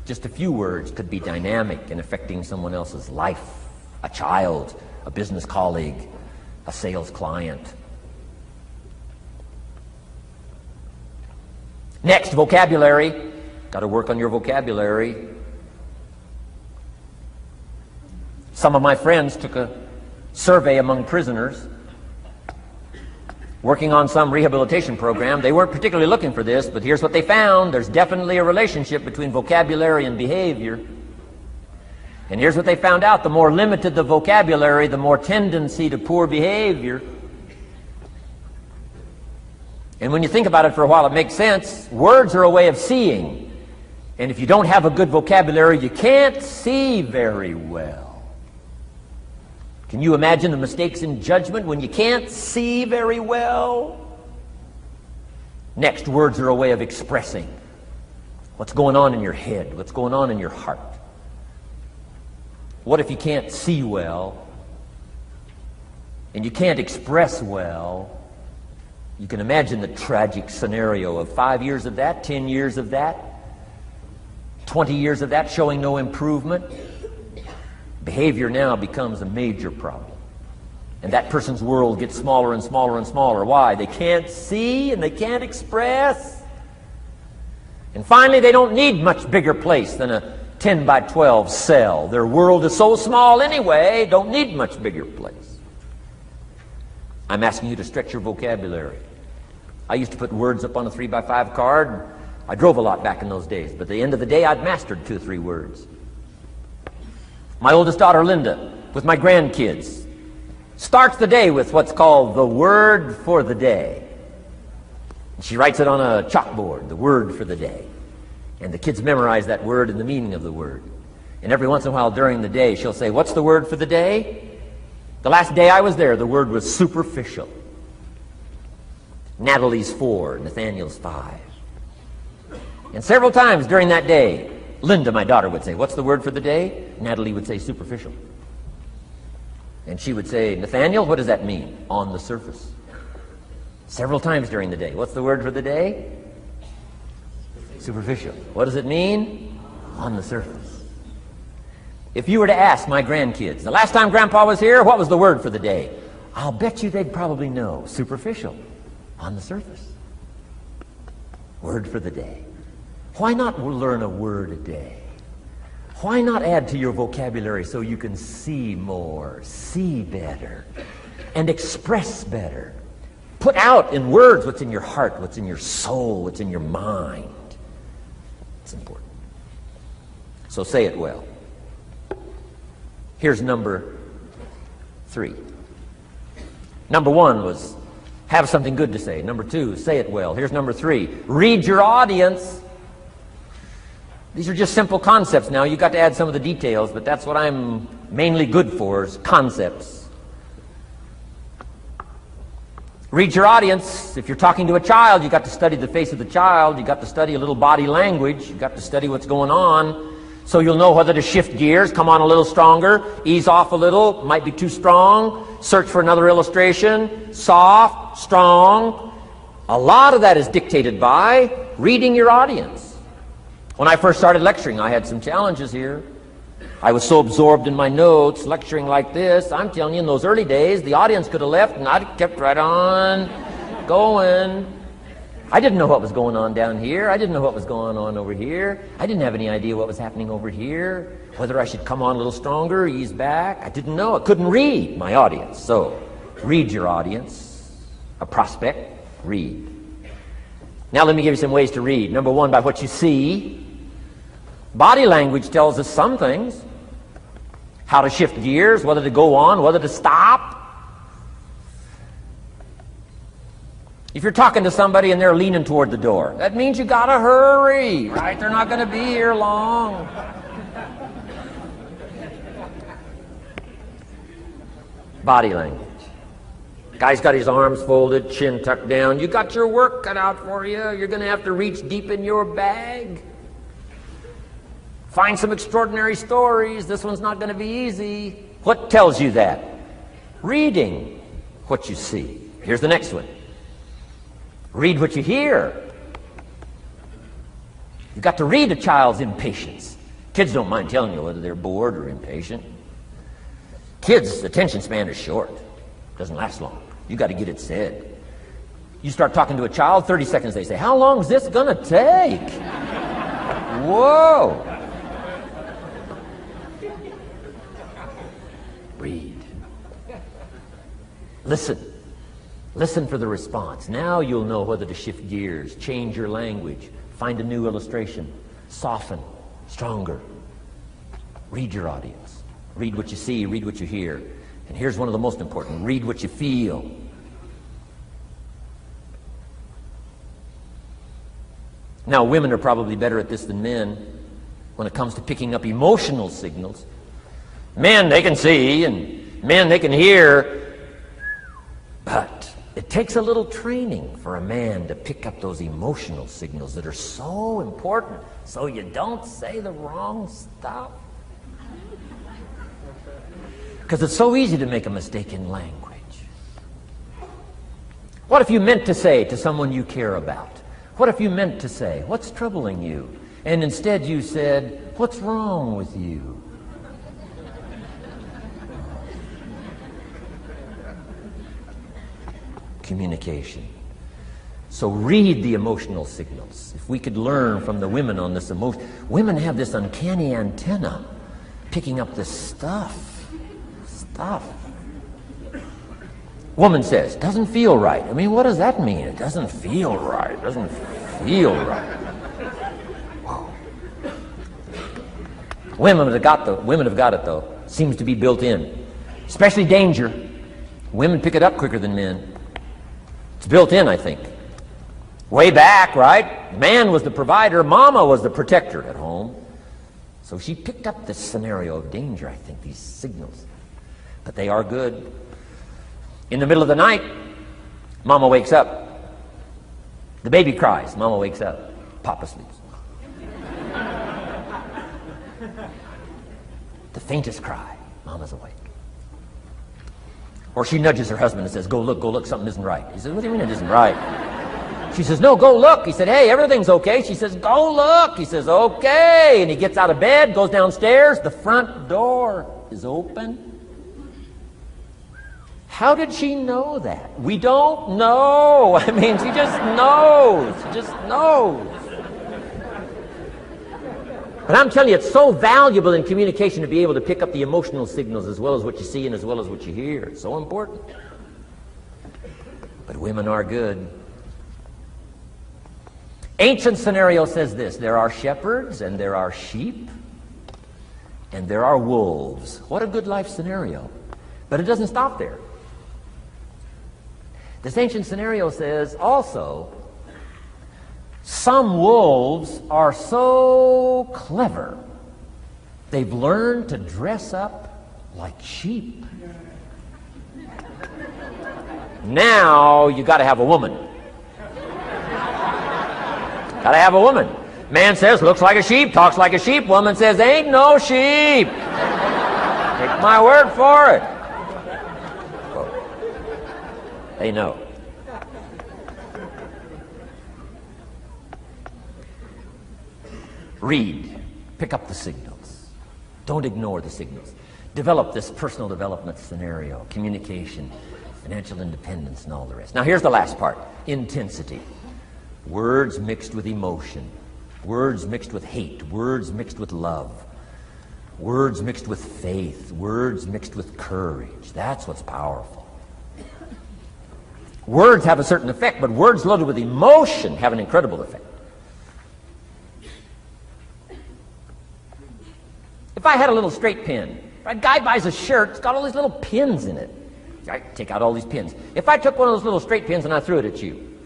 Just a few words could be dynamic in affecting someone else's life. A child, a business colleague, a sales client. Next, vocabulary. Got to work on your vocabulary. Some of my friends took a survey among prisoners working on some rehabilitation program. They weren't particularly looking for this, but here's what they found. There's definitely a relationship between vocabulary and behavior. And here's what they found out. The more limited the vocabulary, the more tendency to poor behavior. And when you think about it for a while, it makes sense. Words are a way of seeing. And if you don't have a good vocabulary, you can't see very well. Can you imagine the mistakes in judgment when you can't see very well? Next, words are a way of expressing what's going on in your head, what's going on in your heart. What if you can't see well and you can't express well? You can imagine the tragic scenario of 5 years of that, 10 years of that, 20 years of that showing no improvement. Behavior now becomes a major problem. And that person's world gets smaller and smaller and smaller. Why? They can't see and they can't express. And finally, they don't need much bigger place than a 10 by 12 cell. Their world is so small anyway, don't need much bigger place. I'm asking you to stretch your vocabulary. I used to put words up on a 3 by 5 card. I drove a lot back in those days, but at the end of the day, I'd mastered 2 or 3 words. My oldest daughter, Linda, with my grandkids, starts the day with what's called the word for the day. She writes it on a chalkboard, the word for the day. And the kids memorize that word and the meaning of the word. And every once in a while during the day, she'll say, "What's the word for the day?" The last day I was there, the word was superficial. Natalie's 4, Nathaniel's 5. And several times during that day, Linda, my daughter, would say, "What's the word for the day?" Natalie would say, "Superficial." And she would say, "Nathaniel, what does that mean?" "On the surface." Several times during the day. "What's the word for the day?" Superficial. "What does it mean?" "On the surface." If you were to ask my grandkids, "The last time Grandpa was here, what was the word for the day?" I'll bet you they'd probably know. Superficial. On the surface. Word for the day. Why not learn a word a day? Why not add to your vocabulary so you can see more, see better, and express better? Put out in words what's in your heart, what's in your soul, what's in your mind. It's important. So say it well. Here's number 3. Number 1 was have something good to say. Number 2, say it well. Here's number 3. Read your audience. These are just simple concepts now. You've got to add some of the details, but that's what I'm mainly good for, is concepts. Read your audience. If you're talking to a child, you've got to study the face of the child. You've got to study a little body language. You've got to study what's going on. So you'll know whether to shift gears, come on a little stronger, ease off a little, might be too strong, search for another illustration, soft, strong. A lot of that is dictated by reading your audience. When I first started lecturing, I had some challenges here. I was so absorbed in my notes, lecturing like this. I'm telling you, in those early days, the audience could have left and I'd kept right on going. I didn't know what was going on down here. I didn't know what was going on over here. I didn't have any idea what was happening over here, whether I should come on a little stronger, ease back. I didn't know. I couldn't read my audience. So, read your audience. A prospect, read. Now let me give you some ways to read. Number 1, by what you see. Body language tells us some things. How to shift gears, whether to go on, whether to stop. If you're talking to somebody and they're leaning toward the door, that means you gotta hurry, right? They're not gonna be here long. Body language. Guy's got his arms folded, chin tucked down. You got your work cut out for you. You're gonna have to reach deep in your bag. Find some extraordinary stories. This one's not gonna be easy. What tells you that? Reading what you see. Here's the next one. Read what you hear. You've got to read a child's impatience. Kids don't mind telling you whether they're bored or impatient. Kids' attention span is short. Doesn't last long. You've got to get it said. You start talking to a child, 30 seconds they say, "How long is this going to take?" Whoa. Read. Listen. Listen for the response. Now you'll know whether to shift gears, change your language, find a new illustration, soften, stronger. Read your audience. Read what you see, read what you hear. And here's one of the most important. Read what you feel. Now, women are probably better at this than men when it comes to picking up emotional signals. Men, they can see, and men, they can hear, but it takes a little training for a man to pick up those emotional signals that are so important so you don't say the wrong stuff. Because it's so easy to make a mistake in language. What if you meant to say to someone you care about? What if you meant to say, "What's troubling you?" And instead you said, "What's wrong with you?" communication. So read the emotional signals. If we could learn from the women on this emotion. Women have this uncanny antenna picking up this stuff. Woman says, doesn't feel right. I mean, what does that mean? It doesn't feel right. It doesn't feel right. Whoa. Women have got it, though. Seems to be built in. Especially danger. Women pick it up quicker than men. It's built in, I think. Way back, right? Man was the provider. Mama was the protector at home. So she picked up this scenario of danger, I think, these signals. But they are good. In the middle of the night, Mama wakes up. The baby cries. Mama wakes up. Papa sleeps. The faintest cry. Mama's awake. Or she nudges her husband and says, go look, something isn't right. He says, what do you mean it isn't right? She says, no, go look. He said, hey, everything's okay. She says, go look. He says, okay. And he gets out of bed, goes downstairs. The front door is open. How did she know that? We don't know. I mean, she just knows. She just knows. But I'm telling you, it's so valuable in communication to be able to pick up the emotional signals as well as what you see and as well as what you hear. It's so important. But women are good. Ancient scenario says this: there are shepherds and there are sheep and there are wolves. What a good life scenario. But it doesn't stop there. This ancient scenario says also, some wolves are so clever, they've learned to dress up like sheep. Now you got to have a woman. Got to have a woman. Man says, looks like a sheep, talks like a sheep. Woman says, ain't no sheep. Take my word for it. They know. Read. Pick up the signals. Don't ignore the signals. Develop this personal development scenario, communication, financial independence, and all the rest. Now here's the last part. Intensity. Words mixed with emotion. Words mixed with hate. Words mixed with love. Words mixed with faith. Words mixed with courage. That's what's powerful. Words have a certain effect, but words loaded with emotion have an incredible effect. If I had a little straight pin, a guy buys a shirt, it's got all these little pins in it. I take out all these pins. If I took one of those little straight pins and I threw it at you,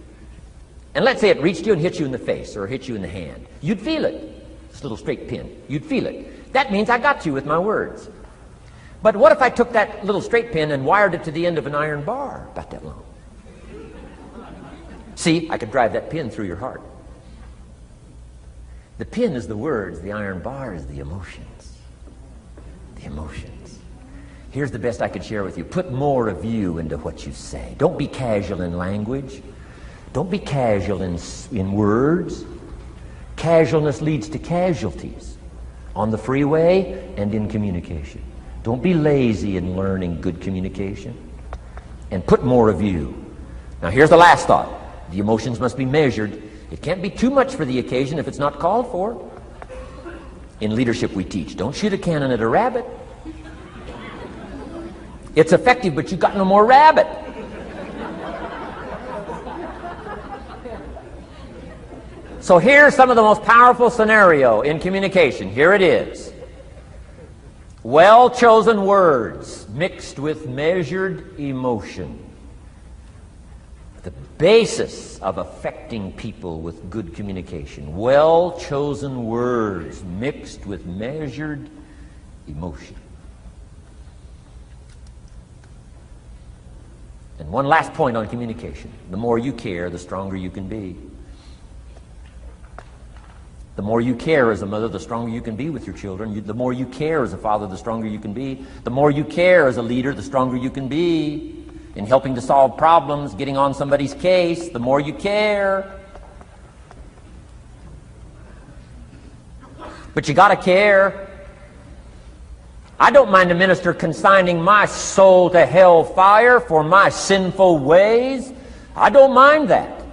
and let's say it reached you and hit you in the face or hit you in the hand, you'd feel it. This little straight pin, you'd feel it. That means I got you with my words. But what if I took that little straight pin and wired it to the end of an iron bar, about that long? See, I could drive that pin through your heart. The pin is the words, the iron bar is the emotions. The emotions. Here's the best I could share with you. Put more of you into what you say. Don't be casual in language. Don't be casual in words. Casualness leads to casualties on the freeway and in communication. Don't be lazy in learning good communication. And put more of you. Now here's the last thought. The emotions must be measured. It can't be too much for the occasion if it's not called for. In leadership we teach, don't shoot a cannon at a rabbit. It's effective, but you got no more rabbit. So here's some of the most powerful scenario in communication. Here it is. Well-chosen words mixed with measured emotion. The basis of affecting people with good communication. Well-chosen words mixed with measured emotion. And one last point on communication. The more you care, the stronger you can be. The more you care as a mother, the stronger you can be with your children. The more you care as a father, the stronger you can be. The more you care as a leader, the stronger you can be in helping to solve problems, getting on somebody's case. The more you care. But you got to care. I don't mind a minister consigning my soul to hell fire for my sinful ways, I don't mind that.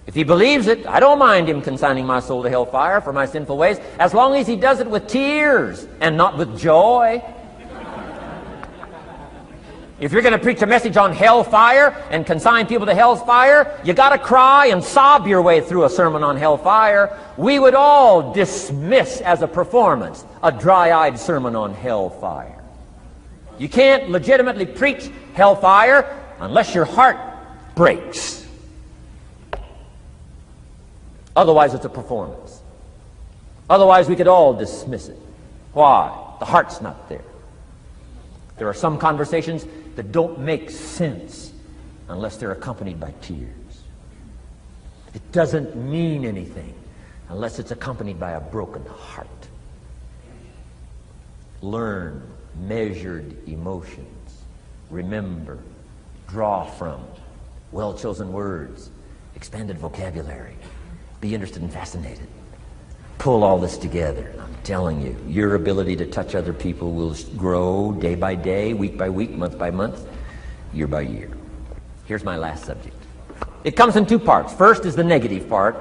If he believes it, I don't mind him consigning my soul to hellfire for my sinful ways, as long as he does it with tears and not with joy. If you're going to preach a message on hellfire and consign people to hellfire, you got to cry and sob your way through a sermon on hellfire. We would all dismiss as a performance a dry-eyed sermon on hellfire. You can't legitimately preach hellfire unless your heart breaks. Otherwise, it's a performance. Otherwise, we could all dismiss it. Why? The heart's not there. There are some conversations that don't make sense unless they're accompanied by tears. It doesn't mean anything unless it's accompanied by a broken heart. Learn measured emotions. Remember, draw from well-chosen words, expanded vocabulary. Be interested and fascinated. Pull all this together. I'm telling you, your ability to touch other people will grow day by day, week by week, month by month, year by year. Here's my last subject. It comes in two parts. First is the negative part.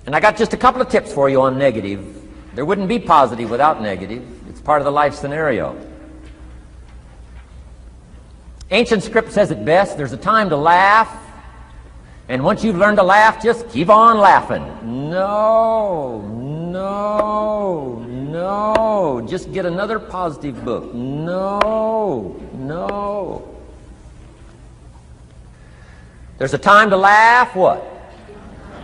And I got just a couple of tips for you on negative. There wouldn't be positive without negative. It's part of the life scenario. Ancient script says it best. There's a time to laugh. And once you've learned to laugh, just keep on laughing. No. Just get another positive book. No. There's a time to laugh, what?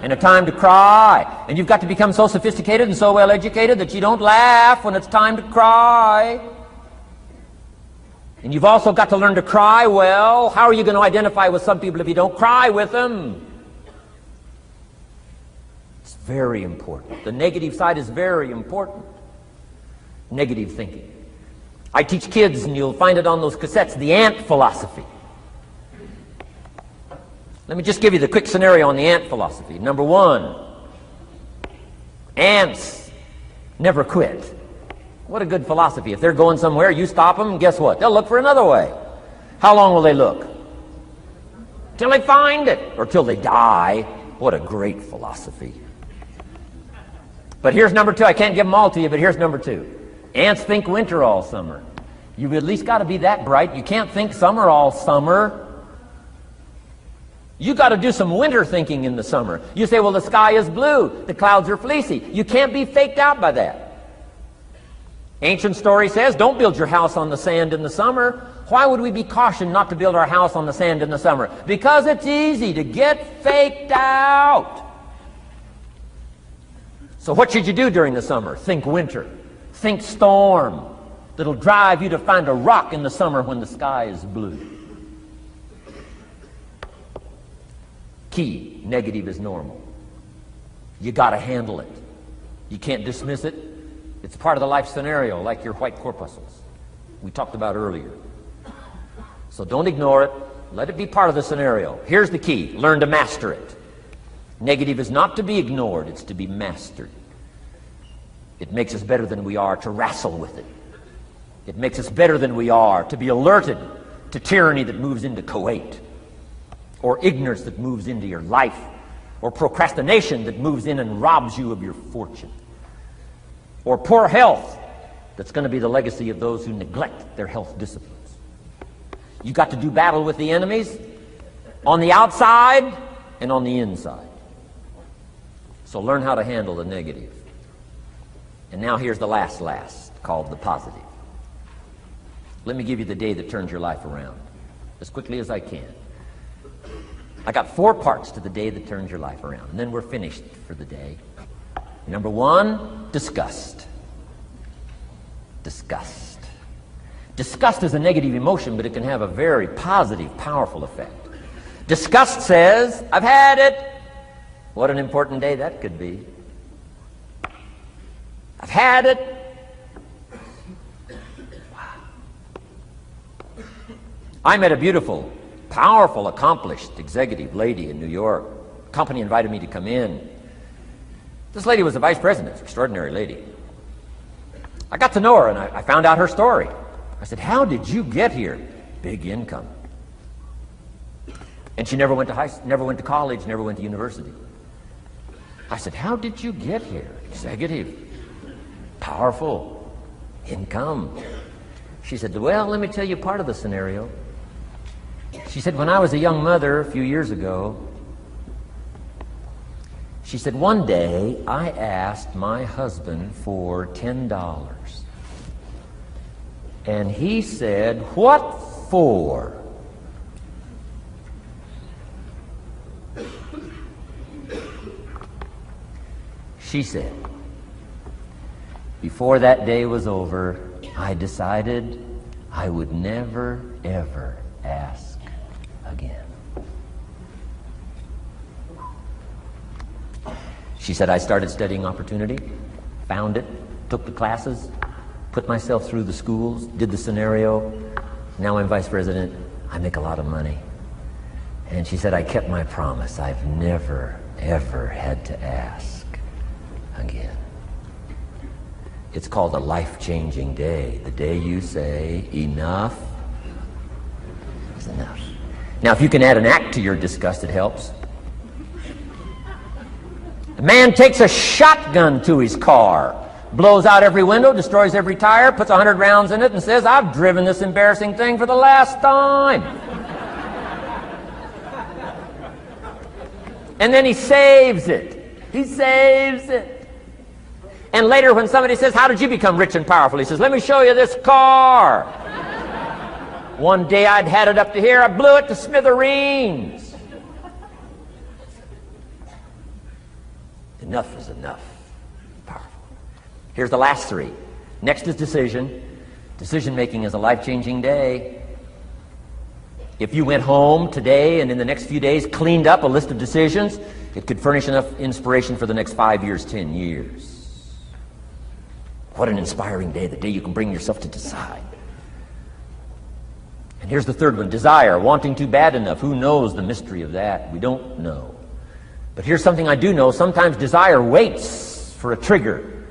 And a time to cry. And you've got to become so sophisticated and so well educated that you don't laugh when it's time to cry. And you've also got to learn to cry well. How are you going to identify with some people if you don't cry with them? It's very important. The negative side is very important. Negative thinking. I teach kids, and you'll find it on those cassettes, the ant philosophy. Let me just give you the quick scenario on the ant philosophy. Number one, ants never quit. What a good philosophy. If they're going somewhere, you stop them, guess what? They'll look for another way. How long will they look? Till they find it, or till they die. What a great philosophy. But here's number two. I can't give them all to you, but here's number two. Ants think winter all summer. You've at least got to be that bright. You can't think summer all summer. You got to do some winter thinking in the summer. You say, well, the sky is blue, the clouds are fleecy. You can't be faked out by that. Ancient story says, don't build your house on the sand in the summer. Why would we be cautioned not to build our house on the sand in the summer? Because it's easy to get faked out. So what should you do during the summer? Think winter. Think storm. That'll drive you to find a rock in the summer when the sky is blue. Key, negative is normal. You got to handle it. You can't dismiss it. It's part of the life scenario, like your white corpuscles we talked about earlier. So don't ignore it. Let it be part of the scenario. Here's the key. Learn to master it. Negative is not to be ignored. It's to be mastered. It makes us better than we are to wrestle with it. It makes us better than we are to be alerted to tyranny that moves into Kuwait, or ignorance that moves into your life, or procrastination that moves in and robs you of your fortune, or poor health that's going to be the legacy of those who neglect their health disciplines. You got to do battle with the enemies on the outside and on the inside. So learn how to handle the negative. And now here's the last, called the positive. Let me give you the day that turns your life around, as quickly as I can. I got 4 parts to the day that turns your life around, and then we're finished for the day. Number 1, disgust. Disgust. Disgust is a negative emotion, but it can have a very positive, powerful effect. Disgust says, I've had it. What an important day that could be. I've had it. Wow. I met a beautiful, powerful, accomplished executive lady in New York. The company invited me to come in. This lady was the vice president, extraordinary lady. I got to know her, and I found out her story. I said, how did you get here? Big income. And she never went to college, never went to university. I said, how did you get here? Executive, powerful, income. She said, well, let me tell you part of the scenario. She said, when I was a young mother a few years ago, she said, one day I asked my husband for $10. And he said, what for? She said, before that day was over, I decided I would never, ever ask again. She said, I started studying opportunity, found it, took the classes, put myself through the schools, did the scenario. Now I'm vice president. I make a lot of money. And she said, I kept my promise. I've never, ever had to ask again. It's called a life-changing day. The day you say, enough is enough. Now, if you can add an act to your disgust, it helps. A man takes a shotgun to his car, blows out every window, destroys every tire, puts 100 rounds in it, and says, I've driven this embarrassing thing for the last time. And then he saves it. He saves it. And later when somebody says, how did you become rich and powerful? He says, let me show you this car. One day I'd had it up to here, I blew it to smithereens. Enough is enough. Powerful. Here's the last three. Next is decision. Decision making is a life-changing day. If you went home today and in the next few days cleaned up a list of decisions, it could furnish enough inspiration for the next 5 years, 10 years. What an inspiring day, the day you can bring yourself to decide. And here's the third one, desire, wanting to bad enough. Who knows the mystery of that? We don't know. But here's something I do know. Sometimes desire waits for a trigger,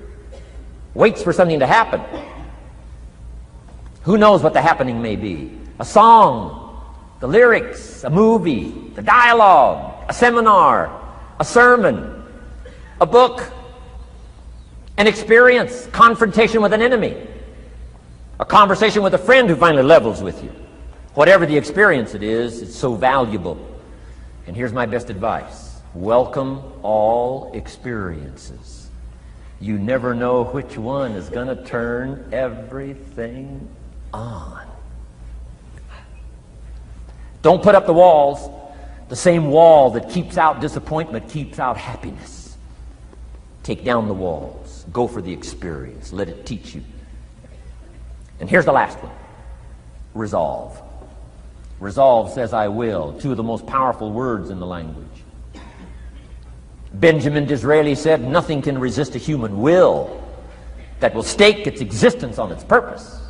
waits for something to happen. Who knows what the happening may be? A song, the lyrics, a movie, the dialogue, a seminar, a sermon, a book, an experience, confrontation with an enemy, a conversation with a friend who finally levels with you. Whatever the experience it is, it's so valuable. And here's my best advice. Welcome all experiences. You never know which one is going to turn everything on. Don't put up the walls. The same wall that keeps out disappointment keeps out happiness. Take down the walls. Go for the experience. Let it teach you. And here's the last one. Resolve. Resolve says I will. Two of the most powerful words in the language. Benjamin Disraeli said, nothing can resist a human will that will stake its existence on its purpose.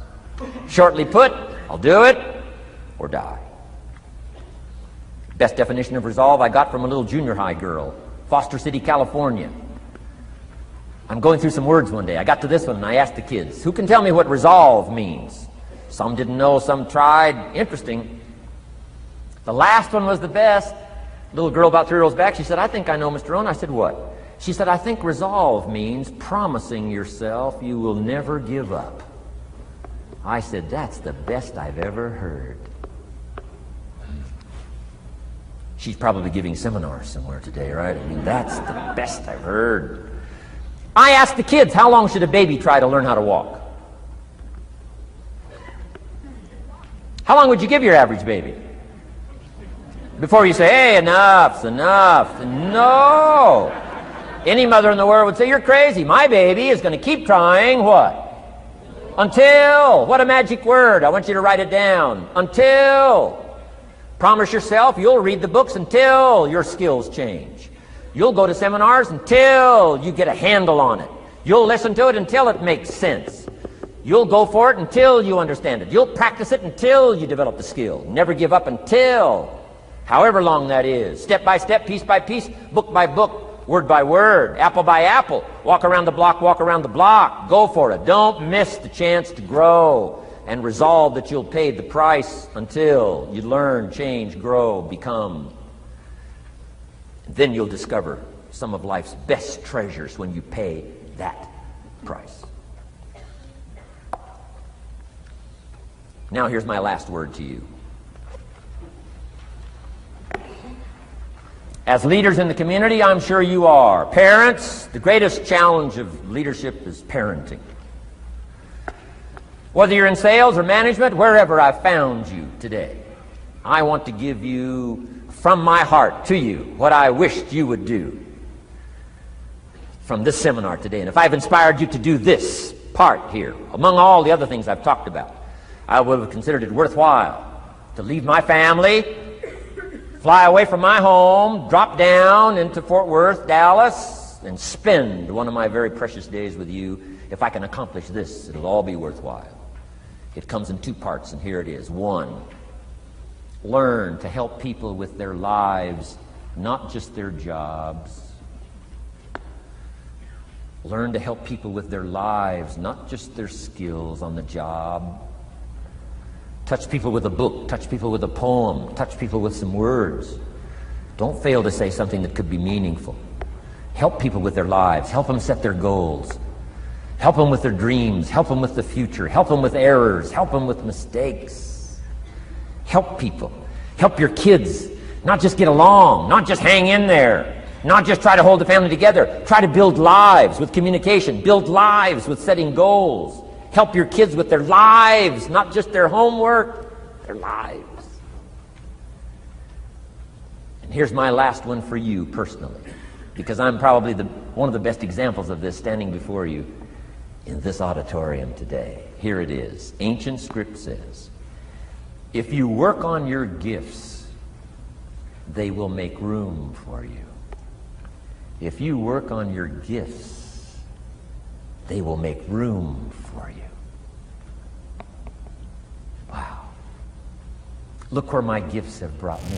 Shortly put, I'll do it or die. Best definition of resolve I got from a little junior high girl, Foster City, California. I'm going through some words one day. I got to this one and I asked the kids, who can tell me what resolve means? Some didn't know, some tried. Interesting. The last one was the best. Little girl about 3 rows back, she said, I think I know, Mr. Rohn. I said, what? She said, I think resolve means promising yourself you will never give up. I said, that's the best I've ever heard. She's probably giving seminars somewhere today, right? I mean, that's the best I've heard. I asked the kids, how long should a baby try to learn how to walk? How long would you give your average baby? Before you say, hey, enough's enough. No. Any mother in the world would say, you're crazy. My baby is going to keep trying what? Until. What a magic word. I want you to write it down. Until. Promise yourself you'll read the books until your skills change. You'll go to seminars until you get a handle on it. You'll listen to it until it makes sense. You'll go for it until you understand it. You'll practice it until you develop the skill. Never give up until. However long that is, step by step, piece by piece, book by book, word by word, apple by apple, walk around the block, go for it. Don't miss the chance to grow and resolve that you'll pay the price until you learn, change, grow, become. Then you'll discover some of life's best treasures when you pay that price. Now here's my last word to you. As leaders in the community, I'm sure you are. Parents, the greatest challenge of leadership is parenting. Whether you're in sales or management, wherever I've found you today, I want to give you, from my heart to you, what I wished you would do from this seminar today. And if I've inspired you to do this part here, among all the other things I've talked about, I would have considered it worthwhile to leave my family, fly away from my home, drop down into Fort Worth, Dallas, and spend one of my very precious days with you. If I can accomplish this, it'll all be worthwhile. It comes in two parts, and here it is. One, learn to help people with their lives, not just their jobs. Learn to help people with their lives, not just their skills on the job. Touch people with a book, touch people with a poem, touch people with some words. Don't fail to say something that could be meaningful. Help people with their lives, help them set their goals. Help them with their dreams, help them with the future, help them with errors, help them with mistakes. Help people. Help your kids not just get along, not just hang in there, not just try to hold the family together. Try to build lives with communication, build lives with setting goals. Help your kids with their lives, not just their homework, their lives. And here's my last one for you personally, because I'm probably one of the best examples of this standing before you in this auditorium today. Here it is. Ancient script says, if you work on your gifts, they will make room for you. If you work on your gifts, they will make room for you. Wow. Look where my gifts have brought me.